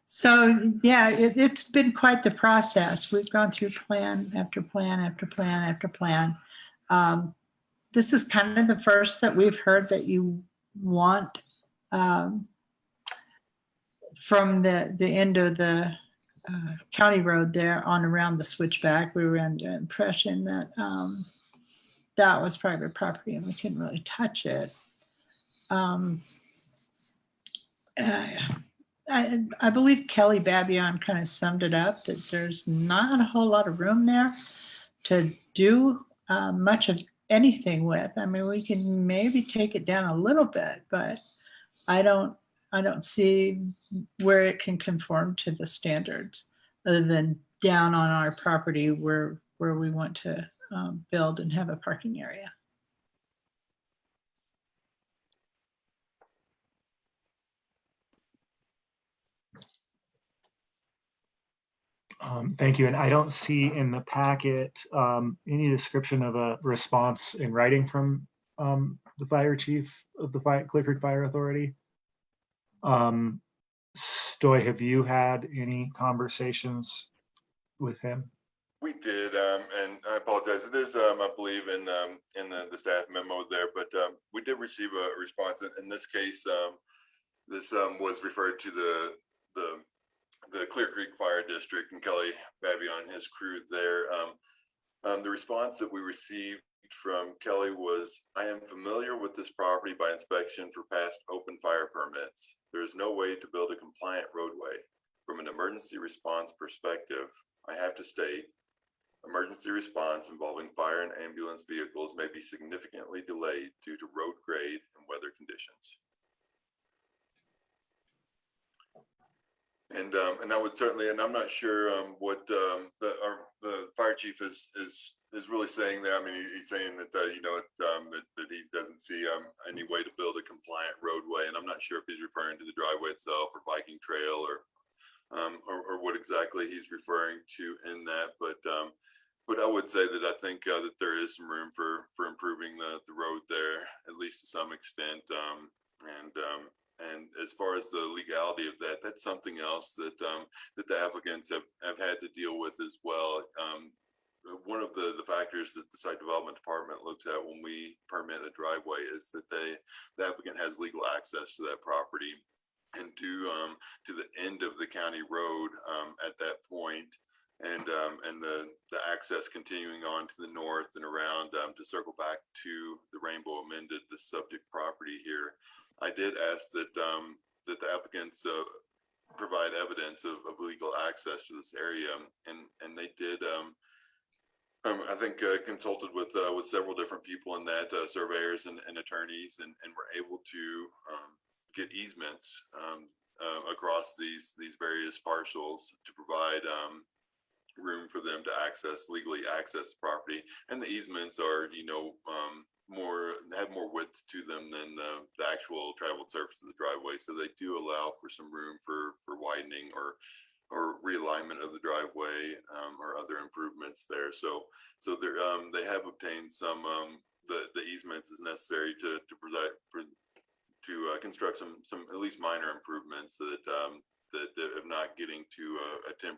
So yeah, it's been quite the process. We've gone through plan after plan after plan after plan. This is kind of the first that we've heard that you want from the end of the county road there on around the switchback, we were under the impression that that was private property and we couldn't really touch it. I believe Kelly Babion kind of summed it up, that there's not a whole lot of room there to do much of anything with. I mean, we can maybe take it down a little bit, but I don't see where it can conform to the standards other than down on our property where we want to build and have a parking area. Thank you. And I don't see in the packet any description of a response in writing from the fire chief of the Clear Creek Fire Authority. Stoy, have you had any conversations with him? We did, and I apologize. It is, I believe, in the staff memo there, but we did receive a response. In this case, this was referred to the Clear Creek Fire District and Kelly Babion and his crew there. The response that we received from Kelly was, "I am familiar with this property by inspection for past open fire permits. There is no way to build a compliant roadway. From an emergency response perspective, I have to state, emergency response involving fire and ambulance vehicles may be significantly delayed due to road grade and weather conditions." And I would certainly, and I'm not sure what the fire chief is really saying there. I mean, he's saying that that he doesn't see any way to build a compliant roadway, and I'm not sure if he's referring to the driveway itself or biking trail or what exactly he's referring to in that. But I would say that I think that there is some room for improving the road there, at least to some extent. And as far as the legality of that, that's something else that that the applicants have had to deal with as well. One of the factors that the site development department looks at when we permit a driveway is that the applicant has legal access to that property and to the end of the county road at that point. And the access continuing on to the north and around to circle back to the Rainbow Amended, the subject property here. I did ask that that the applicants provide evidence of legal access to this area, and they did. I think consulted with several different people in that, surveyors and attorneys, and were able to get easements across these various parcels to provide room for them to legally access the property. And the easements are, have more width to them than the actual traveled surface of the driveway. So they do allow for some room for widening or realignment of the driveway or other improvements there. So they have obtained some the easements is necessary to construct some at least minor improvements that of not getting to a 10%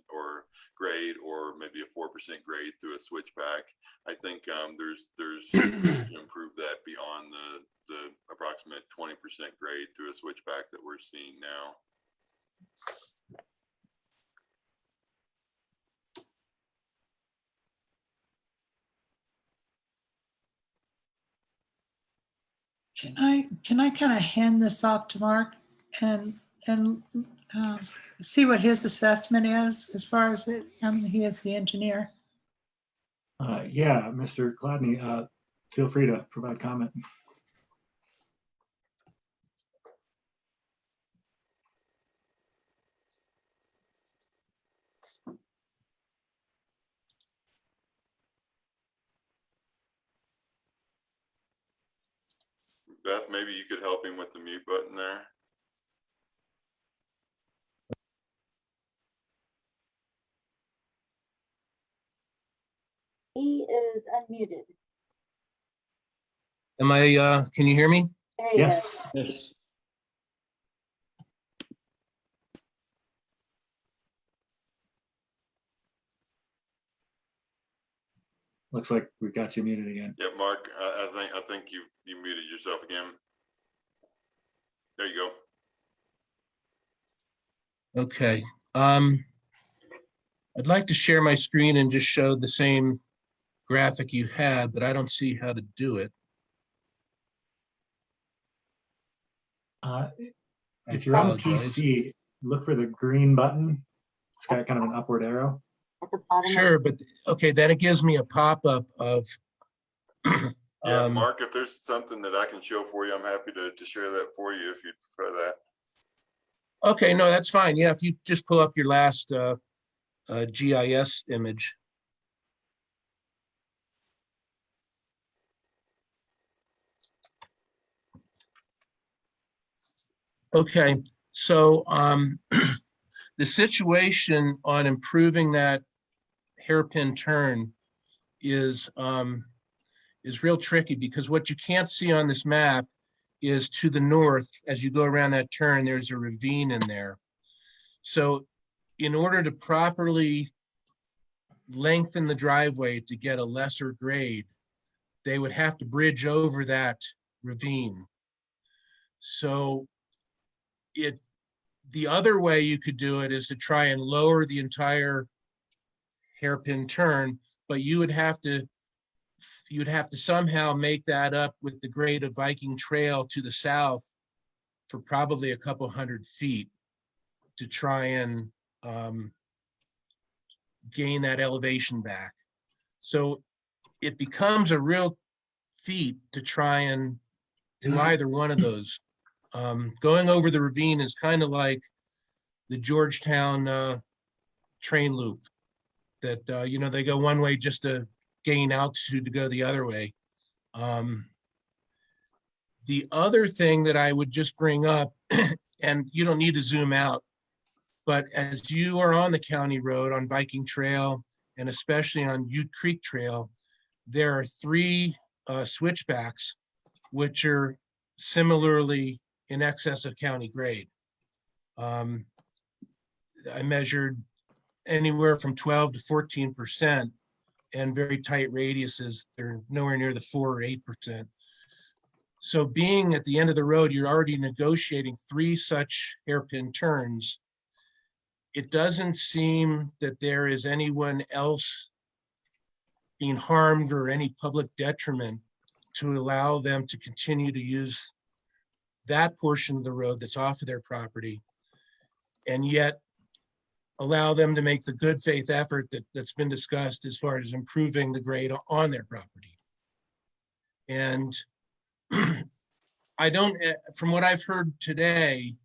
or grade or maybe a 4% grade through a switchback. I think there's to improve that beyond the approximate 20% grade through a switchback that we're seeing now. Can I kind of hand this off to Mark and see what his assessment is as far as it? He is the engineer. Yeah, Mr. Gladney, feel free to provide comment. Beth, maybe you could help him with the mute button there. He is unmuted. Am I, can you hear me? There he Yes. is. Yes. Looks like we got you muted again. Yeah, Mark, I think you muted yourself again. There you go. Okay. I'd like to share my screen and just show the same graphic you had, but I don't see how to do it. If you're on a apologize. PC, look for the green button. It's got kind of an upward arrow. Sure, but okay, then it gives me a pop-up of Yeah, Mark, if there's something that I can show for you, I'm happy to share that for you if you prefer that. okay, no, that's fine. Yeah, if you just pull up your last GIS image. Okay, so the situation on improving that hairpin turn is real tricky, because what you can't see on this map is to the north, as you go around that turn, there's a ravine in there. So in order to properly lengthen the driveway to get a lesser grade, they would have to bridge over that ravine. So the other way you could do it is to try and lower the entire hairpin turn, but you'd have to somehow make that up with the grade of Viking Trail to the south for probably a couple 100 feet to try and gain that elevation back. So it becomes a real feat to try and do either one of those. Going over the ravine is kind of like the Georgetown train loop that, they go one way just to gain altitude to go the other way. The other thing that I would just bring up, and you don't need to zoom out, but as you are on the county road on Viking Trail, and especially on Ute Creek Trail, there are 3 switchbacks, which are similarly in excess of county grade. I measured anywhere from 12 to 14%, and very tight radiuses. They're nowhere near the 4 or 8%. So being at the end of the road, you're already negotiating 3 such hairpin turns. It doesn't seem that there is anyone else being harmed or any public detriment to allow them to continue to use that portion of the road that's off of their property, and yet allow them to make the good faith effort that's been discussed as far as improving the grade on their property. And from what I've heard today,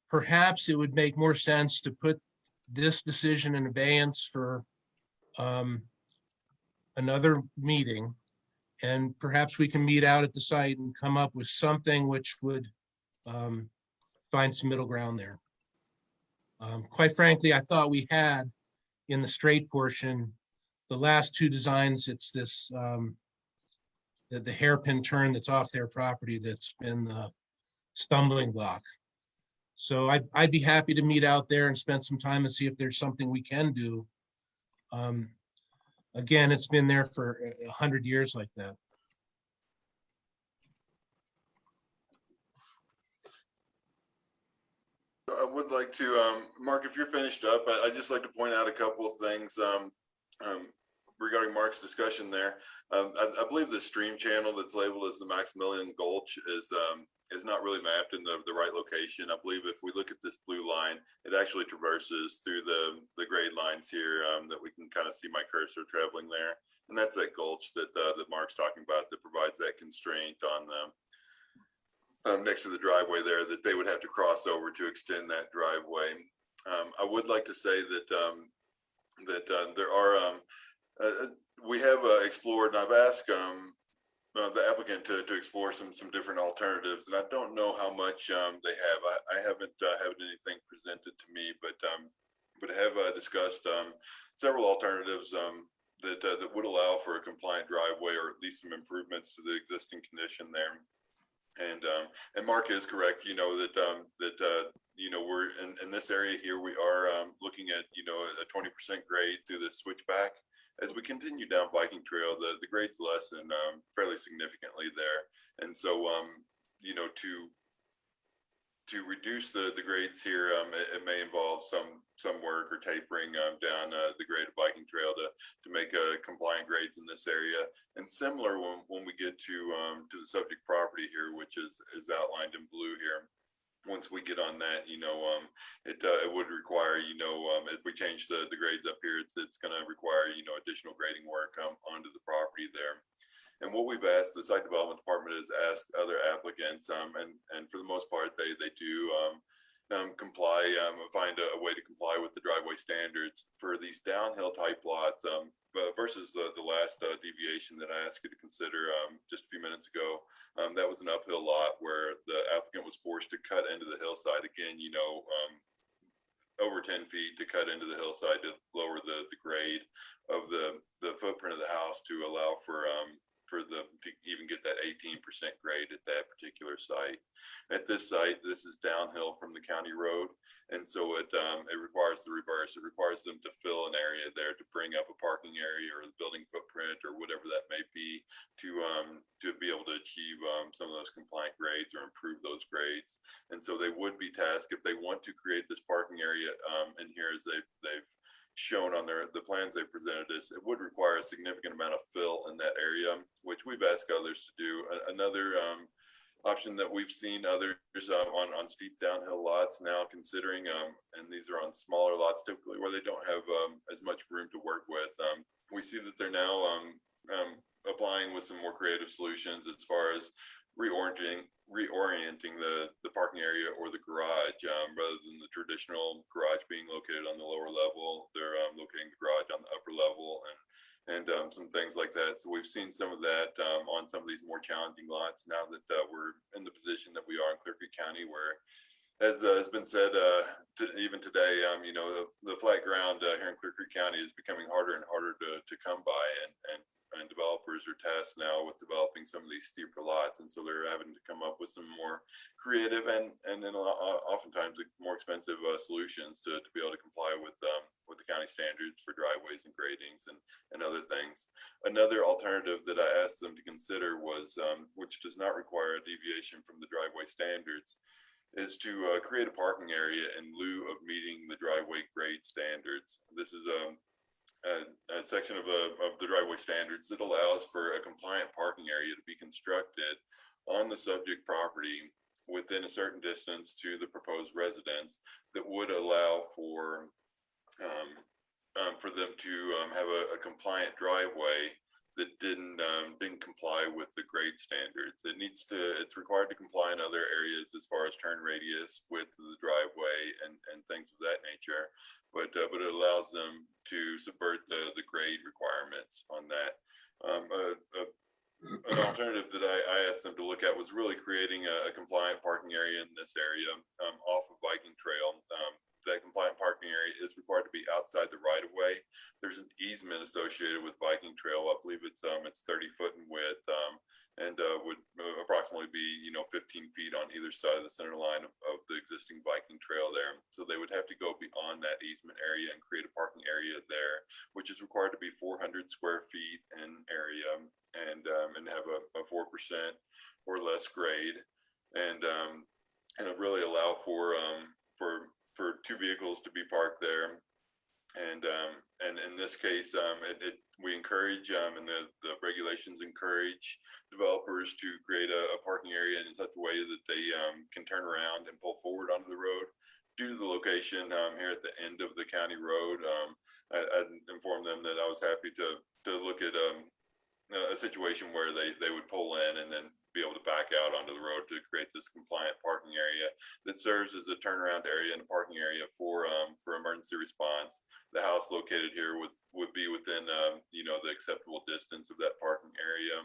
perhaps it would make more sense to put this decision in abeyance for another meeting, and perhaps we can meet out at the site and come up with something which would find some middle ground there. Quite frankly, I thought we had in the straight portion, the last 2 designs, it's this, the hairpin turn that's off their property that's been the stumbling block. So I'd be happy to meet out there and spend some time and see if there's something we can do. Again, it's been there for 100 years like that. I would like to, Mark, if you're finished up, I'd just like to point out a couple of things regarding Mark's discussion there. I believe the stream channel that's labeled as the Maximilian Gulch is not really mapped in the right location. I believe if we look at this blue line, it actually traverses through the grade lines here that we can kind of see my cursor traveling there. And that's that gulch that Mark's talking about that provides that constraint on next to the driveway there that they would have to cross over to extend that driveway. I would like to say that there are, we have explored, and I've asked the applicant to explore some different alternatives, and I don't know how much they have. I haven't had anything presented to me, but have discussed several alternatives that would allow for a compliant driveway, or at least some improvements to the existing condition there. And Mark is correct, we're in this area here, we are looking at, a 20% grade through the switchback. As we continue down Viking Trail, the grades lessen fairly significantly there. And so, to reduce the grades here, it may involve some work or tapering down the grade of biking trail to make compliant grades in this area. And similar when we get to the subject property here, which is outlined in blue here. Once we get on that, it would require, if we change the grades up here, it's going to require, additional grading work onto the property there. And what we've asked, the site development department has asked other applicants, and for the most part, they do comply, find a way to comply with the driveway standards for these downhill type lots, versus the last deviation that I asked you to consider just a few minutes ago. That was an uphill lot where the applicant was forced to cut into the hillside again, over 10 feet to cut into the hillside to lower the grade of the footprint of the house to allow for to even get that 18% grade at that particular site. At this site, this is downhill from the county road, and so it requires the reverse. It requires them to fill an area there to bring up a parking area or the building footprint or whatever that may be to be able to achieve some of those compliant grades or improve those grades. And so they would be tasked if they want to create this parking area in here, as they've shown on the plans they presented us, it would require a significant amount of fill in that area, which we've asked others to do. Another option that we've seen others on steep downhill lots now considering, and these are on smaller lots typically where they don't have as much room to work with. We see that they're now applying with some more creative solutions as far as reorienting the parking area or the garage, rather than the traditional garage being located on the lower level. They're locating the garage on the upper level and some things like that. So we've seen some of that on some of these more challenging lots now that we're in the position that we are in Clear Creek County, where, as has been said even today, the flat ground here in Clear Creek County is becoming harder and harder to come by, and developers are tasked now with developing some of these steeper lots, and so they're having to come up with some more creative and then oftentimes more expensive solutions to be able to comply with the county standards for driveways and gradings and other things. Another alternative that I asked them to consider was, which does not require a deviation from the driveway standards, is to create a parking area in lieu of meeting the driveway grade standards. This is a section of the driveway standards that allows for a compliant parking area to be constructed on the subject property within a certain distance to the proposed residence that would allow for them to have a compliant driveway that didn't comply with the grade standards. It's required to comply in other areas as far as turn radius, width of the driveway, and things of that nature. But it allows them to subvert the grade requirements on that. An alternative that I asked them to look at was really creating a compliant parking area in this area off of biking trail. That compliant parking area is required to be outside the right of way. There's an easement associated with biking trail. I believe it's 30 foot in width, and would approximately be 15 feet on either side of the center line of the existing biking trail there. So they would have to go beyond that easement area and create a parking area there, which is required to be 400 square feet in area and have a 4% or less grade, and it really allow for two vehicles to be parked there. And in this case, we encourage, and the regulations encourage developers to create a parking area in such a way that they can turn around and pull forward onto the road. Due to the location here at the end of the county road, I informed them that I was happy to look at a situation where they would pull in and then be able to back out onto the road to create this compliant parking area that serves as a turnaround area and a parking area for emergency response. The house located here would be within the acceptable distance of that parking area,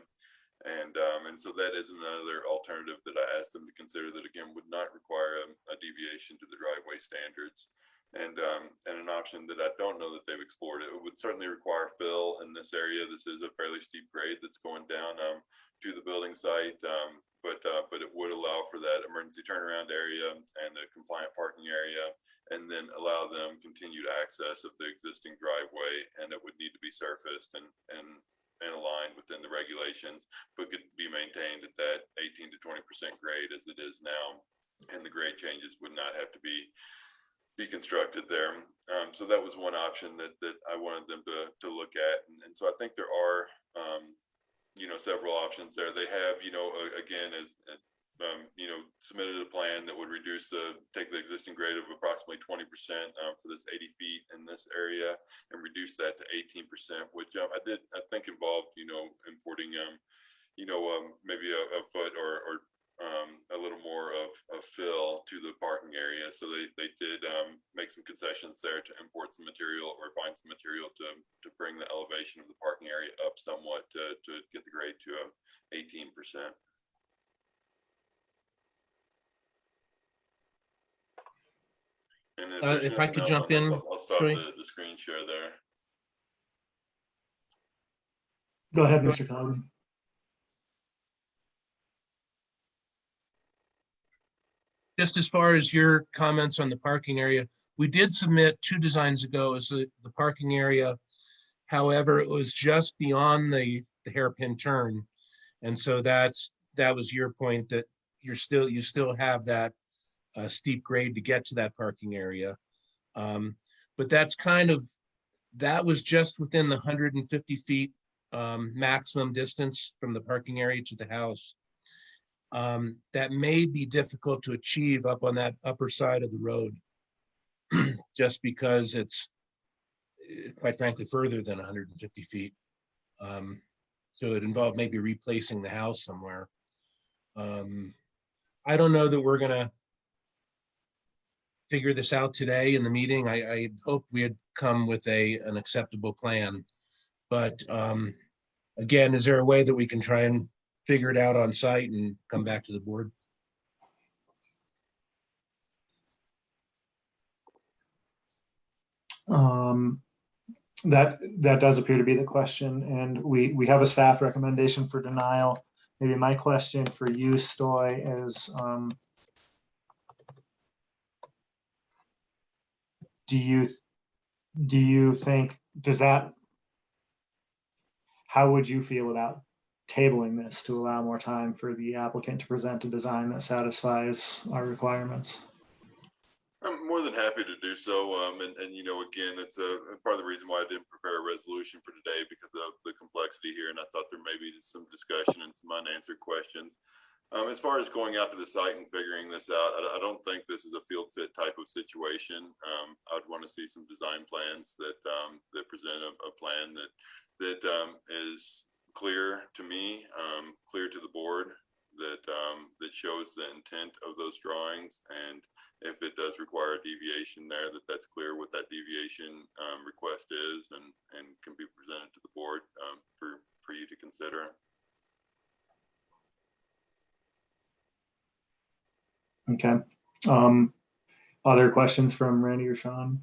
and so that is another alternative that I asked them to consider that again would not require a deviation to the driveway standards. And an option that I don't know that they've explored, it would certainly require fill in this area. This is a fairly steep grade that's going down to the building site, but it would allow for that emergency turnaround area and the compliant parking area, and then allow them continued access of the existing driveway, and it would need to be surfaced and aligned within the regulations, but could be maintained at that 18 to 20% grade as it is now. and the grade changes would not have to be deconstructed there. So that was one option that I wanted them to look at. And so I think there are, several options there. They have, again, submitted a plan that would take the existing grade of approximately 20% for this 80 feet in this area and reduce that to 18%, which I think involved, importing, maybe a foot or a little more of fill to the parking area. So they did make some concessions there to import some material or find some material to bring the elevation of the parking area up somewhat to get the grade to 18%. And If I could jump this, in, I'll stop Troy. the screen share there. Go ahead, Mr. Coggan. Just as far as your comments on the parking area, we did submit 2 designs ago as the parking area. However, it was just beyond the hairpin turn. And so that was your point, that you still have that steep grade to get to that parking area. But that was just within the 150 feet maximum distance from the parking area to the house. That may be difficult to achieve up on that upper side of the road, just because it's quite frankly further than 150 feet. So it involved maybe replacing the house somewhere. I don't know that we're gonna figure this out today in the meeting. I hope we had come with an acceptable plan. But again, is there a way that we can try and figure it out on site and come back to the board? That does appear to be the question, and we have a staff recommendation for denial. Maybe my question for you, Stoy, is do you think, how would you feel about tabling this to allow more time for the applicant to present a design that satisfies our requirements? I'm more than happy to do so. Again, it's part of the reason why I didn't prepare a resolution for today, because of the complexity here. And I thought there may be some discussion and some unanswered questions. As far as going out to the site and figuring this out, I don't think this is a field fit type of situation. I'd want to see some design plans that present a plan that is clear to me, clear to the board, that shows the intent of those drawings, and if it does require a deviation there, that's clear what that deviation request is, and can be presented to the board for you to consider. Okay. Other questions from Randy or Sean?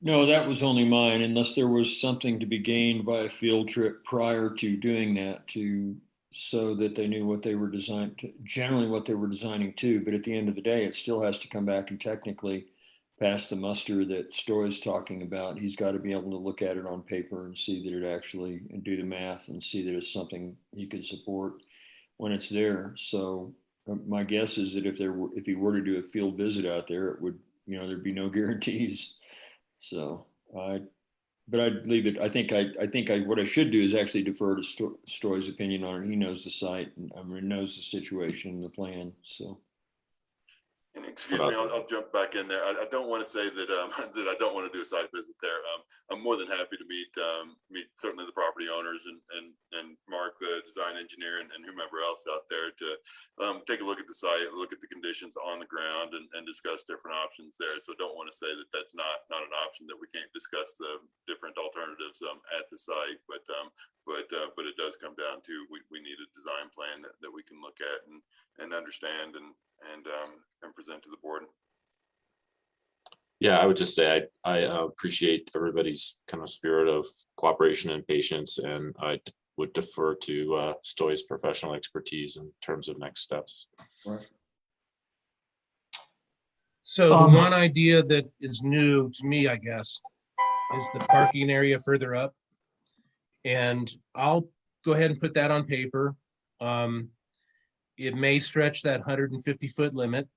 No, that was only mine, unless there was something to be gained by a field trip prior to doing that, so that they knew what they were generally what they were designing to. But at the end of the day, it still has to come back and technically pass the muster that Stoy is talking about. He's got to be able to look at it on paper and see that it actually, and do the math and see that it's something he could support when it's there. So my guess is that if he were to do a field visit out there, it would, there'd be no guarantees. So but I'd leave it. I think what I should do is actually defer to Stoy's opinion on it. He knows the site and knows the situation and the plan. So. And excuse me, I'll jump back in there. I don't want to say that that I don't want to do a site visit there. I'm more than happy to meet certainly the property owners and Mark, the design engineer, and whomever else out there to take a look at the site, look at the conditions on the ground, and discuss different options there. So don't want to say that that's not an option, that we can't discuss the different alternatives at the site. But it does come down to we need a design plan that we can look at and understand and present to the board. Yeah, I would just say I appreciate everybody's kind of spirit of cooperation and patience, and I would defer to Stoy's professional expertise in terms of next steps. Right. So the one idea that is new to me, I guess, is the parking area further up. And I'll go ahead and put that on paper. It may stretch that 150-foot limit,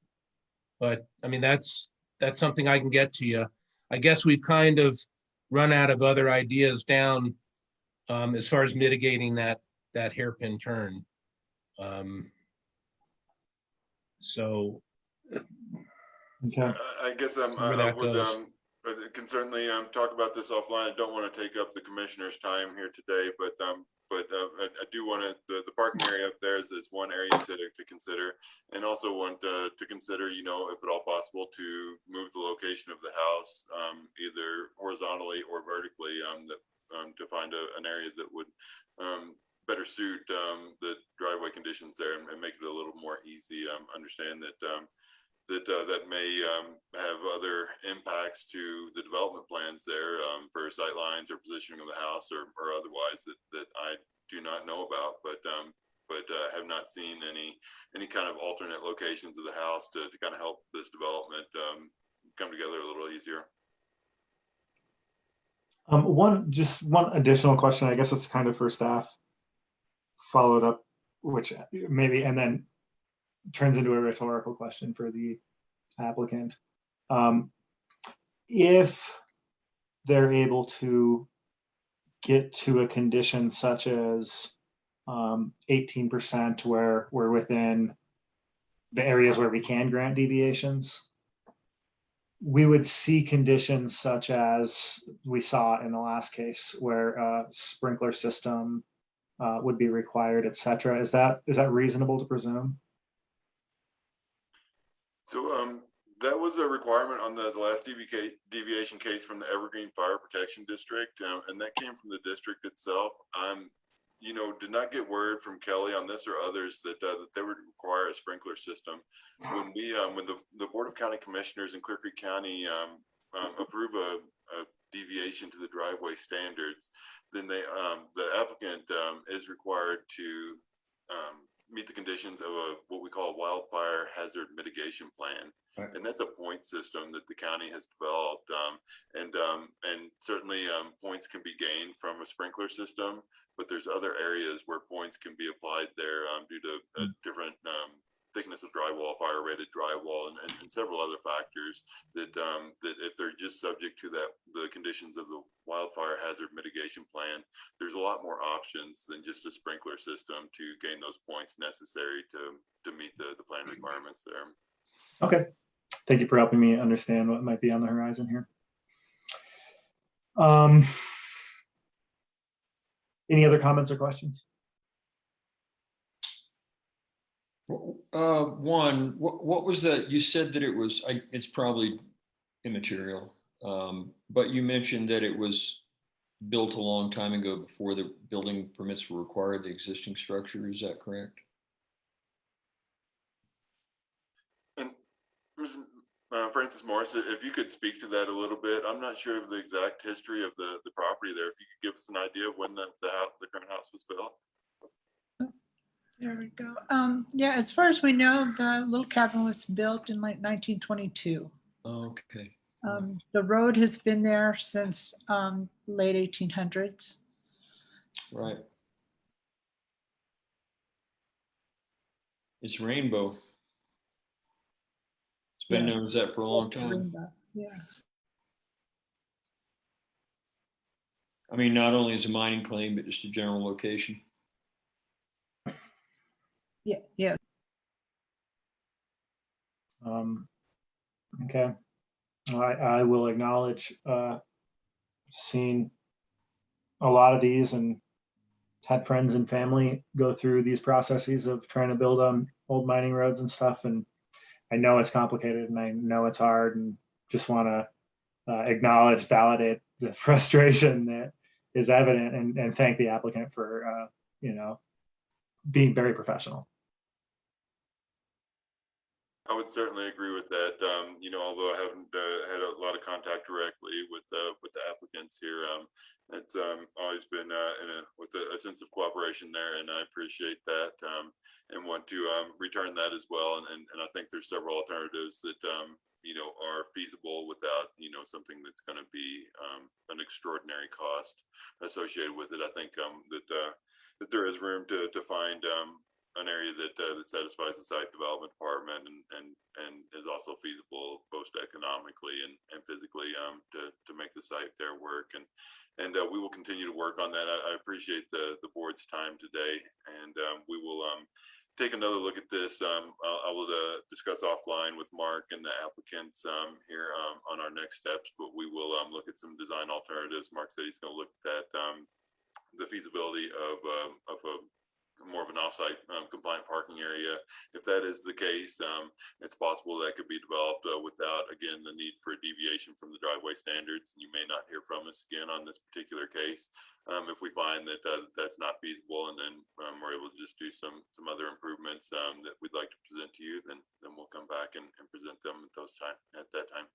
but I mean, that's something I can get to you. I guess we've kind of run out of other ideas down as far as mitigating that hairpin turn. So Okay. I guess where I that would goes. can certainly talk about this offline. I don't want to take up the commissioner's time here today, but I do want to, the parking area up there is one area to consider, and also want to consider, you know, if at all possible, to move the location of the house either horizontally or vertically, to find an area that would better suit the driveway conditions there and make it a little more easy. Understand that that may have other impacts to the development plans there for sight lines or positioning of the house or otherwise that I do not know about, but have not seen any kind of alternate locations of the house to kind of help this development come together a little easier. One additional question, I guess it's kind of for staff, followed up, which maybe, and then turns into a rhetorical question for the applicant. If they're able to get to a condition such as 18% where we're within the areas where we can grant deviations, we would see conditions such as we saw in the last case where a sprinkler system would be required, et cetera. Is that reasonable to presume? So that was a requirement on the last deviation case from the Evergreen Fire Protection District, and that came from the district itself. You know, did not get word from Kelly on this or others that they would require a sprinkler system. When the Board of County Commissioners in Clear Creek County approve a deviation to the driveway standards, then the applicant is required to meet the conditions of what we call a wildfire hazard mitigation plan. Right. And that's a point system that the county has developed. And certainly points can be gained from a sprinkler system, but there's other areas where points can be applied there due to a different thickness of drywall, fire rated drywall, and several other factors that if they're just subject to the conditions of the wildfire hazard mitigation plan, there's a lot more options than just a sprinkler system to gain those points necessary to meet the plan requirements there. Okay, thank you for helping me understand what might be on the horizon here. Any other comments or questions? One, what was that? You said that it's probably immaterial, but you mentioned that it was built a long time ago before the building permits were required, the existing structure. Is that correct? And Francis Morris, if you could speak to that a little bit. I'm not sure of the exact history of the property there. If you could give us an idea of when the current house was built. There we go. Yeah, as far as we know, the little cabin was built in like 1922. Okay. The road has been there since late 1800s. Right. It's Rainbow. It's been known as that for a long time. Rainbow. Yeah. I mean, not only as a mining claim, but just a general location. Yeah, yeah. Okay. I will acknowledge seen a lot of these and had friends and family go through these processes of trying to build on old mining roads and stuff. And I know it's complicated and I know it's hard, and just want to acknowledge, validate the frustration that is evident, and thank the applicant for, being very professional. I would certainly agree with that. Although I haven't had a lot of contact directly with the applicants here, it's always been with a sense of cooperation there, and I appreciate that and want to return that as well. And I think there's several alternatives that are feasible without something that's going to be an extraordinary cost associated with it. I think that there is room to find an area that that satisfies the site development department and is also feasible both economically and physically to make the site there work. And we will continue to work on that. I appreciate the board's time today, and we will take another look at this. I will discuss offline with Mark and the applicants here on our next steps, but we will look at some design alternatives. Mark said he's going to look at the feasibility of a more of an off-site compliant parking area. If that is the case, it's possible that could be developed without, again, the need for a deviation from the driveway standards. And you may not hear from us again on this particular case if we find that that's not feasible, and then we're able to just do some other improvements that we'd like to present to you. Then we'll come back and present them at that time.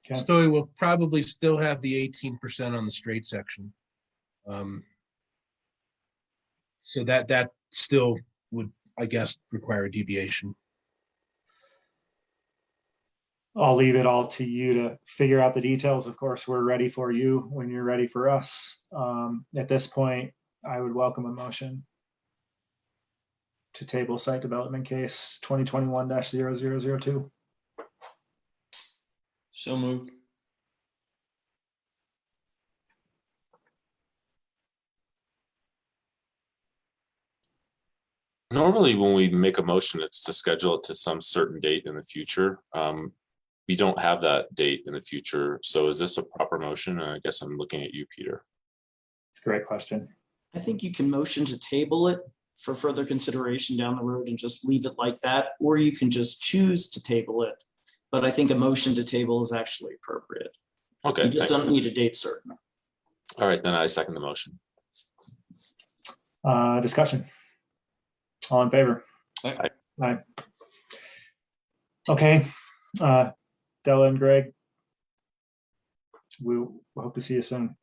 Okay. So we will probably still have the 18% on the straight section. So that still would, I guess, require a deviation. I'll leave it all to you to figure out the details. Of course, we're ready for you when you're ready for us. At this point, I would welcome a motion to table site development case 2021-0002. So moved. Normally, when we make a motion, it's to schedule it to some certain date in the future. We don't have that date in the future. So is this a proper motion? And I guess I'm looking at you, Peter. Great question. I think you can motion to table it for further consideration down the road and just leave it like that, or you can just choose to table it. But I think a motion to table is actually appropriate. Okay. You just don't need a date certain. All right, then I second the motion. Discussion. All in favor? Aye. Aye. Okay. Della and Greg, we'll hope to see you soon.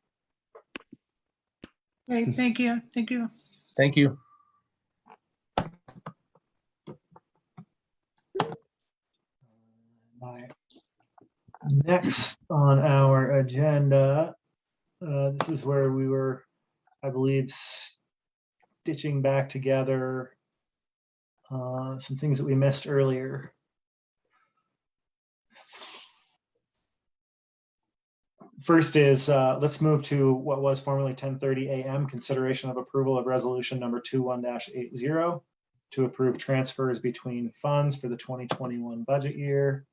Okay, thank you. Thank you. Thank you. Next on our agenda, this is where we were, I believe, stitching back together some things that we missed earlier. First is, let's move to what was formerly 10:30 a.m. consideration of approval of resolution number 21-80 to approve transfers between funds for the 2021 budget year.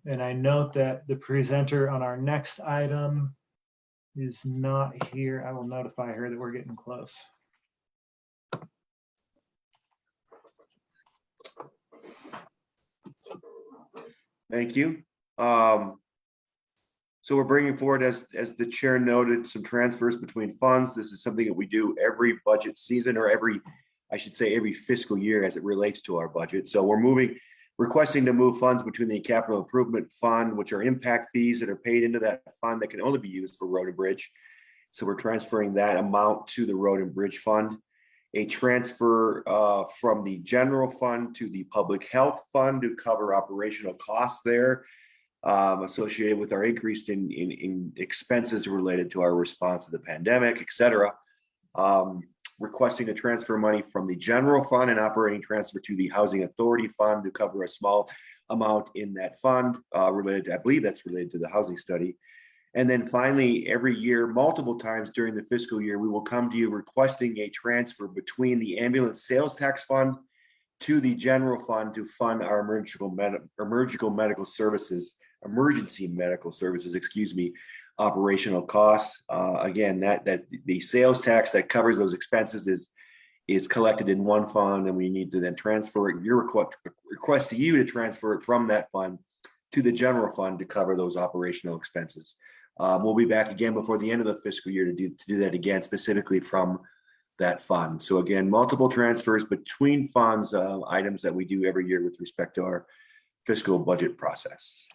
And I note that the presenter on our next item is not here. I will notify her that we're getting close. Thank you. So we're bringing forward, as the chair noted, some transfers between funds. This is something that we do every budget season, or I should say every fiscal year as it relates to our budget. So we're requesting to move funds between the capital improvement fund, which are impact fees that are paid into that fund that can only be used for road and bridge. So we're transferring that amount to the road and bridge fund. A transfer from the general fund to the public health fund to cover operational costs there associated with our increase in expenses related to our response to the pandemic, et cetera. Requesting to transfer money from the general fund and operating transfer to the housing authority fund to cover a small amount in that fund related to, I believe that's related to the housing study. And then finally, every year, multiple times during the fiscal year, we will come to you requesting a transfer between the ambulance sales tax fund to the general fund to fund our emergency medical services, operational costs. Again, that the sales tax that covers those expenses is collected in one fund, and we need to then transfer it. Your request to you to transfer it from that fund to the general fund to cover those operational expenses. We'll be back again before the end of the fiscal year to do that again, specifically from that fund. So again, multiple transfers between funds, items that we do every year with respect to our fiscal budget process.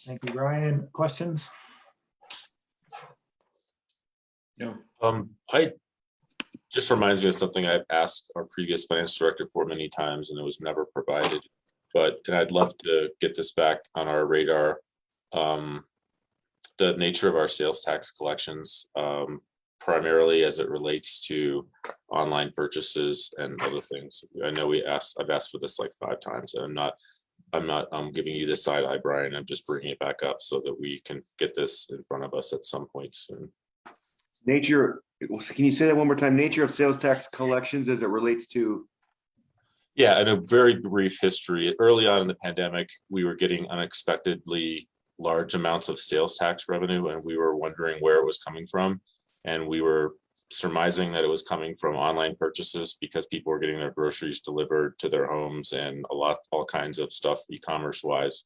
Thank you, Brian. Questions? No. I just reminds me of something I've asked our previous finance director for many times, and it was never provided. And I'd love to get this back on our radar. the nature of our sales tax collections, primarily as it relates to online purchases and other things. I know I've asked for this like 5 times, and I'm not giving you this side eye, Brian. I'm just bringing it back up so that we can get this in front of us at some point soon. Nature, can you say that one more time? Nature of sales tax collections as it relates to? Yeah, in a very brief history, early on in the pandemic, we were getting unexpectedly large amounts of sales tax revenue, and we were wondering where it was coming from. And we were surmising that it was coming from online purchases because people were getting their groceries delivered to their homes and all kinds of stuff e-commerce wise.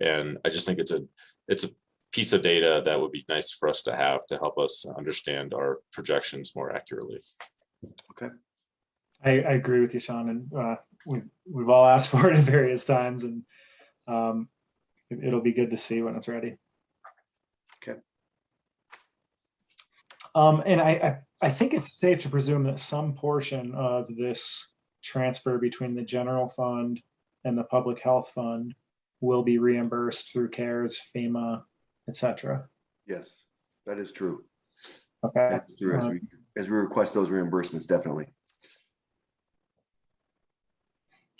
And I just think it's a piece of data that would be nice for us to have to help us understand our projections more accurately. Okay. I agree with you, Sean, and we've all asked for it at various times, and it'll be good to see when it's ready. Okay. And I think it's safe to presume that some portion of this transfer between the general fund and the public health fund will be reimbursed through CARES, FEMA, etc. Yes, that is true. Okay. That's true. As we request those reimbursements, definitely.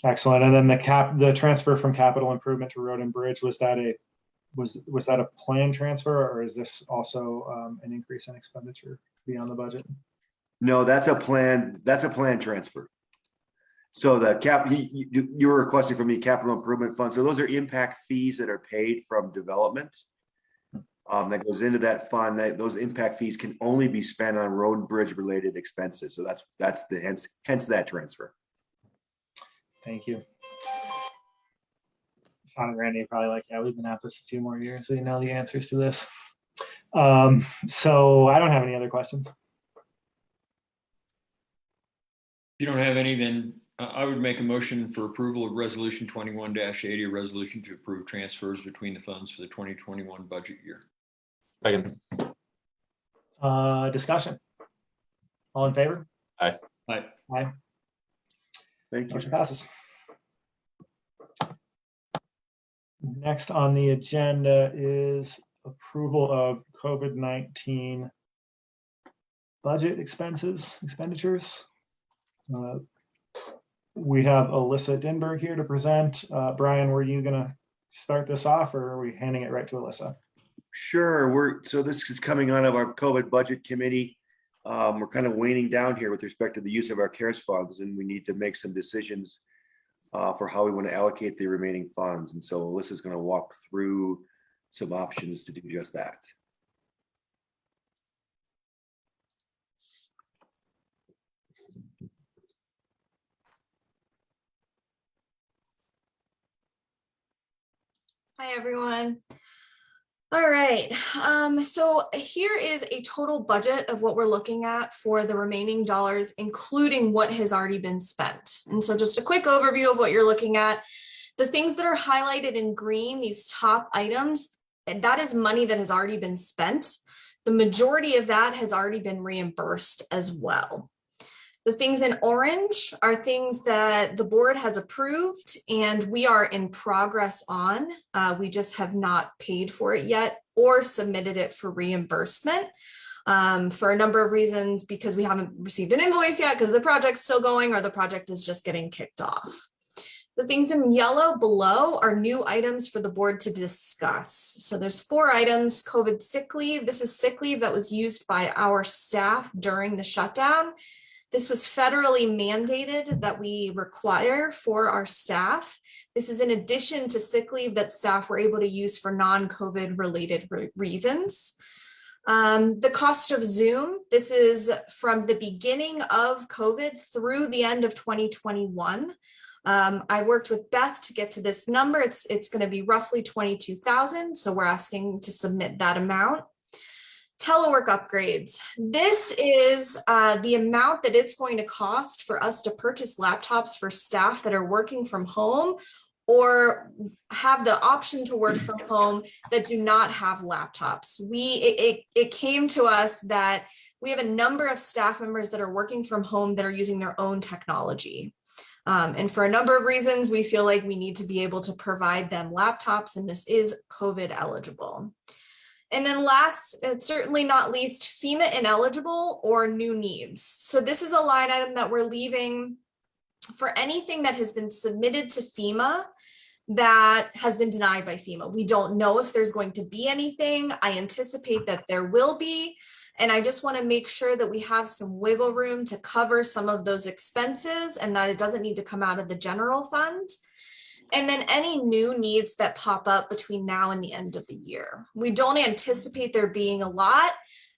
Excellent. And then the transfer from capital improvement to road and bridge, was that a planned transfer, or is this also an increase in expenditure beyond the budget? No, that's a plan transfer. So you were requesting from the capital improvement fund. So those are impact fees that are paid from development. That goes into that fund. Those impact fees can only be spent on road and bridge related expenses. So that's the hence that transfer. Thank you. Sean and Randy are probably like, yeah, we've been at this a few more years. We know the answers to this. So I don't have any other questions. If you don't have any, then I would make a motion for approval of resolution 21-80, a resolution to approve transfers between the funds for the 2021 budget year. Second. Discussion. All in favor? Aye. Aye. Aye. Thank you. Motion passes. Next on the agenda is approval of COVID-19 budget expenditures. We have Alyssa Dinberg here to present. Brian, were you going to start this off, or are we handing it right to Alyssa? Sure. So this is coming out of our COVID budget committee. We're kind of waning down here with respect to the use of our CARES funds, and we need to make some decisions for how we want to allocate the remaining funds. And so Alyssa's going to walk through some options to do just that. Hi, everyone. All right, so here is a total budget of what we're looking at for the remaining dollars, including what has already been spent. And so just a quick overview of what you're looking at. The things that are highlighted in green, these top items, that is money that has already been spent. The majority of that has already been reimbursed as well. The things in orange are things that the board has approved and we are in progress on. We just have not paid for it yet or submitted it for reimbursement for a number of reasons, because we haven't received an invoice yet because the project's still going or the project is just getting kicked off. The things in yellow below are new items for the board to discuss. So there's 4 items: COVID sick leave. This is sick leave that was used by our staff during the shutdown. This was federally mandated that we require for our staff. This is in addition to sick leave that staff were able to use for non-COVID related reasons. The cost of Zoom, this is from the beginning of COVID through the end of 2021. I worked with Beth to get to this number. It's going to be roughly 22,000. So we're asking to submit that amount. Telework upgrades. This is the amount that it's going to cost for us to purchase laptops for staff that are working from home or have the option to work from home that do not have laptops. It came to us that we have a number of staff members that are working from home that are using their own technology. And for a number of reasons, we feel like we need to be able to provide them laptops, and this is COVID eligible. And then last, and certainly not least, FEMA ineligible or new needs. So this is a line item that we're leaving for anything that has been submitted to FEMA that has been denied by FEMA. We don't know if there's going to be anything. I anticipate that there will be. And I just want to make sure that we have some wiggle room to cover some of those expenses and that it doesn't need to come out of the general fund. And then any new needs that pop up between now and the end of the year. We don't anticipate there being a lot.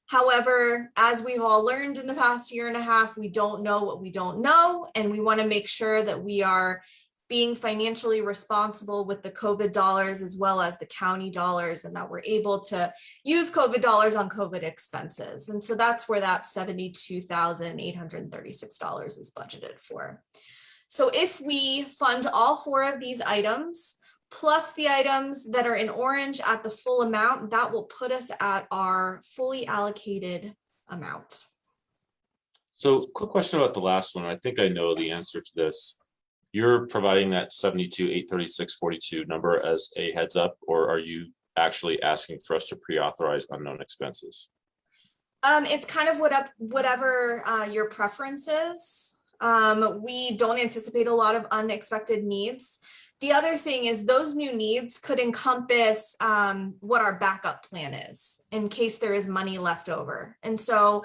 However, as we've all learned in the past year and a half, we don't know what we don't know. And we want to make sure that we are being financially responsible with the COVID dollars as well as the county dollars, and that we're able to use COVID dollars on COVID expenses. And so that's where that $72,836 is budgeted for. So if we fund all 4 of these items, plus the items that are in orange at the full amount, that will put us at our fully allocated amount. So quick question about the last one. I think I know the answer to this. You're providing that 72,836.42 number as a heads up, or are you actually asking for us to pre-authorize unknown expenses? It's kind of whatever your preference is. We don't anticipate a lot of unexpected needs. The other thing is those new needs could encompass what our backup plan is in case there is money left over. And so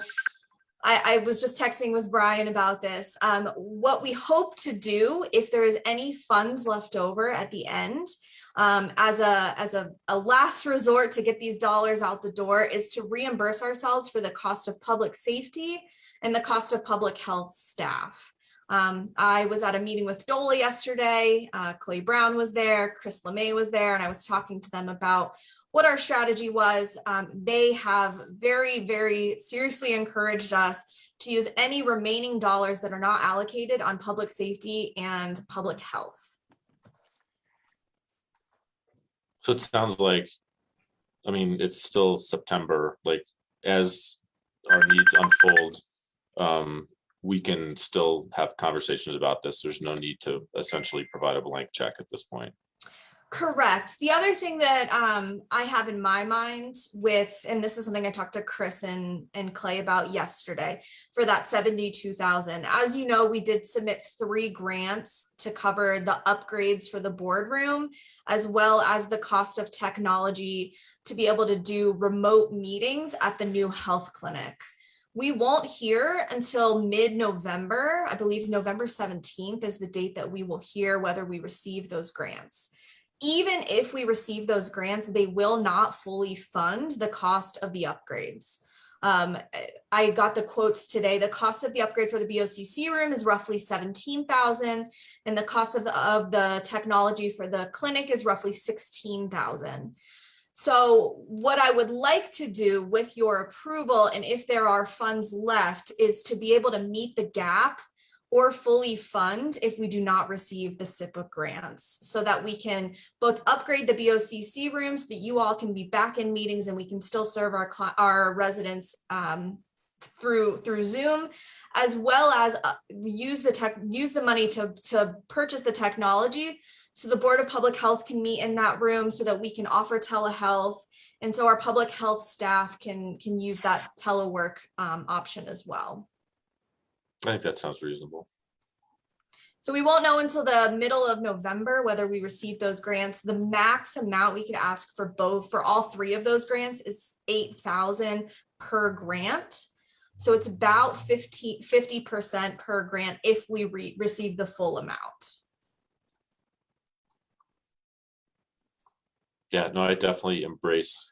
I was just texting with Brian about this. What we hope to do, if there is any funds left over at the end, as a last resort to get these dollars out the door, is to reimburse ourselves for the cost of public safety and the cost of public health staff. I was at a meeting with DOLA yesterday. Clay Brown was there, Chris LeMay was there, and I was talking to them about what our strategy was. They have very, very seriously encouraged us to use any remaining dollars that are not allocated on public safety and public health. So it sounds like, I mean, it's still September, like as our needs unfold, we can still have conversations about this. There's no need to essentially provide a blank check at this point. Correct. The other thing that I have in my mind with, and this is something I talked to Chris and Clay about yesterday for that 72,000. As you know, we did submit 3 grants to cover the upgrades for the boardroom, as well as the cost of technology to be able to do remote meetings at the new health clinic. We won't hear until mid-November. I believe November 17th is the date that we will hear whether we receive those grants. Even if we receive those grants, they will not fully fund the cost of the upgrades. I got the quotes today. The cost of the upgrade for the BOCC room is roughly $17,000, and the cost of the technology for the clinic is roughly $16,000. So what I would like to do with your approval, and if there are funds left, is to be able to meet the gap or fully fund if we do not receive the SIPA grants, so that we can both upgrade the BOCC rooms, so that you all can be back in meetings and we can still serve our residents through Zoom, as well as use the money to purchase the technology, so the Board of Public Health can meet in that room, so that we can offer telehealth, and so our public health staff can use that telework option as well. I think that sounds reasonable. So we won't know until the middle of November whether we receive those grants. The max amount we could ask for all 3 of those grants is $8,000 per grant. So it's about 50% per grant if we receive the full amount. Yeah, no, I definitely embrace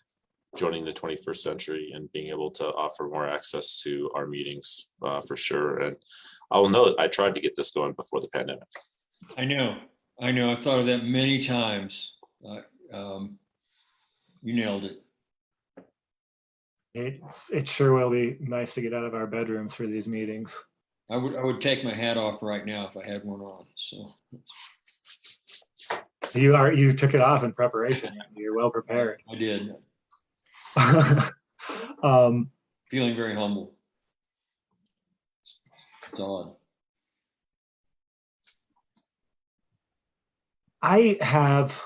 joining the 21st century and being able to offer more access to our meetings for sure. And I will note, I tried to get this going before the pandemic. I know. I've thought of that many times. You nailed it. It sure will be nice to get out of our bedrooms for these meetings. I would take my hat off right now if I had one on. So you took it off in preparation. You're well prepared. I did. Feeling very humble. It's odd. I have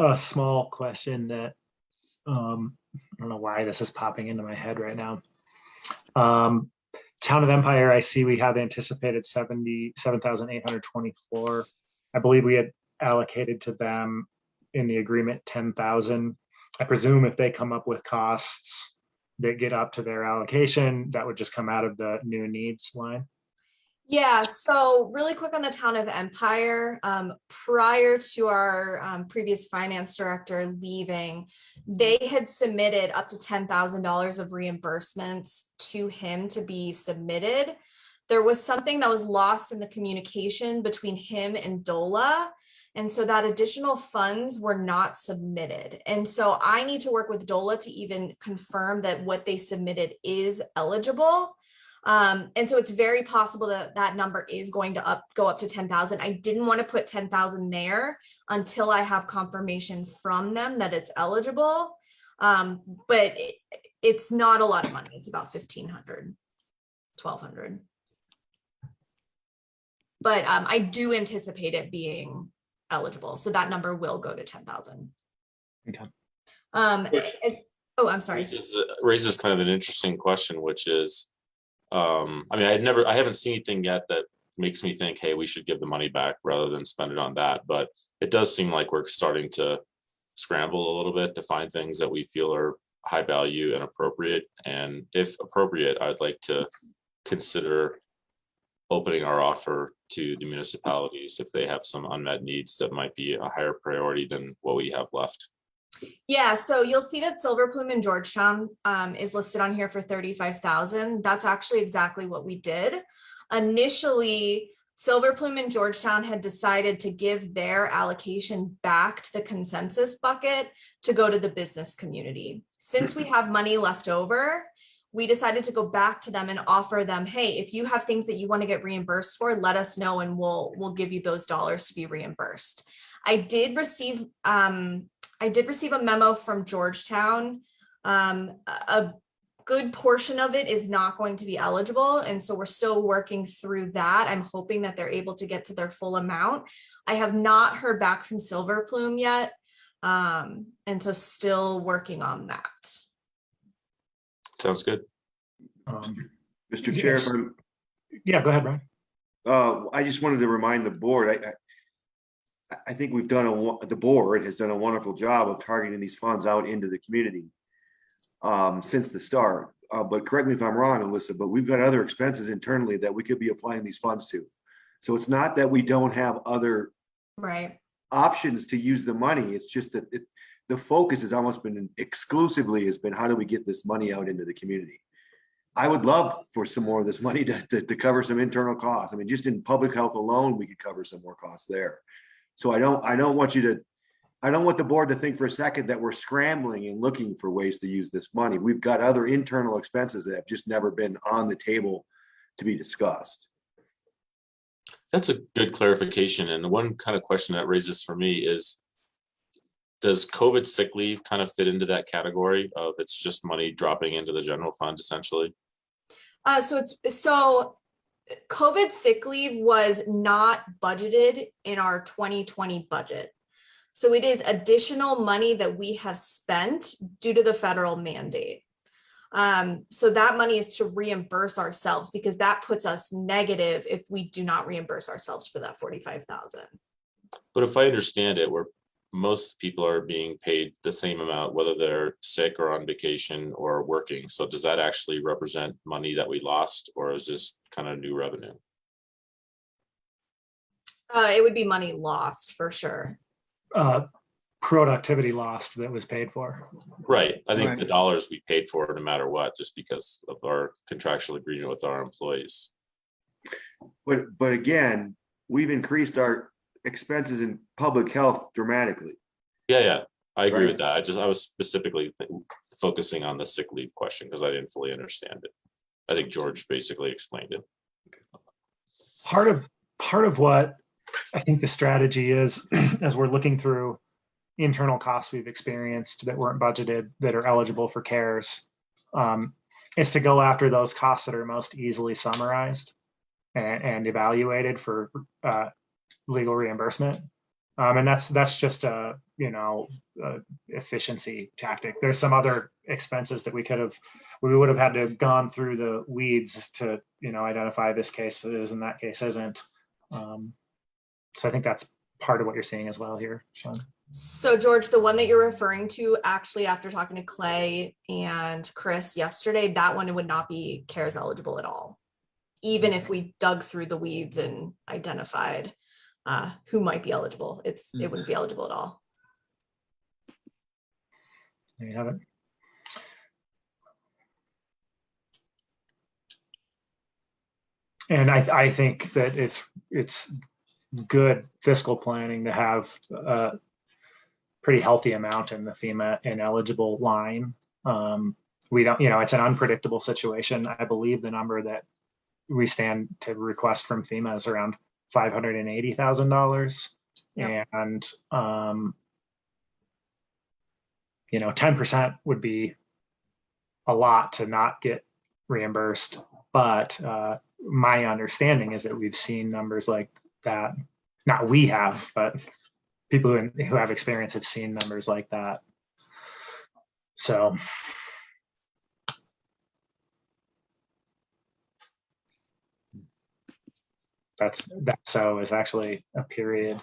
a small question that I don't know why this is popping into my head right now. Town of Empire, I see we have anticipated 77,824. I believe we had allocated to them in the agreement 10,000. I presume if they come up with costs that get up to their allocation, that would just come out of the new needs line. Yeah, so really quick on the Town of Empire, prior to our previous finance director leaving, they had submitted up to $10,000 of reimbursements to him to be submitted. There was something that was lost in the communication between him and DOLA. And so that additional funds were not submitted. And so I need to work with DOLA to even confirm that what they submitted is eligible. And so it's very possible that that number is going to go up to 10,000. I didn't want to put 10,000 there until I have confirmation from them that it's eligible. But it's not a lot of money. It's about 1,500, 1,200. But I do anticipate it being eligible. So that number will go to 10,000. Okay. Oh, I'm sorry. Raises kind of an interesting question, which is, I mean, I haven't seen anything yet that makes me think, hey, we should give the money back rather than spend it on that. But it does seem like we're starting to scramble a little bit to find things that we feel are high value and appropriate. And if appropriate, I'd like to consider opening our offer to the municipalities if they have some unmet needs that might be a higher priority than what we have left. Yeah, so you'll see that Silver Plume in Georgetown is listed on here for 35,000. That's actually exactly what we did. Initially, Silver Plume in Georgetown had decided to give their allocation back to the consensus bucket to go to the business community. Since we have money left over, we decided to go back to them and offer them, hey, if you have things that you want to get reimbursed for, let us know and we'll give you those dollars to be reimbursed. I did receive a memo from Georgetown. A good portion of it is not going to be eligible. And so we're still working through that. I'm hoping that they're able to get to their full amount. I have not heard back from Silver Plume yet. And so still working on that. Sounds good. Mr. Chair. Yeah, go ahead, Brian. I just wanted to remind the board, I think the board has done a wonderful job of targeting these funds out into the community since the start. But correct me if I'm wrong, Alyssa, but we've got other expenses internally that we could be applying these funds to. So it's not that we don't have other options to use the money. It's just that the focus has almost been exclusively how do we get this money out into the community? I would love for some more of this money to cover some internal costs. I mean, just in public health alone, we could cover some more costs there. So I don't want the board to think for a second that we're scrambling and looking for ways to use this money. We've got other internal expenses that have just never been on the table to be discussed. That's a good clarification. And the one kind of question that raises for me is, does COVID sick leave kind of fit into that category of it's just money dropping into the general fund essentially? So COVID sick leave was not budgeted in our 2020 budget. So it is additional money that we have spent due to the federal mandate. So that money is to reimburse ourselves because that puts us negative if we do not reimburse ourselves for that 45,000. But if I understand it, most people are being paid the same amount, whether they're sick or on vacation or working. So does that actually represent money that we lost, or is this kind of new revenue? It would be money lost for sure. Productivity lost that was paid for. Right. I think the dollars we paid for no matter what, just because of our contractual agreement with our employees. But again, we've increased our expenses in public health dramatically. Yeah, I agree with that. I was specifically focusing on the sick leave question because I didn't fully understand it. I think George basically explained it. Part of what I think the strategy is, as we're looking through internal costs we've experienced that weren't budgeted that are eligible for CARES, is to go after those costs that are most easily summarized and evaluated for legal reimbursement. And that's just a, efficiency tactic. There's some other expenses that we would have had to have gone through the weeds to, identify this case is and that case isn't. So I think that's part of what you're seeing as well here, Sean. So George, the one that you're referring to, actually, after talking to Clay and Chris yesterday, that one would not be CARES eligible at all. Even if we dug through the weeds and identified who might be eligible, it wouldn't be eligible at all. There you have it. And I think that it's good fiscal planning to have a pretty healthy amount in the FEMA ineligible line. We don't, it's an unpredictable situation. I believe the number that we stand to request from FEMA is around $580,000. Yep. And 10% would be a lot to not get reimbursed, but my understanding is that we've seen numbers like that. Not we have, but people who have experience have seen numbers like that. So that so is actually a period.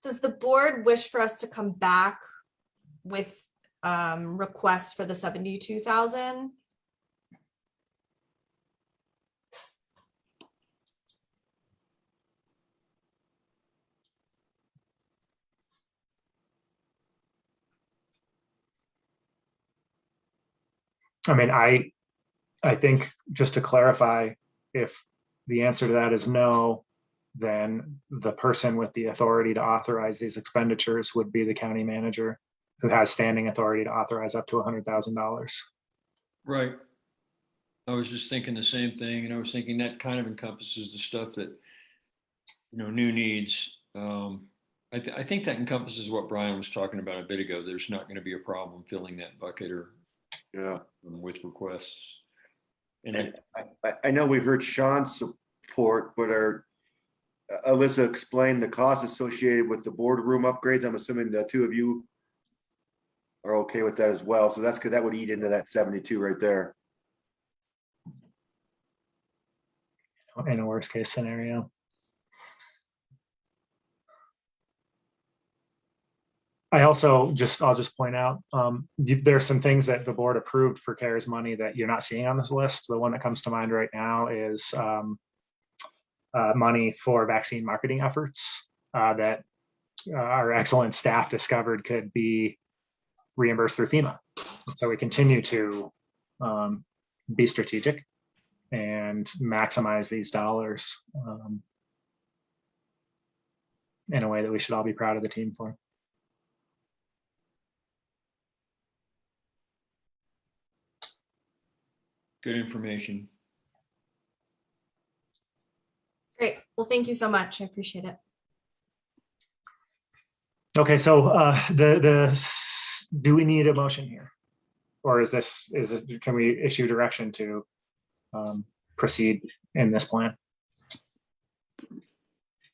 Does the board wish for us to come back with requests for the 72,000? I mean, I think just to clarify, if the answer to that is no, then the person with the authority to authorize these expenditures would be the county manager, who has standing authority to authorize up to $100,000. Right. I was just thinking the same thing, and I was thinking that kind of encompasses the stuff that, new needs. I think that encompasses what Brian was talking about a bit ago. There's not going to be a problem filling that bucket or with requests. And I know we've heard Sean's support, but Alyssa explained the costs associated with the boardroom upgrades. I'm assuming the two of you are okay with that as well. So that's good. That would eat into that 72 right there. In a worst case scenario. I'll just point out, there's some things that the board approved for CARES money that you're not seeing on this list. The one that comes to mind right now is money for vaccine marketing efforts that our excellent staff discovered could be reimbursed through FEMA. So we continue to be strategic and maximize these dollars in a way that we should all be proud of the team for. good information. Great. Well, thank you so much. I appreciate it. Okay, so do we need a motion here? Or can we issue direction to proceed in this plan?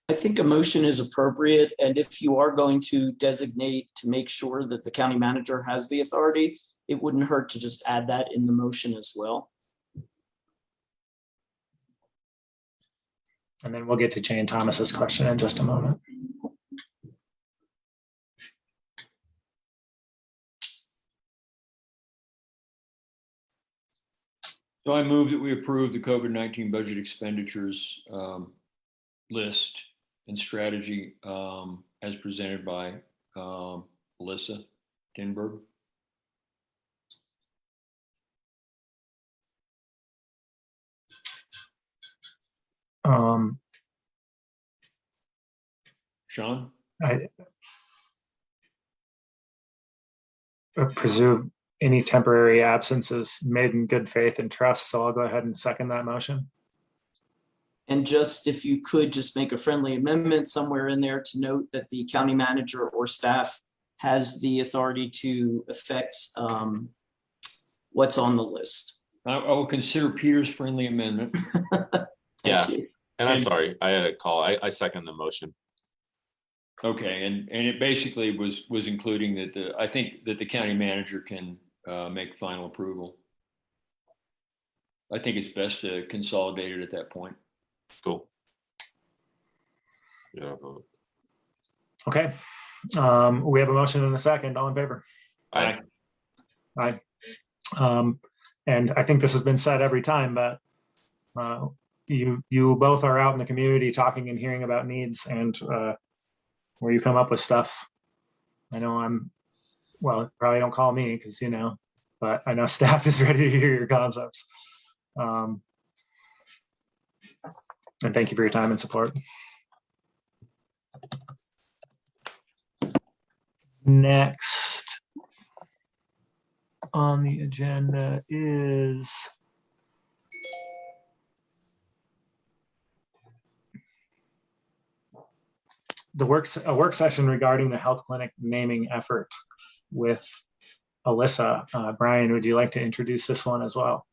I think a motion is appropriate, and if you are going to designate to make sure that the county manager has the authority, it wouldn't hurt to just add that in the motion as well. And then we'll get to Jane Thomas's question in just a moment. So I move that we approve the COVID-19 budget expenditures list and strategy as presented by Alyssa Dinberg. Sean? I presume any temporary absences made in good faith and trust, so I'll go ahead and second that motion. And just if you could just make a friendly amendment somewhere in there to note that the county manager or staff has the authority to affect what's on the list. I will consider Peter's friendly amendment. Yeah, and I'm And- sorry, I had a call. I second the motion. Okay, and it basically was including that I think that the county manager can make final approval. I think it's best to consolidate it at that point. Cool. Yeah, vote. Okay. We have a motion and a second. All in favor? Aye. Aye. And I think this has been said every time, but you both are out in the community talking and hearing about needs and where you come up with stuff. I know well, probably don't call me because, but I know staff is ready to hear your concepts. And thank you for your time and support. Next on the agenda is a work session regarding the health clinic naming effort with Alyssa. Brian, would you like to introduce this one as well?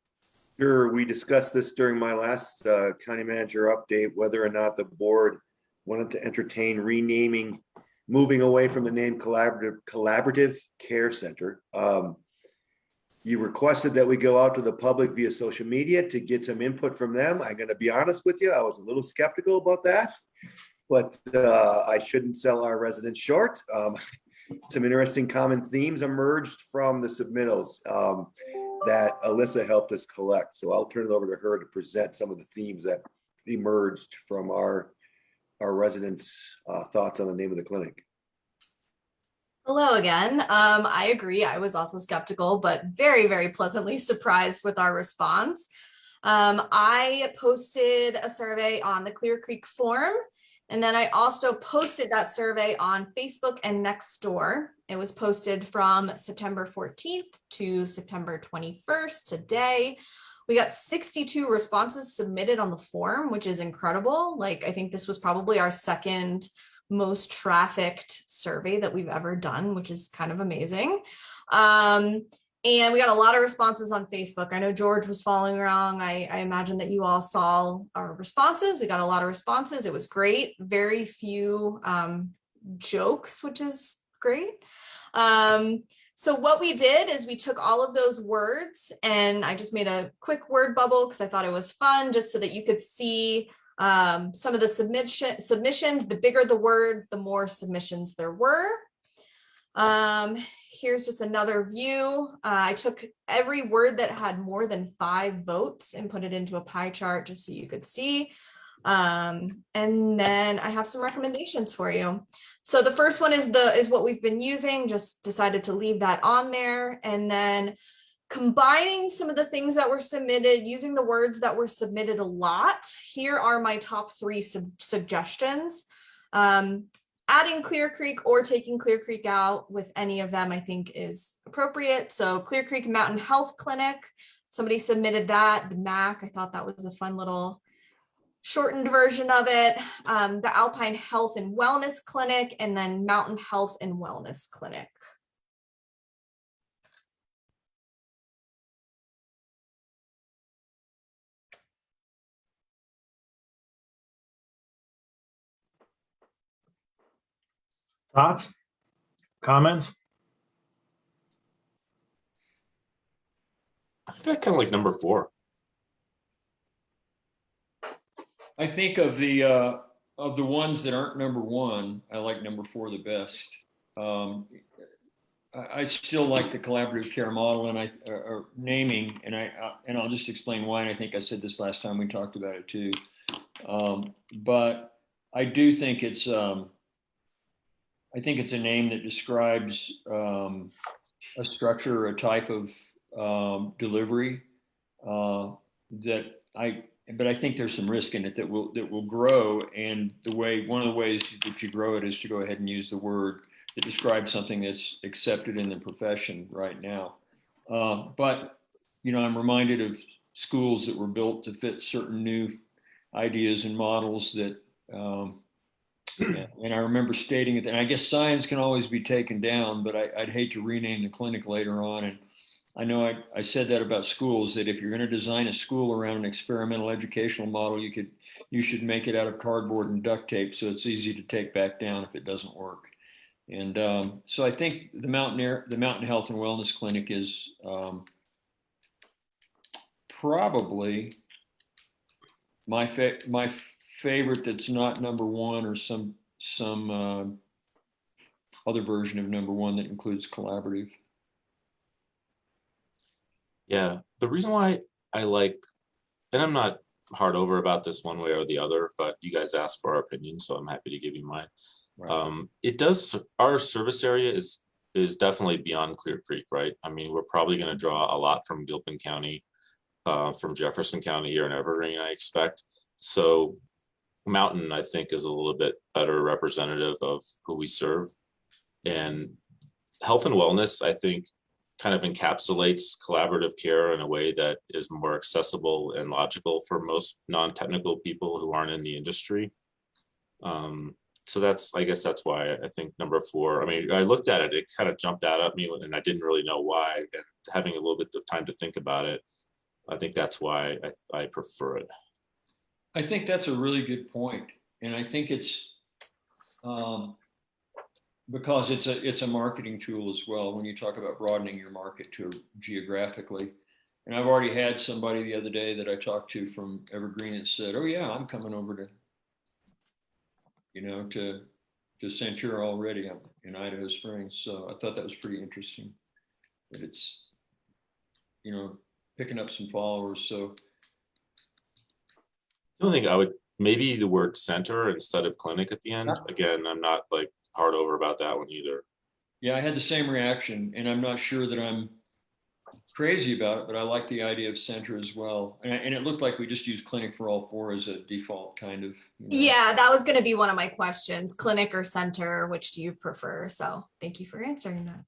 Sure. We discussed this during my last county manager update, whether or not the board wanted to entertain renaming, moving away from the name Collaborative Care Center. You requested that we go out to the public via social media to get some input from them. I'm going to be honest with you, I was a little skeptical about that, but I shouldn't sell our residents short. Some interesting common themes emerged from the submittals that Alyssa helped us collect. So I'll turn it over to her to present some of the themes that emerged from our residents' thoughts on the name of the clinic. Hello again. I agree. I was also skeptical, but very, very pleasantly surprised with our response. I posted a survey on the Clear Creek forum, and then I also posted that survey on Facebook and Nextdoor. It was posted from September 14th to September 21st today. We got 62 responses submitted on the form, which is incredible. Like, I think this was probably our second most trafficked survey that we've ever done, which is kind of amazing. And we got a lot of responses on Facebook. I know George was following along. I imagine that you all saw our responses. We got a lot of responses. It was great. Very few jokes, which is great. So what we did is we took all of those words and I just made a quick word bubble because I thought it was fun, just so that you could see some of the submissions. The bigger the word, the more submissions there were. Here's just another view. I took every word that had more than 5 votes and put it into a pie chart just so you could see. And then I have some recommendations for you. So the first one is what we've been using, just decided to leave that on there. And then combining some of the things that were submitted, using the words that were submitted a lot. Here are my top 3 suggestions. Adding Clear Creek or taking Clear Creek out with any of them, I think is appropriate. So Clear Creek Mountain Health Clinic, somebody submitted that. The MAC, I thought that was a fun little shortened version of it. The Alpine Health and Wellness Clinic, and then Mountain Health and Wellness Clinic. Thoughts? Comments? I kind of like number 4. I think of the ones that aren't number 1, I like number 4 the best. I still like the collaborative care model and or naming, and I'll just explain why. And I think I said this last time we talked about it too. But I do think it's a name that describes a structure or a type of delivery but I think there's some risk in it that will grow. And one of the ways that you grow it is to go ahead and use the word that describes something that's accepted in the profession right now. But I'm reminded of schools that were built to fit certain new ideas and models that, and I remember stating it, and I guess science can always be taken down, but I'd hate to rename the clinic later on. And I know I said that about schools, that if you're going to design a school around an experimental educational model, you should make it out of cardboard and duct tape so it's easy to take back down if it doesn't work. And so I think the Mountain Health and Wellness Clinic is probably my favorite. That's not number one, or some other version of number one that includes collaborative. Yeah, the reason why I like, and I'm not hard over about this one way or the other, but you guys asked for our opinion, so I'm happy to give you mine. Right. It does, our service area is definitely beyond Clear Creek, right? I mean, we're probably going to draw a lot from Gilpin County, from Jefferson County here in Evergreen, I expect. So Mountain, I think, is a little bit better representative of who we serve. And health and wellness, I think, kind of encapsulates collaborative care in a way that is more accessible and logical for most non-technical people who aren't in the industry. So that's, I guess that's why I think number 4. I mean, I looked at it, it kind of jumped out at me and I didn't really know why. And having a little bit of time to think about it, I think that's why I prefer it. I think that's a really good point. And I think it's because it's a marketing tool as well when you talk about broadening your market to geographically. And I've already had somebody the other day that I talked to from Evergreen and said, oh yeah, I'm coming over to, to Centura already. I'm in Idaho Springs. So I thought that was pretty interesting that it's, picking up some followers. So I don't think I would, maybe the word center instead of clinic at the end. Again, I'm not like hard over about that one either. Yeah, I had the same reaction, and I'm not sure that I'm crazy about it, but I like the idea of center as well. And it looked like we just used clinic for all 4 as a default kind of. Yeah, that was going to be one of my questions. Clinic or center, which do you prefer? So thank you for answering that.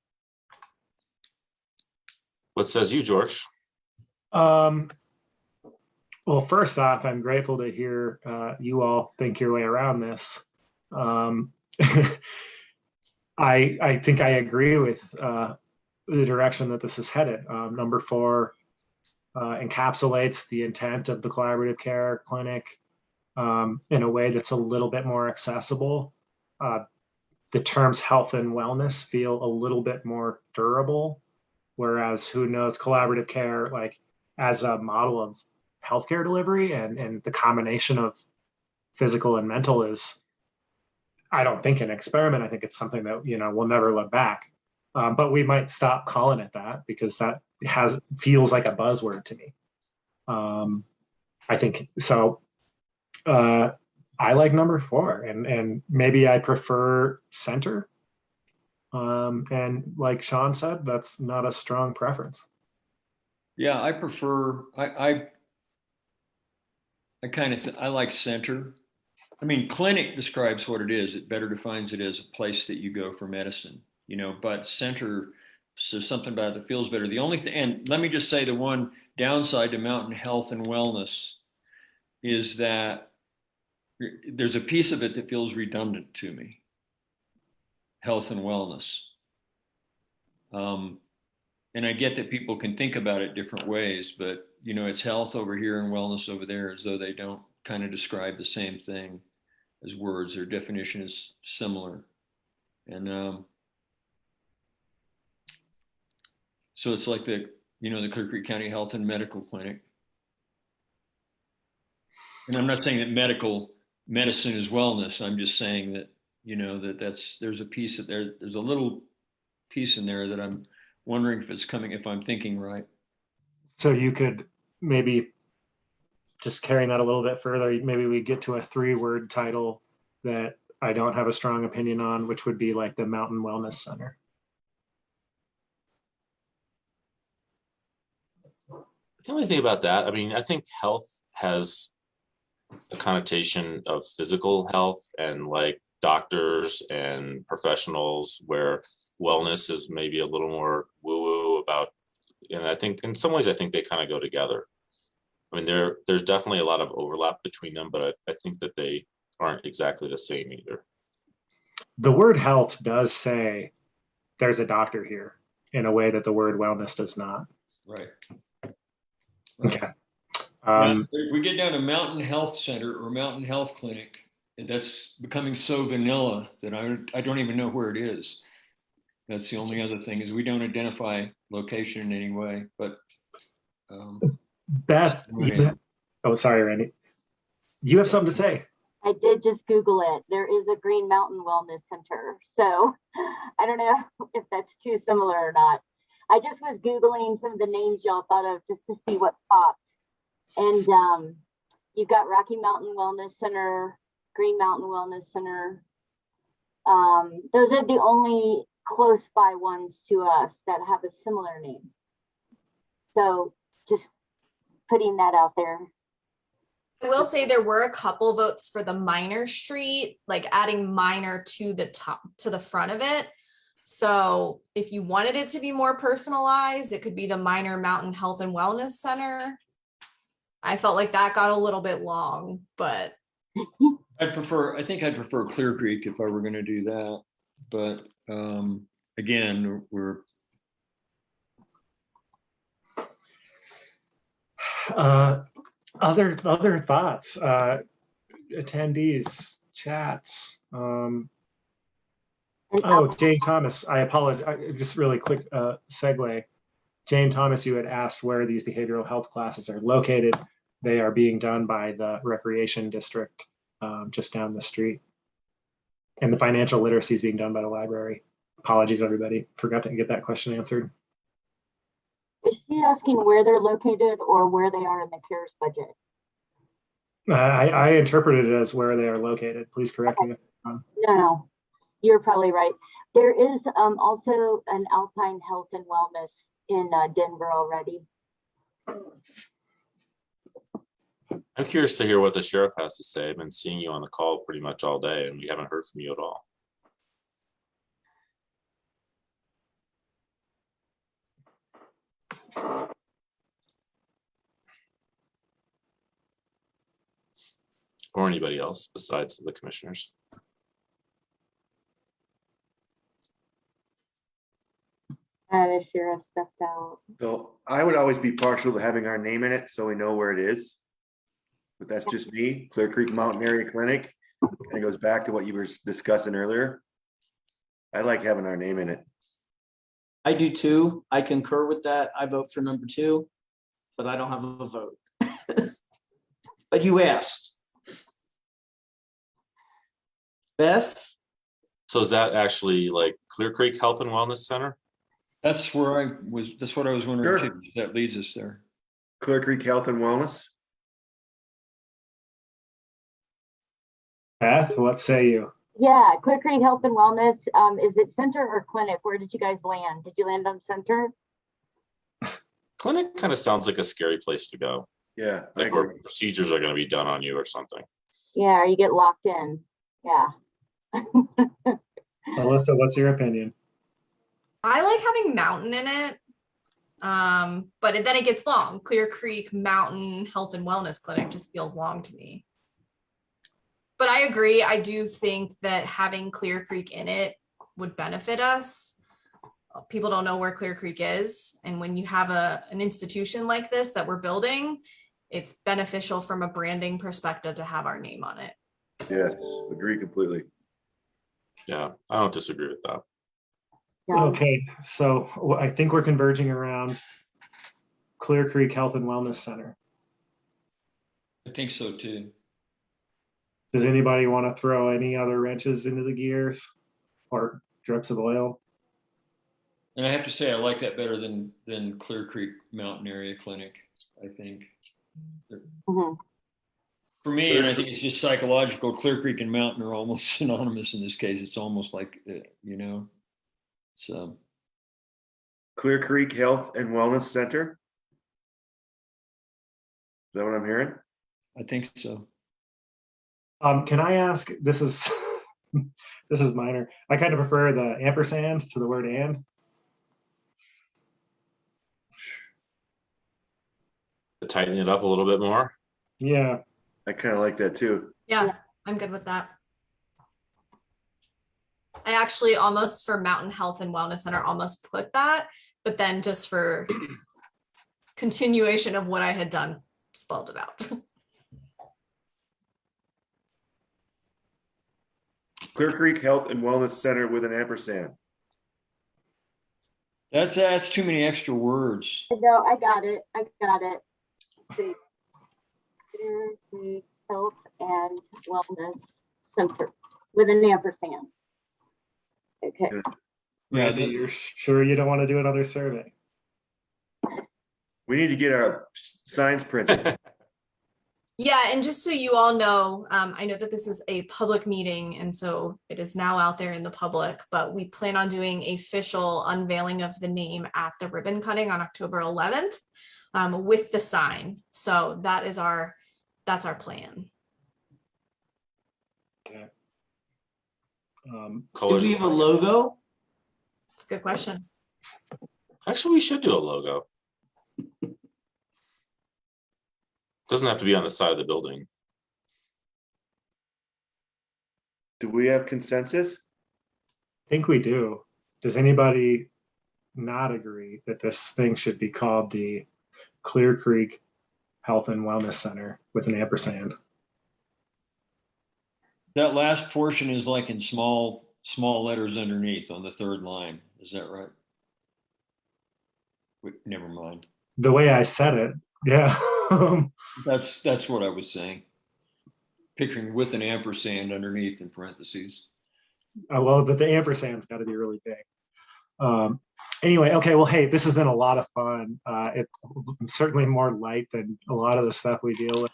What says you, George? Well, first off, I'm grateful to hear you all think your way around this. I think I agree with the direction that this is headed. Number 4 encapsulates the intent of the collaborative care clinic in a way that's a little bit more accessible. The terms health and wellness feel a little bit more durable, whereas who knows, collaborative care, like as a model of healthcare delivery and the combination of physical and mental is, I don't think, an experiment. I think it's something that, we'll never look back. But we might stop calling it that because that feels like a buzzword to me. I think so. I like number 4 and maybe I prefer center. And like Sean said, that's not a strong preference. Yeah, I prefer, I like center. I mean, clinic describes what it is. It better defines it as a place that you go for medicine, but center says something about it that feels better. The only thing, and let me just say, the one downside to Mountain Health and Wellness is that there's a piece of it that feels redundant to me. Health and wellness. And I get that people can think about it different ways, but it's health over here and wellness over there, as though they don't kind of describe the same thing as words. Their definition is similar. And so it's like the Clear Creek County Health and Medical Clinic. And I'm not saying that medicine is wellness. I'm just saying that, there's a piece of there's a little piece in there that I'm wondering if I'm thinking right. So you could maybe, just carrying that a little bit further, maybe we get to a 3-word title that I don't have a strong opinion on, which would be like the Mountain Wellness Center. The only thing about that, I mean, I think health has a connotation of physical health and like doctors and professionals, where wellness is maybe a little more woo-woo about, and I think in some ways, I think they kind of go together. I mean, there's definitely a lot of overlap between them, but I think that they aren't exactly the same either. The word health does say there's a doctor here in a way that the word wellness does not. Right. Okay. Now, if we get down to Mountain Health Center or Mountain Health Clinic, that's becoming so vanilla that I don't even know where it is. That's the only other thing, is we don't identify location in any way, but. Beth, oh, sorry, Randy. You have something to say. I did just Google it. There is a Green Mountain Wellness Center. So I don't know if that's too similar or not. I just was Googling some of the names y'all thought of just to see what popped. And you've got Rocky Mountain Wellness Center, Green Mountain Wellness Center. Those are the only close by ones to us that have a similar name. So just putting that out there. I will say there were a couple votes for the Minor Street, like adding minor to the top, to the front of it. So if you wanted it to be more personalized, it could be the Minor Mountain Health and Wellness Center. I felt like that got a little bit long, but I think I'd prefer Clear Creek if I were going to do that. But again, we're other thoughts, attendees, chats. Oh, Jane Thomas, I apologize. Just really quick segue. Jane Thomas, you had asked where these behavioral health classes are located. They are being done by the recreation district just down the street. And the financial literacy is being done by the library. Apologies, everybody. Forgot to get that question answered. Is she asking where they're located or where they are in the CARES budget? I interpreted it as where they are located. Please correct me if I'm wrong. No, you're probably right. There is also an Alpine Health and Wellness in Denver already. I'm curious to hear what the sheriff has to say. I've been seeing you on the call pretty much all day and we haven't heard from you at all. Or anybody else besides the commissioners. The sheriff stepped out. So I would always be partial to having our name in it so we know where it is. But that's just me. Clear Creek Mountain Area Clinic. And it goes back to what you were discussing earlier. I like having our name in it. I do too. I concur with that. I vote for number 2, but I don't have a vote. But you asked. Beth? So is that actually like Clear Creek Health and Wellness Center? that's what I was wondering Sure. too. That leads us there. Clear Creek Health and Wellness. Beth, what say you? Yeah, Clear Creek Health and Wellness. Is it center or clinic? Where did you guys land? Did you land on center? Clinic kind of sounds like a scary place to go. Yeah, I Like where agree. procedures are going to be done on you or something. Yeah, or you get locked in. Yeah. Alyssa, what's your opinion? I like having mountain in it. But then it gets long. Clear Creek Mountain Health and Wellness Clinic just feels long to me. But I agree. I do think that having Clear Creek in it would benefit us. People don't know where Clear Creek is. And when you have an institution like this that we're building, it's beneficial from a branding perspective to have our name on it. Yes, agree completely. Yeah, I don't disagree with that. Okay, so I think we're converging around Clear Creek Health and Wellness Center. I think so too. Does anybody want to throw any other wrenches into the gears or drips of oil? And I have to say, I like that better than Clear Creek Mountain Area Clinic, I think. Mm-hmm. For me, and I think it's just psychological, Clear Creek and Mountain are almost synonymous in this case. It's almost like, so. Clear Creek Health and Wellness Center. Is that what I'm hearing? I think so. Can I ask, this is minor. I kind of prefer the ampersand to the word and. To tighten it up a little bit more. Yeah. I kind of like that too. Yeah, I'm good with that. I actually almost for Mountain Health and Wellness Center almost put that, but then just for continuation of what I had done, spelled it out. Clear Creek Health and Wellness Center with an ampersand. That's too many extra words. No, I got it. I got it. The Clear Creek Health and Wellness Center with an ampersand. Okay. Randy, you're sure you don't want to do another survey? We need to get our signs printed. Yeah, and just so you all know, I know that this is a public meeting, and so it is now out there in the public, but we plan on doing a official unveiling of the name at the ribbon cutting on October 11th with the sign. So that's our plan. Okay. Do we have a logo? That's a good question. Actually, we should do a logo. Doesn't have to be on the side of the building. Do we have consensus? I think we do. Does anybody not agree that this thing should be called the Clear Creek Health and Wellness Center with an ampersand? That last portion is like in small letters underneath on the third line. Is that right? Wait, never mind. The way I said it, yeah. That's what I was saying. Picturing with an ampersand underneath in parentheses. Well, the ampersand's got to be really big. Anyway, okay, well, hey, this has been a lot of fun. It's certainly more light than a lot of the stuff we deal with.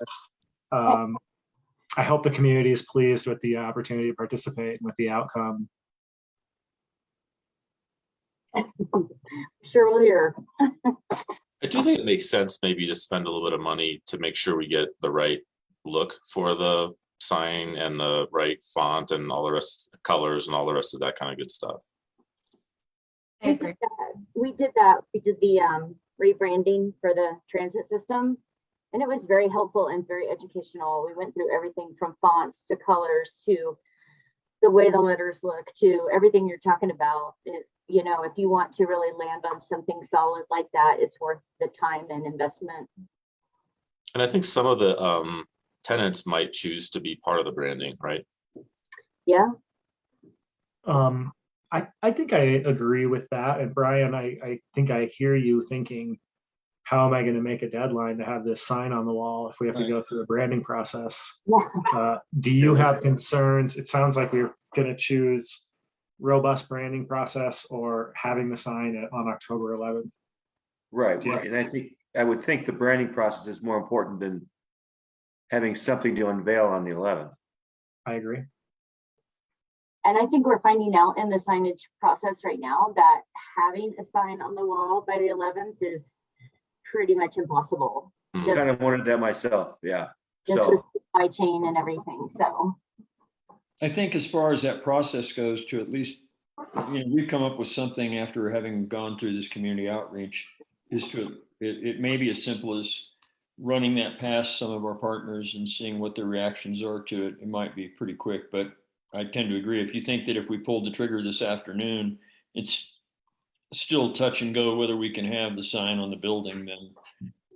I hope the community is pleased with the opportunity to participate and with the outcome. Sure will hear. I do think it makes sense maybe to spend a little bit of money to make sure we get the right look for the sign and the right font and all the rest, colors and all the rest of that kind of good stuff. We did that. We did the rebranding for the transit system, and it was very helpful and very educational. We went through everything from fonts to colors to the way the letters look to everything you're talking about. You know, if you want to really land on something solid like that, it's worth the time and investment. And I think some of the tenants might choose to be part of the branding, right? Yeah. I think I agree with that. And Brian, I think I hear you thinking, how am I going to make a deadline to have this sign on the wall if we have to go through a branding process? Do you have concerns? It sounds like we're going to choose robust branding process or having the sign on October 11th. Right. And I would think the branding process is more important than having something to unveil on the 11th. I agree. And I think we're finding out in the signage process right now that having a sign on the wall by the 11th is pretty much impossible. Kind of wanted that myself. Yeah. Just with supply chain and everything. So I think as far as that process goes, to at least, we've come up with something after having gone through this community outreach, is it may be as simple as running that past some of our partners and seeing what their reactions are to it. It might be pretty quick, but I tend to agree. If you think that if we pulled the trigger this afternoon, it's still touch and go whether we can have the sign on the building, then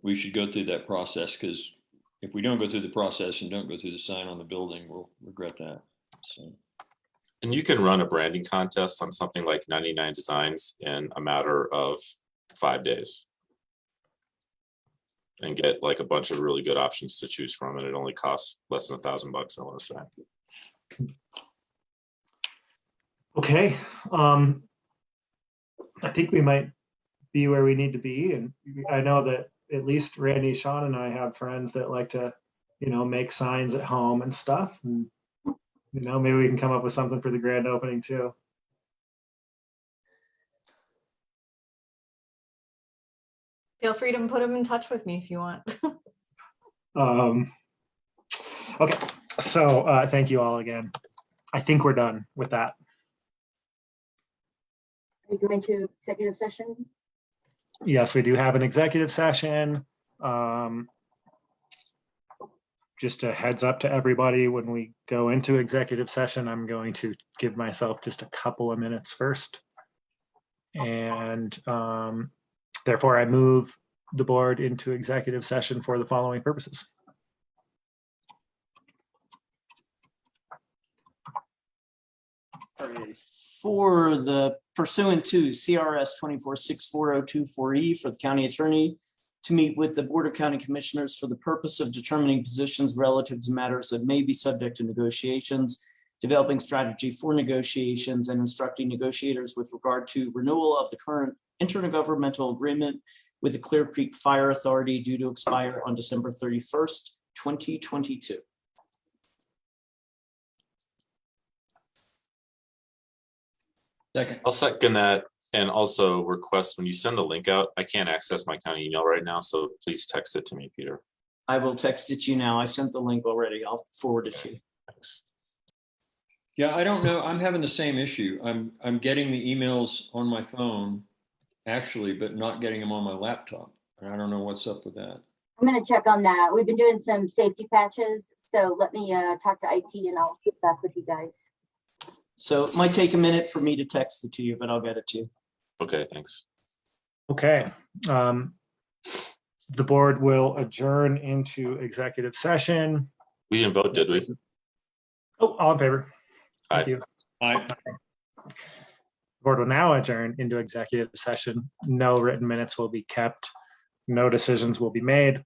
we should go through that process, because if we don't go through the process and don't go through the sign on the building, we'll regret that. So. And you can run a branding contest on something like 99 designs in a matter of 5 days and get like a bunch of really good options to choose from. And it only costs less than $1,000, I want to say. Okay. I think we might be where we need to be. And I know that at least Randy, Sean, and I have friends that like to, make signs at home and stuff. And, maybe we can come up with something for the grand opening too. Feel free to put them in touch with me if you want. Okay, so thank you all again. I think we're done with that. are you going to executive session? Yes, we do have an executive session. Just a heads up to everybody, when we go into executive session, I'm going to give myself just a couple of minutes first. And therefore I move the board into executive session for the following purposes. For the pursuant to CRS 24640224E for the county attorney to meet with the Board of County Commissioners for the purpose of determining positions relative to matters that may be subject to negotiations, developing strategy for negotiations, and instructing negotiators with regard to renewal of the current intergovernmental agreement with the Clear Creek Fire Authority due to expire on December 31st, 2022. Second. I'll second that, and also request when you send the link out, I can't access my county email right now, so please text it to me, Peter. I will text it to you now. I sent the link already. I'll forward it to you. Thanks. Yeah, I don't know. I'm having the same issue. I'm getting the emails on my phone, actually, but not getting them on my laptop. And I don't know what's up with that. I'm gonna check on that. We've been doing some safety patches, so let me talk to IT and I'll get back with you guys. So it might take a minute for me to text it to you, but I'll get it to you. Okay, thanks. Okay. The board will adjourn into executive session. We didn't vote, did we? Oh, all in favor? Thank Aye. you. Aye. The board will now adjourn into executive session. No written minutes will be kept. No decisions will be made.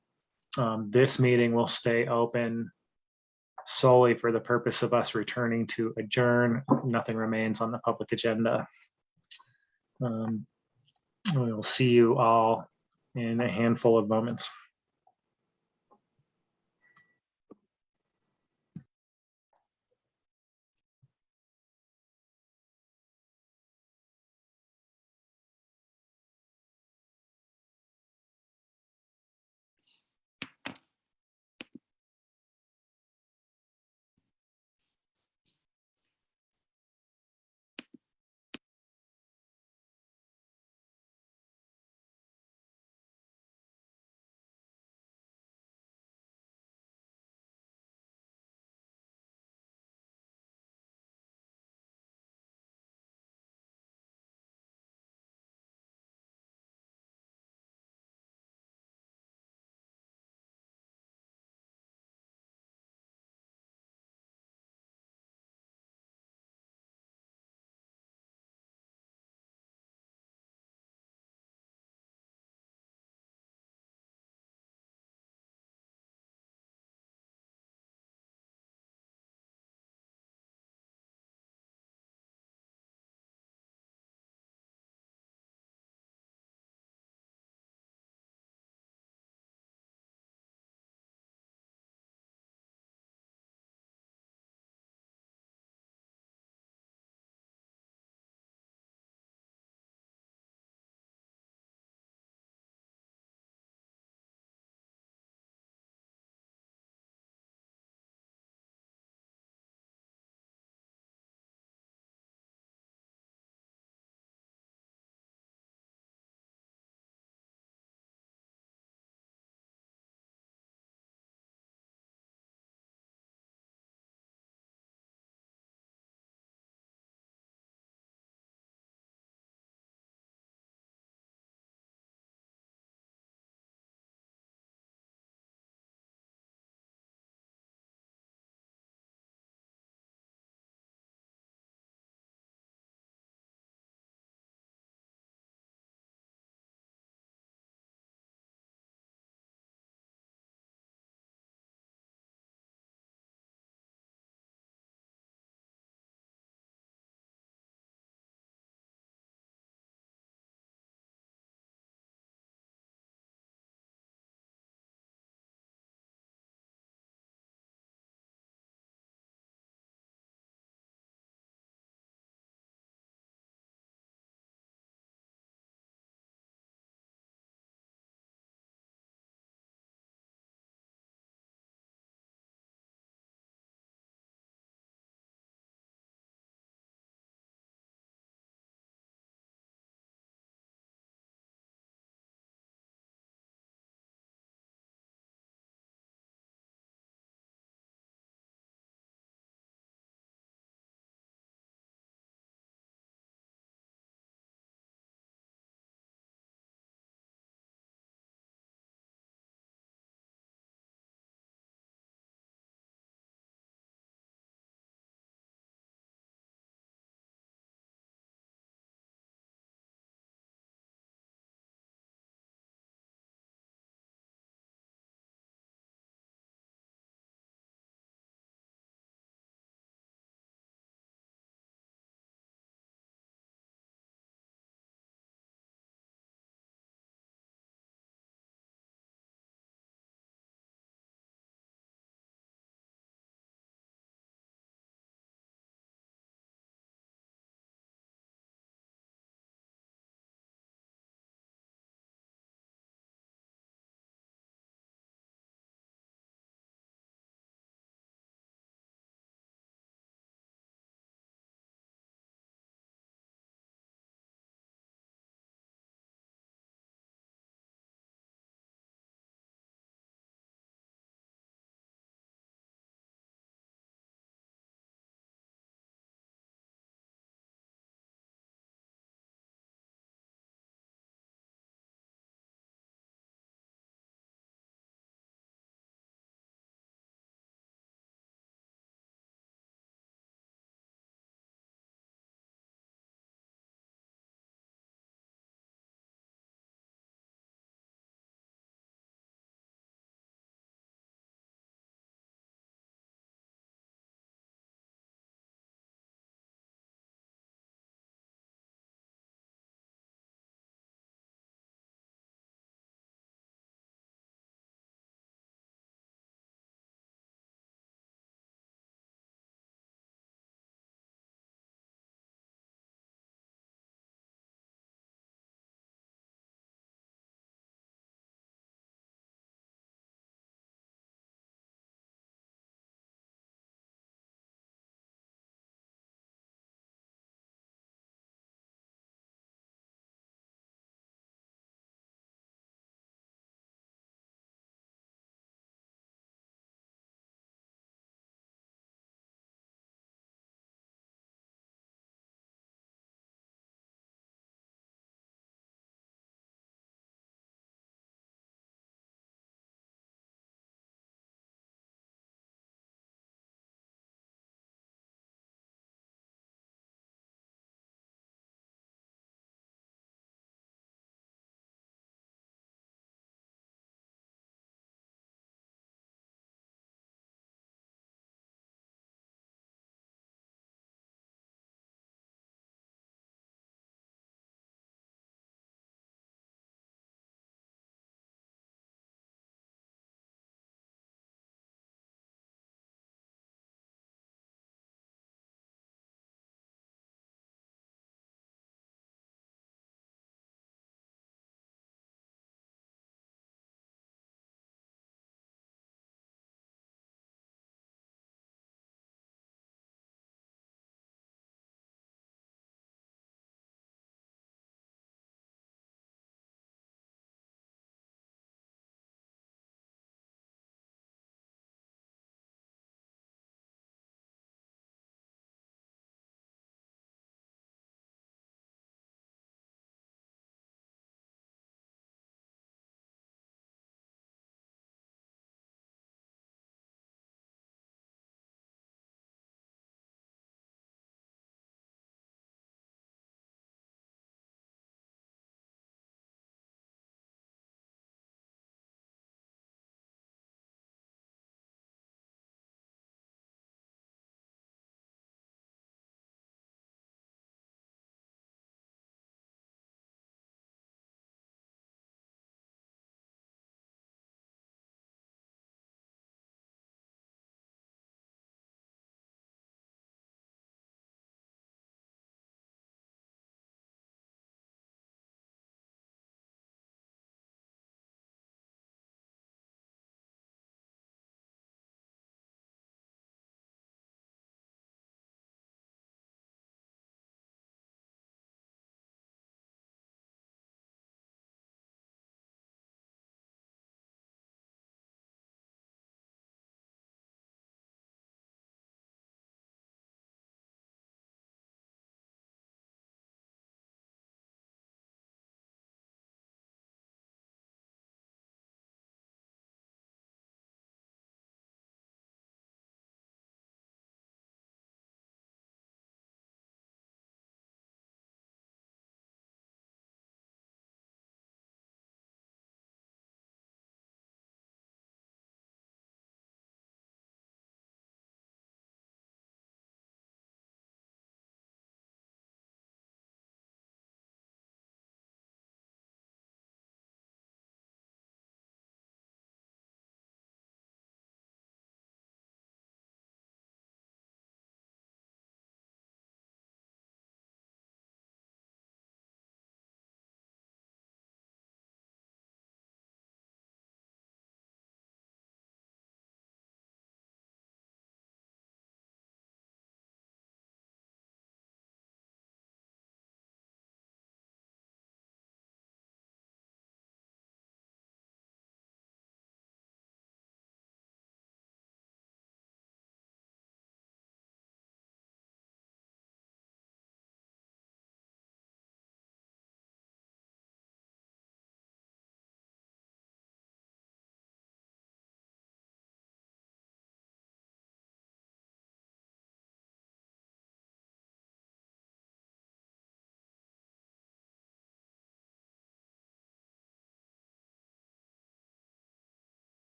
This meeting will stay open solely for the purpose of us returning to adjourn. Nothing remains on the public agenda. We will see you all in a handful of moments.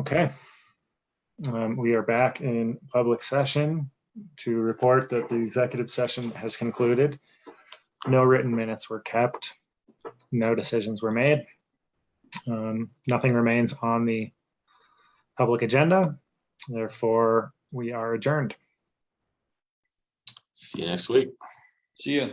Okay. We are back in public session to report that the executive session has concluded. No written minutes were kept. No decisions were made. Nothing remains on the public agenda. Therefore, we are adjourned. See you next week. See ya.